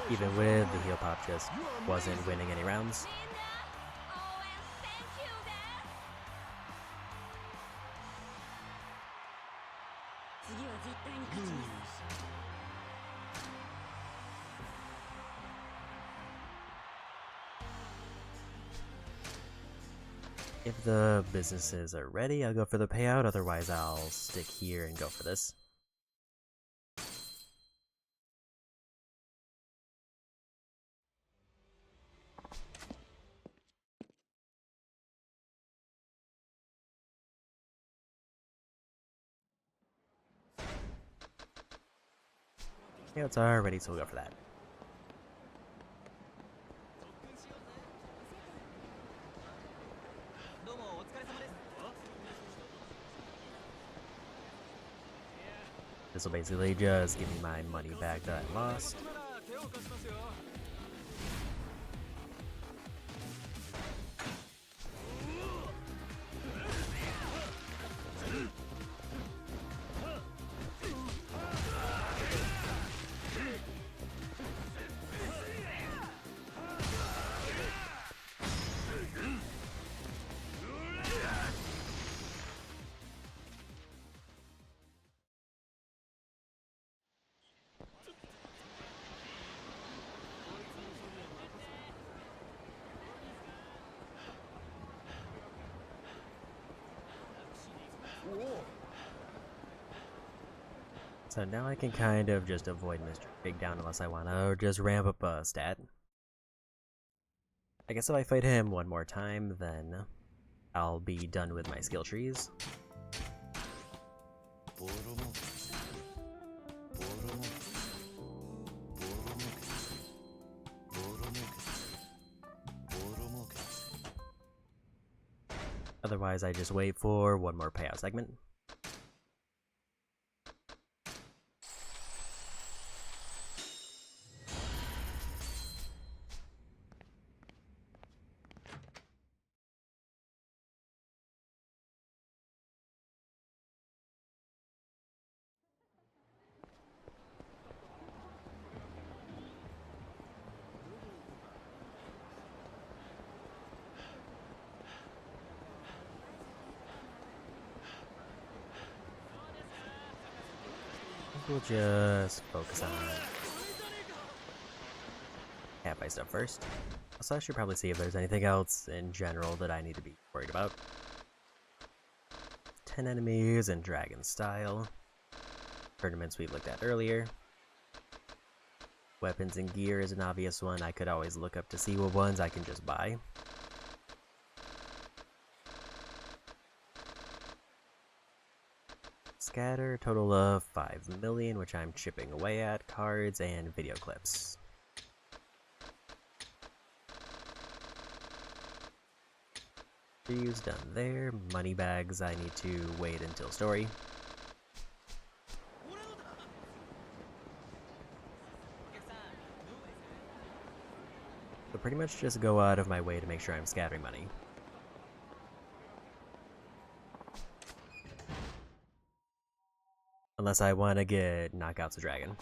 Even with the heal pop, just wasn't winning any rounds. If the businesses are ready, I'll go for the payout, otherwise I'll stick here and go for this. Payouts are ready, so we'll go for that. This will basically just give me my money back that I lost. So now I can kind of just avoid Mr. Takedown unless I want to, or just ramp up a stat. I guess if I fight him one more time, then I'll be done with my skill trees. Otherwise, I just wait for one more payout segment. We'll just focus on catfight stuff first. Also, I should probably see if there's anything else in general that I need to be worried about. 10 enemies in dragon style. Tournaments we looked at earlier. Weapons and gear is an obvious one. I could always look up to see what ones I can just buy. Scatter, total of 5 million, which I'm chipping away at. Cards and video clips. Reviews done there. Money bags, I need to wait until story. So pretty much just go out of my way to make sure I'm scattering money. Unless I want to get knockouts of dragon.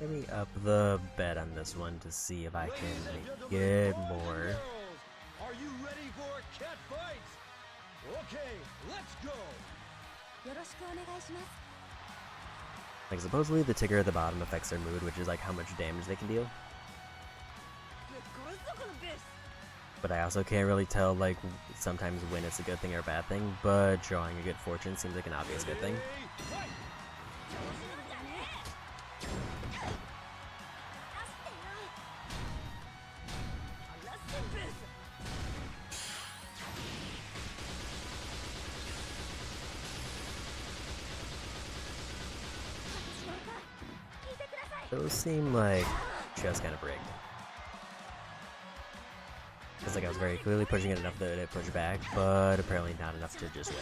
Let me up the bet on this one to see if I can get more. Are you ready for a cat fight? Okay, let's go. よろしくお願いします。 Like, supposedly the ticker at the bottom affects their mood, which is like how much damage they can deal. But I also can't really tell, like, sometimes when it's a good thing or a bad thing, but drawing a good fortune seems like an obvious good thing. Those seem like just kind of rigged. It's like I was very clearly pushing it enough that it pushed back, but apparently not enough to just win.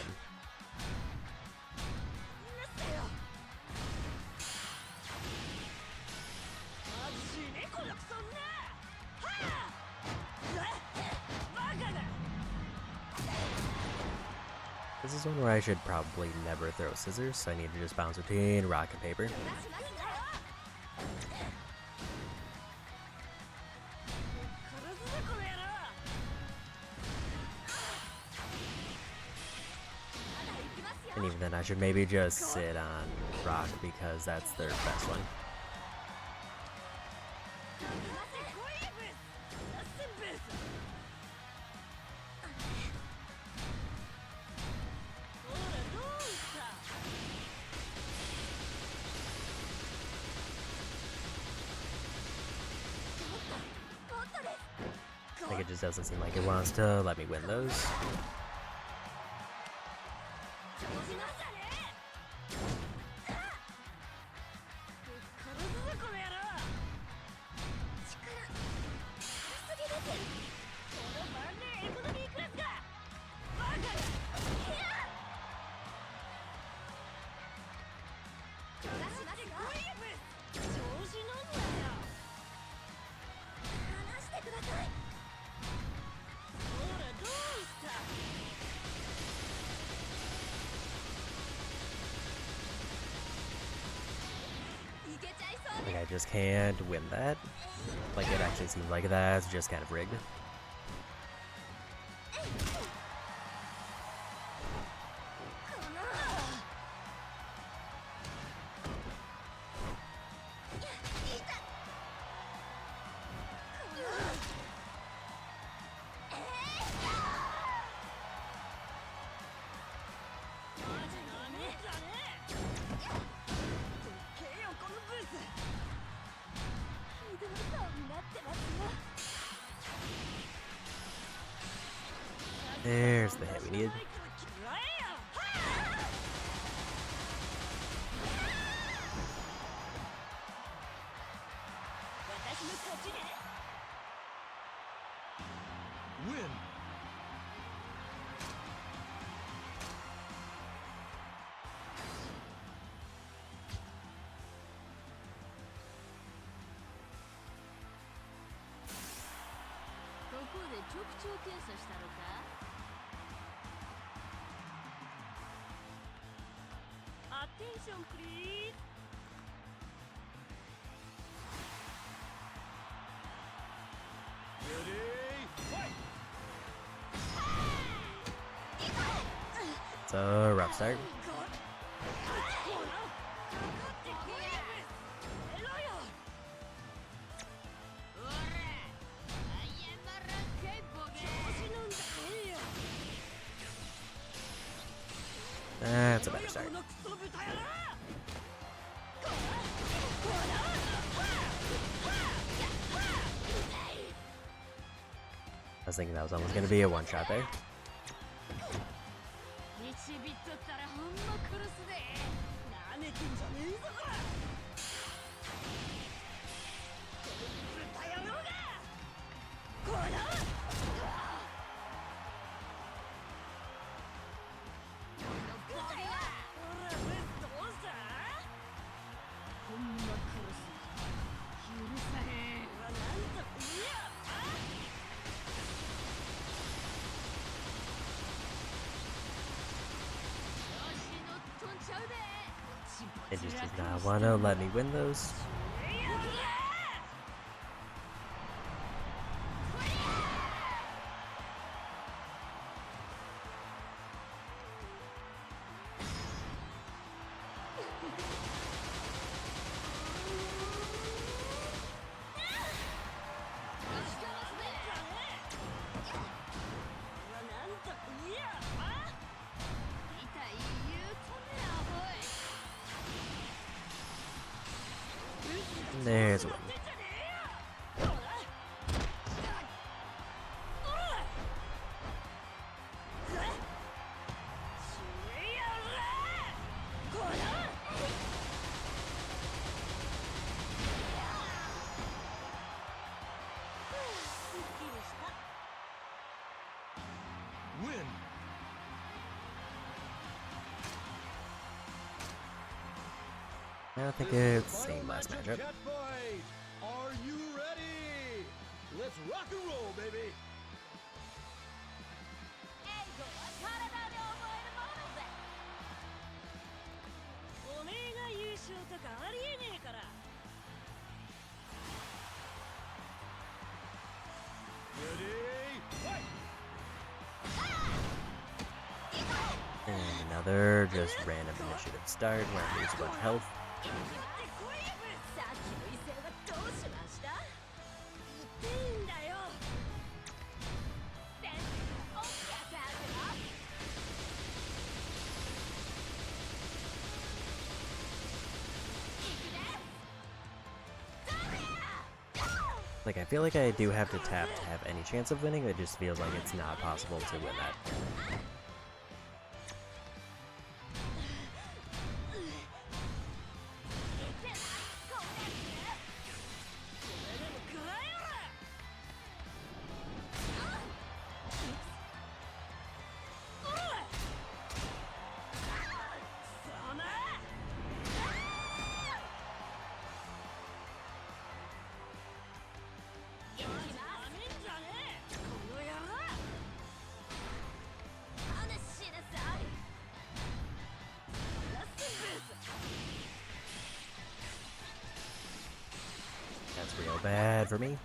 This is one where I should probably never throw scissors, so I need to just bounce between rock and paper. And even then, I should maybe just sit on rock because that's their best one. Like, it just doesn't seem like it wants to let me win those. Like, I just can't win that. Like, it actually seems like that's just kind of rigged. There's the hit we needed. Win. こで直腸検査したのか。アテンションプリーズ。It's a rough start. That's a better start. I was thinking that was almost going to be a one-shot there. It just does not want to let me win those. There's a win. Win. I think it's the same last matchup. Are you ready? Let's rock and roll, baby. Ready? Fight! And another just random initiative start where I lose a bunch of health. Like, I feel like I do have to tap to have any chance of winning. It just feels like it's not possible to win that. That's real bad for me.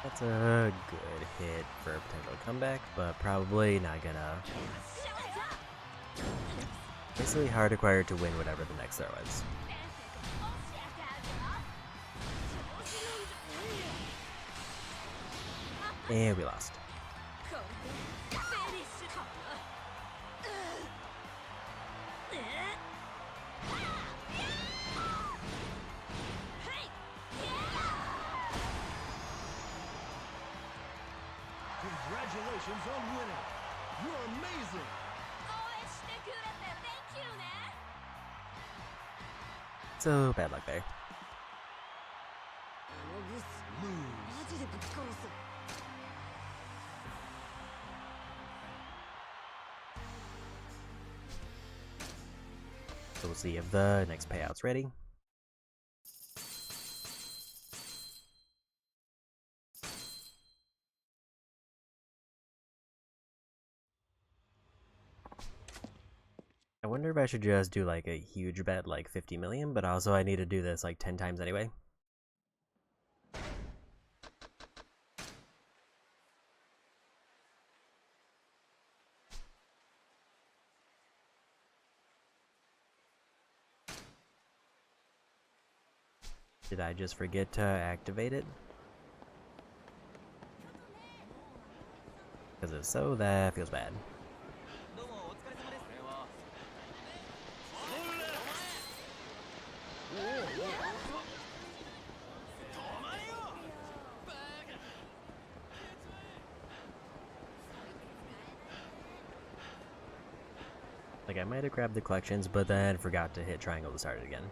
That's a good hit for a potential comeback, but probably not gonna. Basically hard acquired to win whatever the next throw is. And we lost. Congratulations on winning. You're amazing. 応援してくれて Thank you ね So, bad luck there. あのブスマジでぶっ殺す So we'll see if the next payout's ready. I wonder if I should just do like a huge bet like 50 million, but also I need to do this like 10 times anyway. Did I just forget to activate it? Because if so, that feels bad. Like, I might have grabbed the collections, but then forgot to hit triangle to start it again.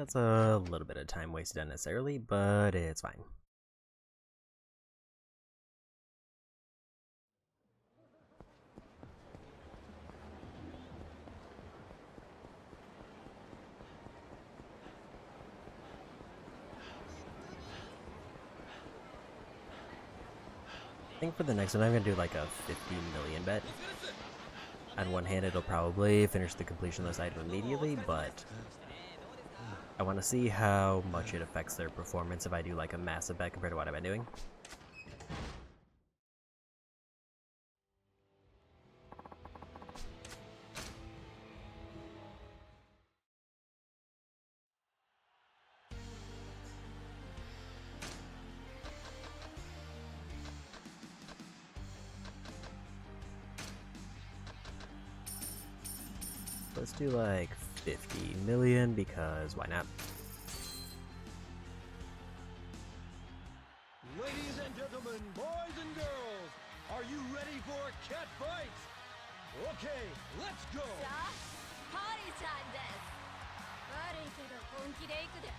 That's a little bit of time wasted unnecessarily, but it's fine. I think for the next one I'm going to do like a 50 million bet. On one hand, it'll probably finish the completion of this item immediately, but I want to see how much it affects their performance if I do like a massive bet compared to what I've been doing. Let's do like 50 million because why not? Ladies and gentlemen, boys and girls, are you ready for a cat fight? Okay, let's go. さあパーリーちゃんです悪いけど本気で行くで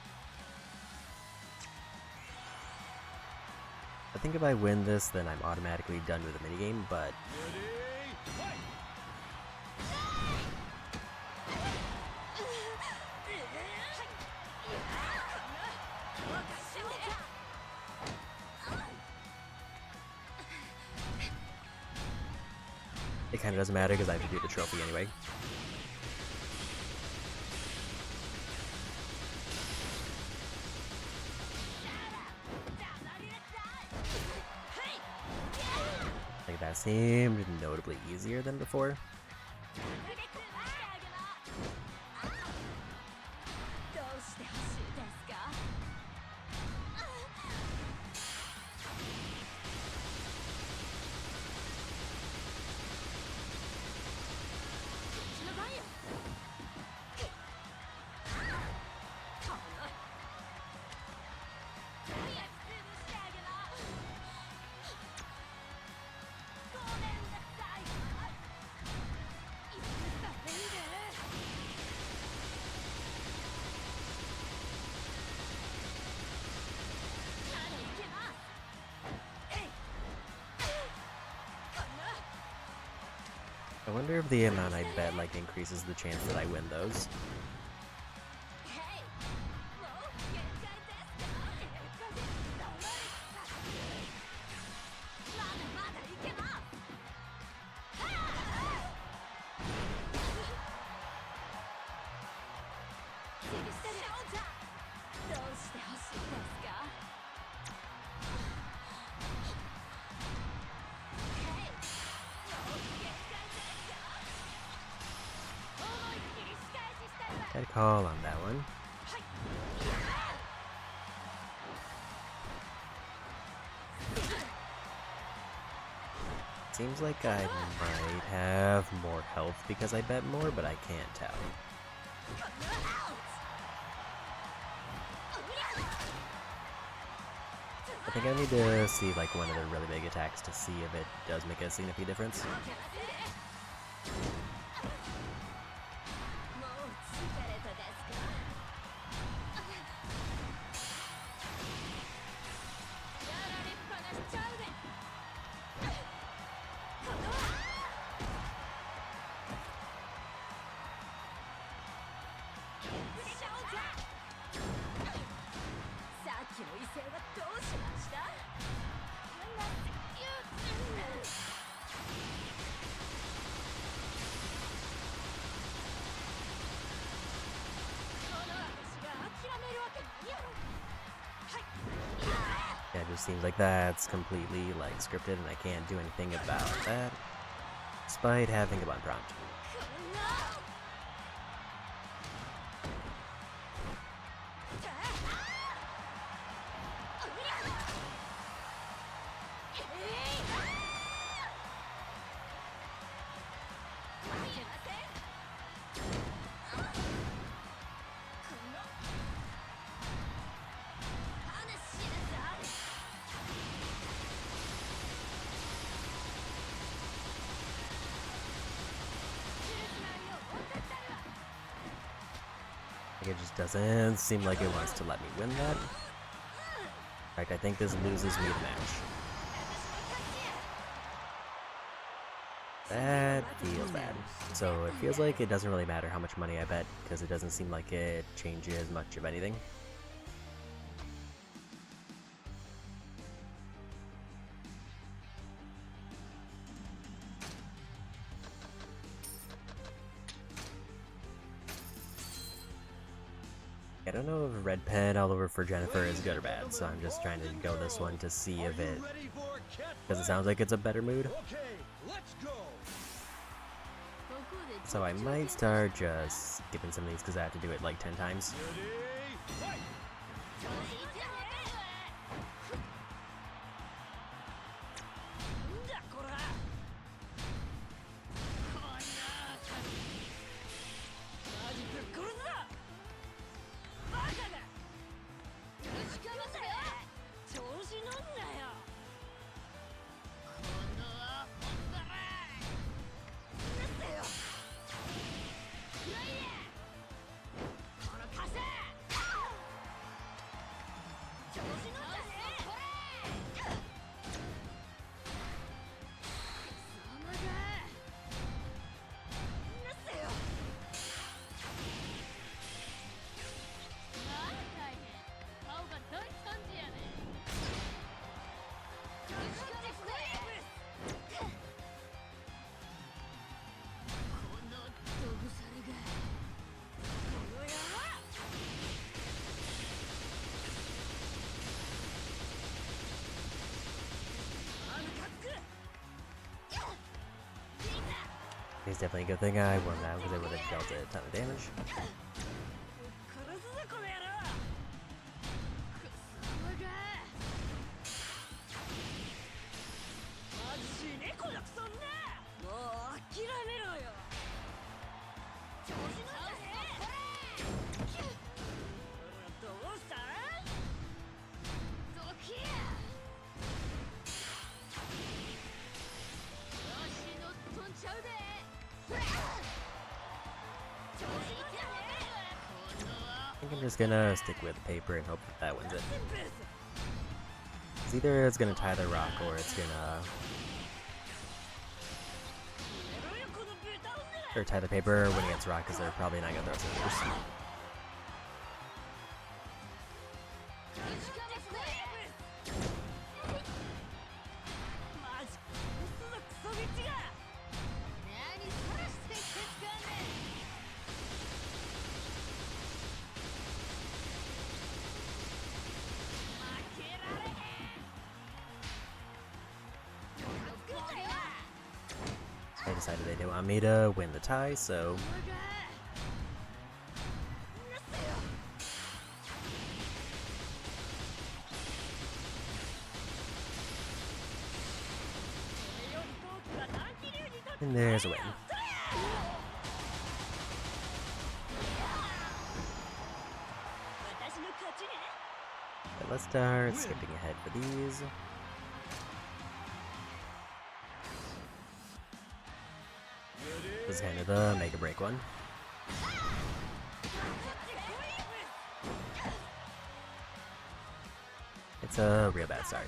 I think if I win this, then I'm automatically done with the minigame, but Ready, fight. it kind of doesn't matter because I have to do the trophy anyway. Like that seemed notably easier than before. どうしてほしいですか I wonder if the amount I bet like increases the chance that I win those. Got a call on that one. Seems like I might have more health because I bet more, but I can't tell. I think I need to see like one of the really big attacks to see if it does make a significant difference. Yeah, it just seems like that's completely like scripted and I can't do anything about that, despite having a button prompt. It just doesn't seem like it wants to let me win that. In fact, I think this loses me the match. That feels bad. So it feels like it doesn't really matter how much money I bet, because it doesn't seem like it changes much of anything. I don't know if red pen all over for Jennifer is good or bad, so I'm just trying to go this one to see if it... because it sounds like it's a better mood. So I might start just skipping some of these because I have to do it like 10 times. It's definitely a good thing I won that because I would have dealt a ton of damage. I think I'm just gonna stick with paper and hope that that wins it. It's either it's gonna tie the rock or it's gonna Or tie the paper when it gets rock, because they're probably not gonna throw scissors. They decided they didn't want me to win the tie, so and there's a win. But let's start skipping ahead for these. This is kind of the make or break one. It's a real bad start.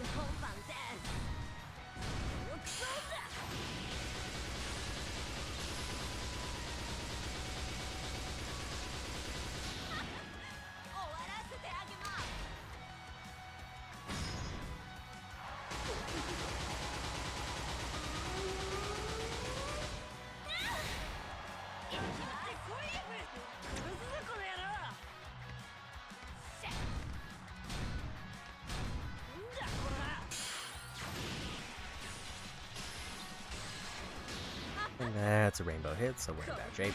And that's a rainbow hit, so we're in bad shape.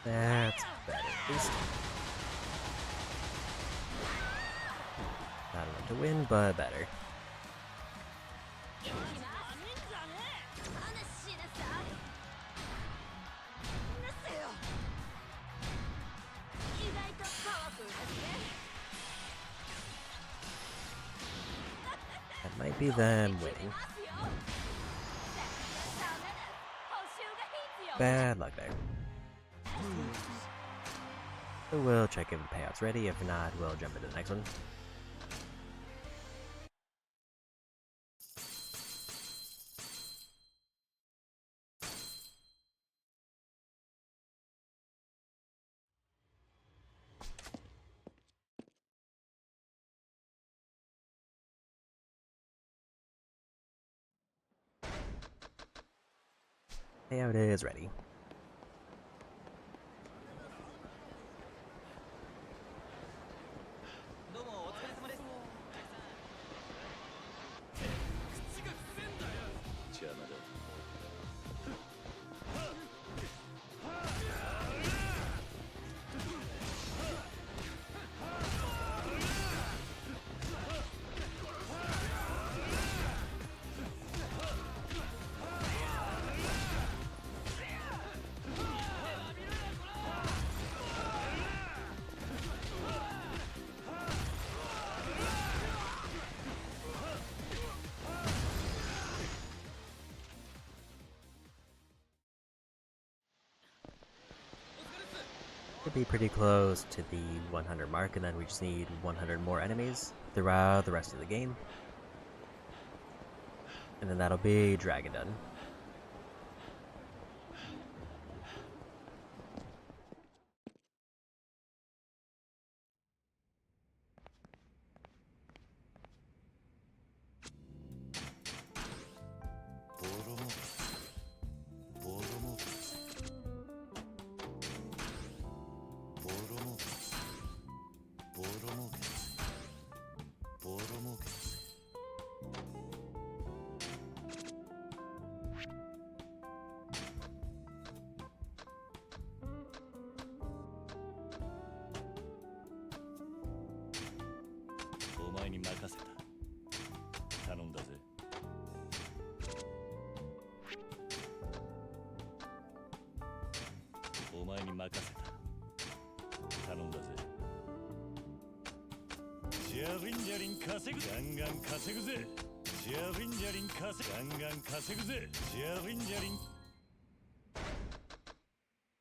That's better, at least. Not enough to win, but better. That might be them winning. Bad luck there. So we'll check if the payout's ready. If not, we'll jump into the next one. Payout is ready. Could be pretty close to the 100 mark, and then we just need 100 more enemies throughout the rest of the game. And then that'll be Dragon done. 任せた。頼んだぜ。お前に任せた。頼んだぜ。ジャリンジャリン稼ぐ。ガンガン稼ぐぜ。ジャリンジャリン稼ぐ。ガンガン稼ぐぜ。ジャリンジャリン。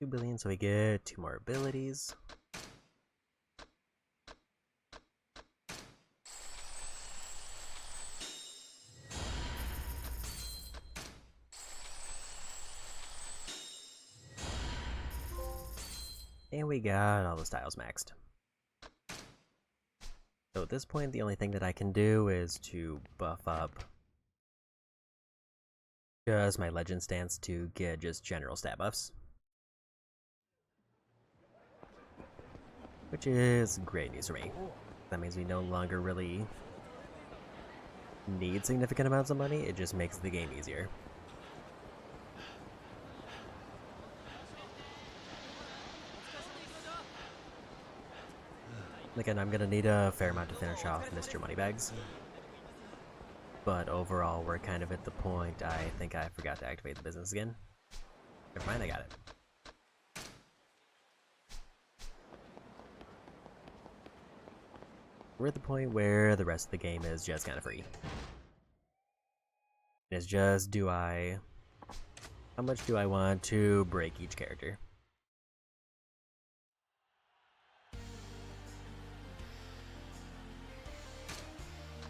2 billion, so we get 2 more abilities. And we got all the styles maxed. So at this point, the only thing that I can do is to buff up just my legend stance to get just general stat buffs. Which is great news for me. That means we no longer really need significant amounts of money, it just makes the game easier. Again, I'm gonna need a fair amount to finish off Mr. Moneybags. But overall, we're kind of at the point I think I forgot to activate the business again. Never mind, I got it. We're at the point where the rest of the game is just kind of free. It's just, how much do I want to break each character?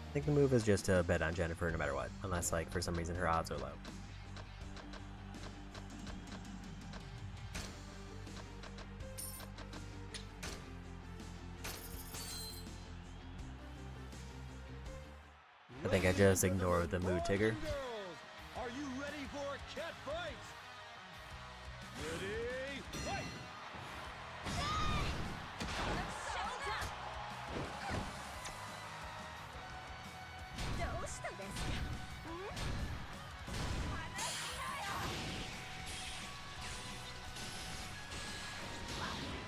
I think the move is just to bet on Jennifer no matter what, unless like for some reason her odds are low. I think I just ignored the mood tigger. Are you ready for a cat fight? Ready, fight!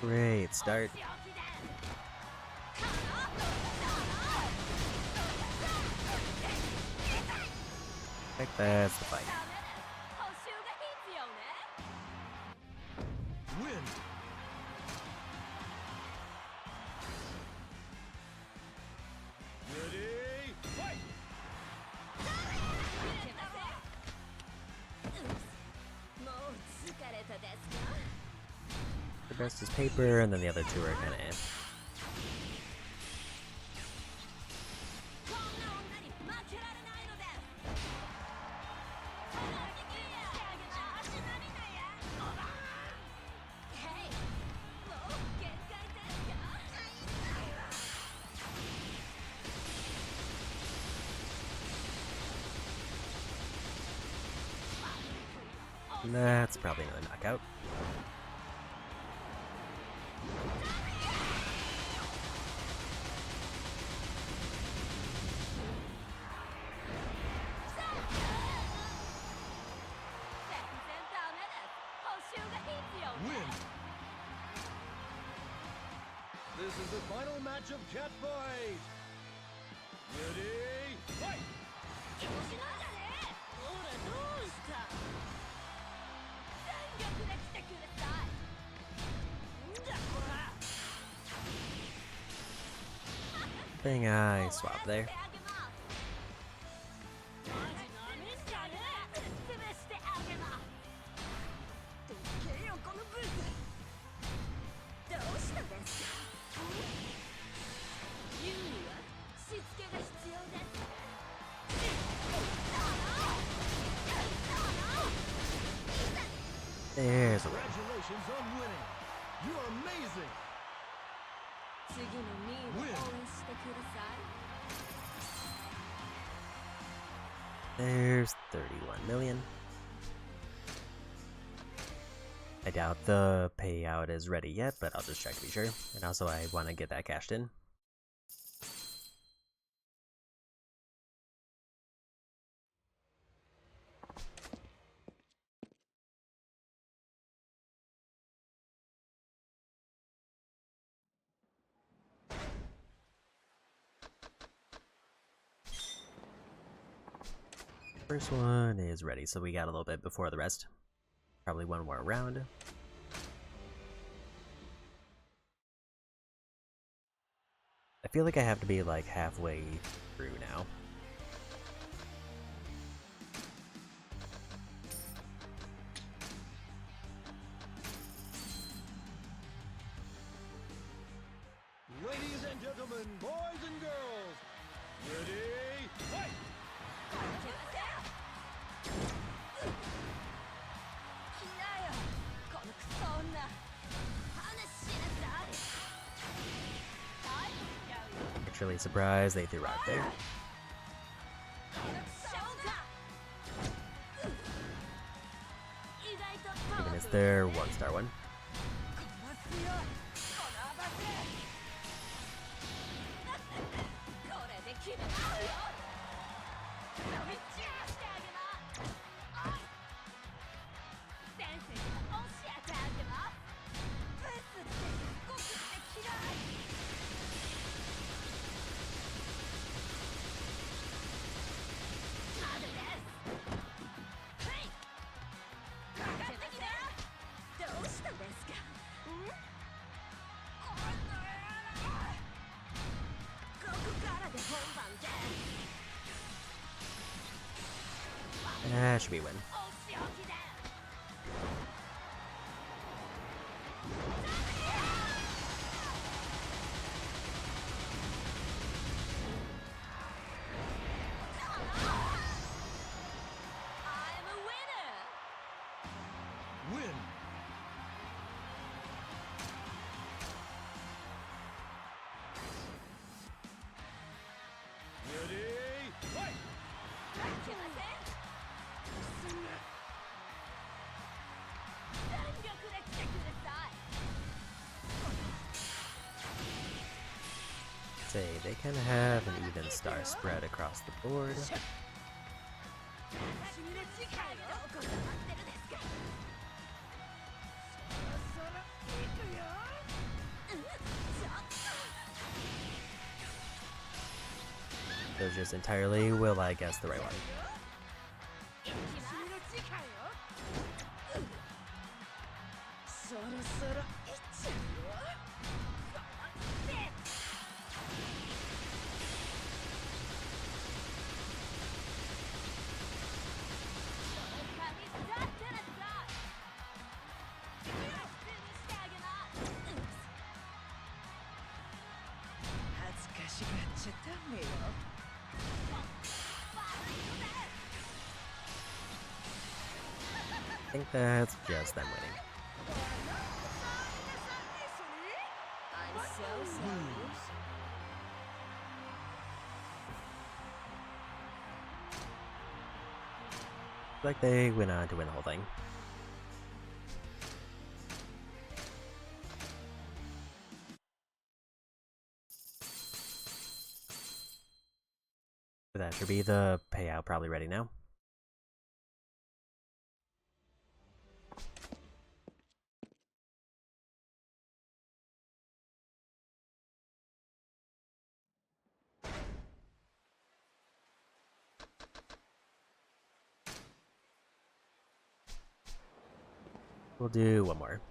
Great start. I think that's the fight. Win! Ready, fight! The best is paper, and then the other two are kind of eh. That's probably another knockout. Win! This is the final match of Cat Fight! Ready, fight! Thing I swapped there. There's a win. Congratulations on winning! You're amazing! Win! There's 31 million. I doubt the payout is ready yet, but I'll just check to be sure. And also I want to get that cashed in. First one is ready, so we got a little bit before the rest. Probably one more round. I feel like I have to be like halfway through now. Ladies and gentlemen, boys and girls, ready, fight! 来なよこのクソ女話しなさいはいちゃうよ Actually surprised they threw rock there. ショーか意外とパワ Even フ it's ル their 1-star one. この強いこの暴れこれで決めますよ伸び散らしてあげます先生に教えてあげますブスってごくって嫌いまだですはいかかってきなどうしたんですかんこの野郎ここからで本番です That should be a win. お仕置きだ I'm a winner! Win! Ready, fight! いけません全力で来てください Say they kind of have an even star spread across the board. 私に次回どこが待ってるですかそろそろ行くよちょっと So just entirely will I guess the right one. 行きます次回よそろそろ行っちゃうよこのビッチ 恥ずかしがっちゃダメよ I think that's just them winning. I'm so sorry. Like they went on to win the whole thing. That should be the payout probably ready now. We'll do one more.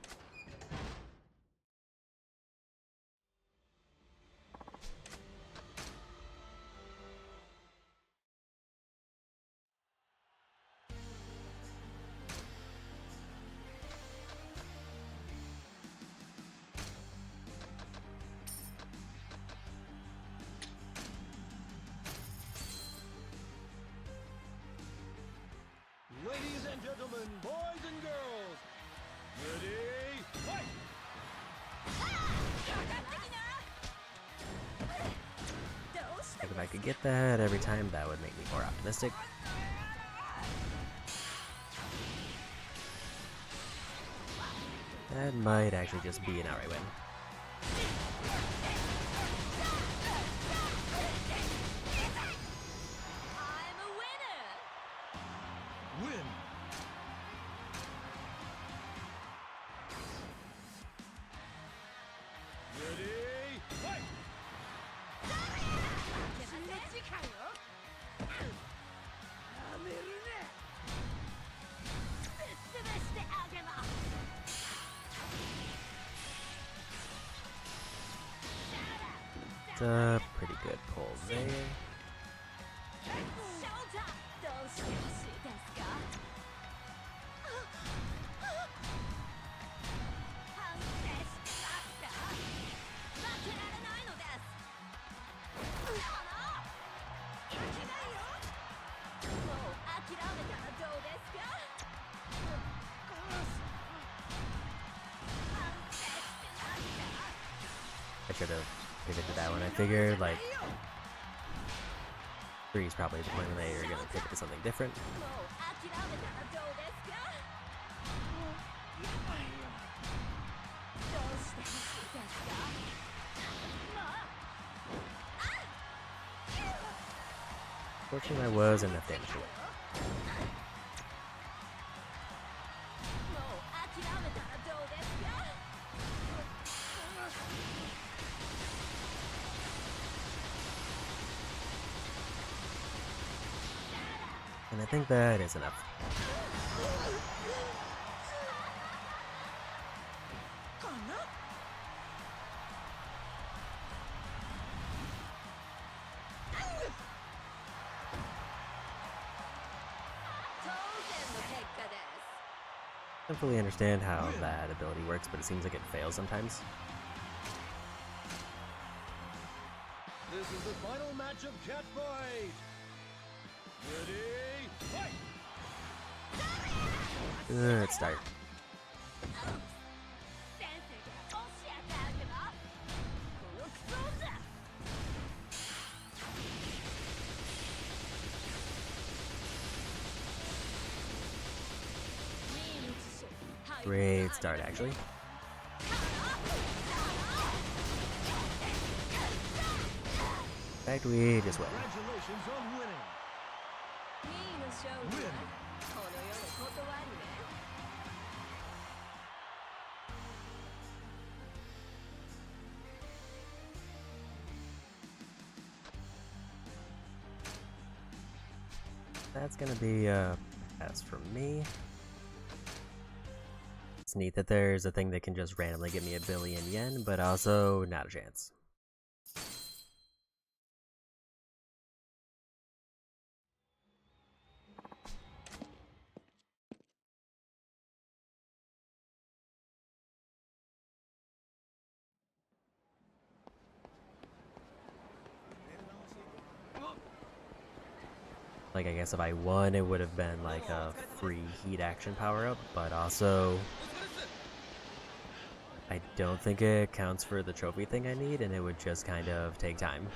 Ladies and gentlemen, boys and girls, ready, fight! Like if I could get that every time, that would make me more optimistic. That might actually just be an outright win. I'm a winner. Win! Ready, fight! 次回よやめろ It's a pretty good pull there. I should have pivoted to that one. I figured, like, 3 is probably the point where you're gonna pivot to something different. Fortunately, I was enough damage to it. And I think that is enough. I don't fully understand how that ability works, but it seems like it fails sometimes. This is the final match of Catfight. Ready, fight! Good start. Great start, actually. In fact, we just win. Congratulations on winning. Win. That's gonna be a pass from me. It's neat that there's a thing that can just randomly give me 1,000,000,000 yen, but also not a chance. Like, I guess if I won, it would have been like a free heat action power-up, but also I don't think it counts for the trophy thing I need, and it would just kind of take time.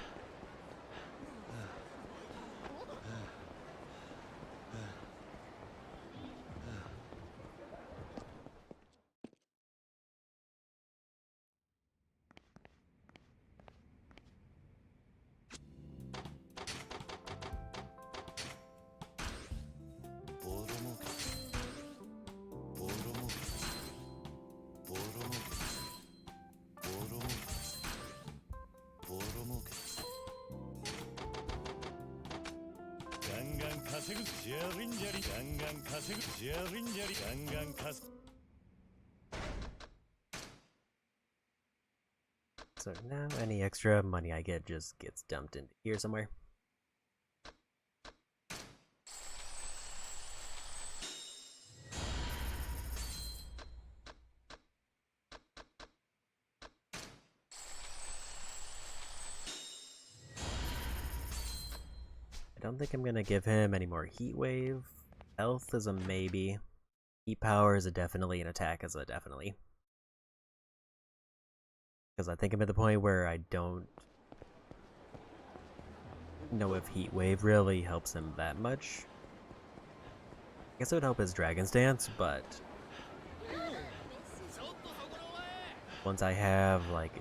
So now any extra money I get just gets dumped into here somewhere. I don't think I'm gonna give him any more heat wave. Health is a maybe. Heat power is a definitely, and attack is a definitely. Because I think I'm at the point where I don't know if heat wave really helps him that much. I guess it would help his Dragon's Dance, but once I have like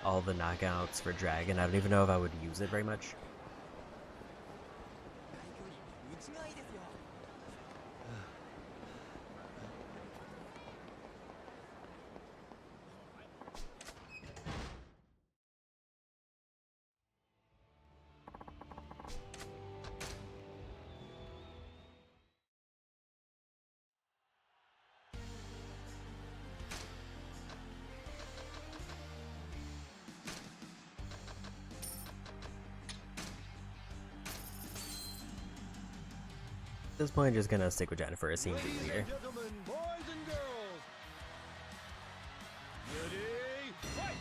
all the knockouts for Dragon, I don't even know if I would use it very much. this point, just gonna stick with Jennifer. It seems Ladies easier. and gentlemen, boys and girls. Ready? Fight!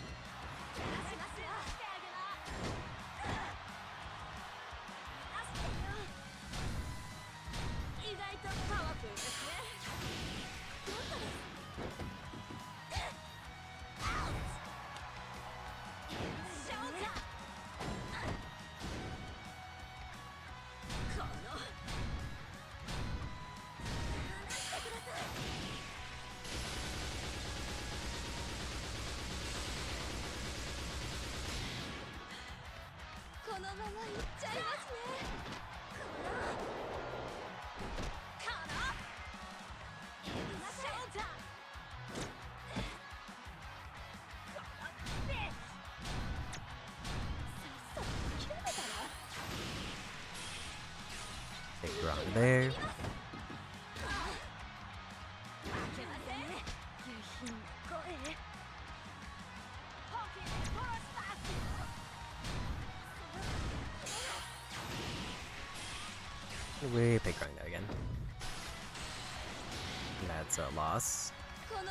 意外とパワフルですね。どうしたの？ショータ。この。離してください。このまま行っちゃいますね。Big rock there. We pick running that again. That's a loss. I'm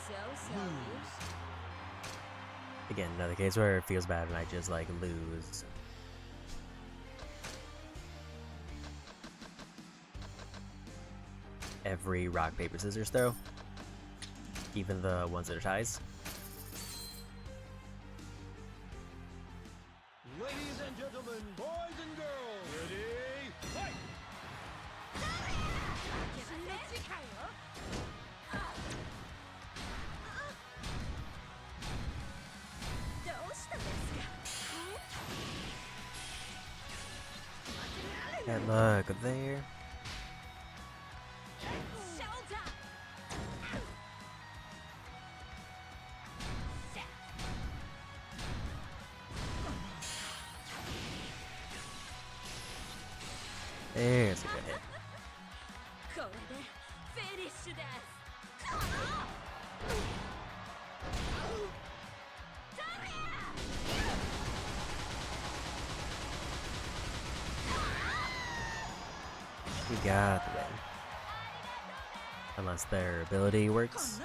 so sorry. Again, another case where it feels bad when I just like lose. Every rock, paper, scissors throw. Even the ones that are ties. Ladies and gentlemen, boys and girls. Ready? Fight! And look there. There's a good hit. これでフィニッシュです。 We got the win. Unless their ability works.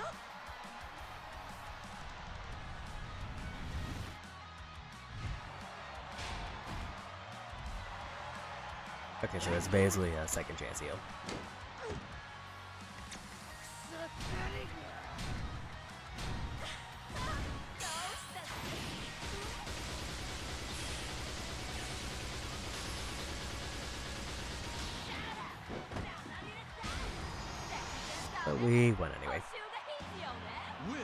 Okay, so it's basically a second chance heal. But we won anyway. Win!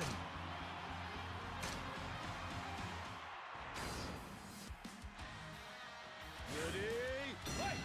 Ready? Fight!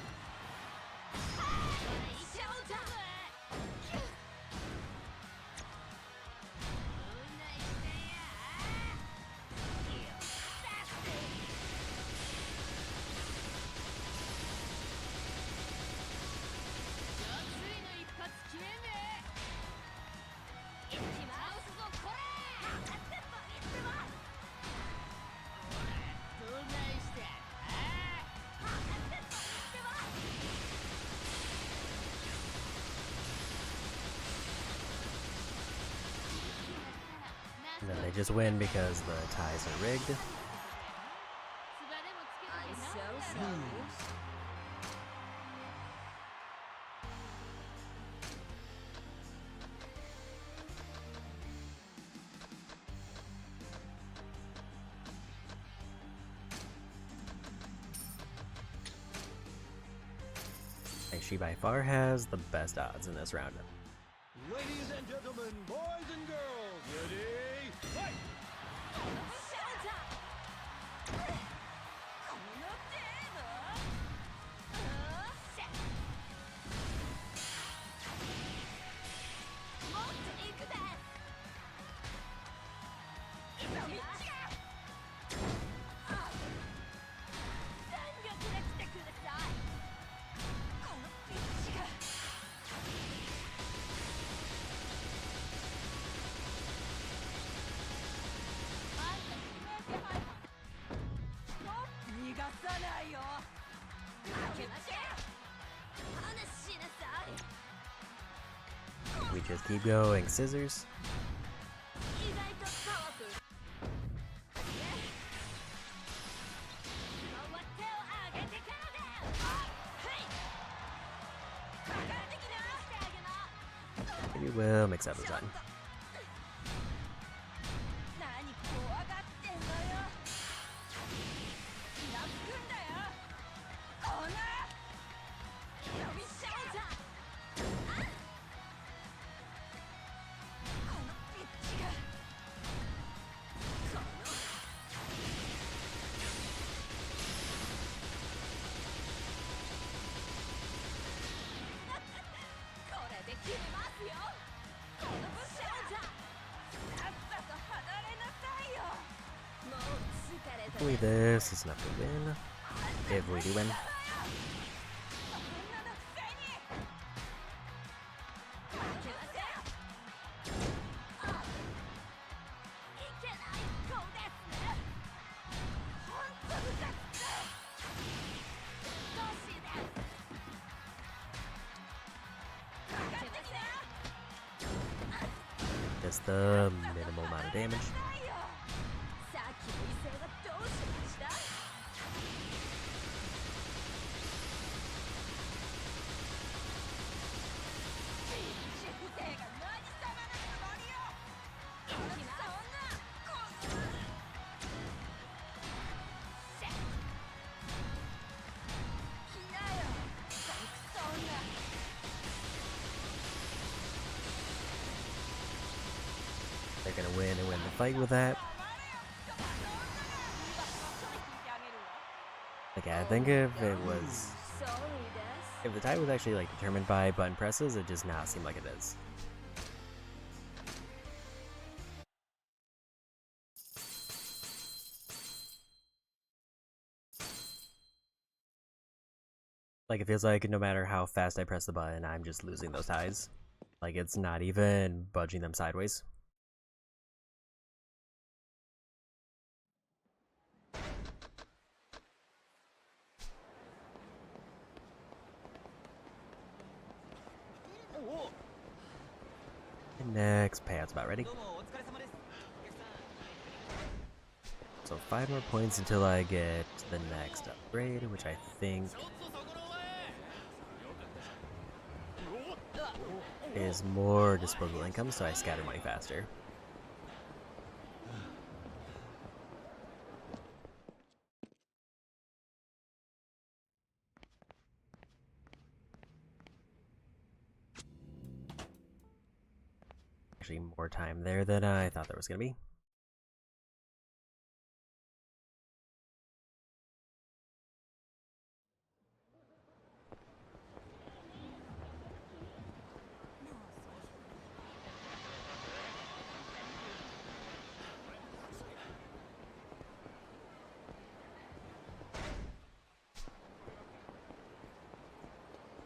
And then they just win because the ties are rigged. I'm so sorry. And she by far has the best odds in this round. Ladies and gentlemen, boys and girls, ready? Fight! just keep going. Scissors. 意外とパワフルね今は手を上げてからだはいかかってきなしてあげな Maybe we'll mix up the time. 何怖がってんのよ気がつくんだよこの呼びしゃおうじゃこのピッチがこのこれで決めますよこのぶっしゃおうじゃさっさと離れなさいよもう疲れた Hopefully this is enough to win. If we do win. そんなのくせに負けませんいけない子ですねほんとむかつく少しですかかってきな Just the minimal amount of damage. さっきの威勢はどうしましたシフテが何様のつもりよそんなこのシェッ来なよそんな They're gonna win and win the fight with that. Like, I think if it was... If the tie was actually, like, determined by button presses, it does not seem like it is. Like, it feels like no matter how fast I press the button, I'm just losing those ties. Like, it's not even budging them sideways. And next payout's about ready. So 5 more points until I get the next upgrade, which I think is more disposable income, so I scatter money faster. Actually, more time there than I thought there was gonna be.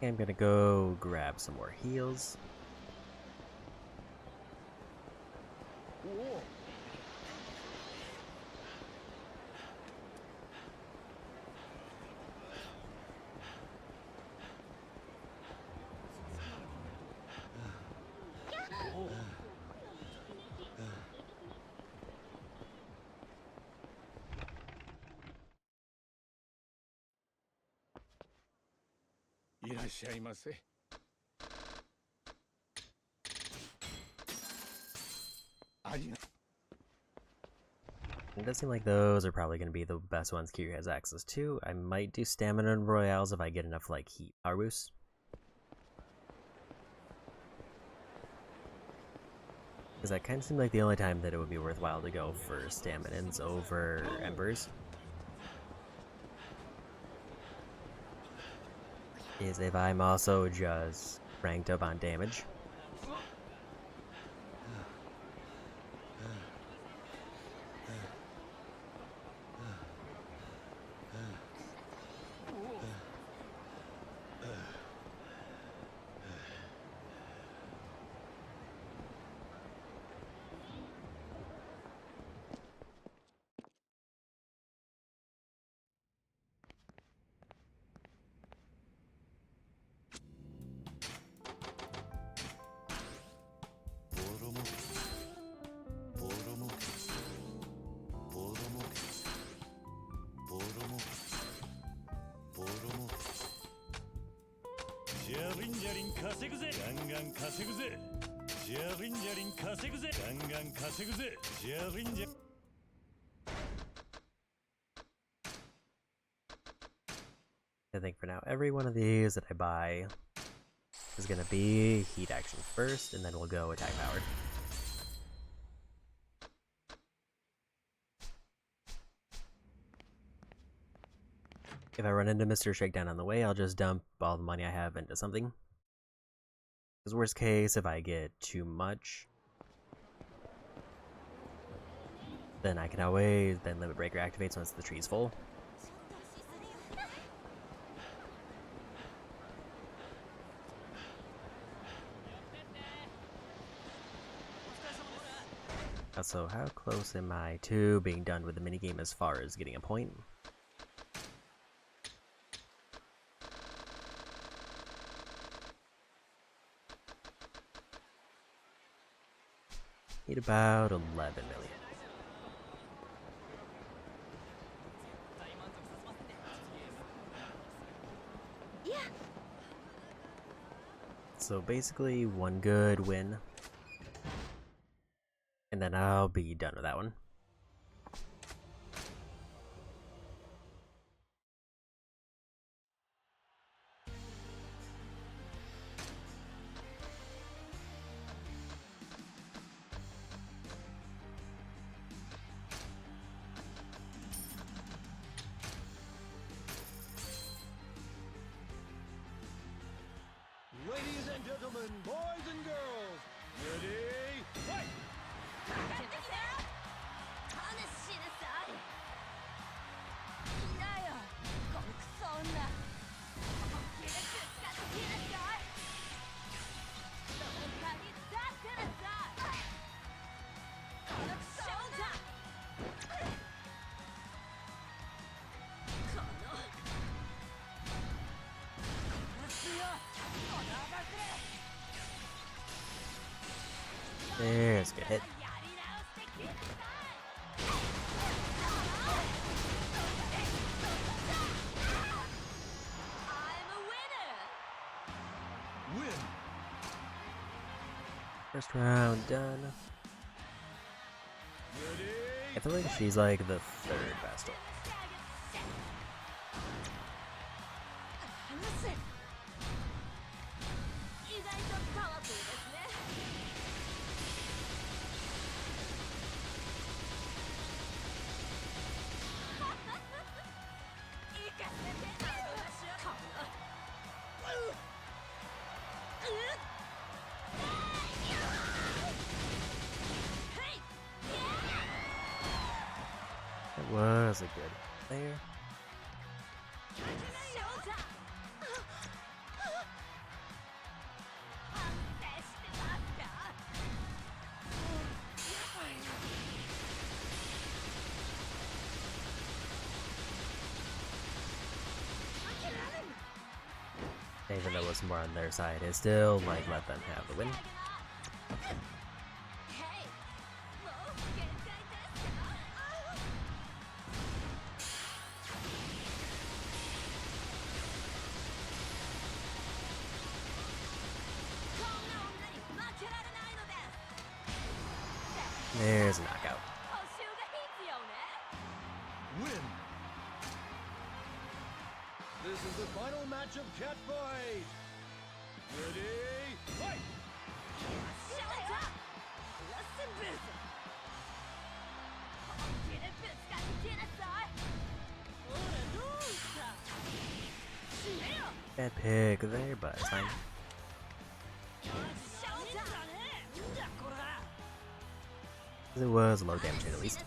I'm gonna go grab some more heals. It does seem like those are probably going to be the best ones Kiryu has access to. I might do stamina and royales if I get enough like heat power boost. Because that kind of seemed like the only time that it would be worthwhile to go for staminans over embers. Is if I'm also just ranked up on damage. 稼ぐぜガンガン稼ぐぜジャリンジャリン稼ぐぜガンガン稼ぐぜジャリンジャ I think for now, every one of these that I buy is gonna be heat action first, and then we'll go attack powered. If I run into Mr. Shakedown on the way, I'll just dump all the money I have into something. Because worst case, if I get too much, then I can always, then Limit Breaker activates once the tree's full. So how close am I to being done with the minigame as far as getting a point? Need about 11 million. So basically one good win. And then I'll be done with that one. Ladies and gentlemen, boys and girls, ready, fight! 'There's a good hit. Win! First round done. I feel like she's like the third best one. It was a good there. Even though it was more on their side, it still like let them have the win. There's a knockout. Win! This is the final match of Catfight! Ready, fight! Bad pick there, but it's fine. It was low damage at least.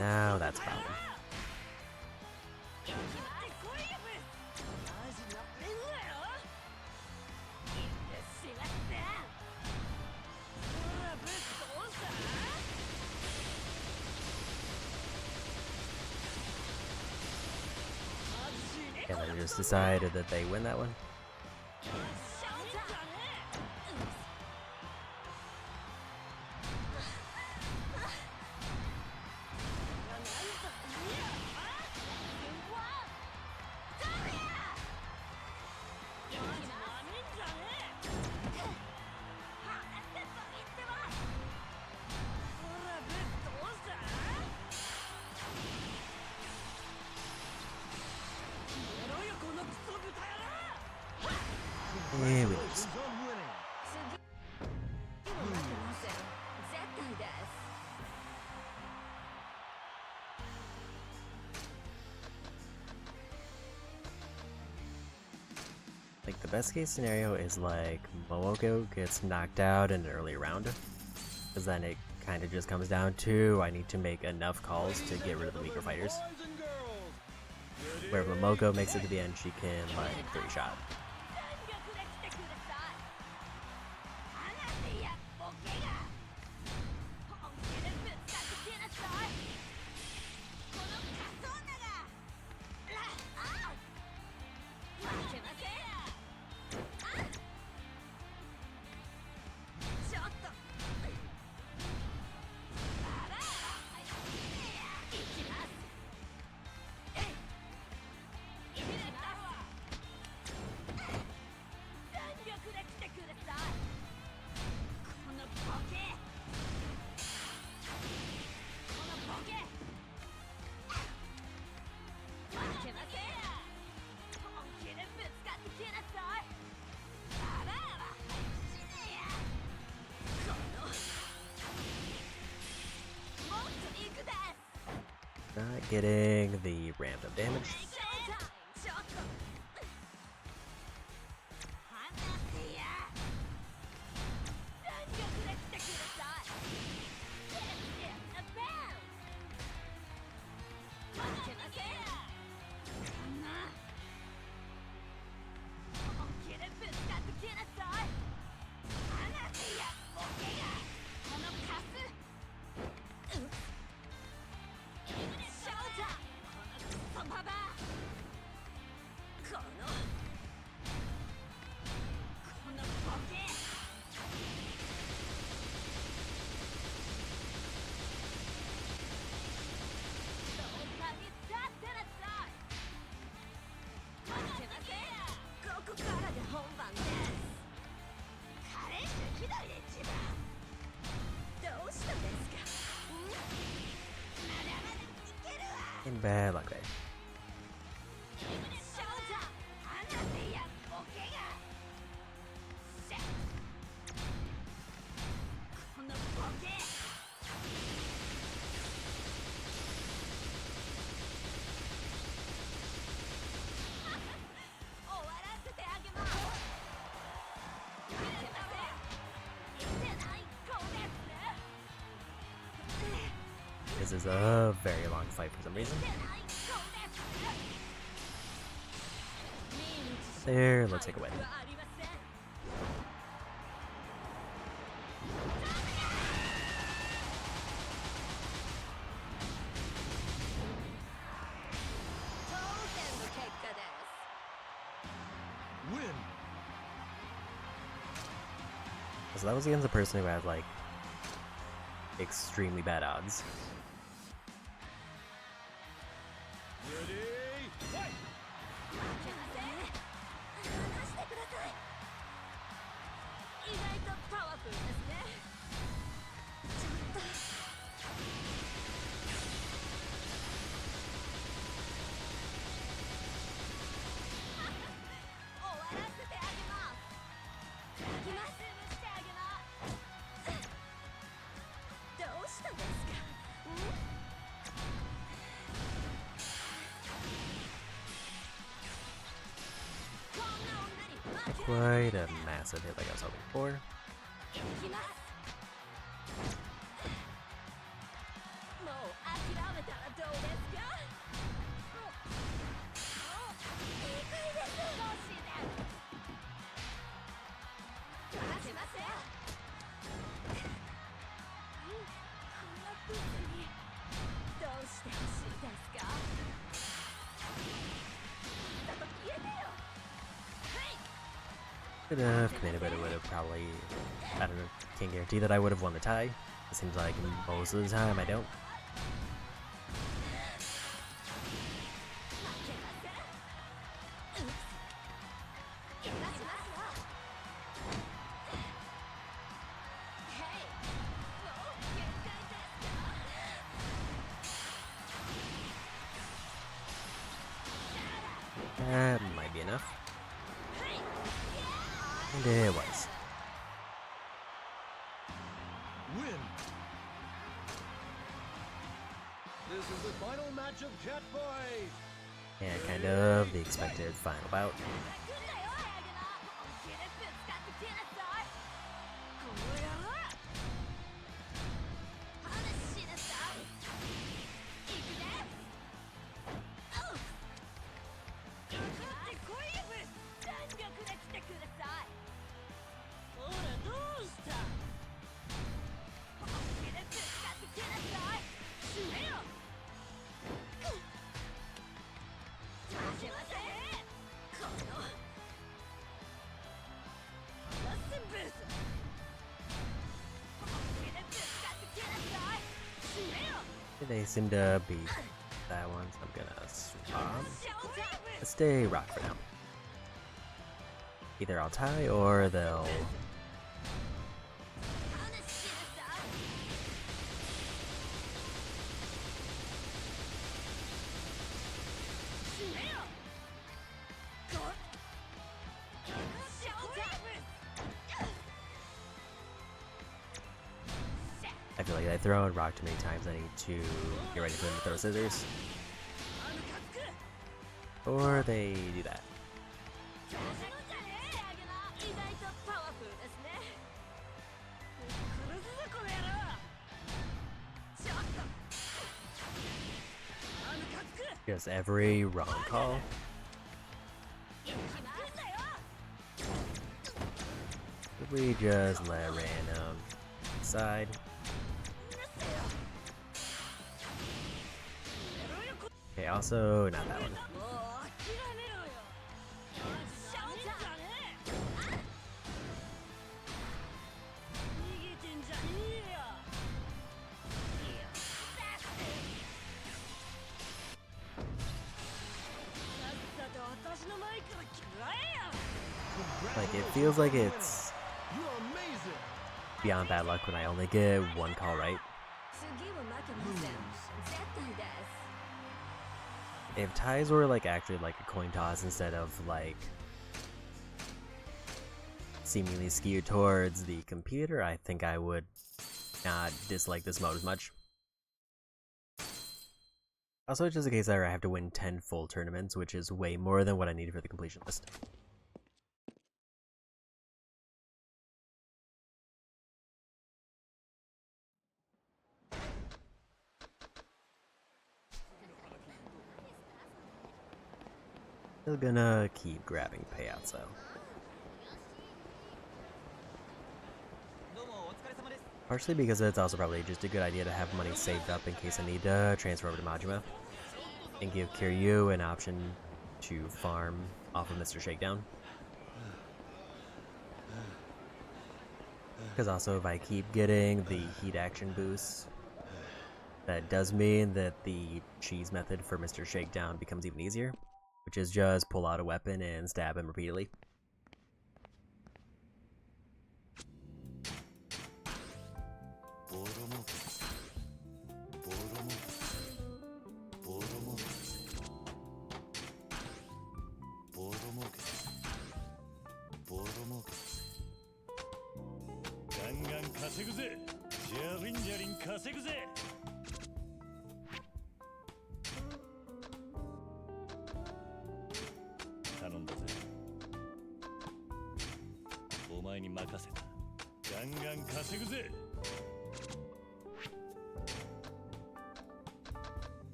Now that's a problem. And they just decided that they win that one. And we lose. 次も待ってます絶対です Like, the best case scenario is like Momoko gets knocked out in an early round, because then it kind of just comes down to I need to make enough calls to get rid of the weaker fighters. Where Momoko makes it to the end, she can like 3-shot. 'Not getting the random damage. In bad luck there. This is a very long fight for some reason. There, let's take a win. Win. So that was against a person who had like extremely bad odds. Ready? Fight. 意外とパワフルですねちょっと終わらせてあげます行きますしてあげますどうしたんですかこんな女に負け Quite a massive hit like I was hoping for. 行きますもう諦めたらどうですかいいです少しで離しませんこんなブスにどうしてほしいですかだと消えてよ Could have committed, but it would have probably, I don't know, can't guarantee that I would have won the tie. It seems like most of the time I don't. That might be enough. And it was. Win. This is the final match of Catboy. And kind of the expected final bout. 来るんだよハゲナ本気でぶつかってきなさいこの野郎話しなさい行くねおうかかってこいよ全力で来てくださいほらどうした本気でぶつかってきなさい死ねよ負けませんこのラッセンブース本気でぶつかってきなさい死ねよ They seem to beat that one, so I'm gonna swap. シャオジャブ Let's stay rock for now. Either I'll tie or they'll. 話しなさい死ねよこシャオジャブ I feel like I throw and rock too many times. I need to get ready for them to throw scissors. あのカツク Or they do that. 調子乗んじゃねえアゲナ意外とパワフルですね殺すぞこの野郎ちょっとあのカツク Just every wrong call. 行きますだよ If we just let random side. うるせえよ Okay, also not that one. もう諦めろよシャオじゃねえ逃げてんじゃねえよさっさと私の前から嫌えよ Like it feels like it's You are amazing. beyond bad luck when I only get one call right. 次は負けません絶対です If ties were like actually like a coin toss instead of like seemingly skewed towards the computer, I think I would not dislike this mode as much. Also, it's just a case where I have to win 10 full tournaments, which is way more than what I needed for the completion list. Still gonna keep grabbing payouts though. Partially because it's also probably just a good idea to have money saved up in case I need to transfer over to Majima. And give Kiryu an option to farm off of Mr. Shakedown. Because also if I keep getting the heat action boost, that does mean that the cheese method for Mr. Shakedown becomes even easier. Which is just pull out a weapon and stab him repeatedly.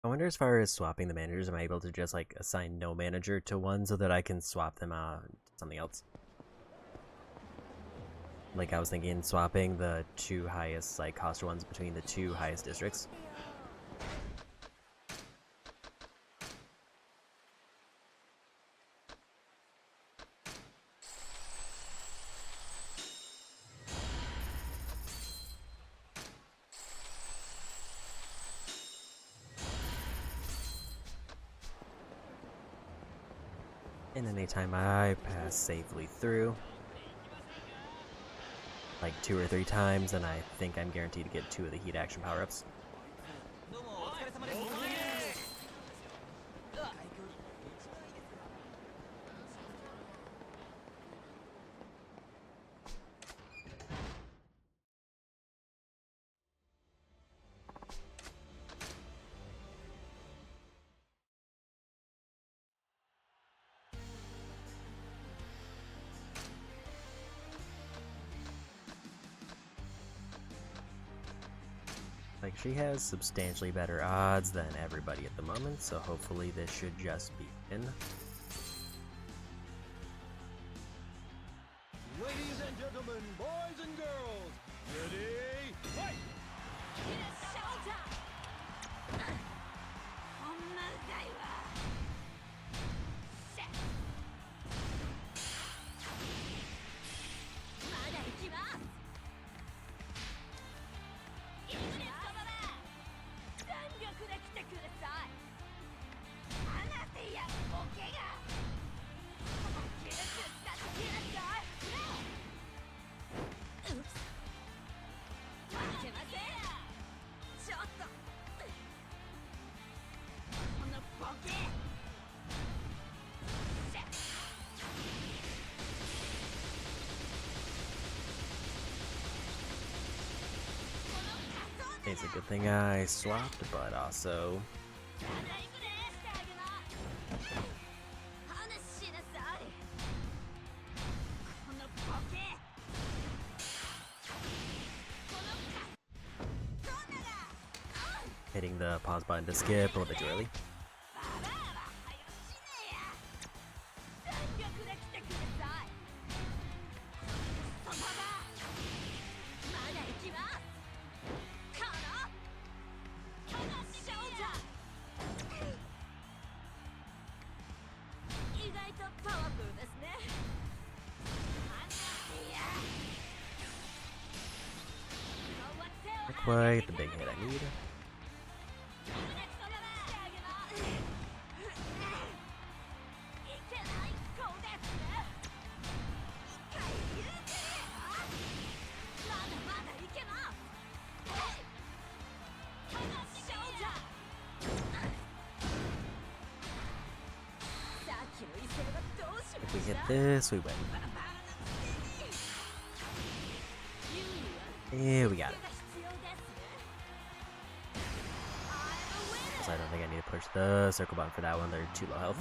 I wonder as far as swapping the managers, am I able to just like assign no manager to one so that I can swap them out to something else? Like I was thinking swapping the two highest like cost ones between the two highest districts. And anytime I pass safely through, like 2 or 3 times, then I think I'm guaranteed to get 2 of the heat action power-ups. Like, she has substantially better odds than everybody at the moment, so hopefully this should just be in. Ladies and gentlemen, boys and girls, ready, fight! It's a good thing I swapped, but also hitting the pause button to skip a little bit too early. Not quite the big hit I need. If we hit this, we win. Yeah, we got it. So I don't think I need to push the circle button for that one. They're too low health.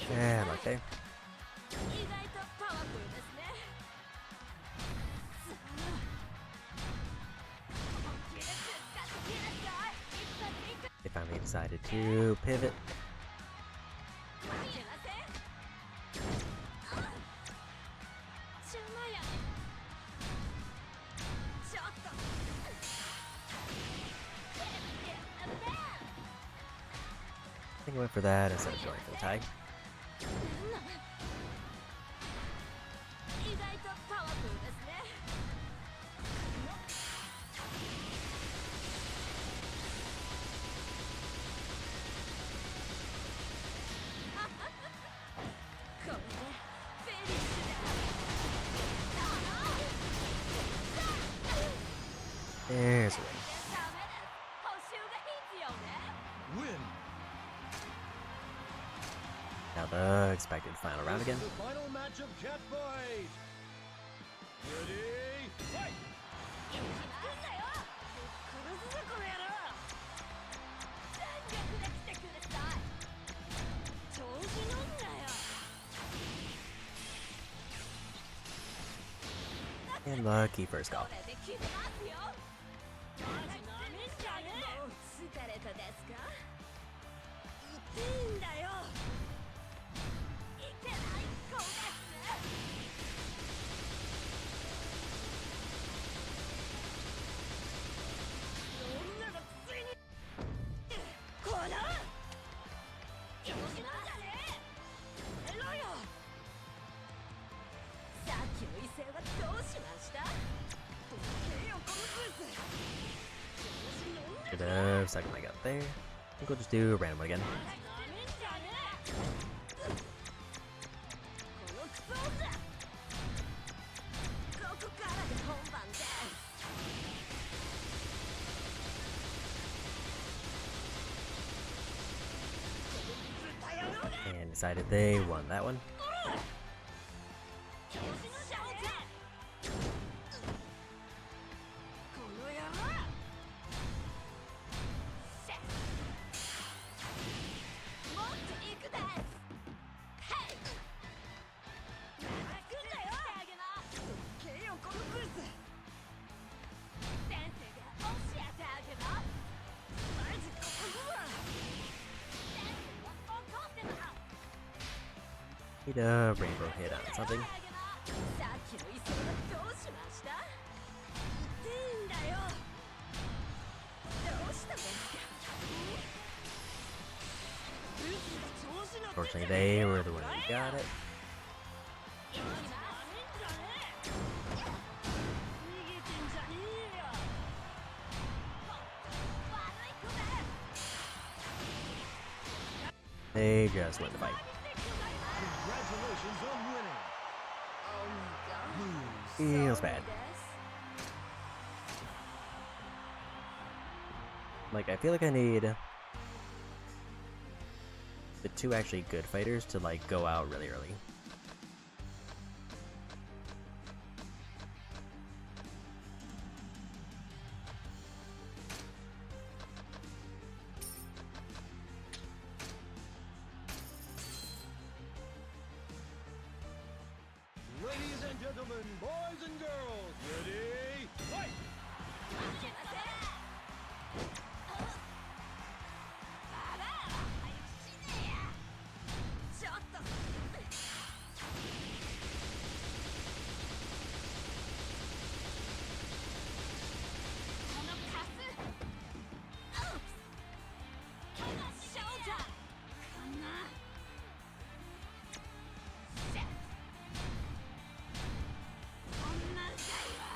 Yeah, okay. They finally decided to pivot. I think I went for that instead of going for the tie. There's a win. Now the expected final round again. The final match of Catfight. Ready, fight! And lucky first call. これで決めますよ。マジなめんじゃねえ。もう疲れたですか。痛いんだよ。いけない子です。女がついにこの気持ちなんじゃねえ。やめろよ。さっきの威勢はどうしました？どけよこのブース。 Should have second leg up there. I think we'll just do a random one again. なめんじゃねえ。このクソ女。ここからが本番です。 And decided they won that one. 調子乗んじゃねえ。この野郎。せっ。もっと行くです。ヘイ。行くんだよ。どけよこのブース。先生が教えてあげます。マジここは。先生は怒ってます。 Need a rainbow hit on something. さっきの威勢はどうしました？痛いんだよ。どうしたんですか？ Fortunately, they were the one who got it. 逃げてんじゃねえよ。悪い子だ。 They just win the fight. Congratulations on winning. Feels bad. Like, I feel like I need the two actually good fighters to, like, go out really early. Ladies and gentlemen, boys and girls, ready? Fight! 負けません。ババアは早くしねえや。ちょっと。このカス。オープス。この少女。こんな。セット。こんなんかいわ。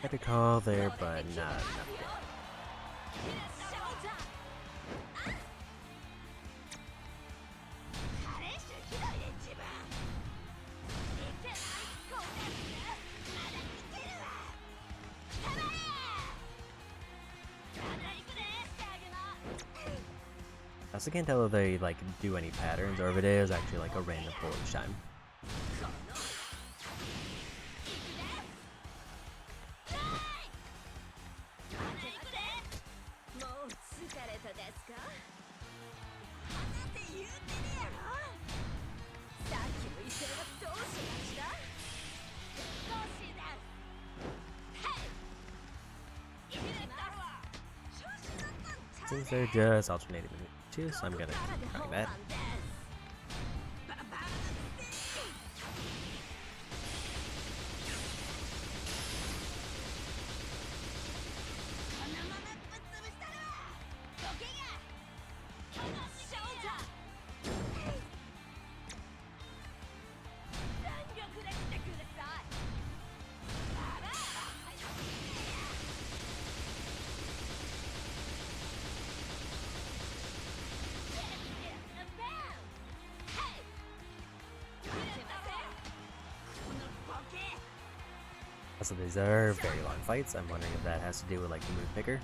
Had to call there, but not enough. I also can't tell if they like do any patterns or if it is actually like a random pull each time. Since they're just alternating the two, so I'm gonna keep trying that. Also, these are very long fights. I'm wondering if that has to do with like the move picker.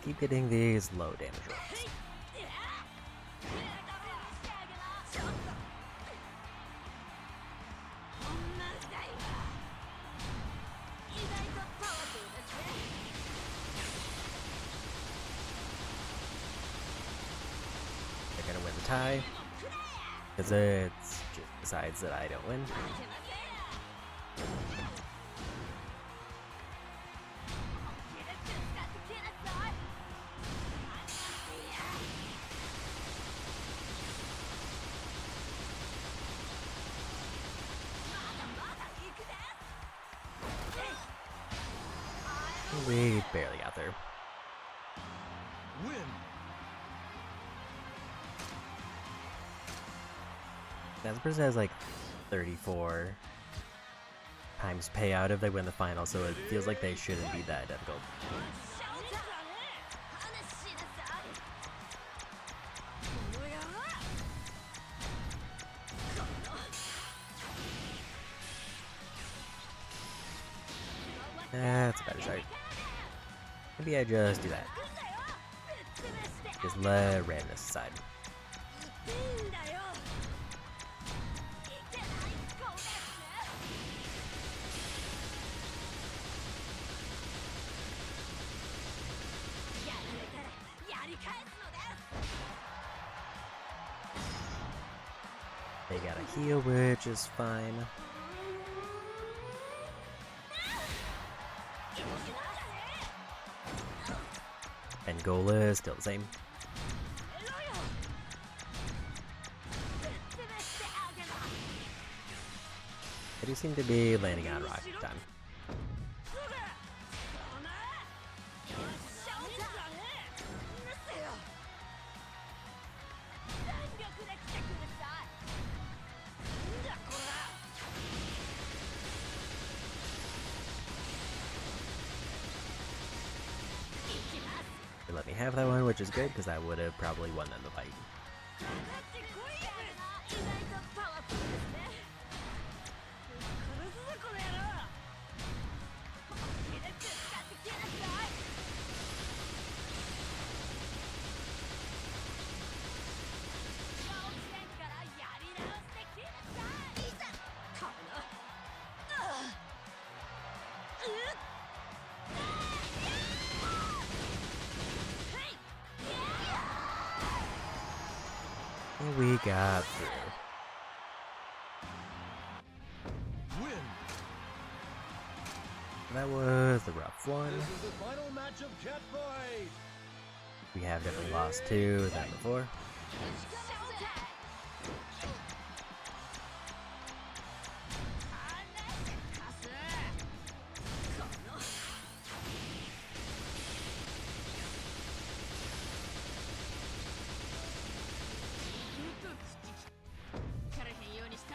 keep getting these low damage rolls. They're gonna win the tie, because it just decides that I don't win. We barely got there. Win. That person has like 34 times payout if they win the final, so it feels like they shouldn't be that difficult. That's a better start. Maybe I just do that. Just let randomness aside. They got a heal, which is fine. And goal is still the same. I do seem to be landing on rock time. They let me have that one, which is good because I would have probably won them the fight. And we got through. Win. That was the rough one. This is the final match of Cat Fight. We have definitely lost to that before.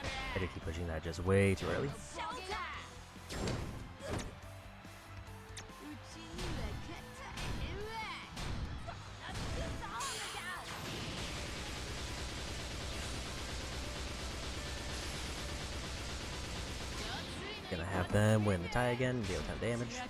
I had to keep pushing that just way too early. Gonna have them win the tie again, deal 10 damage.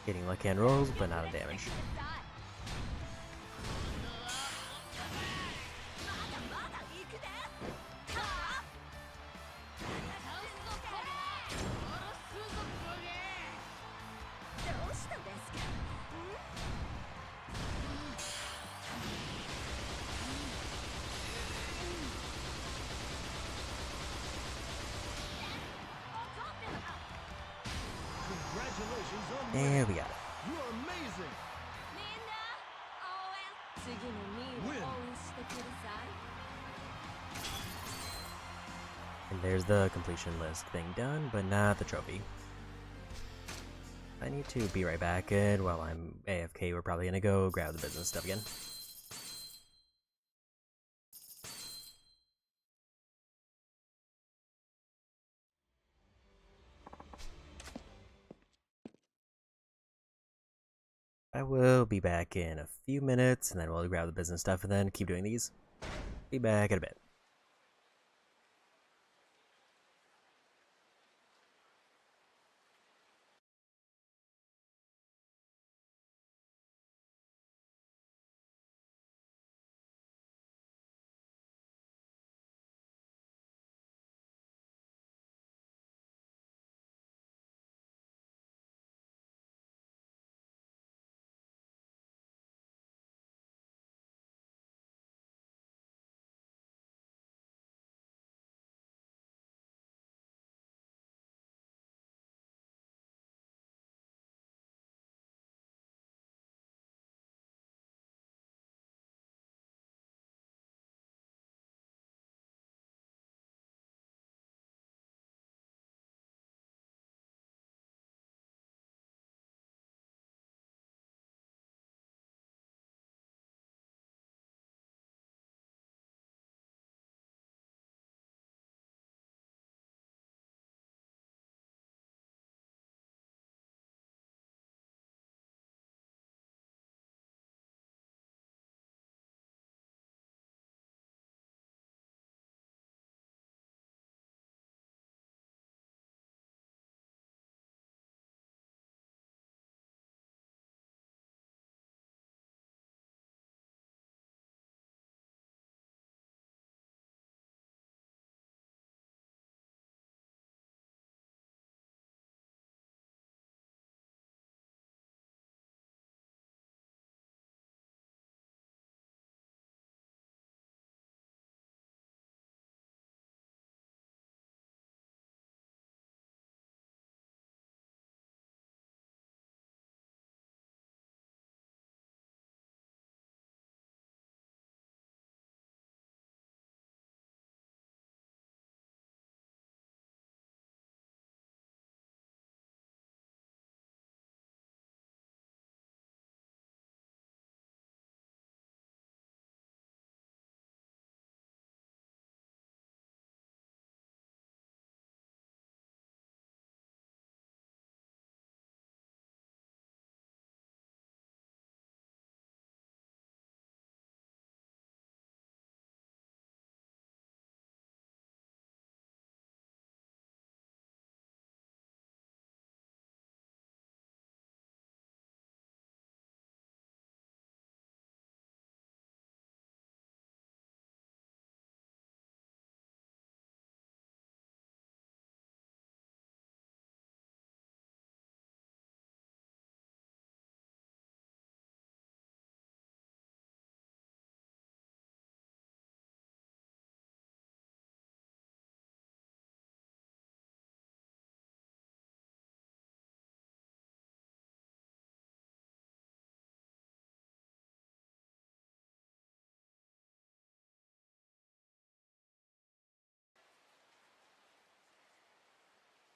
Getting lucky on rolls, but not on damage. And there's the completion list thing done, but not the trophy. I need to be right back, and while I'm AFK, we're probably gonna go grab the business stuff again. I will be back in a few minutes, and then we'll grab the business stuff, and then keep doing these. Be back in a bit.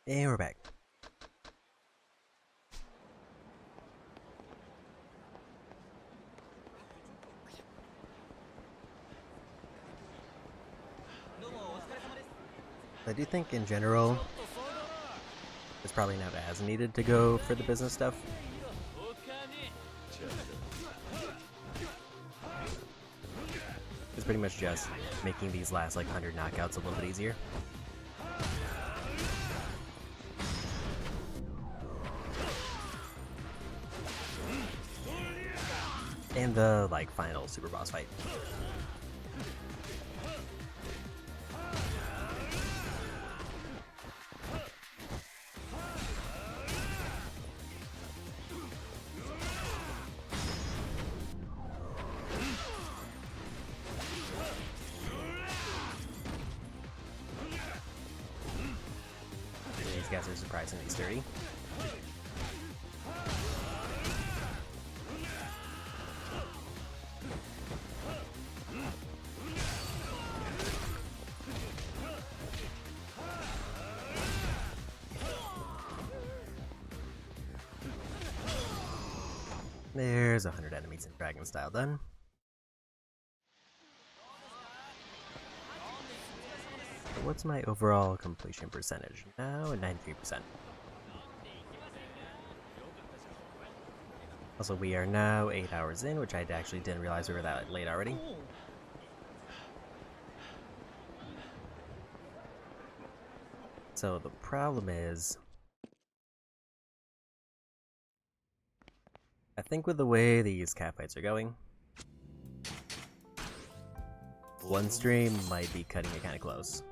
And we're back. I do think in general, it's probably not as needed to go for the business stuff. It's pretty much just making these last like 100 knockouts a little bit easier. And the like final super boss fight. These guys are surprisingly sturdy. there's 100 enemies in dragon style done. So what's my overall completion percentage? Now at 93%. Also, we are now 8 hours in, which I actually didn't realize we were that late already. So the problem is, I think with the way these catfights are going, one stream might be cutting it kind of close.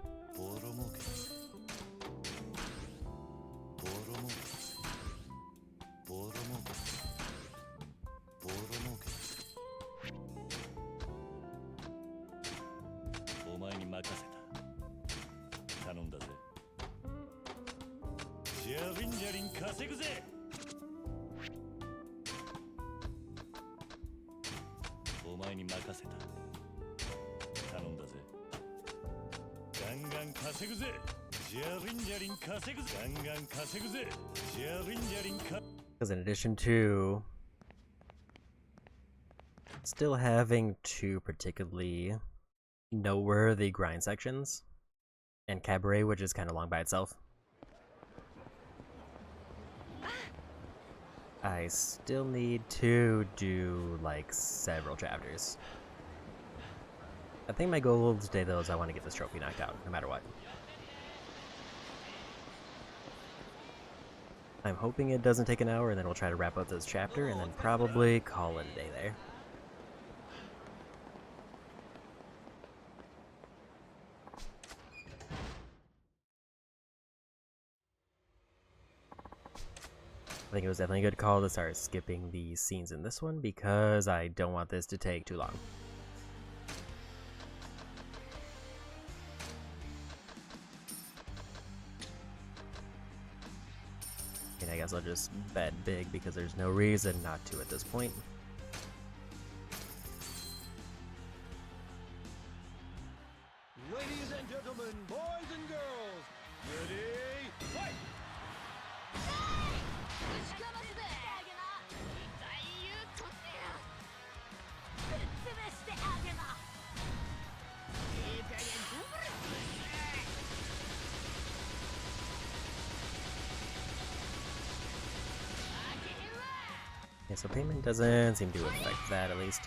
Because in addition to still having two particularly noteworthy grind sections, and Cabaret, which is kind of long by itself, I still need to do like several chapters. I think my goal today though is I want to get this trophy knocked out, no matter what. I'm hoping it doesn't take an hour, and then we'll try to wrap up this chapter, and then probably call it a day there. I think it was definitely a good call to start skipping the scenes in this one, because I don't want this to take too long. And I guess I'll just bet big, because there's no reason not to at this point. Ladies and gentlemen, boys and girls, ready, fight! Yeah, so payment doesn't seem to affect that, at least.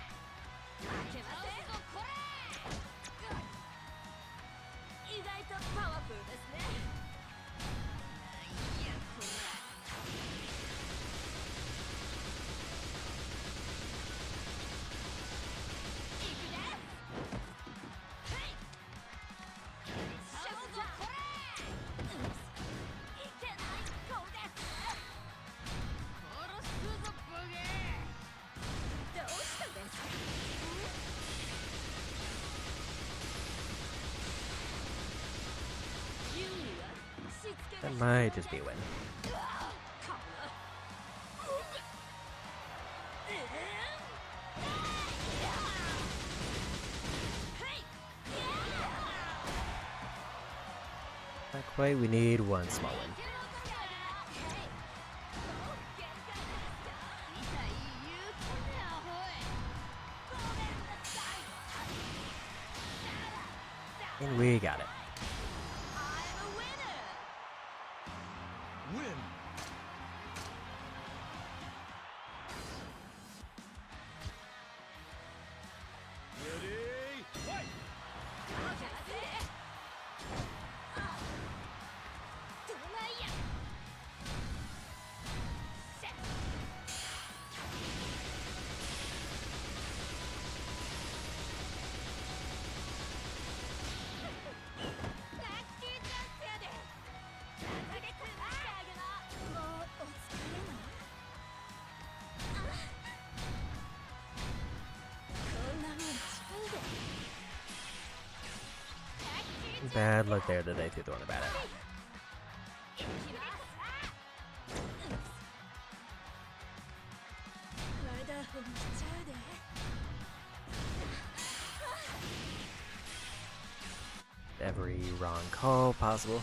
That might just be a win. Not quite, we need one small win. And we got it. Win! Ready, fight! Bad luck there that they threw the one about it. Every wrong call possible.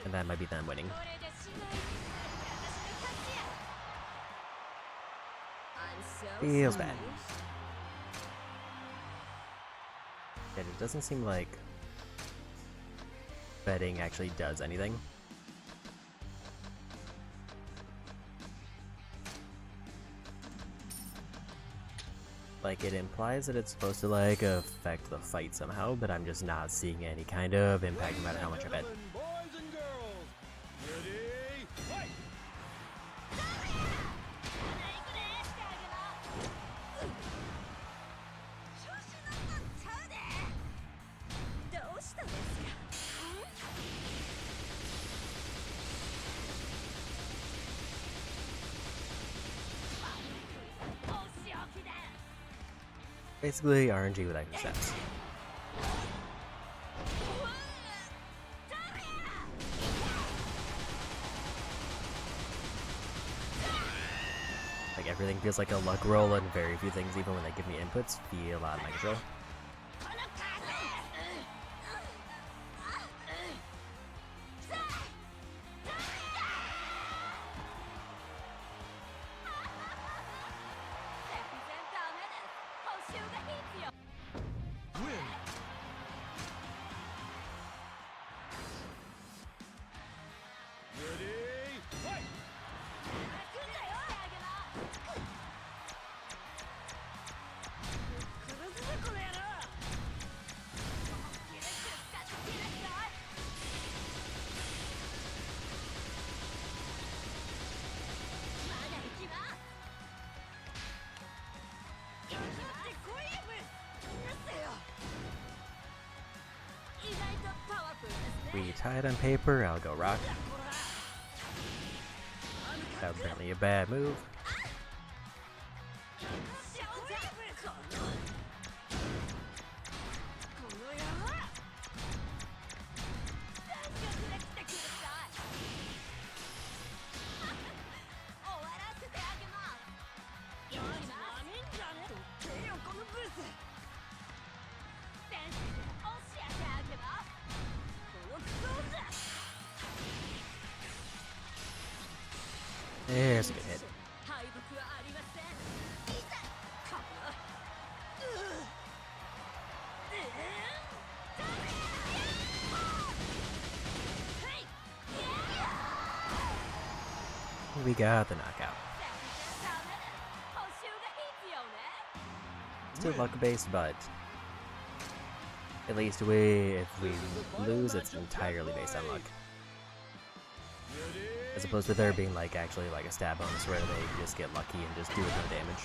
And that might be them winning. Feels bad. And it doesn't seem like betting actually does anything. Like, it implies that it's supposed to, like, affect the fight somehow, but I'm just not seeing any kind of impact no matter how much I bet. Boys and girls, ready, fight! Basically, RNG with extra steps. Like, everything feels like a luck roll, and very few things, even when they give me inputs, feel out of my control. Ready, fight! We tie it on paper, I'll go rock. That was apparently a bad move. There's a good hit. We got the knockout. Still luck based, but at least if we lose, it's entirely based on luck. As opposed to there being like actually like a stab bonus where they just get lucky and just do no damage.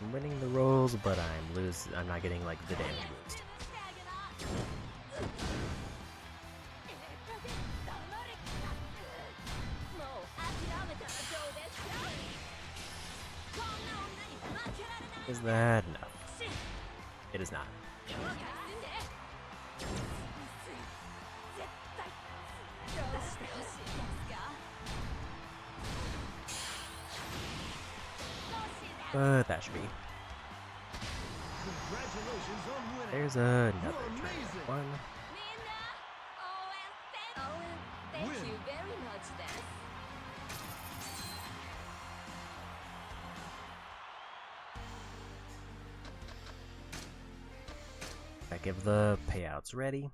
I'm winning the rolls, but I'm not getting like the damage boost. Is that enough? It is not. But that should be. Congratulations on winning. There's another You're turn. amazing. One. Thank you very much, Des. I give the payouts ready.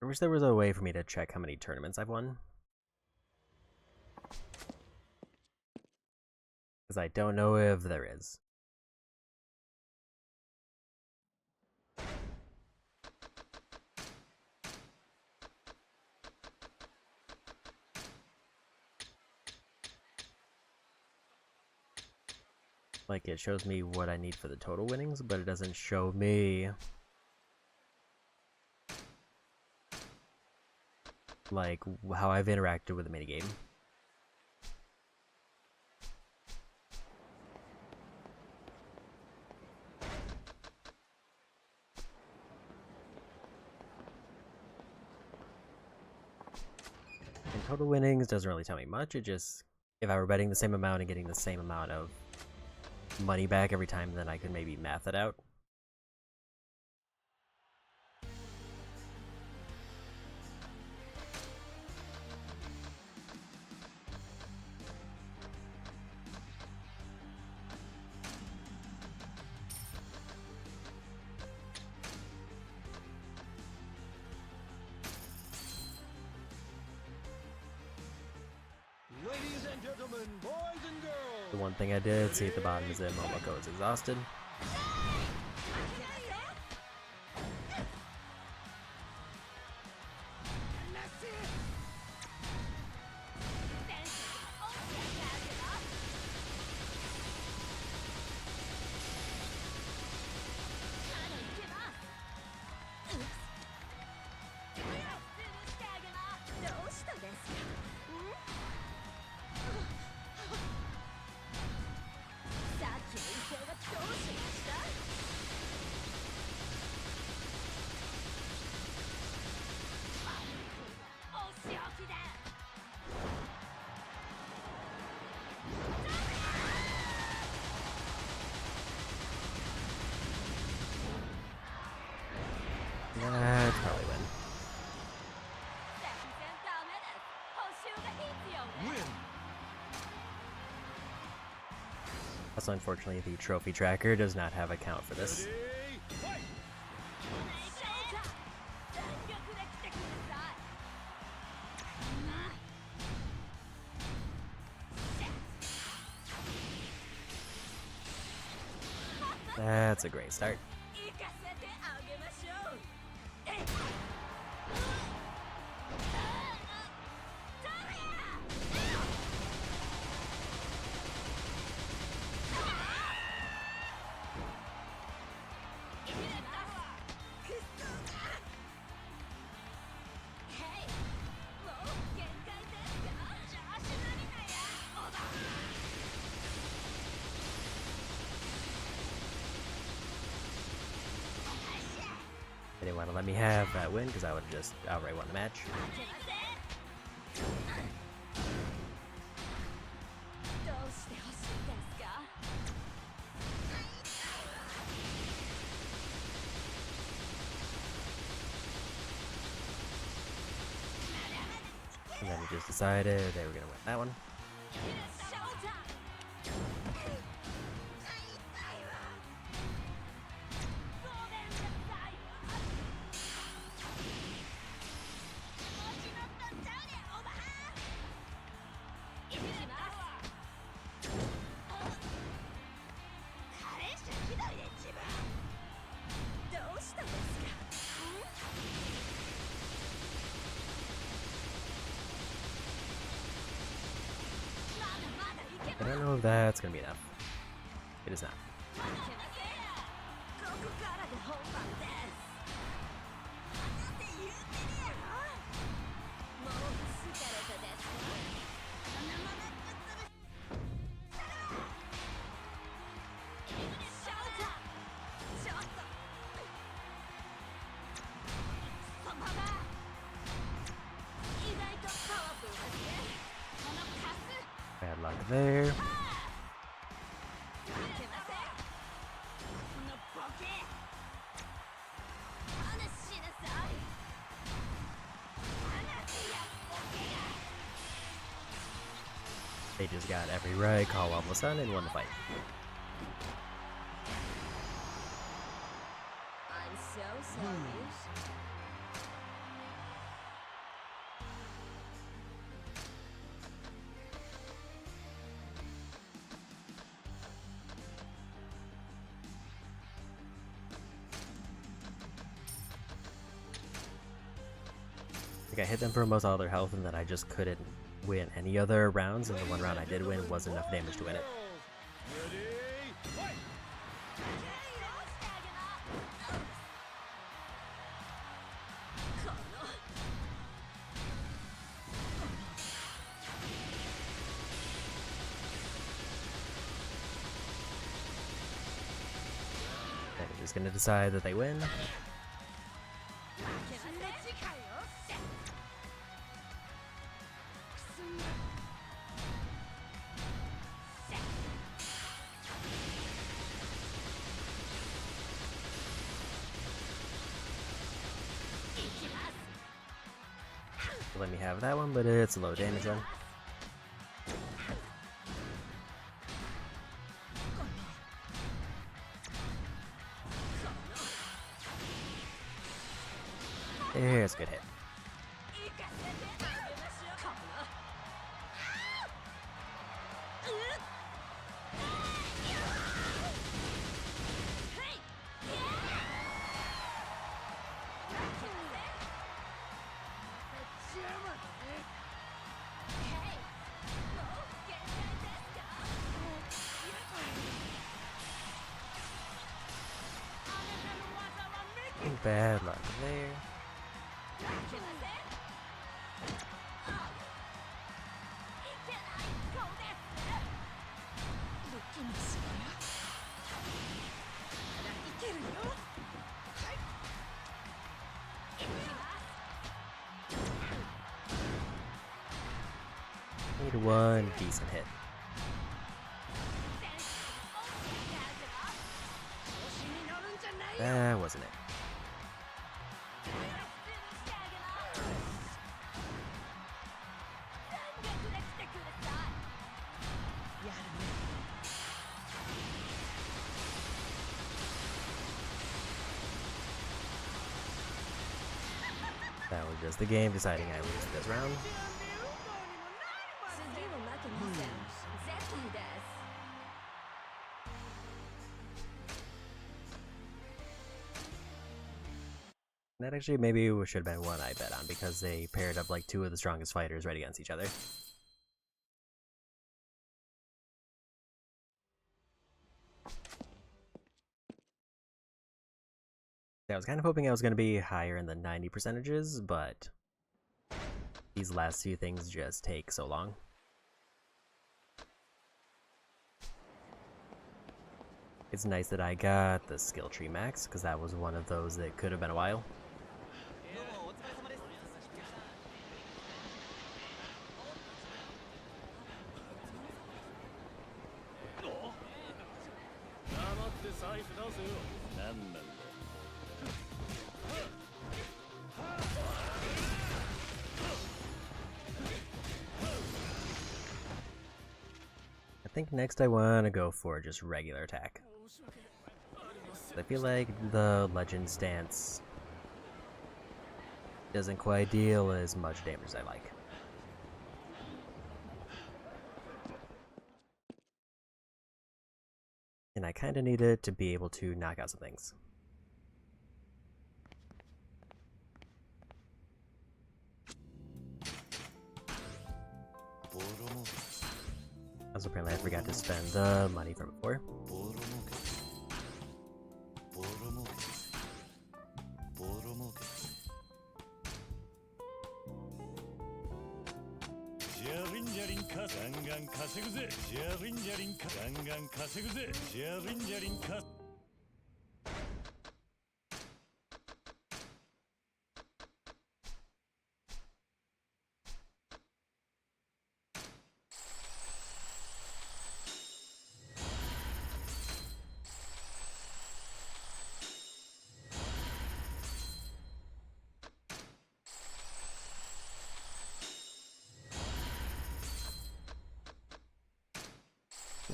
I wish there was a way for me to check how many tournaments I've won. Because I don't know if there is. Like, it shows me what I need for the total winnings, but it doesn't show me like how I've interacted with the minigame. And total winnings doesn't really tell me much. It just, if I were betting the same amount and getting the same amount of money back every time, then I could maybe math it out. Ladies and gentlemen, boys and girls. The one thing I did see at the bottom is that Momoko is exhausted. That's probably win. Also, unfortunately, the trophy tracker does not have a count for this. That's a great start. They didn't want to let me have that win because I would have just outright won the match. And then we just decided they were going to win that one. I don't know if that's gonna be enough. It is not. Bad luck there. They just got every right call all of a sudden and won the fight. I'm so sorry. Like, I hit them for almost all their health and then I just couldn't win any other rounds, and the one round I did win wasn't enough damage to win it. Ready? They're just gonna decide that they win. Let me have that one, but it's a low damage one. There's a good hit. Bad luck there. Need one decent hit. That wasn't it. That was just the game deciding I lose this round. That actually maybe should have been one I bet on because they paired up like two of the strongest fighters right against each other. I was kind of hoping I was going to be higher in the 90 percentages, but these last few things just take so long. It's nice that I got the skill tree max, because that was one of those that could have been a while. I think next I want to go for just regular attack. I feel like the legend stance doesn't quite deal as much damage as I like. And I kind of need it to be able to knock out some things. Also, apparently I forgot to spend the money from before.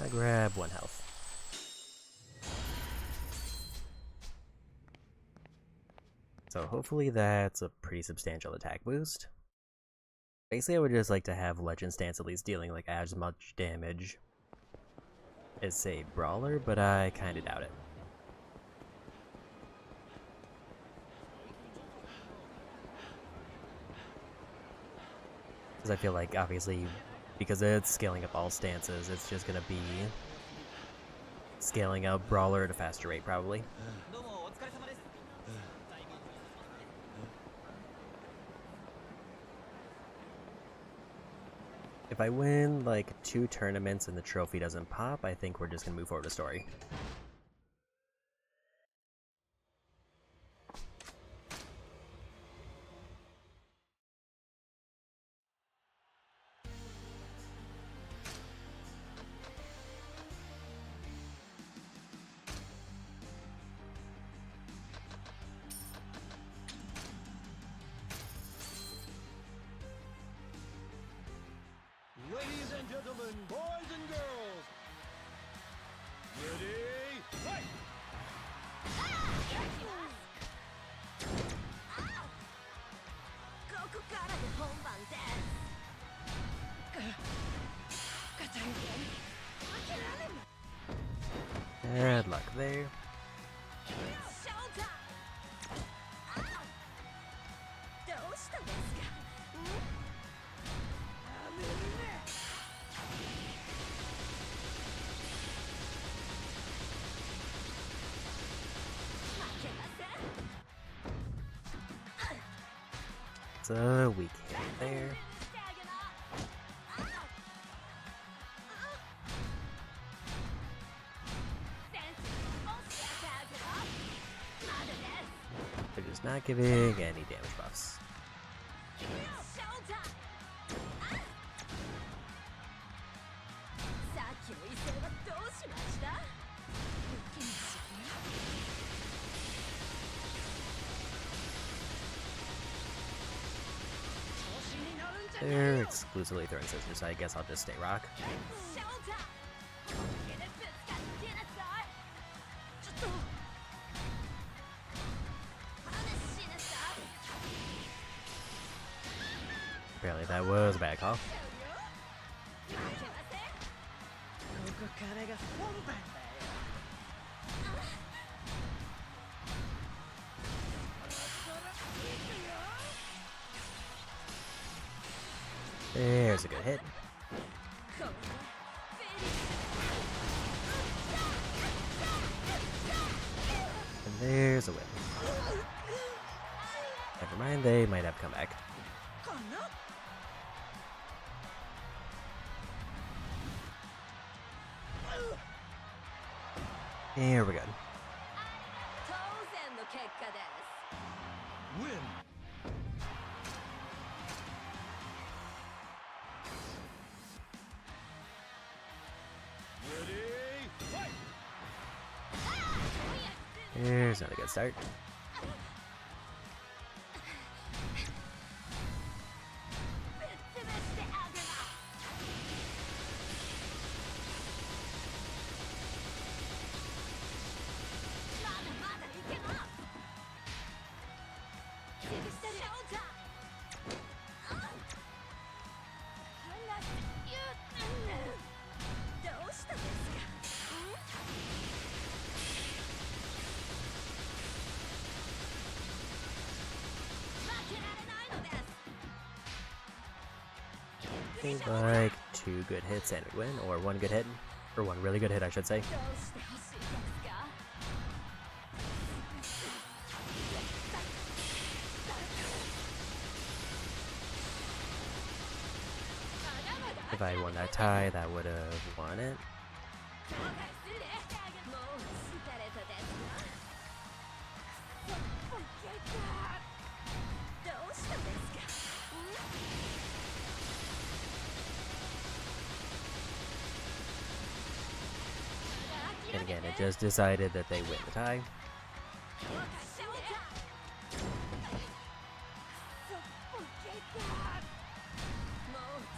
I grab 1 health. So hopefully that's a pretty substantial attack boost. Basically I would just like to have Legend Stance at least dealing like as much damage as say Brawler, but I kinda doubt it. Because I feel like obviously because it's scaling up all stances, it's just gonna be scaling up Brawler at a faster rate, probably. If I win, like, 2 tournaments and the trophy doesn't pop, I think we're just gonna move forward with story. Ladies and gentlemen, boys and girls, ready, fight! ここからが本番です。ガチャンコ負けられない。 Bad luck there. ショータイム。どうしたんですか。It's a weak hit there. They're just not giving any damage buffs. さっきの威勢はどうしました？ They're exclusively throwing scissors, so I guess I'll just stay rock. Apparently that was a bad call. There's a good hit. And there's a win. Never mind, they might have come back. Here we go. Win! Ready, fight! Here's not a good start. I think like 2 good hits and we win, or 1 good hit, or 1 really good hit, I should say. If I won that tie, that would have won it. And again, it just decided that they win the tie.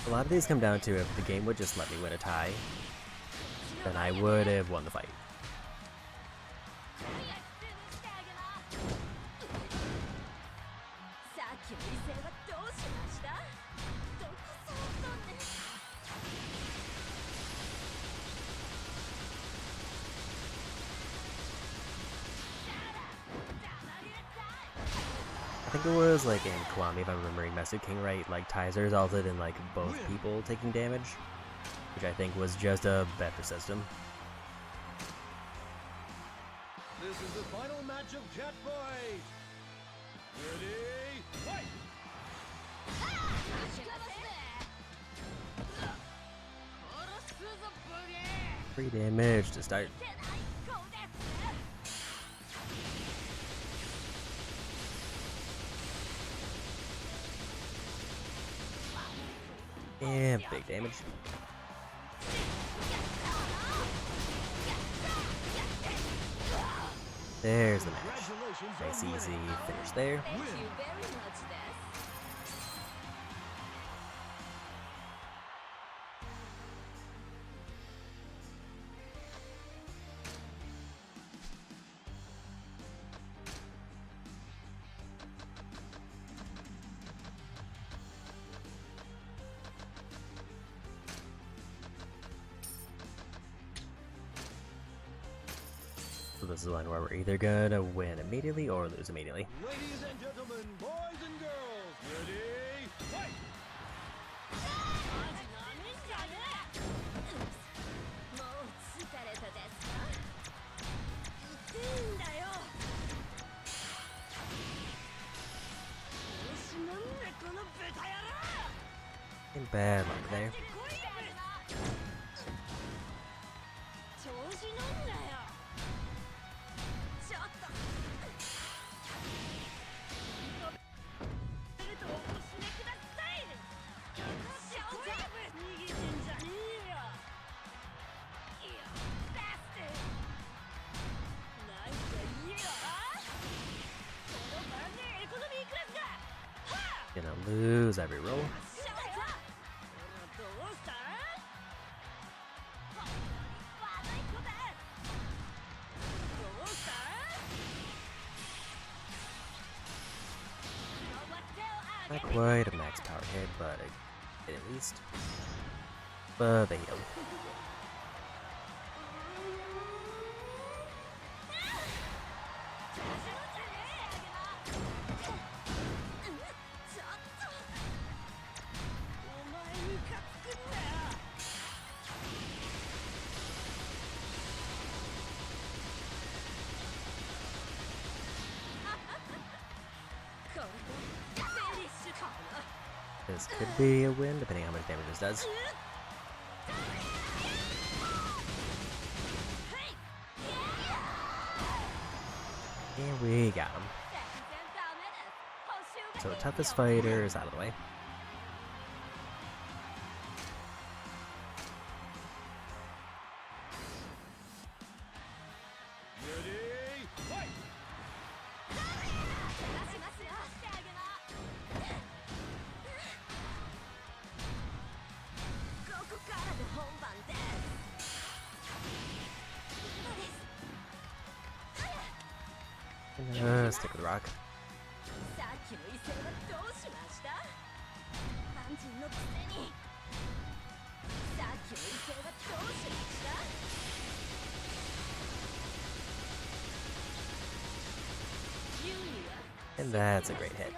A lot of these come down to if the game would just let me win a tie, then I would have won the fight. I think it was like in Kiwami, if I'm remembering Master King right, like ties resulted in like both people taking damage, which I think was just a better system. This is the final match of Catboy. Ready, fight! Free damage to start. And big damage. There's the match. Nice easy finish there. Thank you very much, Des. So this is one where we're either gonna win immediately or lose immediately. Ladies and gentlemen, boys and girls, ready, fight! もう疲れたですか？痛いんだよ。調子乗んなこの豚野郎。 And bad luck there. 調子乗んなよ。ちょっと。それとお越しめください。しょうが逃げてんじゃねえよ。いや、バステ。なんか言えよ。このバンデエコノミークラスが。はあ。 Gonna lose every roll. 'Not quite a max power hit, but at least. But they heal. This could be a win, depending on how much damage this does. And we got him. So the toughest fighter is out of the way. Ready, fight! ここからが本番です。 Stick with the rock. さっきの威勢はどうしました？肝心のくせに。さっきの威勢はどうしました？ And that's a great hit.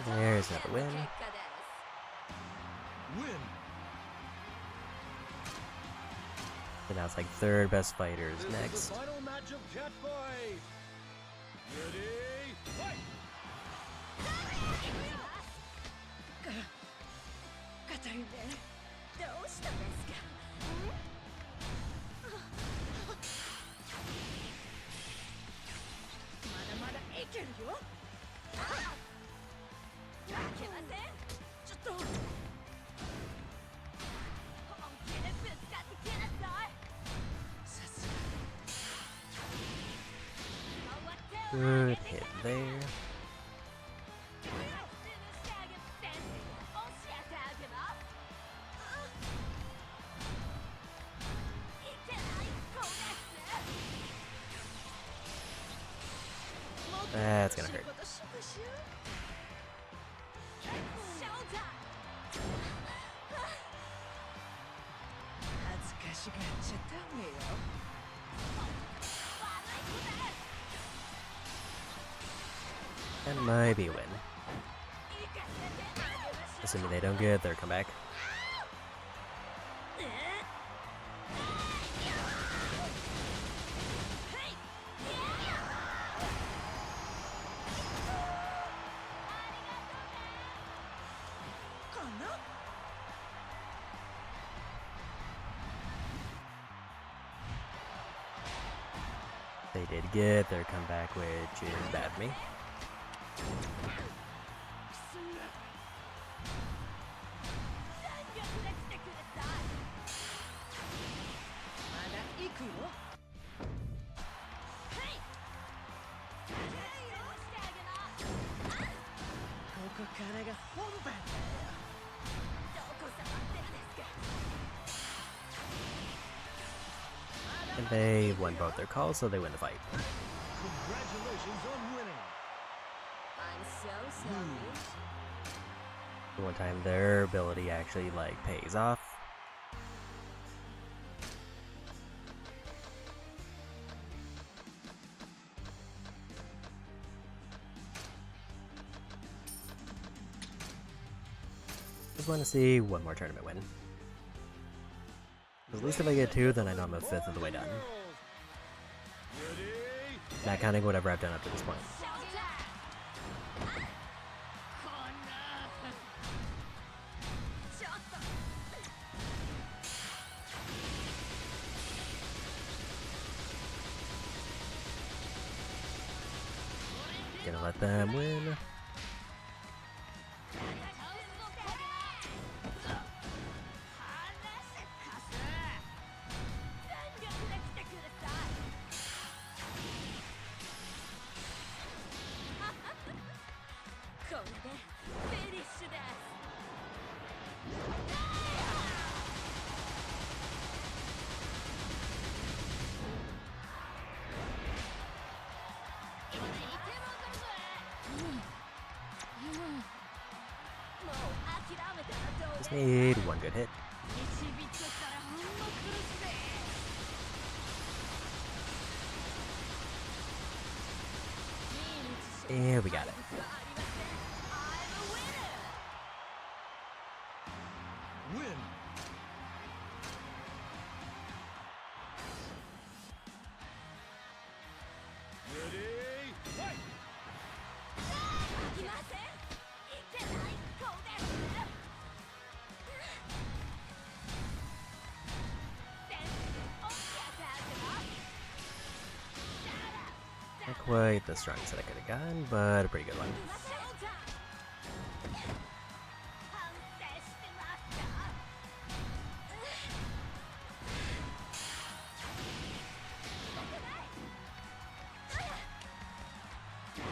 There's another win. Win! And now it's like third best fighters This is next. the final match of Catboy. Ready, fight! カタリンどうしたんですか？まだまだいけるよ。負けません。ちょっと本気でぶつかってきなさい。さすが。 Good hit there. That's gonna hurt. And might be a win. Assuming they don't get their comeback. They did get their comeback, which is bad for me. And they won both their calls, so they win the fight. Congratulations on winning. I'm so sorry. The one time their ability actually like pays off. Just want to see one more tournament win. At least if I get 2, then I know I'm a 5th of the way done. Not counting whatever I've done up to this point. Gonna let them win. Just need one good hit. And we got it. Win. Ready? Fight. Not quite the strongest that I could have gotten, but a pretty good one.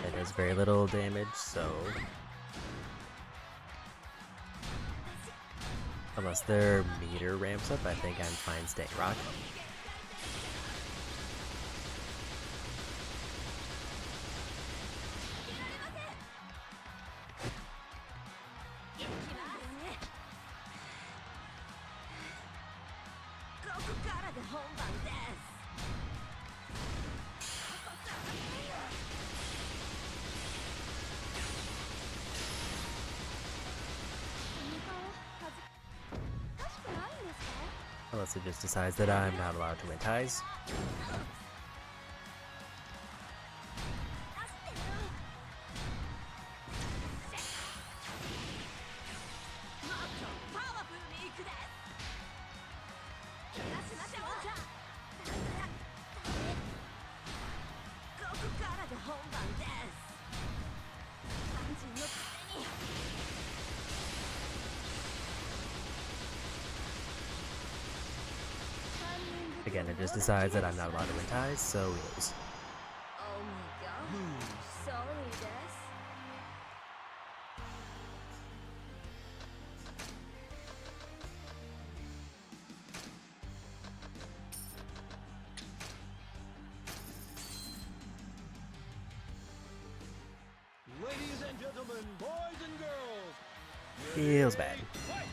It does very little damage, so unless their meter ramps up, I think I'm fine staying rock. Unless it just decides that I'm not allowed to win ties. Again, it just decides that I'm not allowed to win ties, so we lose. Oh my god. Sorry, Des. Ladies and gentlemen, boys and girls. Feels bad. Fight.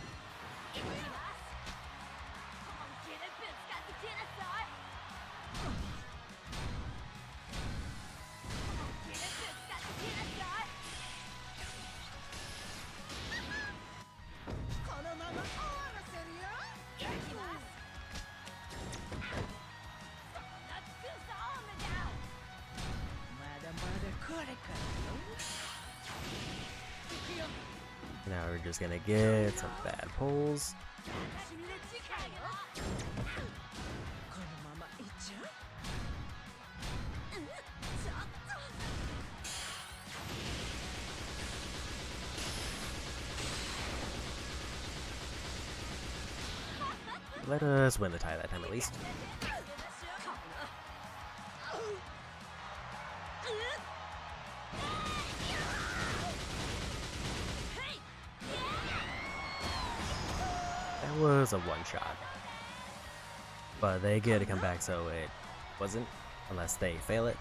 Now we're just gonna get some bad pulls. Let us win the tie that time at least. That was a one-shot. But they get to come back, so it wasn't, unless they fail it.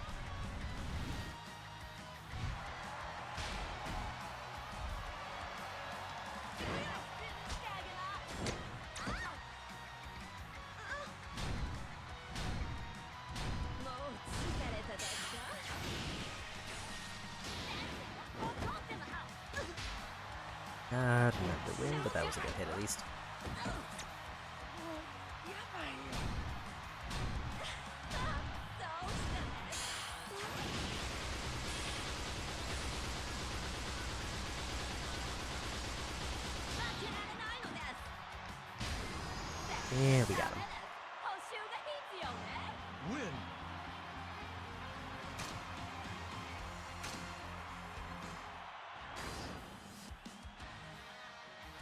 Not enough to win, but that was a good hit at least. Yeah, we got him. Win.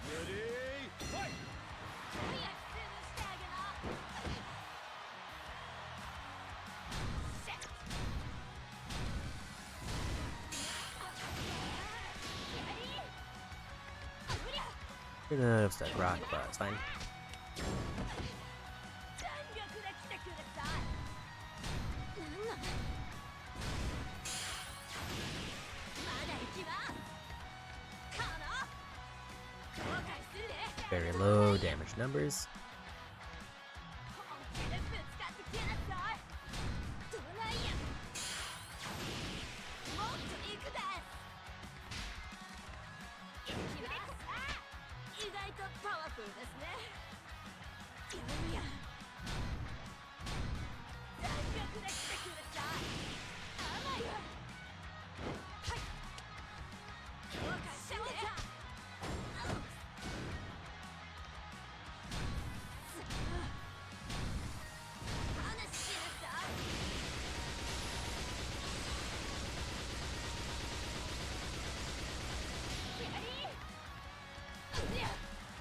Ready? Fight. Could have stuck rock, but it's fine. Very low damage numbers.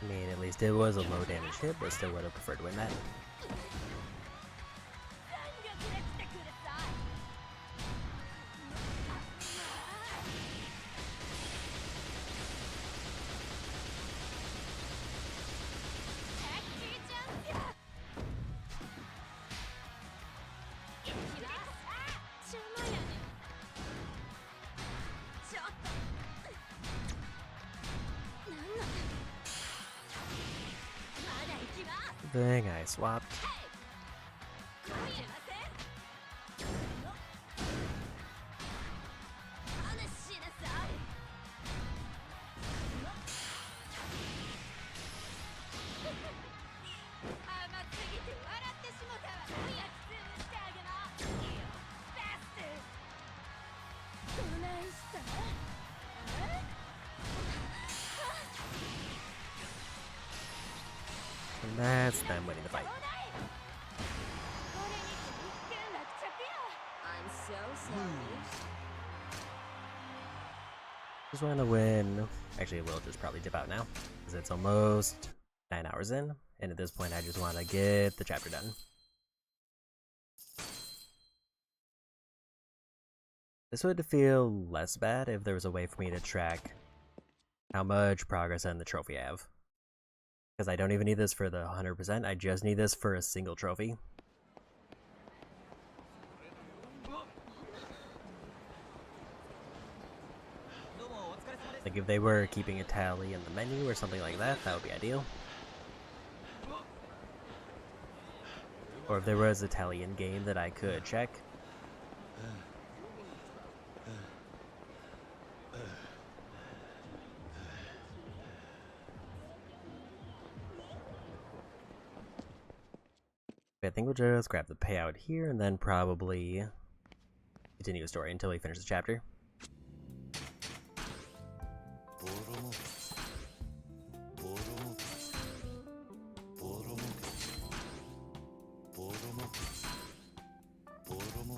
I mean, at least it was a low damage hit, but still would have preferred to win that. Thing I swapped. And that's them winning the fight. I'm so sorry. Just want to win. Actually, we'll just probably dip out now, because it's almost 9 hours in, and at this point I just want to get the chapter done. This would feel less bad if there was a way for me to track how much progress and the trophy I have. Because I don't even need this for the 100%, I just need this for a single trophy. Like if they were keeping a tally in the menu or something like that, that would be ideal. Or if there was a tally in game that I could check. I think we'll just grab the payout here and then probably continue the story until we finish the chapter. ボロモボロモボロモボロモボロモ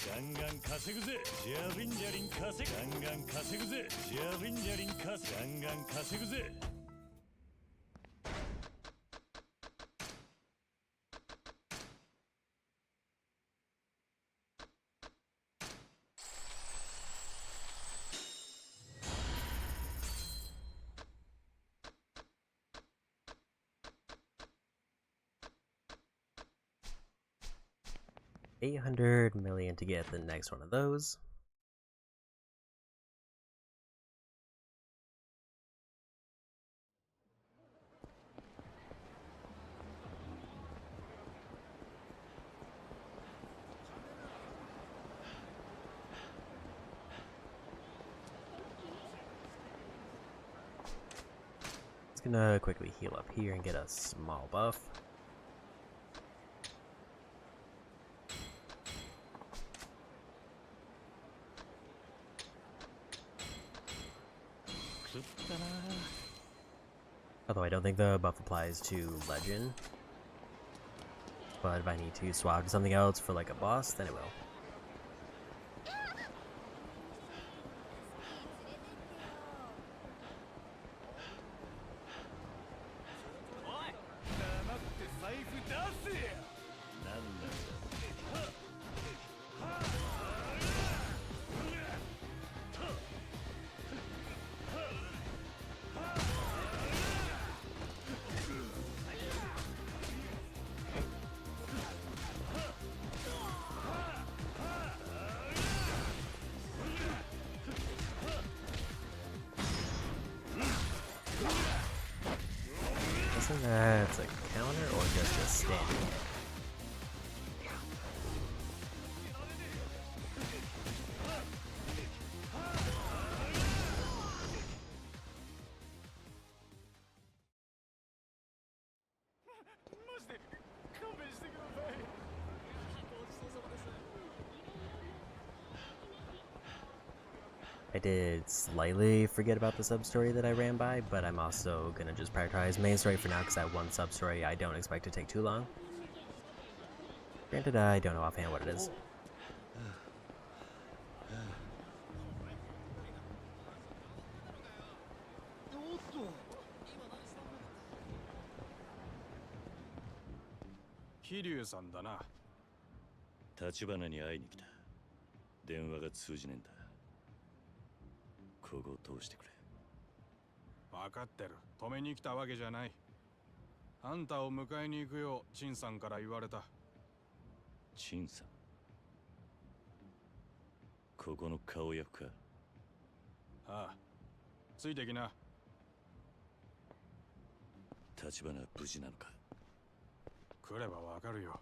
ガンガン稼ぐぜジャリンジャリン稼ぐガンガン稼ぐぜジャリンジャリン稼ぐガンガン稼ぐぜ$800 million to get the next one of those. Just gonna quickly heal up here and get a small buff. Although I don't think the buff applies to Legend. But if I need to swap to something else for like a boss, then it will. That's a counter or just a stand? I did slightly forget about the sub-story that I ran by, but I'm also gonna just prioritize main story for now because that one sub-story I don't expect to take too long. Granted, I don't know offhand what it is. Kiryu-san だな。立花に会いに来た。電話が通じねえんだ。ここを通してくれ。分かってる。止めに来たわけじゃない。あんたを迎えに行くよう陳さんから言われた。陳さん。ここの顔役か。ああ。ついてきな。立花は無事なのか。来ればわかるよ。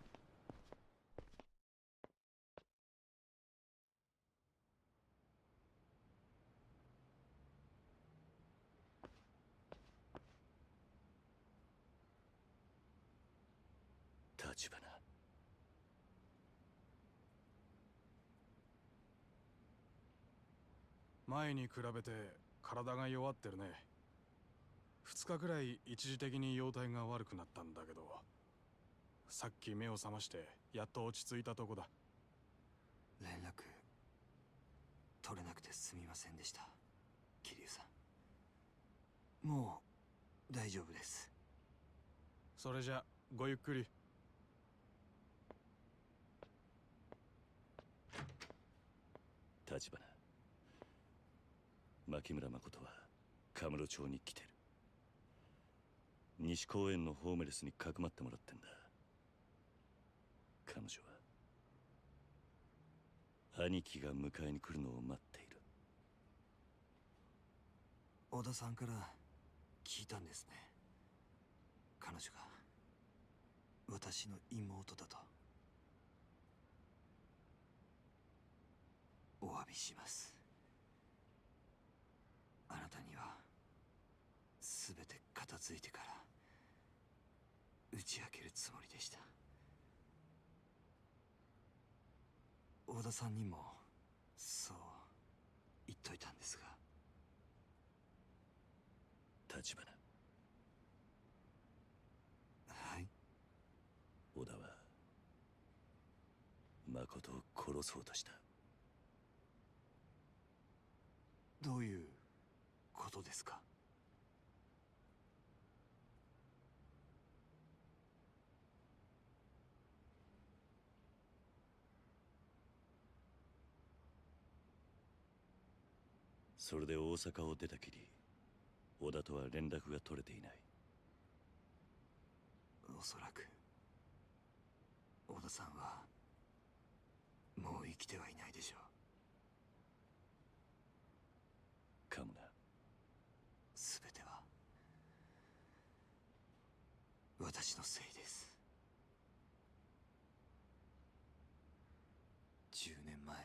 立花。前に比べて体が弱ってるね。2日くらい一時的に容体が悪くなったんだけど、さっき目を覚ましてやっと落ち着いたとこだ。連絡取れなくてすみませんでした、桐生さん。もう大丈夫です。それじゃごゆっくり。立花。牧村誠はカムロ町に来てる。西公園のホームレスにかくまってもらってんだ。彼女は兄貴が迎えに来るのを待っている。小田さんから聞いたんですね。彼女が私の妹だと。お詫びします。あなたには全て片付いてから打ち明けるつもりでした。小田さんにもそう言っといたんですが、立花。はい。織田は誠を殺そうとした。どういうことですか？それで大阪を出たきり、織田とは連絡が取れていない。おそらく織田さんはもう生きてはいないでしょう。かもな。全ては私のせいです。10年前、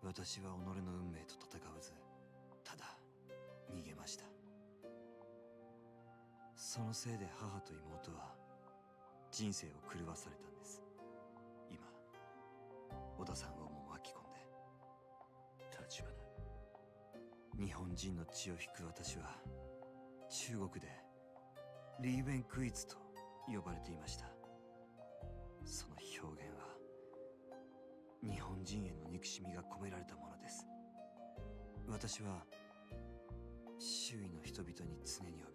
私は己の運命と戦わず、ただ逃げました。そのせいで母と妹は人生を狂わされたんです。今織田さんをも巻き込んで。立花。日本人の血を引く私は中国でリーベンクイズと呼ばれていました。その表現は日本人への憎しみが込められたものです。私は周囲の人々に常に怯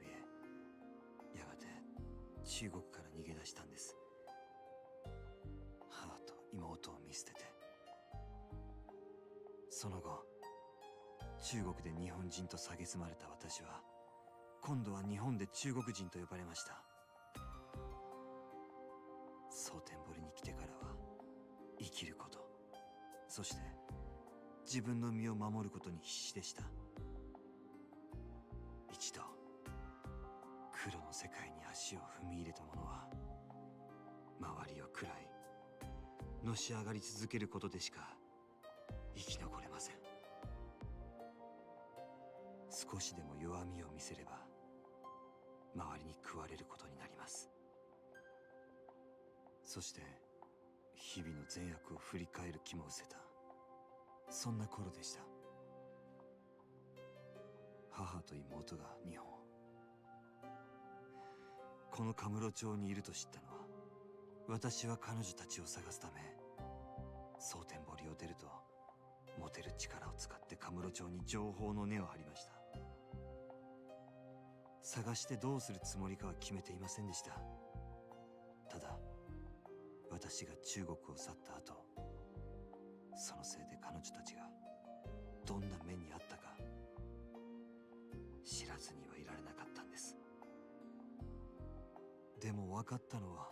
え、やがて中国から逃げ出したんです。母と妹を見捨てて。その後中国で日本人と蔑まれた私は、今度は日本で中国人と呼ばれました。蒼天堀に来てからは生きること、そして自分の身を守ることに必死でした。一度黒の世界に足を踏み入れた者は、周りを喰らいのし上がり続けることでしか生き残れません。少しでも弱みを見せれば周りに食われることになります。そして日々の善悪を振り返る気も失せた、そんな頃でした。母と妹が日本、このカムロ町にいると知ったのは、私は彼女たちを探すため蒼天堀を出ると、持てる力を使ってカムロ町に情報の根を張りました。探してどうするつもりかは決めていませんでした。ただ私が中国を去った後、そのせいで彼女たちがどんな目にあったか知らずにはいられなかったんです。でも分かったのは、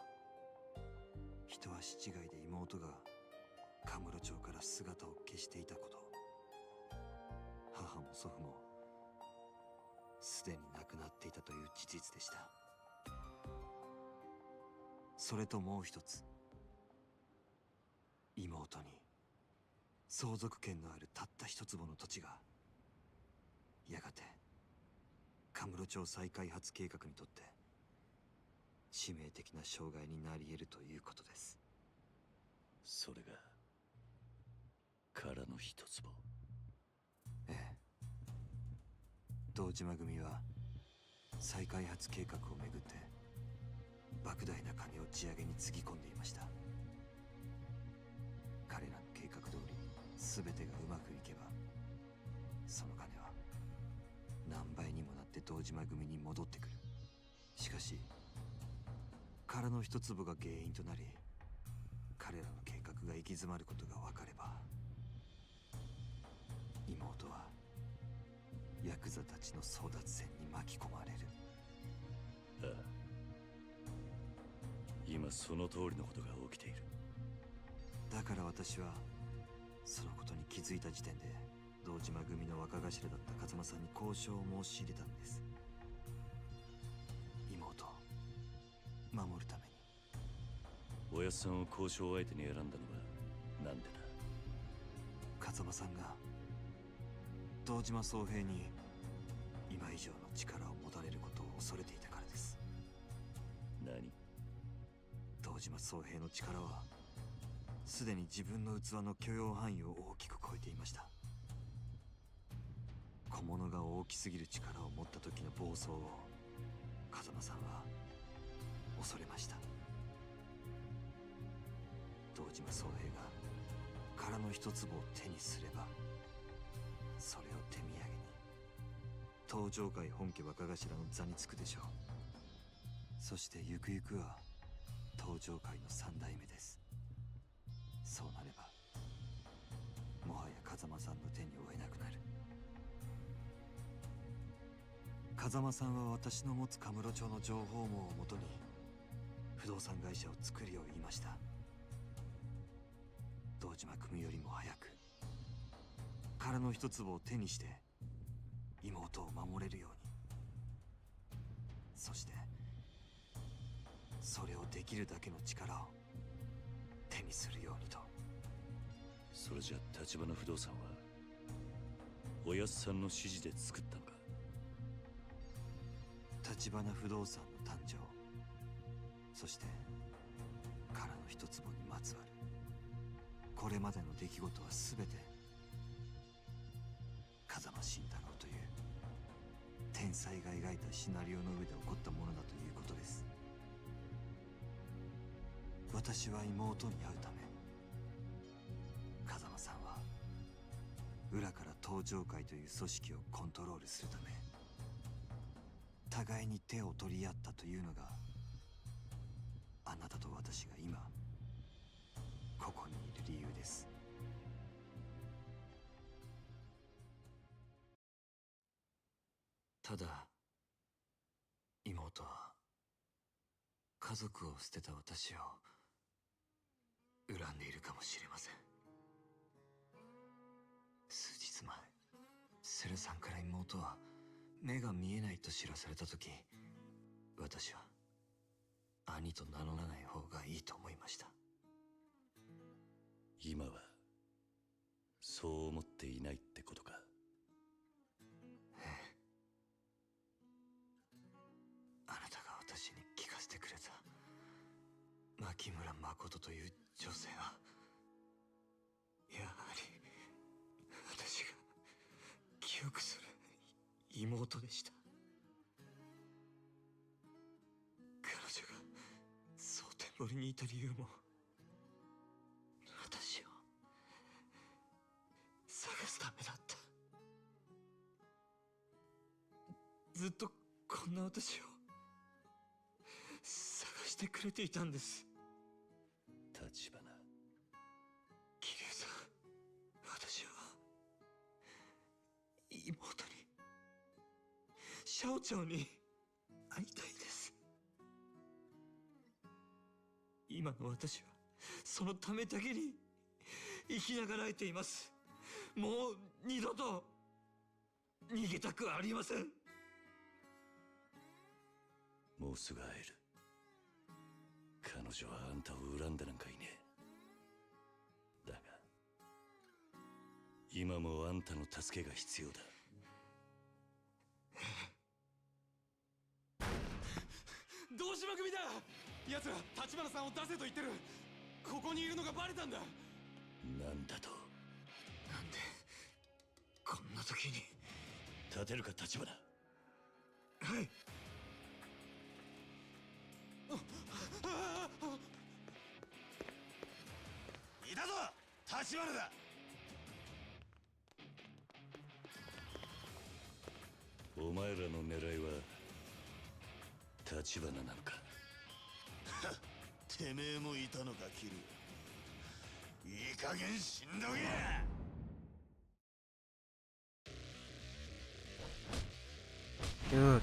一足違いで妹がカムロ町から姿を消していたこと。母も祖父もすでに亡くなっていたという事実でした。それともう一つ、妹に相続権のあるたった一坪の土地が、やがてカムロ町再開発計画にとって致命的な障害になり得るということです。それが殻の一坪。ええ。堂島組は再開発計画をめぐって莫大な金を地上げにつぎ込んでいました。彼らの計画通り全てがうまくいけば、その金は何倍にもなって堂島組に戻ってくる。しかし殻の一粒が原因となり、彼らの計画が行き詰まることが分かれば、妹はヤクザたちの争奪戦に巻き込まれる。ああ、今その通りのことが起きている。だから私はそのことに気づいた時点で、堂島組の若頭だった勝間さんに交渉を申し入れたんです。妹を守るために。おやっさんを交渉相手に選んだのはなんでだ？勝間さんが堂島宗平に今以上の力を持たれることを恐れていたからです。何？堂島宗平の力はすでに自分の器の許容範囲を大きく超えていました。小物が大きすぎる力を持った時の暴走を風間さんは恐れました。堂島宗平が殻の一粒を手にすれば、それを手土産に東上界本家若頭の座につくでしょう。そしてゆくゆくは東上界の三代目です。そうなればもはや風間さんの手に負えなくなる。風間さんは私の持つカムロ町の情報網をもとに不動産会社を作るよう言いました。堂島組よりも早く殻の一粒を手にして妹を守れるように、そしてそれをできるだけの力を手にするようにと。それじゃ立花不動産はおやっさんの指示で作ったのか。立花不動産の誕生、そして殻の一粒にまつわるこれまでの出来事は全て風間慎太郎という天才が描いたシナリオの上で起こったものだということです。私は妹に会うため、風間さんは裏から東上界という組織をコントロールするため互いに手を取り合ったというのが、あなたと私が今ここにいる理由です。ただ妹は家族を捨てた私を恨んでいるかもしれません。数日前、セルさんから妹は目が見えないと知らされた時、私は兄と名乗らない方がいいと思いました。今はそう思っていないってことか。ええ。あなたが私に聞かせてくれた牧村誠という女性は、やはり私が記憶する妹でした。彼女が蒼天堀にいた理由も、私を探すためだった。ずっとこんな私を探してくれていたんです。立花、桐生さん、私は妹に、シャオちゃんに会いたいです。今の私はそのためだけに生きながらえています。もう二度と逃げたくありません。もうすぐ会える。彼女はあんたを恨んでなんかいねえ。だが今もあんたの助けが必要だ。堂島組だ。奴ら立花さんを出せと言ってる。ここにいるのがバレたんだ。なんだと。なんでこんな時に。立てるか立花。はい。いたぞ立花だ。お前らの狙いは立花なのか。てめえもいたのかキル。いい加減死んどけ。Okay.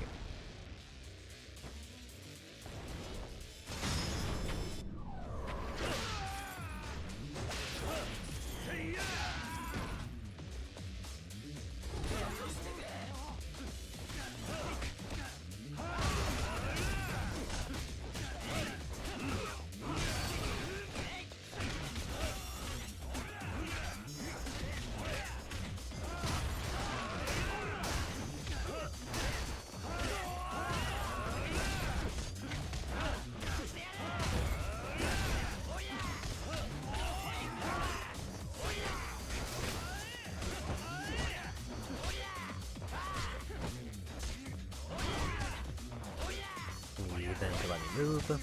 move.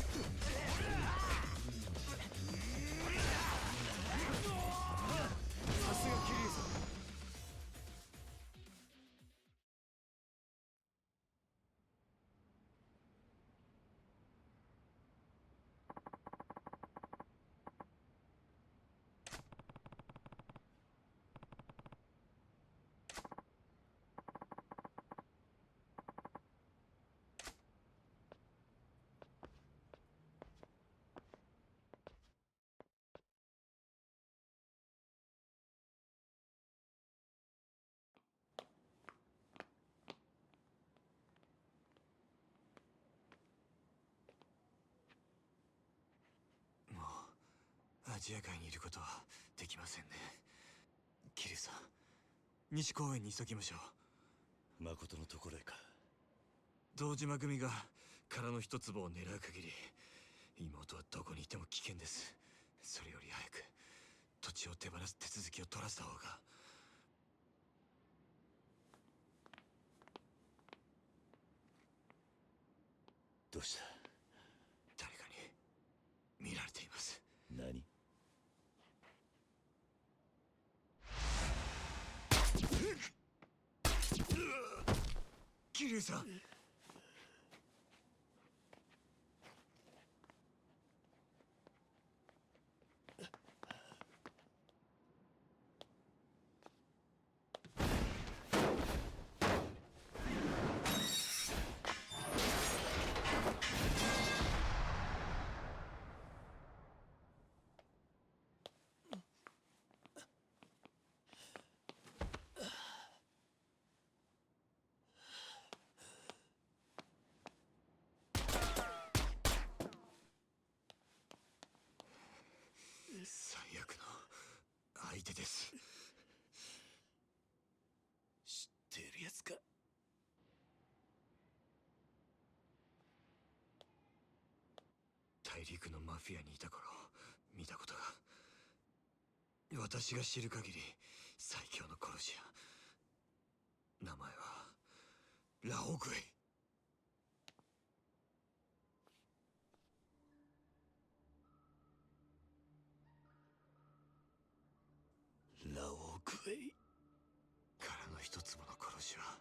もうアジア界にいることはできませんね。桐生さん、西公園に急ぎましょう。誠のところへか。堂島組が殻の一粒を狙う限り、妹はどこにいても危険です。それより早く土地を手放す手続きを取らせた方が。どうした？誰かに見られています。何？桐生さん、最悪の相手です。知っているやつか？大陸のマフィアにいた頃見たことが。私が知る限り最強の殺し屋。名前はラオグエイ。ラオグエイ。殻の一粒の殺しは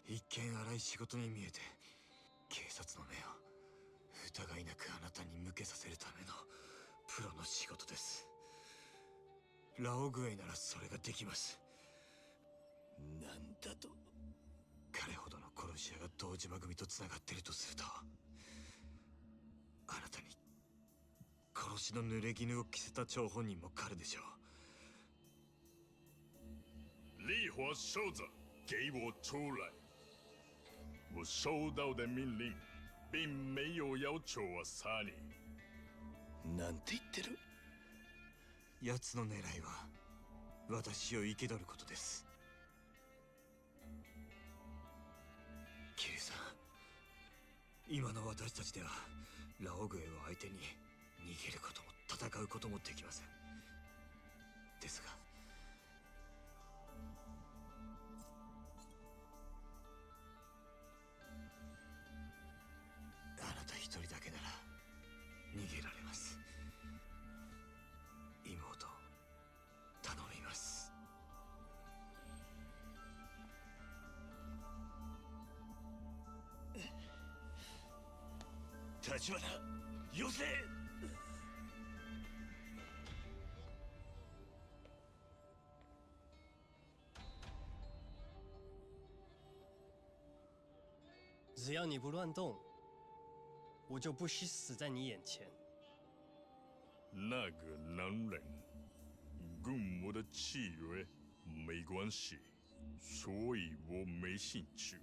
一見荒い仕事に見えて、警察の目を疑いなくあなたに向けさせるためのプロの仕事です。ラオグエイならそれができます。なんだと？彼ほどの殺し屋が堂島組と繋がってるとすると、あなたに殺しの濡れ衣を着せた張本人も彼でしょう。烈火守着，给我出来！我收到的命令，并没有要求我杀你。なんて言ってる？奴の狙いは私を生け取ることです。桐生さん、今の私たちではラオグエイを相手に逃げることも戦うこともできません。ですがあなた一人だけなら逃げられます。妹、頼みます。立花、よせ！只要你不乱动，我就不惜死在你眼前。那个男人跟我的契约没关系，所以我没兴趣。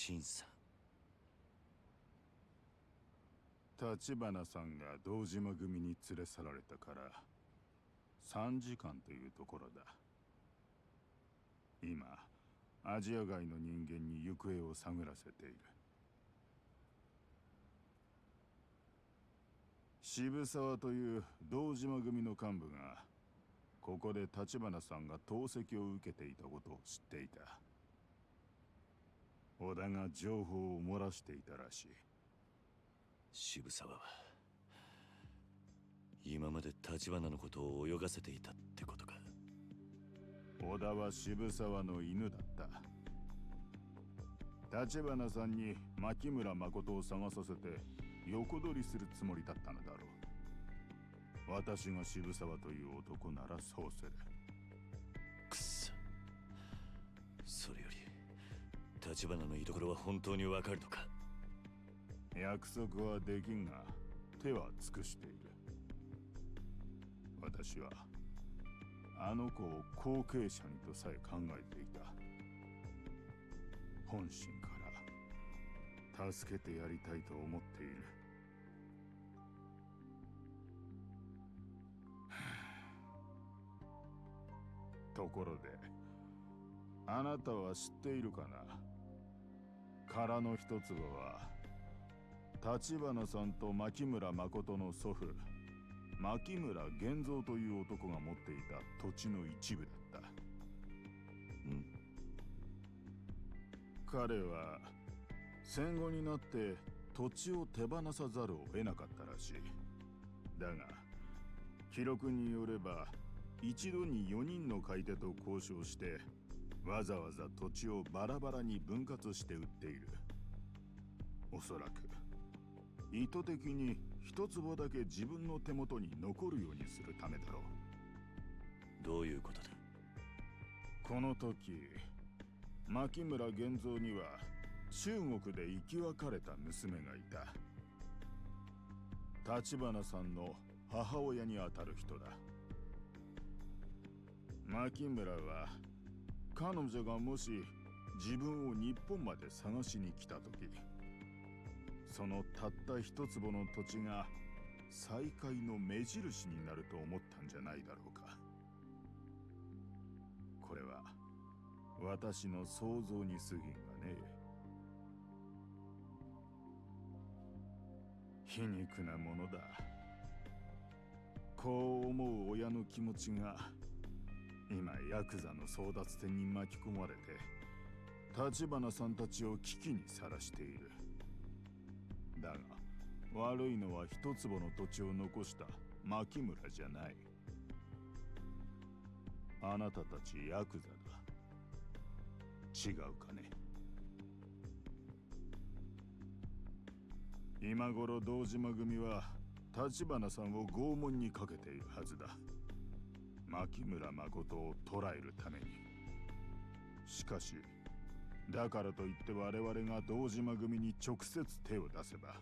陳さん。立花さんが堂島組に連れ去られたから3時間というところだ。今アジア外の人間に行方を探らせている。渋沢という堂島組の幹部がここで立花さんが投石を受けていたことを知っていた。織田が情報を漏らしていたらしい。渋沢は今まで立花のことを泳がせていたってことか。織田は渋沢の犬だった。立花さんに牧村誠を探させて横取りするつもりだったのだろう。私が渋沢という男ならそうする。くっそ。それより立花の居所は本当にわかるのか。約束はできんが手は尽くしている。私はあの子を後継者にとさえ考えていた。本心から助けてやりたいと思っている。ところであなたは知っているかな。殻の一粒は立花さんと牧村誠の祖父牧村源三という男が持っていた土地の一部だった。彼は戦後になって土地を手放さざるを得なかったらしい。だが記録によれば一度に4人の買い手と交渉してわざわざ土地をバラバラに分割して売っている。おそらく意図的に一坪だけ自分の手元に残るようにするためだろう。どういうことだ。この時牧村源三には中国で生き別れた娘がいた。立花さんの母親にあたる人だ。牧村は彼女がもし自分を日本まで探しに来た時、そのたった一坪の土地が再会の目印になると思ったんじゃないだろうか。これは私の想像に過ぎんがね。皮肉なものだ。こう思う親の気持ちが今ヤクザの争奪戦に巻き込まれて立花さんたちを危機にさらしている。だが悪いのは一坪の土地を残した牧村じゃない。あなたたちヤクザだ。違うかね。今頃堂島組は立花さんを拷問にかけているはずだ。牧村誠を捕らえるために。しかしだからといって我々が堂島組に直接手を出せば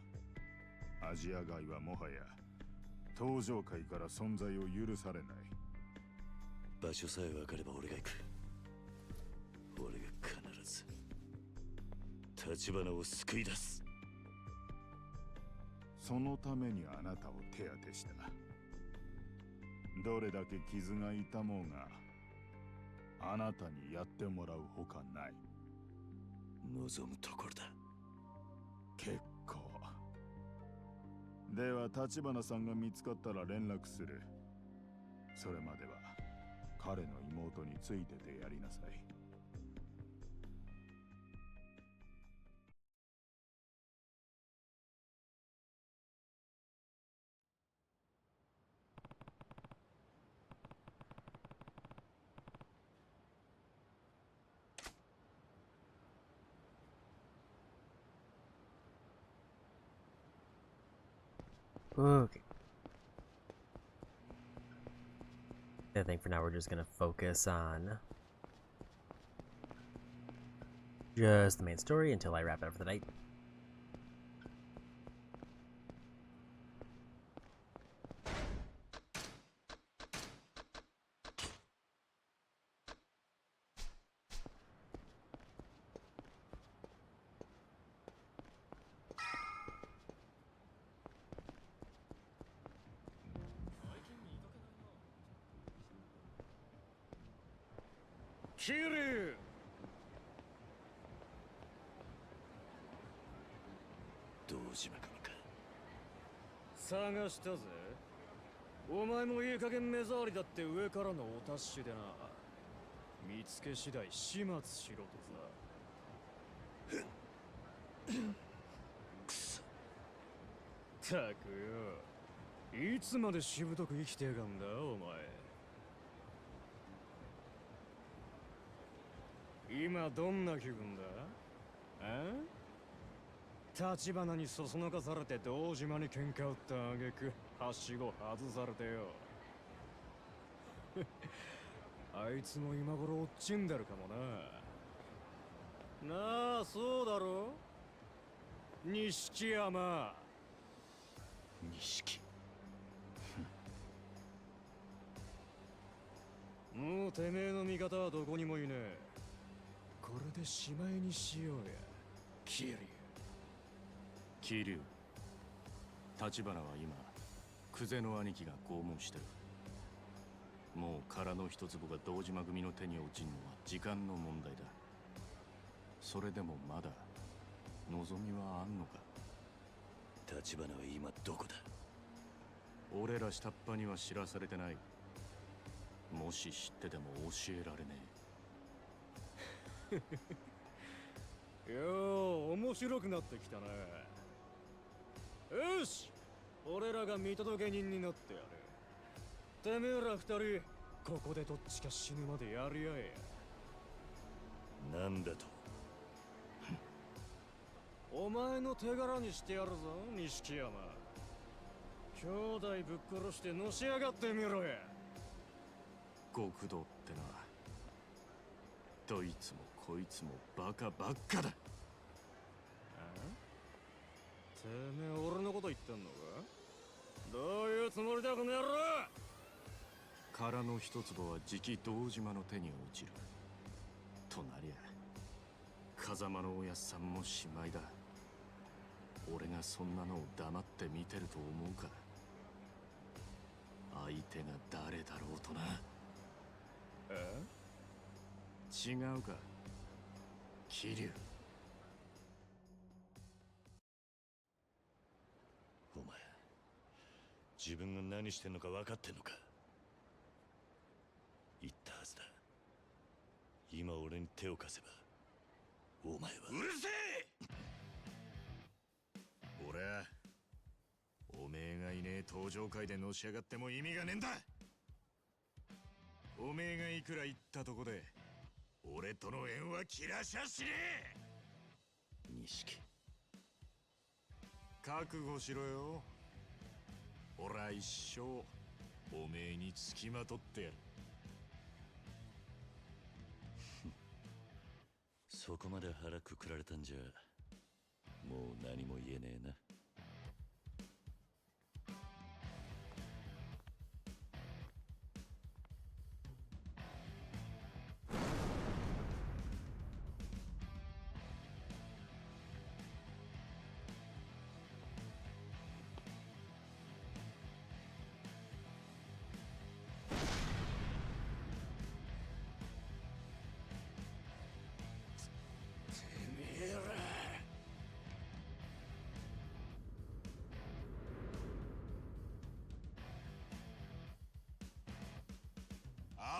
アジア外はもはや登場界から存在を許されない。場所さえ分かれば俺が行く。俺が必ず立花を救い出す。そのためにあなたを手当てした。どれだけ傷が痛もうがあなたにやってもらうほかない。望むところだ。結構。では立花さんが見つかったら連絡する。それまでは彼の妹についててやりなさい。Okay. I think for now we're just gonna focus on just the main story until I wrap it up for the night. 桐生。堂島組か。探したぜ。お前もいい加減目障りだって上からのお達しでな。見つけ次第始末しろとさ。くそ。たくよ、いつまでしぶとく生きてやがんだお前。今どんな気分だ？立花にそそのかされて堂島に喧嘩売った挙句はしご外されてよ。あいつも今頃落ちんでるかもな。なあ、そうだろ錦山。錦。もうてめえの味方はどこにもいねえ。これでしまいにしようや、桐生。桐生、立花は今久世の兄貴が拷問してる。もう殻の一坪が堂島組の手に落ちんのは時間の問題だ。それでもまだ望みはあんのか？立花は今どこだ？俺ら下っ端には知らされてない。もし知ってても教えられねえ。よう面白くなってきたな。よし、俺らが見届け人になってやる。てめえら二人ここでどっちか死ぬまでやり合えや。なんだと？お前の手柄にしてやるぞ、錦山。兄弟ぶっ殺してのし上がってみろや。極道ってな、どいつもこいつもバカばっかだ。てめえ俺のこと言ってんのか？どういうつもりだこの野郎。殻の一坪はじき堂島の手に落ちるとなりゃ、風間のおやっさんもしまいだ。俺がそんなのを黙って見てると思うか？相手が誰だろうとな。違うか、桐生。お前、自分が何してんのか分かってんのか？言ったはずだ。今俺に手を貸せばお前は。うるせえ！俺はおめえがいねえ登場会でのし上がっても意味がねえんだ。おめえがいくら言ったとこで俺との縁は切らしゃしねえ。錦、覚悟しろよ。俺は一生おめえにつきまとってやる。そこまで腹くくられたんじゃもう何も言えねえな。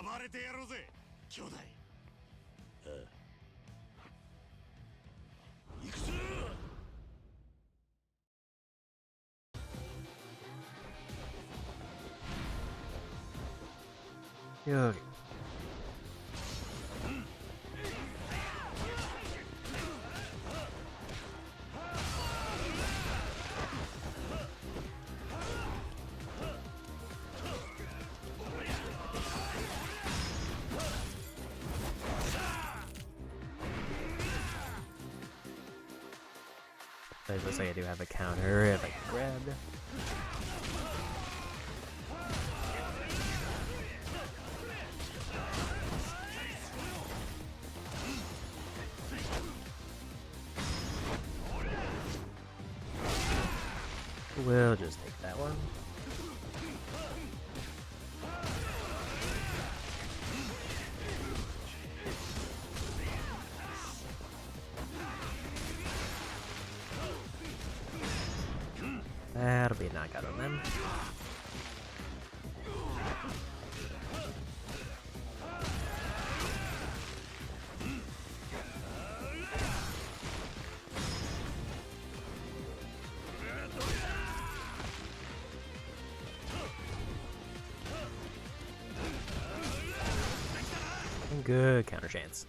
暴れてやろうぜ、兄弟。ああ、行くぞ。よい。It looks like I do have a counter if I can grab. We'll just take that one. That'll be a knockout on them. Good counter chance.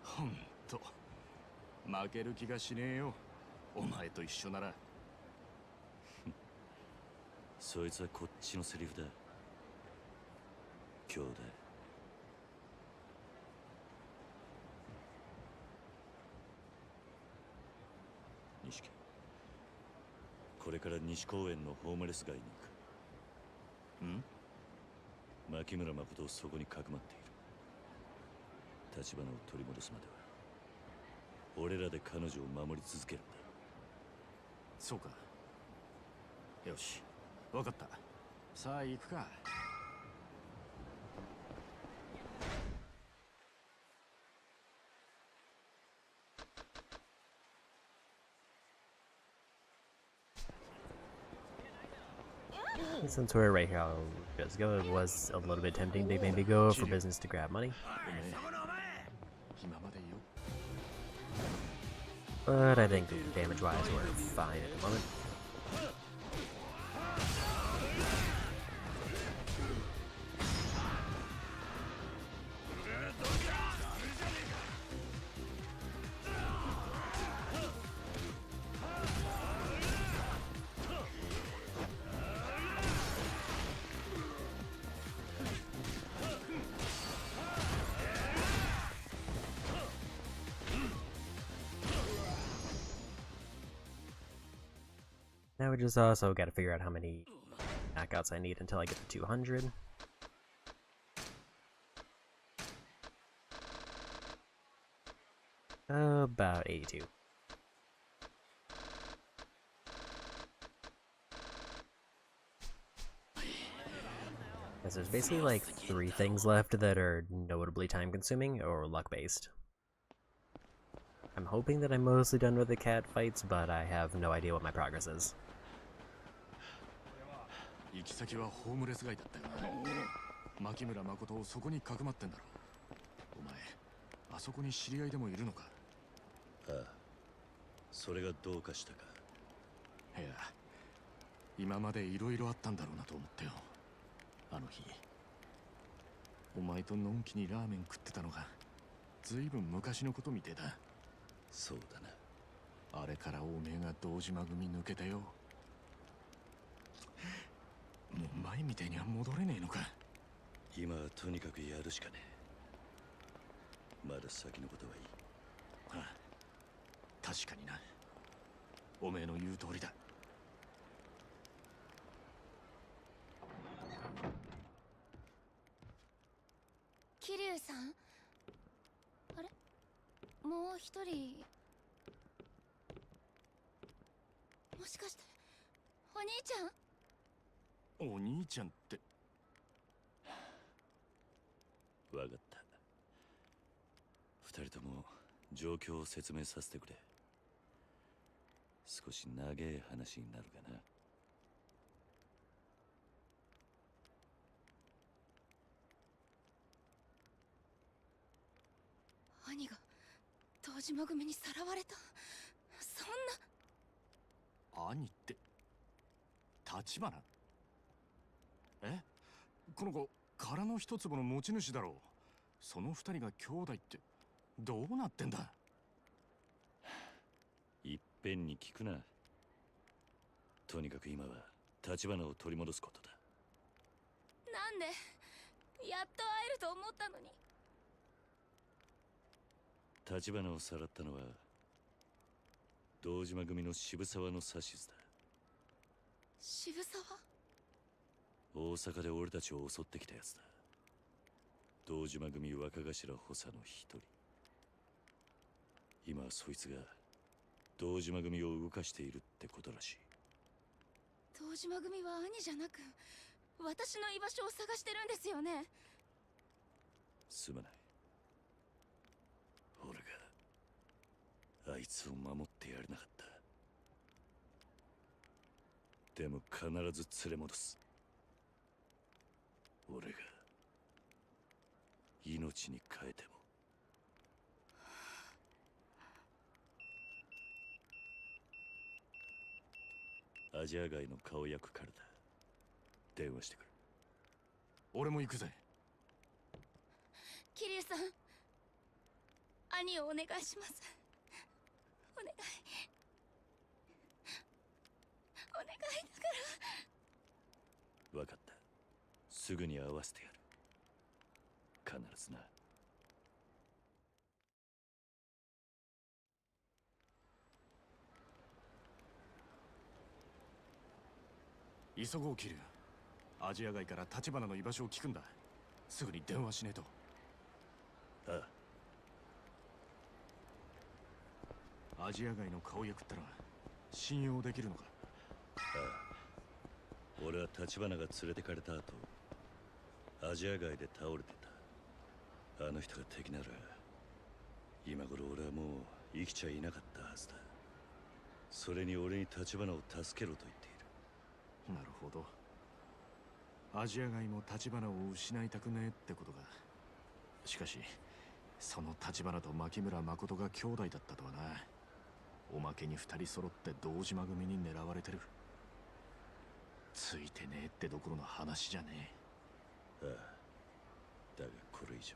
ほんと負ける気がしねえよ、お前と一緒なら。そいつはこっちのセリフだ。兄弟。錦、これから西公園のホームレス街に行く。牧村誠をそこにかくまっている。立花を取り戻すまでは俺らで彼女を守り続けるんだ。そうか。よし、わかった。さあ行くか。Since we're right here, I'll just go. It was a little bit tempting to maybe go for business to grab money. But I think damage-wise, we're fine at the moment. Now we just also got to figure out how many knockouts I need until I get to 200. About 82. Because there's basically like 3 things left that are notably time consuming or luck based. I'm hoping that I'm mostly done with the cat fights, but I have no idea what my progress is. 行き先はホームレス街だったよな。牧村誠をそこにかくまってんだろ。お前、あそこに知り合いでもいるのか。ああ、それがどうかしたか。いや、今までいろいろあったんだろうなと思ってよ。あの日、お前とのんきにラーメン食ってたのがずいぶん昔のことみてえだ。そうだな。あれからおめえが堂島組抜けたよ。もう前みたいには戻れねえのか。今はとにかくやるしかねえ。まだ先のことはいい。ああ、確かにな。おめえの言う通りだ。桐生さん、あれ、もう一人。もしかしてお兄ちゃん？お兄ちゃんって。わかった。二人とも状況を説明させてくれ。少し長い話になるかな。兄が堂島組にさらわれた。そんな。兄って立花？え、この子殻の一粒の持ち主だろう。その二人が兄弟ってどうなってんだ。いっぺんに聞くな。とにかく今は立花を取り戻すことだ。なんでやっと会えると思ったのに。立花をさらったのは堂島組の渋沢の指図だ。渋沢？大阪で俺たちを襲ってきたやつだ。堂島組若頭補佐の一人。今はそいつが堂島組を動かしているってことらしい。堂島組は兄じゃなく私の居場所を探してるんですよね。すまない。俺があいつを守ってやれなかった。でも必ず連れ戻す。俺が命に変えても。アジア街の顔役からだ。電話してくる。俺も行くぜ。桐生さん、兄をお願いします。お願い、お願いだから。分かった。すぐに会わせてやる。必ずな。急ごう桐生。アジア街から立花の居場所を聞くんだ。すぐに電話しねえと。ああ。アジア街の顔役ってのは信用できるのか？ああ。俺は立花が連れてかれた後、アジア街で倒れてた。あの人が敵なら今頃俺はもう生きちゃいなかったはずだ。それに俺に立花を助けろと言っている。なるほど。アジア街も立花を失いたくねえってことか。しかしその立花と牧村誠が兄弟だったとはな。おまけに二人揃って堂島組に狙われてる。ついてねえってどころの話じゃねえ。ああ。だがこれ以上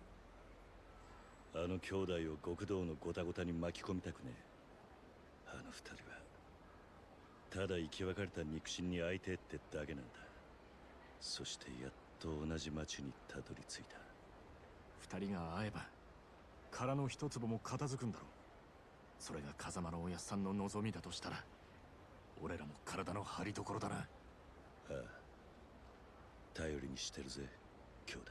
あの兄弟を極道のゴタゴタに巻き込みたくねえ。あの二人はただ生き別れた肉親に会いてえってだけなんだ。そしてやっと同じ町にたどり着いた。二人が会えば殻の一坪も片付くんだろう。それが風間のおやっさんの望みだとしたら俺らも体の張りどころだな。ああ。頼りにしてるぜ兄弟。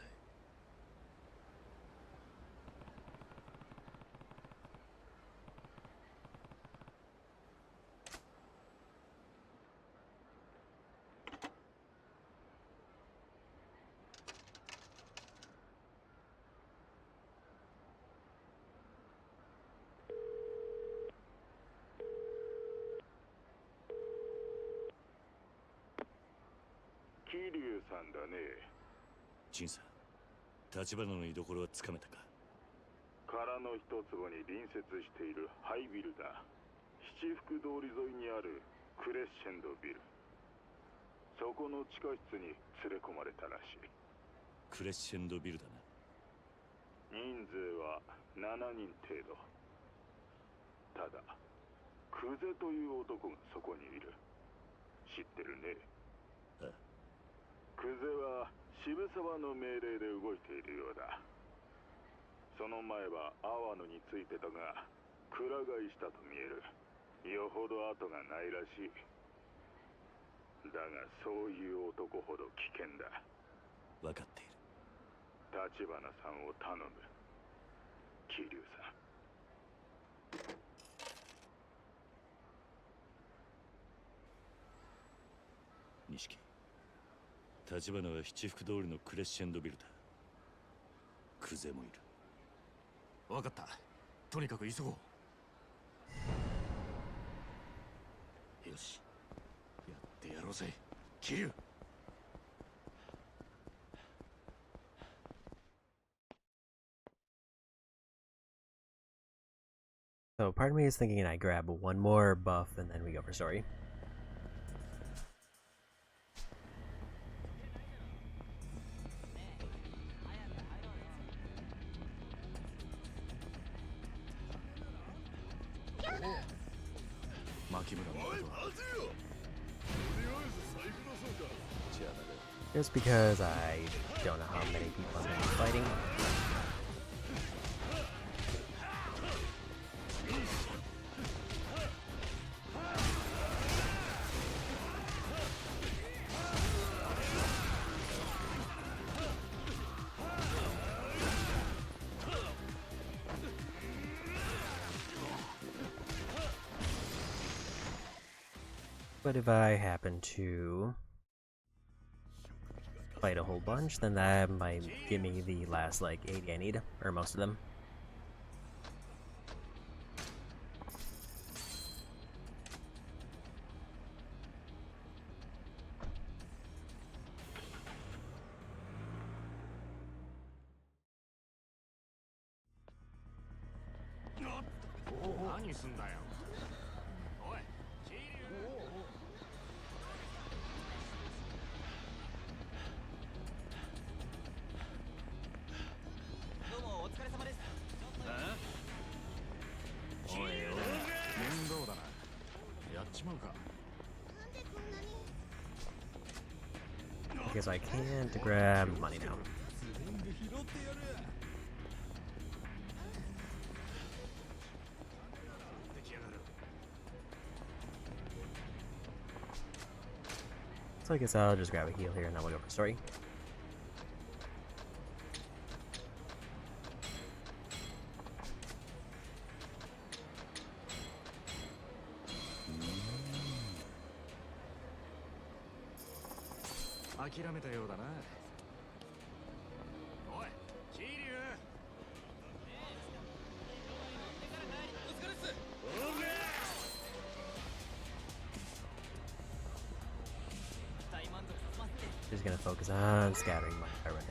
桐生さんだね。陳さん、立花の居所はつかめたか？殻の一坪に隣接しているハイビルだ。七福通り沿いにあるクレッシェンドビル。そこの地下室に連れ込まれたらしい。クレッシェンドビルだな。人数は7人程度。ただクゼという男がそこにいる。知ってるね。ああ。クゼは渋沢の命令で動いているようだ。その前は阿波野についてたがくら替えしたと見える。よほど後がないらしい。だがそういう男ほど危険だ。分かっている。立花さんを頼む桐生さん。錦、立花は七福通りのクレッシェンドビルだ。クゼもいる。分かった。とにかく急ごう。よし、やってやろうぜ桐生。So part of me is thinking I grab one more buff and then we go for story. Just because I don't know how many people I'm going to be fighting. But if I happen to fight a whole bunch, then that might give me the last like 80 I need, or most of them. Okay, so I can't grab money now. So I guess I'll just grab a heal here and then we'll go for story. Just gonna focus on scattering my fire with it.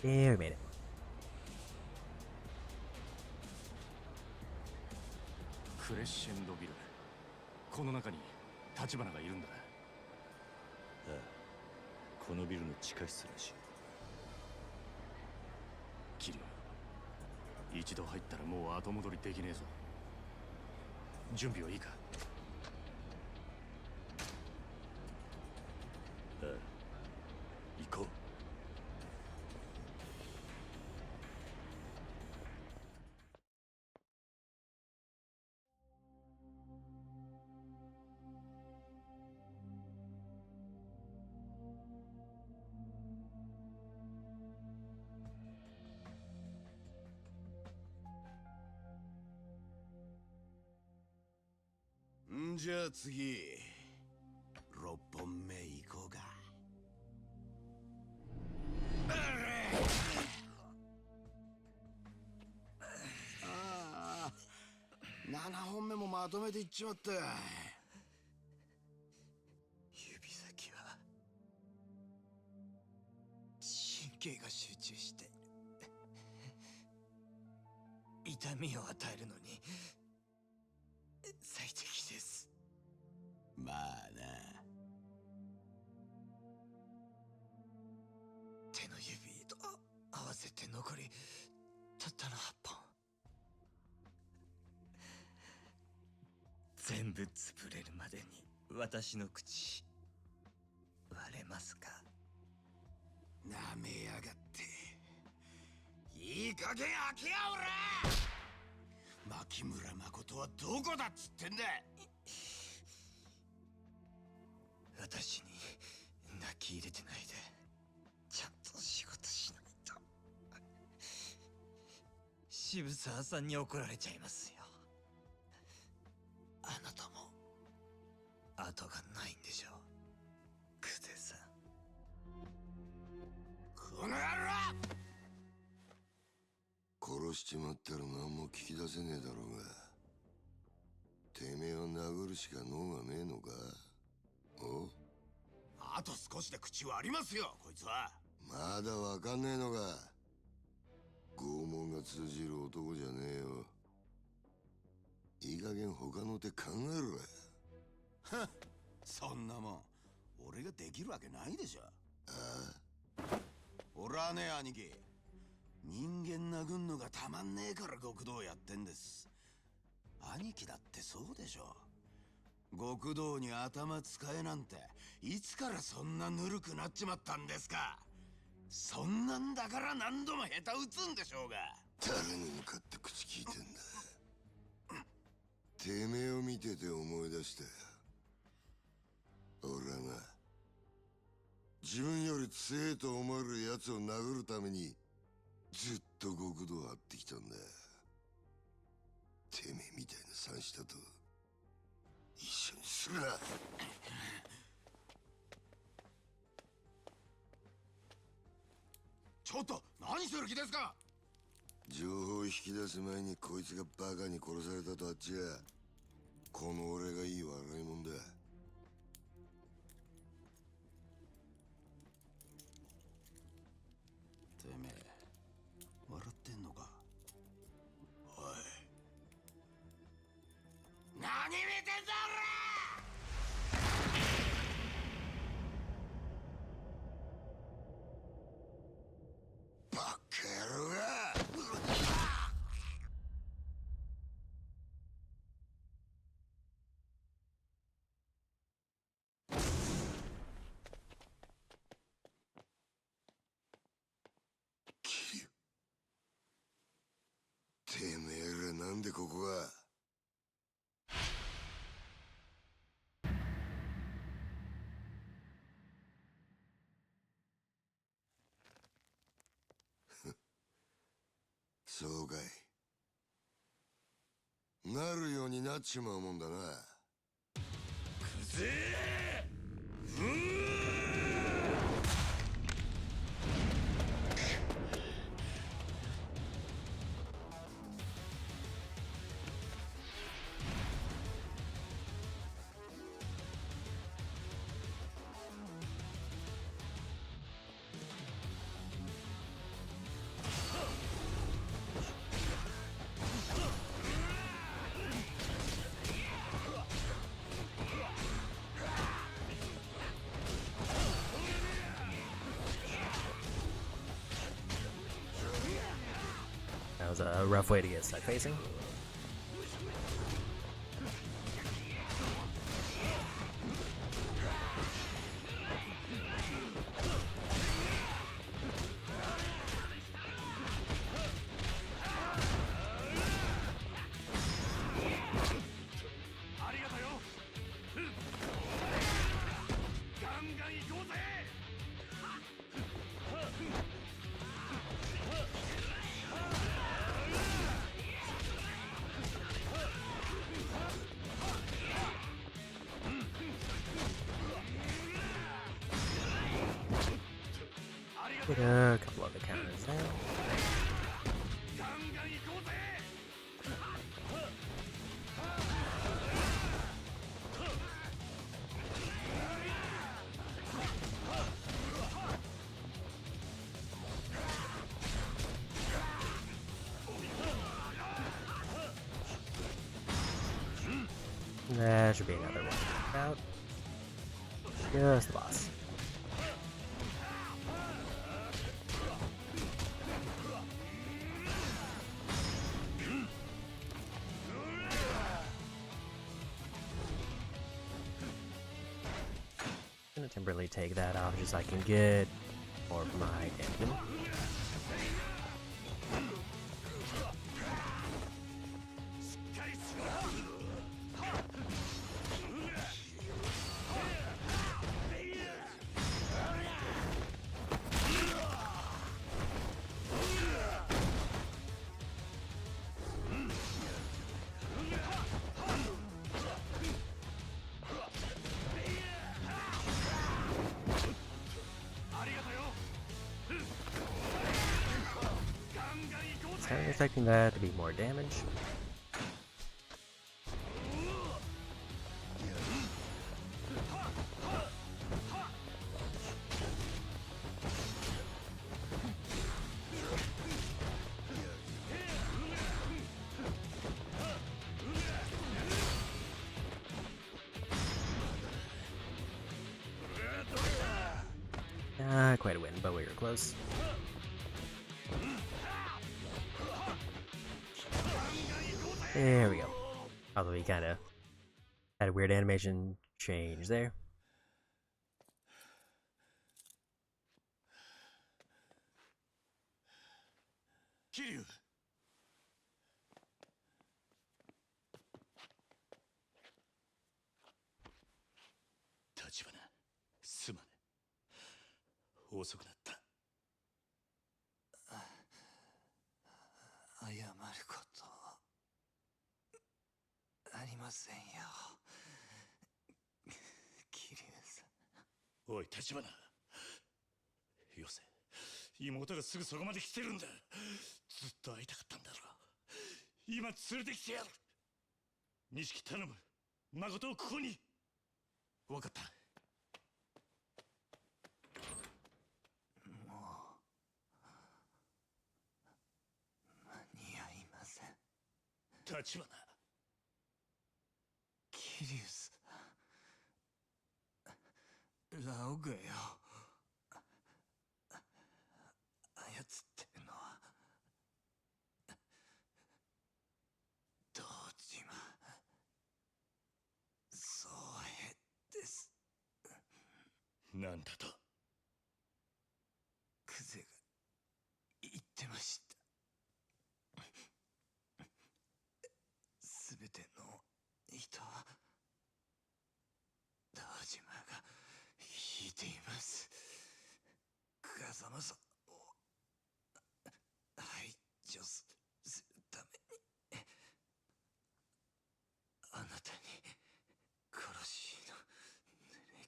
Yeah, we made it. Crescendoビル。この中に立花がいるんだ。ああ、このビルの地下室らしい。キリュウ、一度入ったらもう後戻りできねえぞ。準備はいいか？ああ、行こう。んじゃあ次6本目行こうか。ああ、7本目もまとめていっちまった。指先は神経が集中している。痛みを与えるのに最適です。まあな。手の指と合わせて残りたったの8本。全部潰れるまでに私の口割れますか？なめやがって。いい加減開けやおら！牧村誠はどこだっつってんだ！私に泣き入れてないでちゃんと仕事しないと渋沢さんに怒られちゃいますよ。あなたも後がないんでしょう、久世さん。この野郎！殺しちまったら何も聞き出せねえだろうが、てめえを殴るしか能がねえのか？お？あと少しで口割りますよ、こいつは。まだわかんねえのか？拷問が通じる男じゃねえよ。いい加減他の手考えろや。はっ、そんなもん俺ができるわけないでしょ。ああ？俺はね、兄貴、人間殴んのがたまんねえから極道やってんです。兄貴だってそうでしょ。極道に頭使えなんていつからそんなぬるくなっちまったんですか？そんなんだから何度も下手打つんでしょうが。誰に向かって口聞いてんだ？てめえを見てて思い出したよ。俺はな、自分より強えと思える奴を殴るためにずっと極道を張ってきたんだ。てめえみたいな三下と一緒にするな。ちょっと何する気ですか。情報を引き出す前にこいつがバカに殺されたとあっちゃこの俺がいい笑いもんだ。てめえ笑ってんのか。おい何見てんだバカ野郎が。てめえらなんでここが。そうかい。なるようになっちまうもんだな。くぜーThat was a rough way to get stuck facing. Get a couple of the counters there. That should be another one. Out. Just the boss. Gonna temporarily take that off just so I can get more of my engine. So I'm expecting that to be more damage. Not quite a win, but we were close. There we go. Although he kind of had a weird animation change there. Kiryu. 立花すまね遅くなった。謝ることありませんよ、桐生さん。おい立花、よせ、妹がすぐそこまで来てるんだ。ずっと会いたかったんだろう。今連れてきてやる。錦頼む、誠をここに。分かった。もう間に合いません。立花、桐生さん、ラオグよ。操ってるのは堂島宗平です。なんだと。クゼが言ってました。すべての人は堂島が引いています。風間さんを排除するために、あなたに殺しの濡れ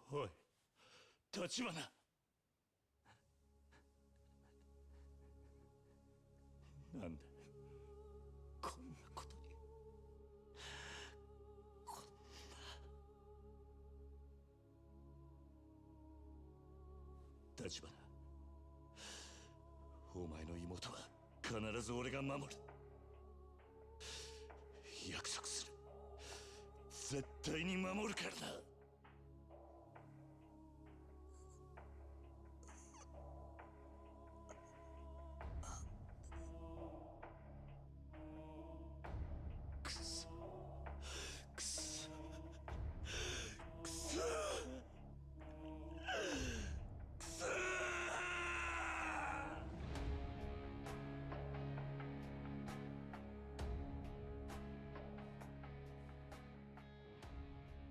衣を。おい立花、なんだこんなことに。こんな。立花、お前の妹は必ず俺が守る。約束する。絶対に守るからな。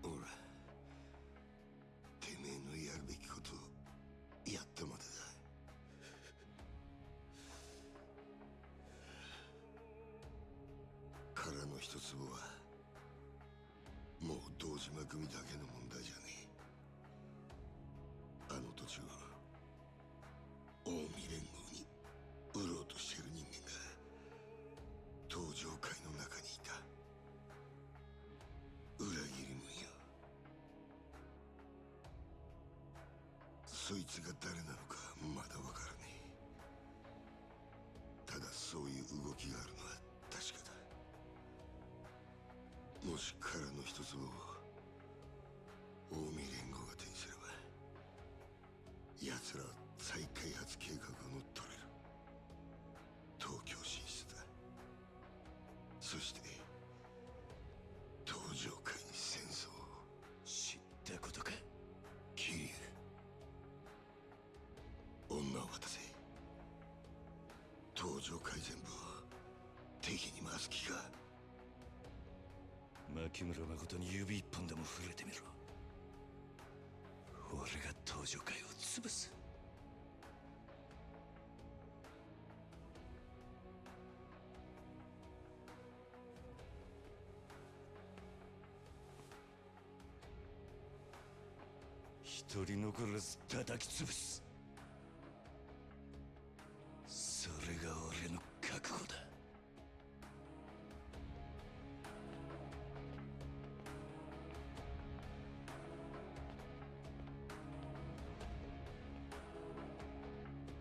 ほら、てめえのやるべきことをやったまでだ。殻の一粒はもう堂島組だけの問題じゃねえ。あの土地を近江連合に売ろうとしてる人間が東上界の中にいた。裏切りもんよ。そいつが誰なのかまだわからねえ。ただそういう動きがあるのは確かだ。もし殻の一つを近江連合が手にすれば、奴らは再開発計画を乗っ取れる。東京進出だ。そして東上界に戦争を。知ったことか桐生、女を渡せ。東上界全部を敵に回す気か。牧村誠に指一本でも触れてみろ。俺が東上界を潰す。一人残らず叩き潰す。それが俺の覚悟だ。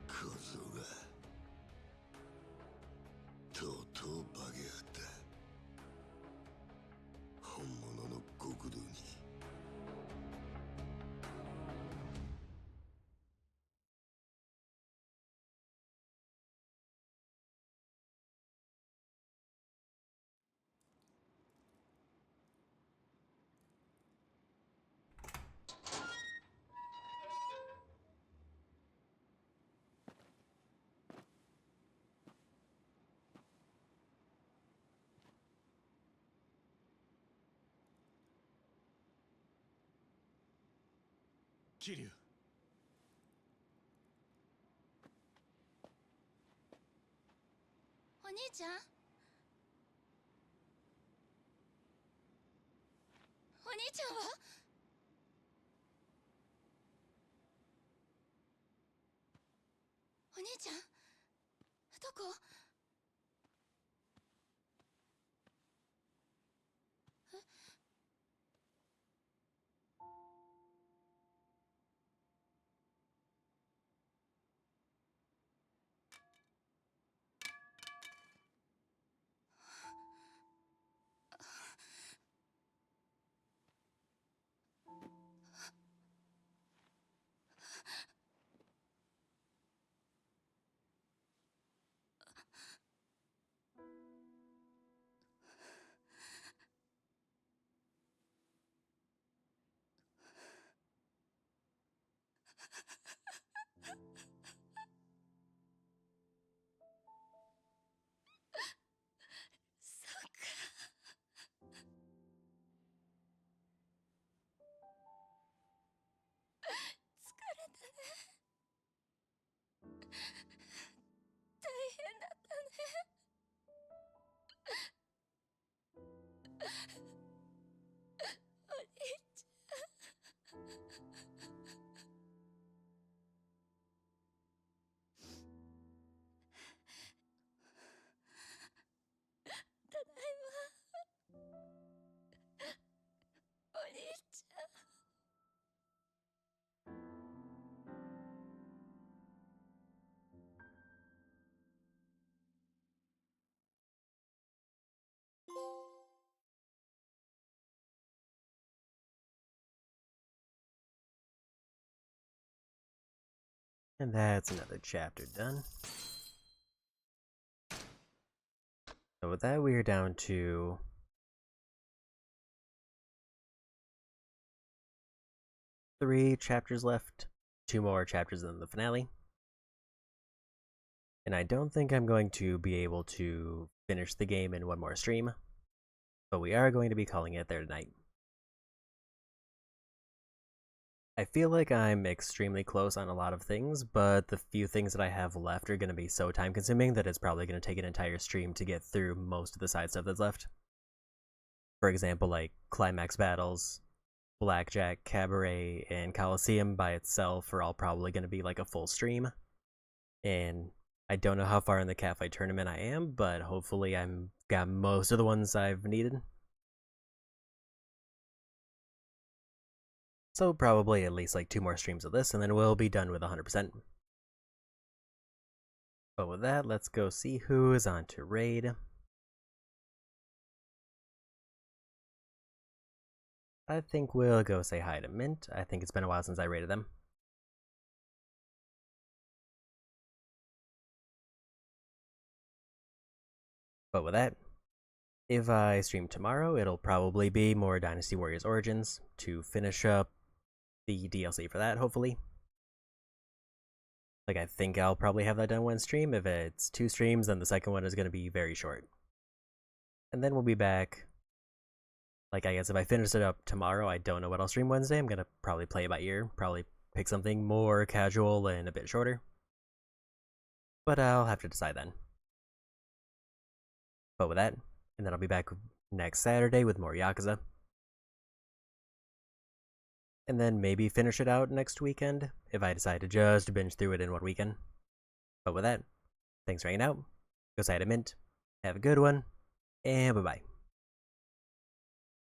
小僧がとうとう化けやがった。本物の極道に。桐生。お兄ちゃん、お兄ちゃんは？お兄ちゃん、どこ？And that's another chapter done. So with that, we are down to 3 chapters left. 2 more chapters in the finale. And I don't think I'm going to be able to finish the game in one more stream, but we are going to be calling it there tonight. I feel like I'm extremely close on a lot of things, but the few things that I have left are going to be so time consuming that it's probably going to take an entire stream to get through most of the side stuff that's left. For example, like climax battles, Blackjack, Cabaret, and Coliseum by itself are all probably going to be like a full stream. And I don't know how far in the catfight tournament I am, but hopefully I'm got most of the ones I've needed. So probably at least like 2 more streams of this, and then we'll be done with 100%. But with that, let's go see who is on to raid. I think we'll go say hi to Mint. I think it's been a while since I raided them. But with that, if I stream tomorrow, it'll probably be more Dynasty Warriors Origins to finish up the DLC for that, hopefully. Like, I think I'll probably have that done one stream. If it's 2 streams, then the second one is going to be very short. And then we'll be back. Like, I guess if I finish it up tomorrow, I don't know what I'll stream Wednesday. I'm going to probably play it by ear. Probably pick something more casual and a bit shorter. But I'll have to decide then. But with that, and then I'll be back next Saturday with more Yakuza. And then maybe finish it out next weekend, if I decide to just binge through it in one weekend. But with that, thanks for hanging out. Go say hi to Mint. Have a good one, and bye-bye.